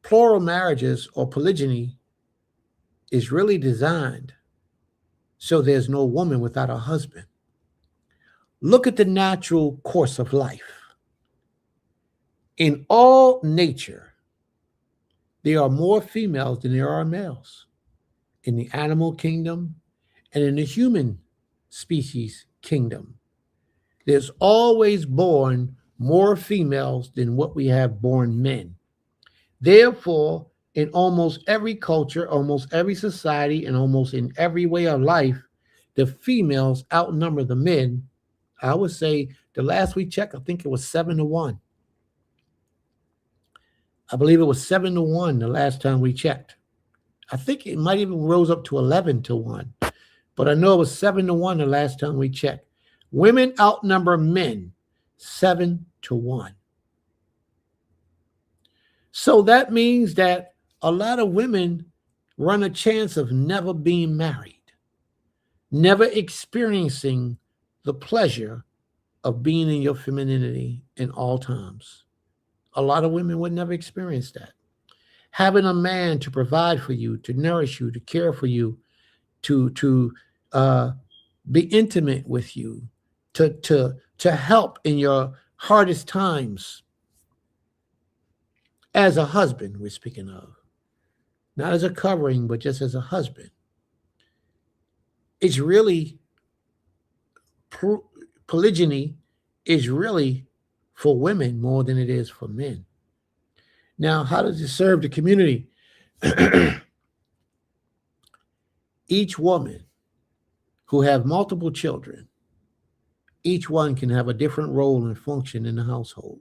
plural marriages or polygyny is really designed so there's no woman without a husband. Look at the natural course of life. In all nature, there are more females than there are males. In the animal kingdom and in the human species kingdom, there's always born more females than what we have born men. Therefore, in almost every culture, almost every society, and almost in every way of life, the females outnumber the men. I would say the last we checked, I think it was 7-1. I believe it was 7-1 the last time we checked. I think it might even rose up to 11-1, but I know it was 7-1 the last time we checked. Women outnumber men 7-1. So that means that a lot of women run a chance of never being married, never experiencing the pleasure of being in your femininity in all times. A lot of women would never experience that. Having a man to provide for you, to nourish you, to care for you, to be intimate with you, to help in your hardest times. As a husband, we're speaking of, not as a covering, but just as a husband. It's really polygyny is really for women more than it is for men. Now, how does it serve the community? Each woman who have multiple children, each one can have a different role and function in the household.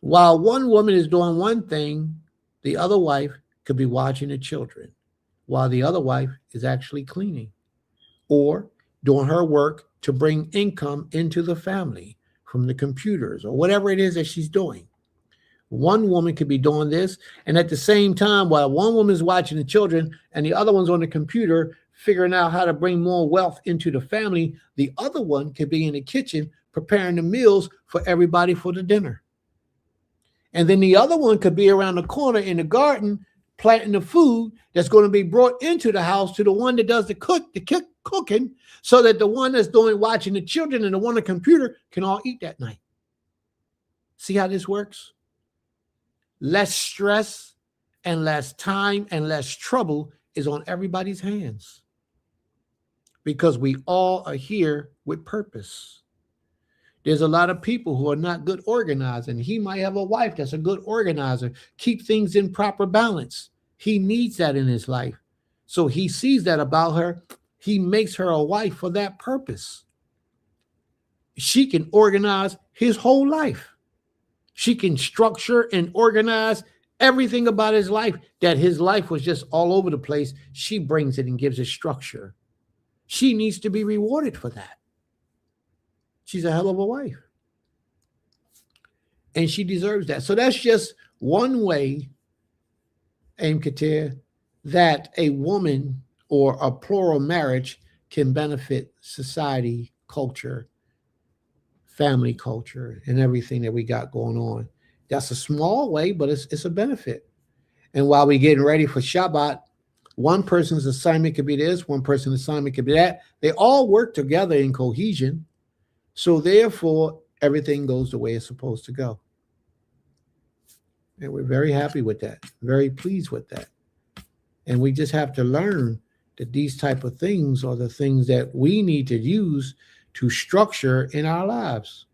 While one woman is doing one thing, the other wife could be watching the children, while the other wife is actually cleaning or doing her work to bring income into the family from the computers or whatever it is that she's doing. One woman could be doing this, and at the same time, while one woman is watching the children and the other one's on the computer figuring out how to bring more wealth into the family, the other one could be in the kitchen preparing the meals for everybody for the dinner. And then the other one could be around the corner in the garden planting the food that's going to be brought into the house to the one that does the cooking, so that the one that's doing watching the children and the one on the computer can all eat that night. See how this works? Less stress and less time and less trouble is on everybody's hands, because we all are here with purpose. There's a lot of people who are not good organizers, and he might have a wife that's a good organizer, keep things in proper balance. He needs that in his life. So he sees that about her. He makes her a wife for that purpose. She can organize his whole life. She can structure and organize everything about his life, that his life was just all over the place. She brings it and gives it structure. She needs to be rewarded for that. She's a hell of a wife. And she deserves that. So that's just one way, Aim Katir, that a woman or a plural marriage can benefit society, culture, family culture, and everything that we got going on. That's a small way, but it's a benefit. And while we're getting ready for Shabbat, one person's assignment could be this, one person's assignment could be that. They all work together in cohesion. So therefore, everything goes the way it's supposed to go. And we're very happy with that, very pleased with that. And we just have to learn that these type of things are the things that we need to use to structure in our lives.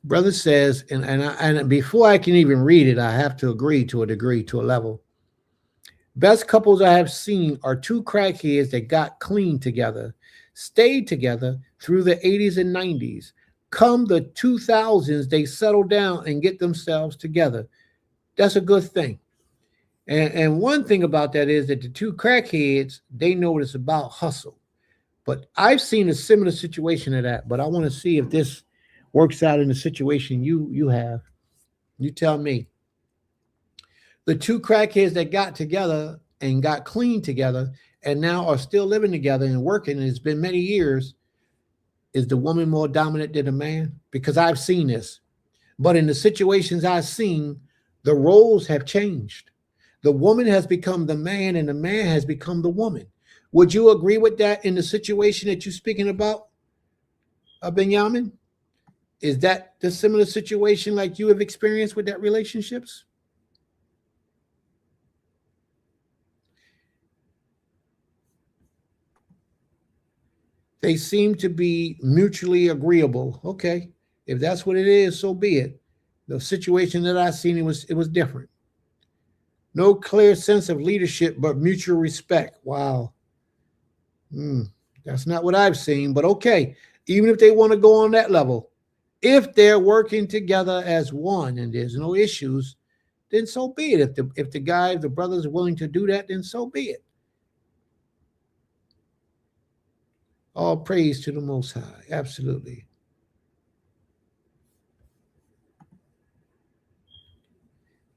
Brother says, and before I can even read it, I have to agree to a degree, to a level. Best couples I have seen are two crackheads that got clean together, stayed together through the 80s and 90s. Come the 2000s, they settle down and get themselves together. That's a good thing. And one thing about that is that the two crackheads, they know what it's about, hustle. But I've seen a similar situation to that, but I want to see if this works out in the situation you have. You tell me. The two crackheads that got together and got clean together and now are still living together and working, and it's been many years, is the woman more dominant than the man? Because I've seen this. But in the situations I've seen, the roles have changed. The woman has become the man and the man has become the woman. Would you agree with that in the situation that you're speaking about, Benjamin? Is that the similar situation like you have experienced with that relationships? They seem to be mutually agreeable. Okay, if that's what it is, so be it. The situation that I seen, it was different. No clear sense of leadership, but mutual respect. Wow. That's not what I've seen, but okay. Even if they want to go on that level, if they're working together as one and there's no issues, then so be it. If the brothers are willing to do that, then so be it. All praise to the Most High. Absolutely.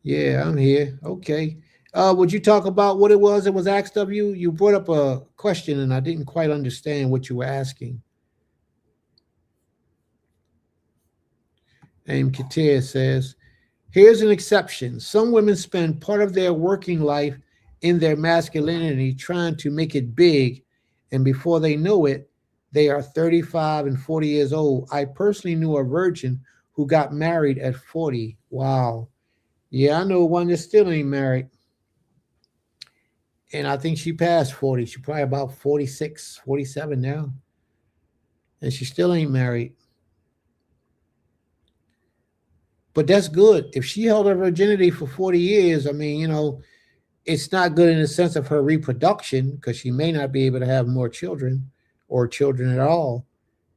Yeah, I'm here. Okay. Would you talk about what it was that was asked of you? You brought up a question and I didn't quite understand what you were asking. Aim Katir says, here's an exception. Some women spend part of their working life in their masculinity trying to make it big, and before they know it, they are 35 and 40 years old. I personally knew a virgin who got married at 40. Wow. Yeah, I know one that still ain't married. And I think she passed 40. She's probably about 46, 47 now. And she still ain't married. But that's good. If she held her virginity for 40 years, I mean, it's not good in the sense of her reproduction because she may not be able to have more children or children at all.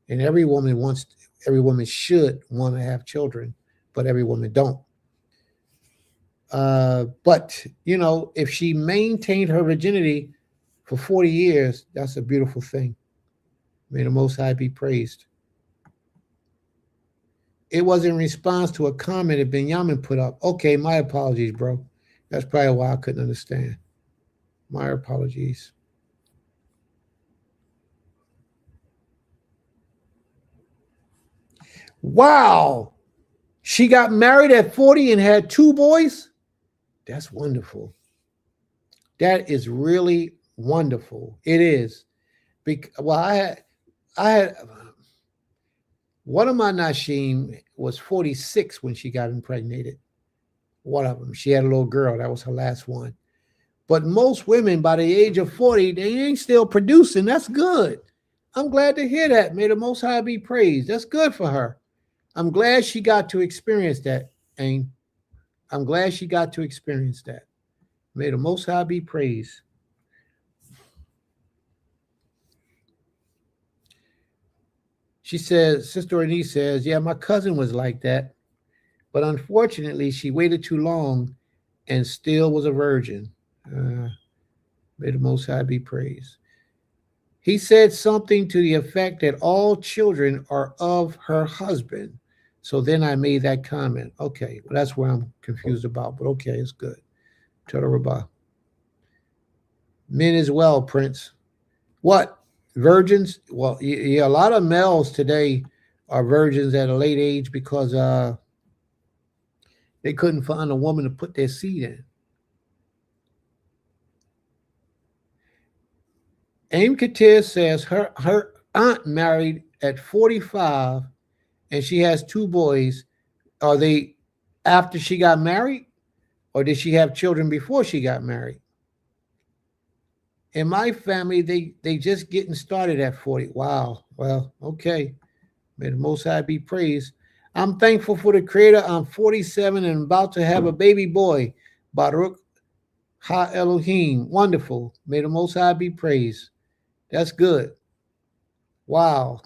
And every woman should want to have children, but every woman don't. But if she maintained her virginity for 40 years, that's a beautiful thing. May the Most High be praised. It was in response to a comment that Benjamin put up. Okay, my apologies, bro. That's probably why I couldn't understand. My apologies. Wow. She got married at 40 and had 2 boys? That's wonderful. That is really wonderful. It is. Well, I had one of my Nashim was 46 when she got impregnated. One of them. She had a little girl. That was her last one. But most women by the age of 40, they ain't still producing. That's good. I'm glad to hear that. May the Most High be praised. That's good for her. I'm glad she got to experience that, Ain. I'm glad she got to experience that. May the Most High be praised. She says, Sister Renee says, yeah, my cousin was like that. But unfortunately, she waited too long and still was a virgin. May the Most High be praised. He said something to the effect that all children are of her husband. So then I made that comment. Okay, well, that's where I'm confused about, but okay, it's good. Rabah. Men as well, Prince. What? Virgins? Well, yeah, a lot of males today are virgins at a late age because they couldn't find a woman to put their seed in. Aim Katir says her aunt married at 45 and she has 2 boys. Are they after she got married or did she have children before she got married? In my family, they just getting started at 40. Wow. Well, okay. May the Most High be praised. I'm thankful for the Creator. I'm 47 and about to have a baby boy. Baruch Ha Elohim. Wonderful. May the Most High be praised. That's good. Wow.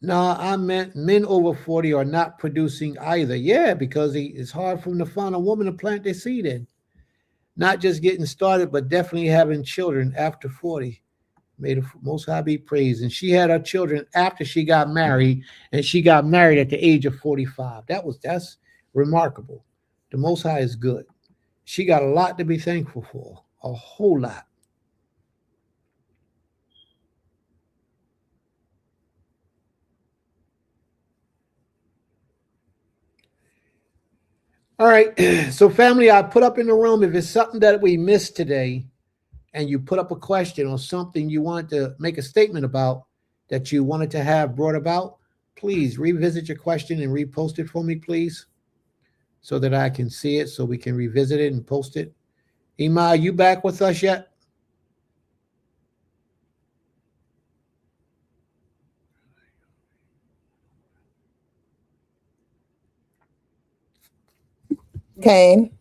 No, I meant men over 40 are not producing either. Yeah, because it's hard for them to find a woman to plant their seed in. Not just getting started, but definitely having children after 40. May the Most High be praised. And she had her children after she got married, and she got married at the age of 45. That's remarkable. The Most High is good. She got a lot to be thankful for, a whole lot. All right, so family, I put up in the room, if it's something that we missed today and you put up a question or something you wanted to make a statement about that you wanted to have brought about, please revisit your question and repost it for me, please, so that I can see it, so we can revisit it and post it. Ima, are you back with us yet? Kane.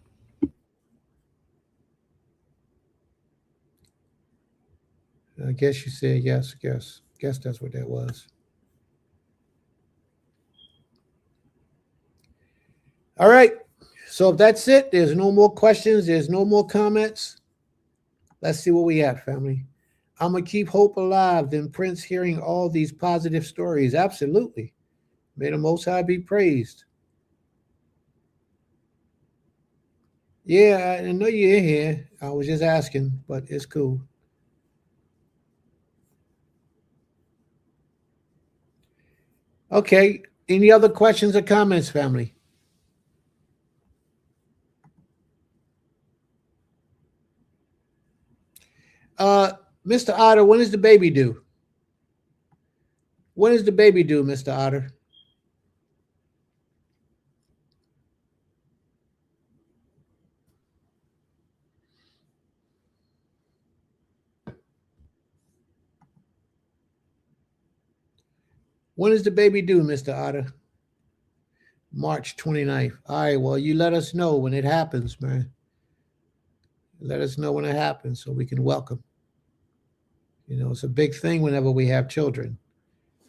I guess you said yes. Guess that's what that was. All right. So if that's it, there's no more questions. There's no more comments. Let's see what we have, family. I'm going to keep hope alive. Then Prince hearing all these positive stories. Absolutely. May the Most High be praised. Yeah, I know you're in here. I was just asking, but it's cool. Okay. Any other questions or comments, family? Mr. Otter, when is the baby due? When is the baby due, Mr. Otter? When is the baby due, Mr. Otter? March 29th. All right, well, you let us know when it happens, man. Let us know when it happens so we can welcome. You know, it's a big thing whenever we have children,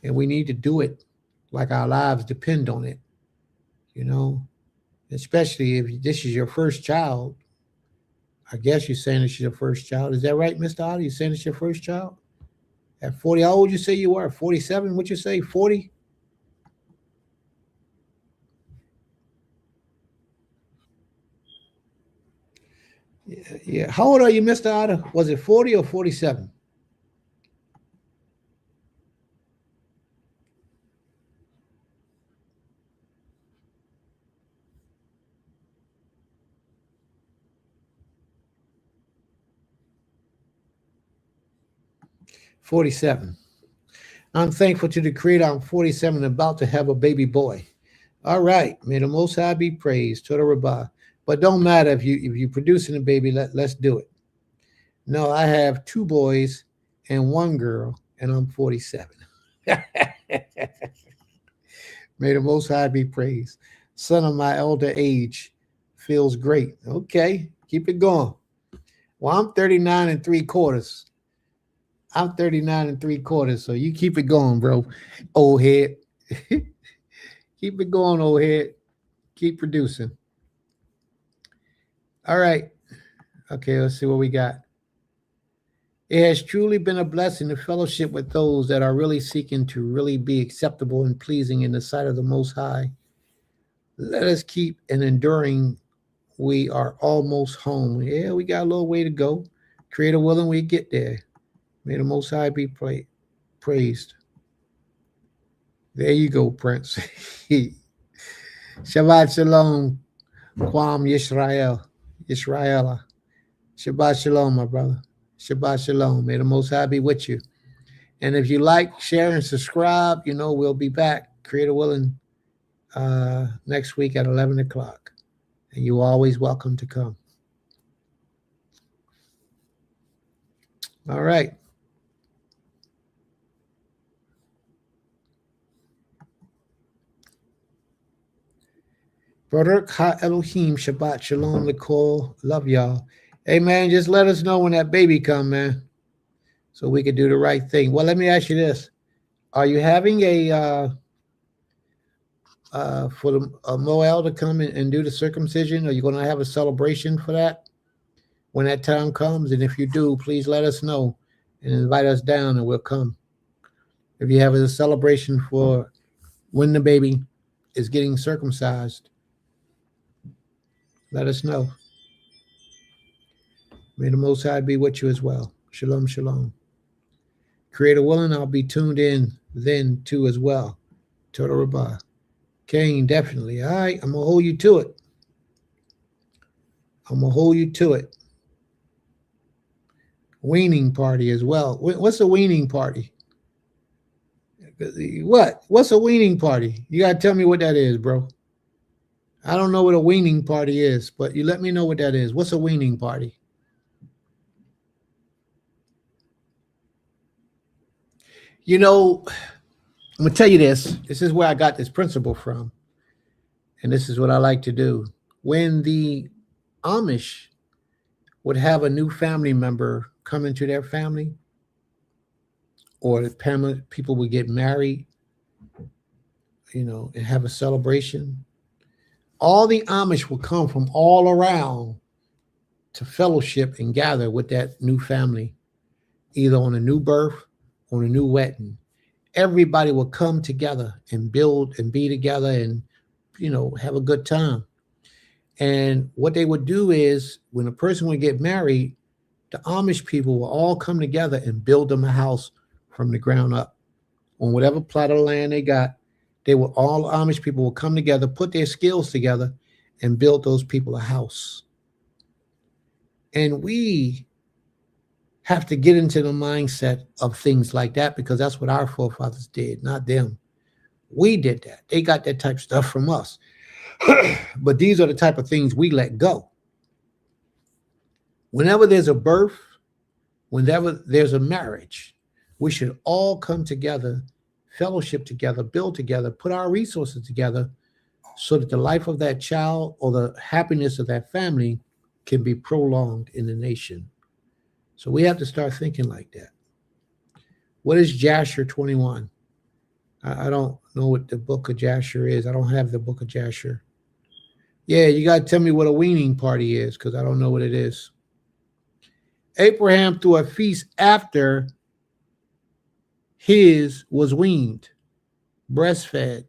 and we need to do it like our lives depend on it, you know, especially if this is your first child. I guess you're saying it's your first child. Is that right, Mr. Otter? You saying it's your first child? At 40, how old you say you are? 47? What you say, 40? Yeah. How old are you, Mr. Otter? Was it 40 or 47? $47. I'm thankful to the Creator. I'm 47 and about to have a baby boy. All right. May the Most High be praised. Total Rabbah. But don't matter if you're producing a baby. Let's do it. No, I have 2 boys and 1 girl, and I'm 47. May the Most High be praised. Son of my elder age feels great. Okay, keep it going. Well, I'm 39 and 3/4. I'm 39 and 3/4, so you keep it going, bro. Old head. Keep it going, old head. Keep producing. All right. Okay, let's see what we got. It has truly been a blessing to fellowship with those that are really seeking to really be acceptable and pleasing in the sight of the Most High. Let us keep and enduring. We are almost home. Yeah, we got a little way to go. Creator willing, we get there. May the Most High be praised. There you go, Prince. Shabbat Shalom, Kwam Yisrael. Shabbat Shalom, my brother. Shabbat Shalom. May the Most High be with you. And if you like, share, and subscribe, you know, we'll be back, Creator willing, next week at 11 o'clock. And you're always welcome to come. All right. Baruch Ha Elohim, Shabbat Shalom, L'Kol. Love y'all. Hey, man, just let us know when that baby come, man, so we can do the right thing. Well, let me ask you this. Are you having a for the Moel to come and do the circumcision? Are you going to have a celebration for that when that time comes? And if you do, please let us know and invite us down and we'll come. If you have a celebration for when the baby is getting circumcised, let us know. May the Most High be with you as well. Shalom, shalom. Creator willing, I'll be tuned in then too as well. Total Rabbah. Cain, definitely. All right, I'm going to hold you to it. I'm going to hold you to it. Weaning party as well. What's a weaning party? What? What's a weaning party? You got to tell me what that is, bro. I don't know what a weaning party is, but you let me know what that is. What's a weaning party? You know, I'm going to tell you this. This is where I got this principle from. And this is what I like to do. When the Amish would have a new family member come into their family, or the people would get married, you know, and have a celebration, all the Amish would come from all around to fellowship and gather with that new family, either on a new birth or a new wedding. Everybody will come together and build and be together and, you know, have a good time. And what they would do is when a person would get married, the Amish people will all come together and build them a house from the ground up on whatever plot of land they got. All Amish people will come together, put their skills together, and build those people a house. And we have to get into the mindset of things like that, because that's what our forefathers did, not them. We did that. They got that type of stuff from us. But these are the type of things we let go. Whenever there's a birth, whenever there's a marriage, we should all come together, fellowship together, build together, put our resources together so that the life of that child or the happiness of that family can be prolonged in the nation. So we have to start thinking like that. What is Jasher 21? I don't know what the book of Jasher is. I don't have the book of Jasher. Yeah, you got to tell me what a weaning party is, because I don't know what it is. Abraham threw a feast after his was weaned, breastfed.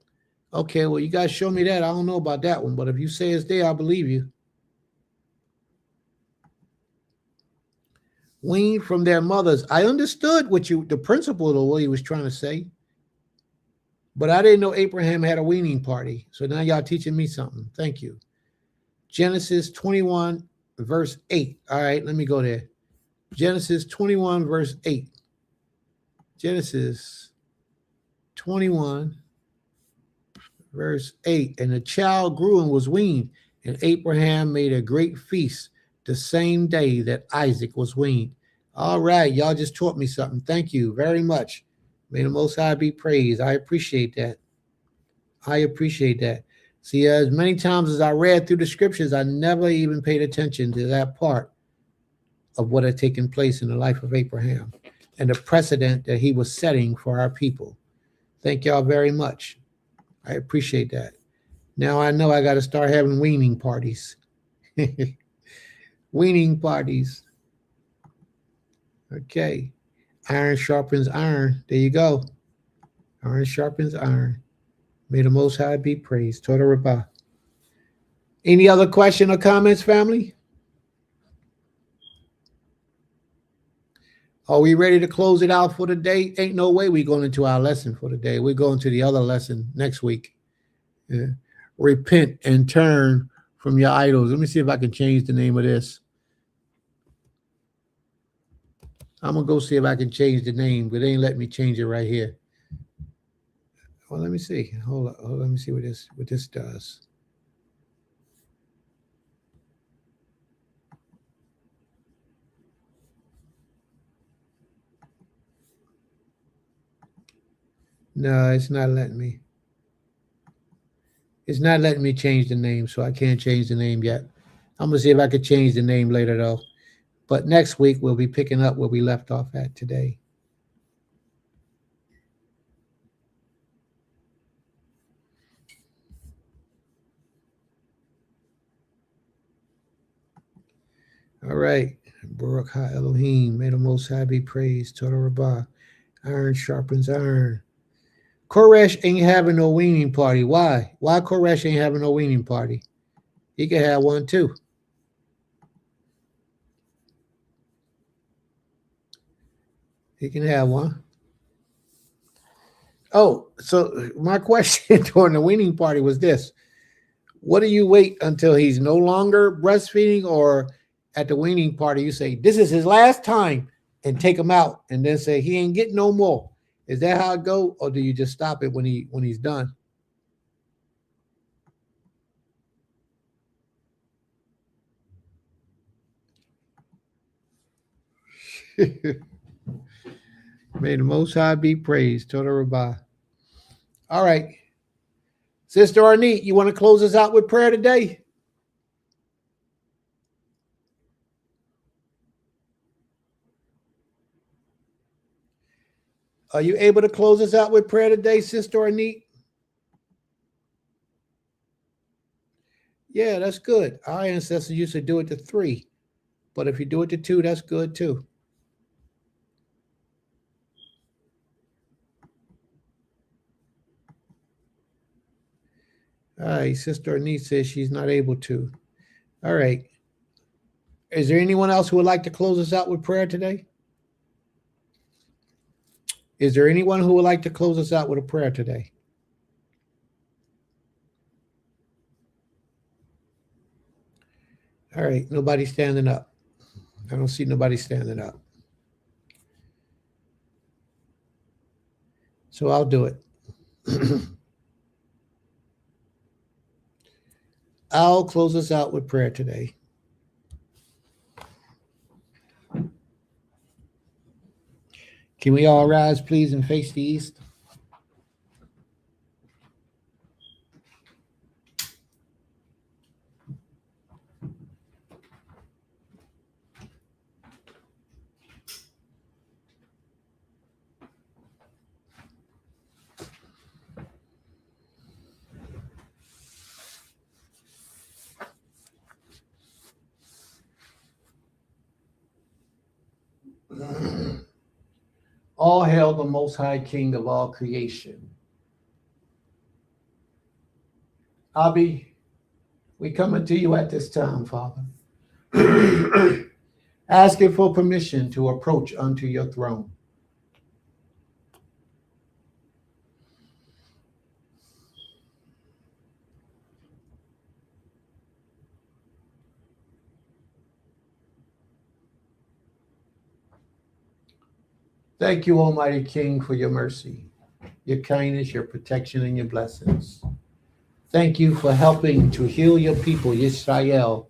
Okay, well, you got to show me that. I don't know about that one, but if you say it's there, I believe you. Weaned from their mothers. I understood the principle of what he was trying to say, but I didn't know Abraham had a weaning party. So now y'all teaching me something. Thank you. Genesis 21, verse 8. All right, let me go there. Genesis 21, verse 8. Genesis 21, verse 8. And the child grew and was weaned, and Abraham made a great feast the same day that Isaac was weaned. All right, y'all just taught me something. Thank you very much. May the Most High be praised. I appreciate that. I appreciate that. See, as many times as I read through the scriptures, I never even paid attention to that part of what had taken place in the life of Abraham and the precedent that he was setting for our people. Thank y'all very much. I appreciate that. Now I know I got to start having weaning parties. Weaning parties. Okay. Iron sharpens iron. There you go. Iron sharpens iron. May the Most High be praised. Toda Rabbah. Any other question or comments, family? Are we ready to close it out for the day? Ain't no way we're going into our lesson for the day. We're going to the other lesson next week. Yeah. Repent and turn from your idols. Let me see if I can change the name of this. I'm going to go see if I can change the name, but they ain't letting me change it right here. Well, let me see. Hold on. Let me see what this does. No, it's not letting me. It's not letting me change the name, so I can't change the name yet. I'm going to see if I could change the name later, though. But next week, we'll be picking up where we left off at today. All right. Baruch Ha Elohim. May the Most High be praised. Toda Rabbah. Iron sharpens iron. Koresh ain't having no weaning party. Why? Why Koresh ain't having no weaning party? He could have one too. He can have one. Oh, so my question during the weaning party was this. What do you wait until he's no longer breastfeeding, or at the weaning party you say, this is his last time, and take him out and then say he ain't getting no more? Is that how it go, or do you just stop it when he's done? May the Most High be praised. Toda Rabbah. All right. Sister Arnett, you want to close us out with prayer today? Are you able to close us out with prayer today, Sister Arnett? Yeah, that's good. Our ancestors used to do it to 3. But if you do it to 2, that's good too. All right, Sister Arnett says she's not able to. All right. Is there anyone else who would like to close us out with prayer today? Is there anyone who would like to close us out with a prayer today? All right, nobody standing up. I don't see nobody standing up. So I'll do it. I'll close us out with prayer today. Can we all rise, please, and face the east? All hail the Most High King of all creation. Abi, we coming to you at this time, Father, asking for permission to approach unto your throne. Thank you, Almighty King, for your mercy, your kindness, your protection, and your blessings. Thank you for helping to heal your people, Yisrael,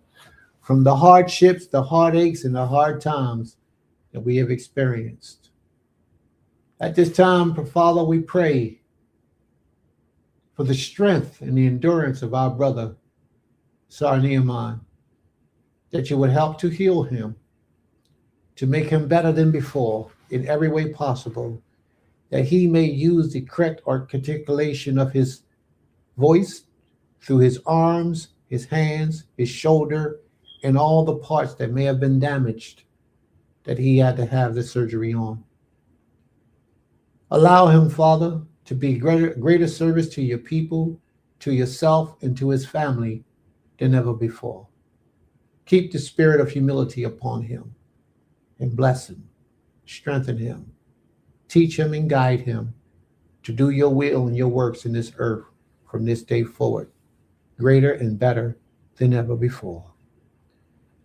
from the hardships, the heartaches, and the hard times that we have experienced. At this time, Father, we pray for the strength and the endurance of our brother, Sar Nehemiah, that you would help to heal him, to make him better than before in every way possible, that he may use the correct articulation of his voice through his arms, his hands, his shoulder, and all the parts that may have been damaged that he had to have the surgery on. Allow him, Father, to be greater service to your people, to yourself, and to his family than ever before. Keep the spirit of humility upon him and bless him, strengthen him, teach him and guide him to do your will and your works in this earth from this day forward, greater and better than ever before.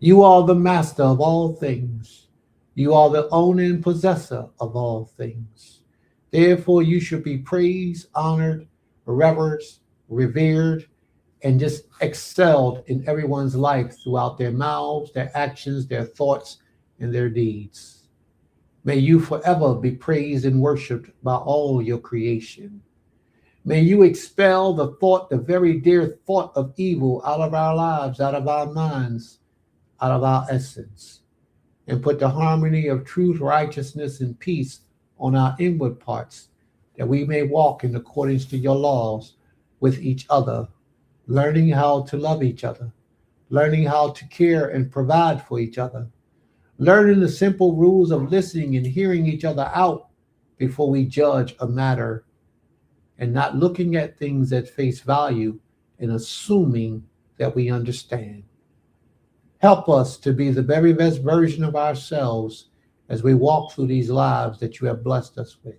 You are the master of all things. You are the owner and possessor of all things. Therefore, you should be praised, honored, reverenced, revered, and just excelled in everyone's life throughout their mouths, their actions, their thoughts, and their deeds. May you forever be praised and worshiped by all your creation. May you expel the very dear thought of evil out of our lives, out of our minds, out of our essence, and put the harmony of truth, righteousness, and peace on our inward parts, that we may walk in accordance to your laws with each other, learning how to love each other, learning how to care and provide for each other, learning the simple rules of listening and hearing each other out before we judge a matter, and not looking at things at face value and assuming that we understand. Help us to be the very best version of ourselves as we walk through these lives that you have blessed us with.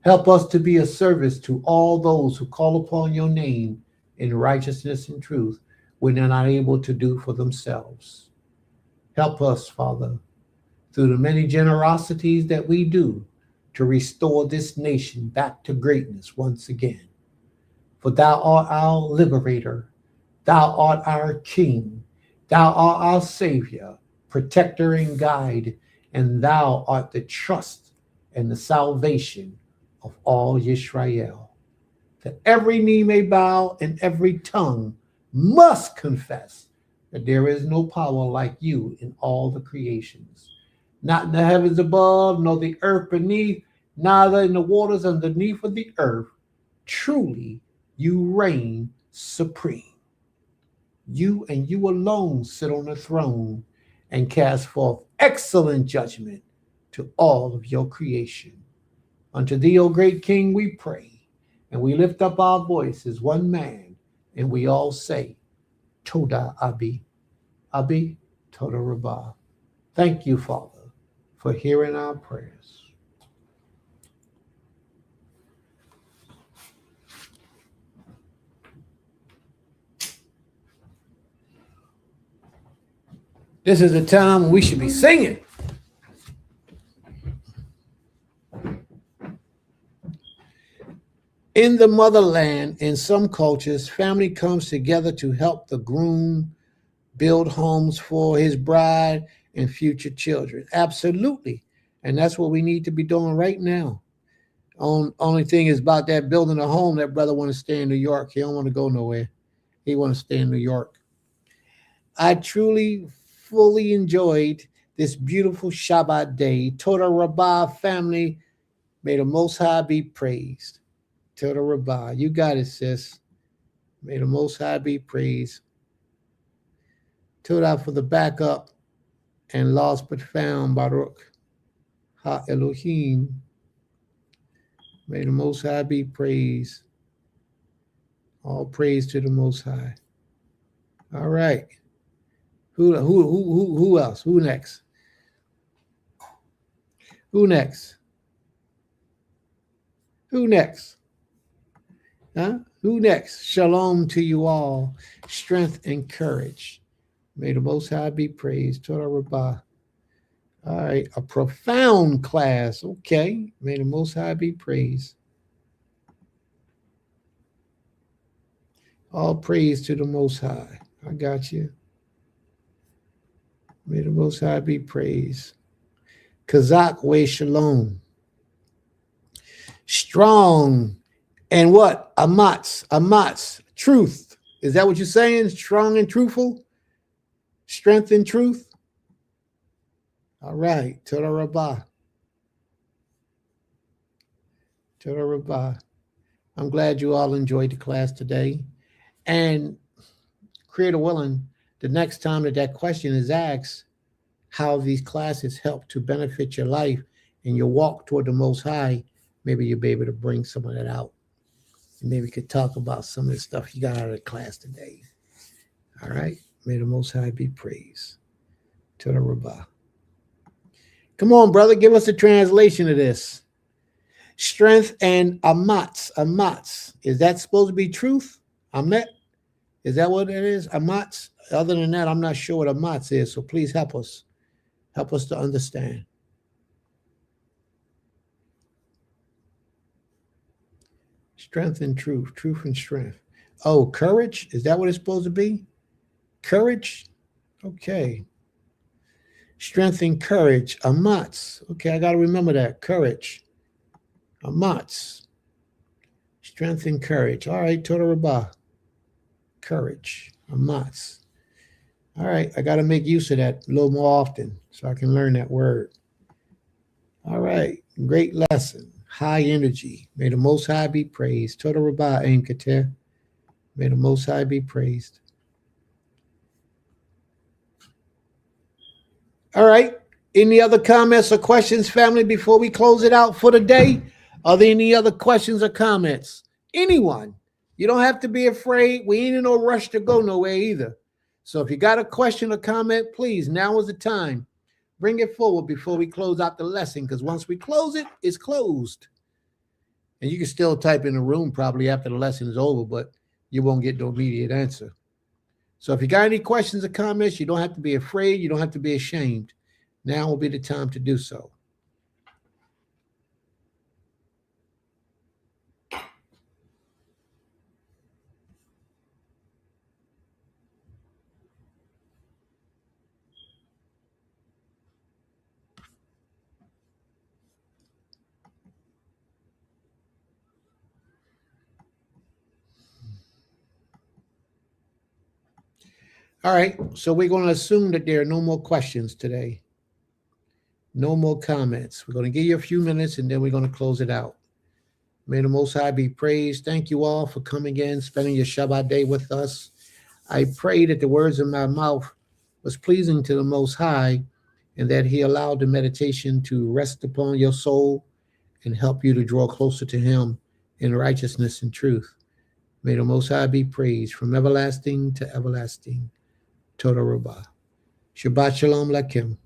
Help us to be a service to all those who call upon your name in righteousness and truth when they're not able to do for themselves. Help us, Father, through the many generosities that we do, to restore this nation back to greatness once again. For thou art our liberator, thou art our king, thou art our savior, protector and guide, and thou art the trust and the salvation of all Yisrael. That every knee may bow and every tongue must confess that there is no power like you in all the creations, not in the heavens above, nor the earth beneath, neither in the waters underneath of the earth. Truly, you reign supreme. You and you alone sit on the throne and cast forth excellent judgment to all of your creation. Unto thee, O great King, we pray, and we lift up our voice as one man, and we all say, Toda Abi, Abi, Toda Rabbah. Thank you, Father, for hearing our prayers. This is a time we should be singing. In the motherland, in some cultures, family comes together to help the groom build homes for his bride and future children. Absolutely. And that's what we need to be doing right now. Only thing is about that building a home, that brother want to stay in New York. He don't want to go nowhere. He want to stay in New York. I truly, fully enjoyed this beautiful Shabbat day. Toda Rabbah family, may the Most High be praised. Toda Rabbah, you got it, sis. May the Most High be praised. Toda for the backup and lost but found, Baruch Ha Elohim. May the Most High be praised. All praise to the Most High. All right. Who else? Who next? Who next? Who next? Huh? Who next? Shalom to you all. Strength and courage. May the Most High be praised. Torah Rabbah. All right. A profound class. Okay. May the Most High be praised. All praise to the Most High. I got you. May the Most High be praised. Kazak way shalom. Strong and what? Amatz. Truth. Is that what you're saying? Strong and truthful? Strength and truth? All right. Toda Rabbah. Toda Rabbah. I'm glad you all enjoyed the class today. And Creator willing, the next time that question is asked, how these classes help to benefit your life and your walk toward the Most High, maybe you'll be able to bring some of that out. And maybe we could talk about some of the stuff you got out of the class today. All right. May the Most High be praised. Toda Rabbah. Come on, brother. Give us a translation of this. Strength and amatz. Is that supposed to be truth? Amet? Is that what it is? Amatz? Other than that, I'm not sure what amatz is. So please help us. Help us to understand. Strength and truth. Truth and strength. Oh, courage? Is that what it's supposed to be? Courage? Okay. Strength and courage. Amatz. Okay, I got to remember that. Courage. Amatz. Strength and courage. All right, Toda Rabbah. Courage. Amatz. All right, I got to make use of that a little more often so I can learn that word. All right, great lesson. High energy. May the Most High be praised. Toda Rabbah, Aim Kater. May the Most High be praised. All right. Any other comments or questions, family, before we close it out for the day? Are there any other questions or comments? Anyone? You don't have to be afraid. We ain't in no rush to go nowhere either. So if you got a question or comment, please, now is the time. Bring it forward before we close out the lesson, because once we close it, it's closed. And you can still type in the room probably after the lesson is over, but you won't get no immediate answer. So if you got any questions or comments, you don't have to be afraid. You don't have to be ashamed. Now will be the time to do so. All right, so we're going to assume that there are no more questions today. No more comments. We're going to give you a few minutes and then we're going to close it out. May the Most High be praised. Thank you all for coming in, spending your Shabbat day with us. I pray that the words of my mouth was pleasing to the Most High and that He allowed the meditation to rest upon your soul and help you to draw closer to Him in righteousness and truth. May the Most High be praised from everlasting to everlasting. Toda Rabbah. Shabbat Shalom Lakim.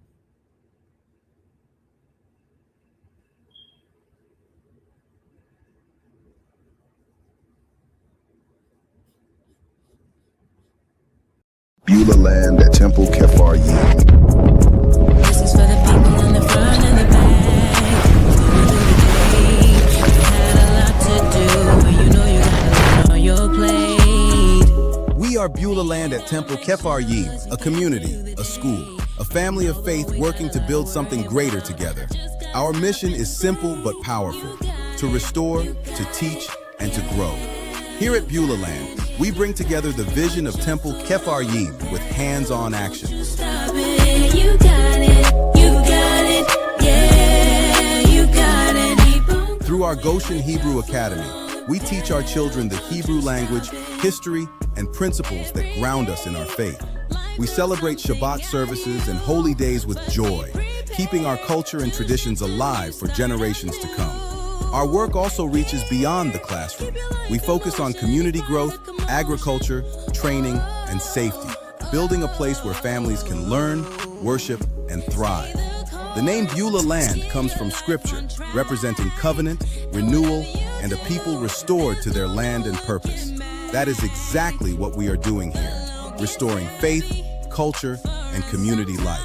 You Beulah Land at Temple Kefar Yim. This is for the people in the front and the back. Had a lot to do, you know you got a lot on your plate. We are Beulah Land at Temple Kefar Yim, a community, a school, a family of faith working to build something greater together. Our mission is simple but powerful: to restore, to teach, and to grow. Here at Beulah Land, we bring together the vision of Temple Kefar Yim with hands-on action. Stop it, you got it, yeah, you got it. Through our Goshen Hebrew Academy, we teach our children the Hebrew language, history, and principles that ground us in our faith. We celebrate Shabbat services and holy days with joy, keeping our culture and traditions alive for generations to come. Our work also reaches beyond the classroom. We focus on community growth, agriculture, training, and safety, building a place where families can learn, worship, and thrive. The name Beulah Land comes from scripture, representing covenant, renewal, and a people restored to their land and purpose. That is exactly what we are doing here, restoring faith, culture, and community life.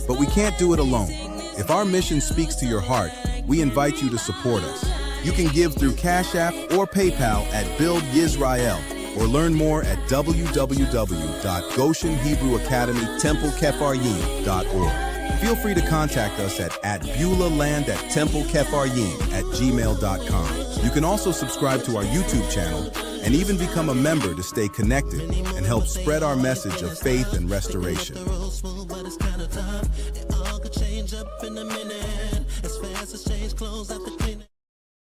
But we can't do it alone. If our mission speaks to your heart, we invite you to support us. You can give through Cash App or PayPal at Build Yisrael, or learn more at www.GoshenHebrewAcademyTempleKefaryim.org. Feel free to contact us at beulahland@templekefaryim@gmail.com. You can also subscribe to our YouTube channel and even become a member to stay connected and help spread our message of faith and restoration. Change up in a minute, as fast as change clothes after cleaning.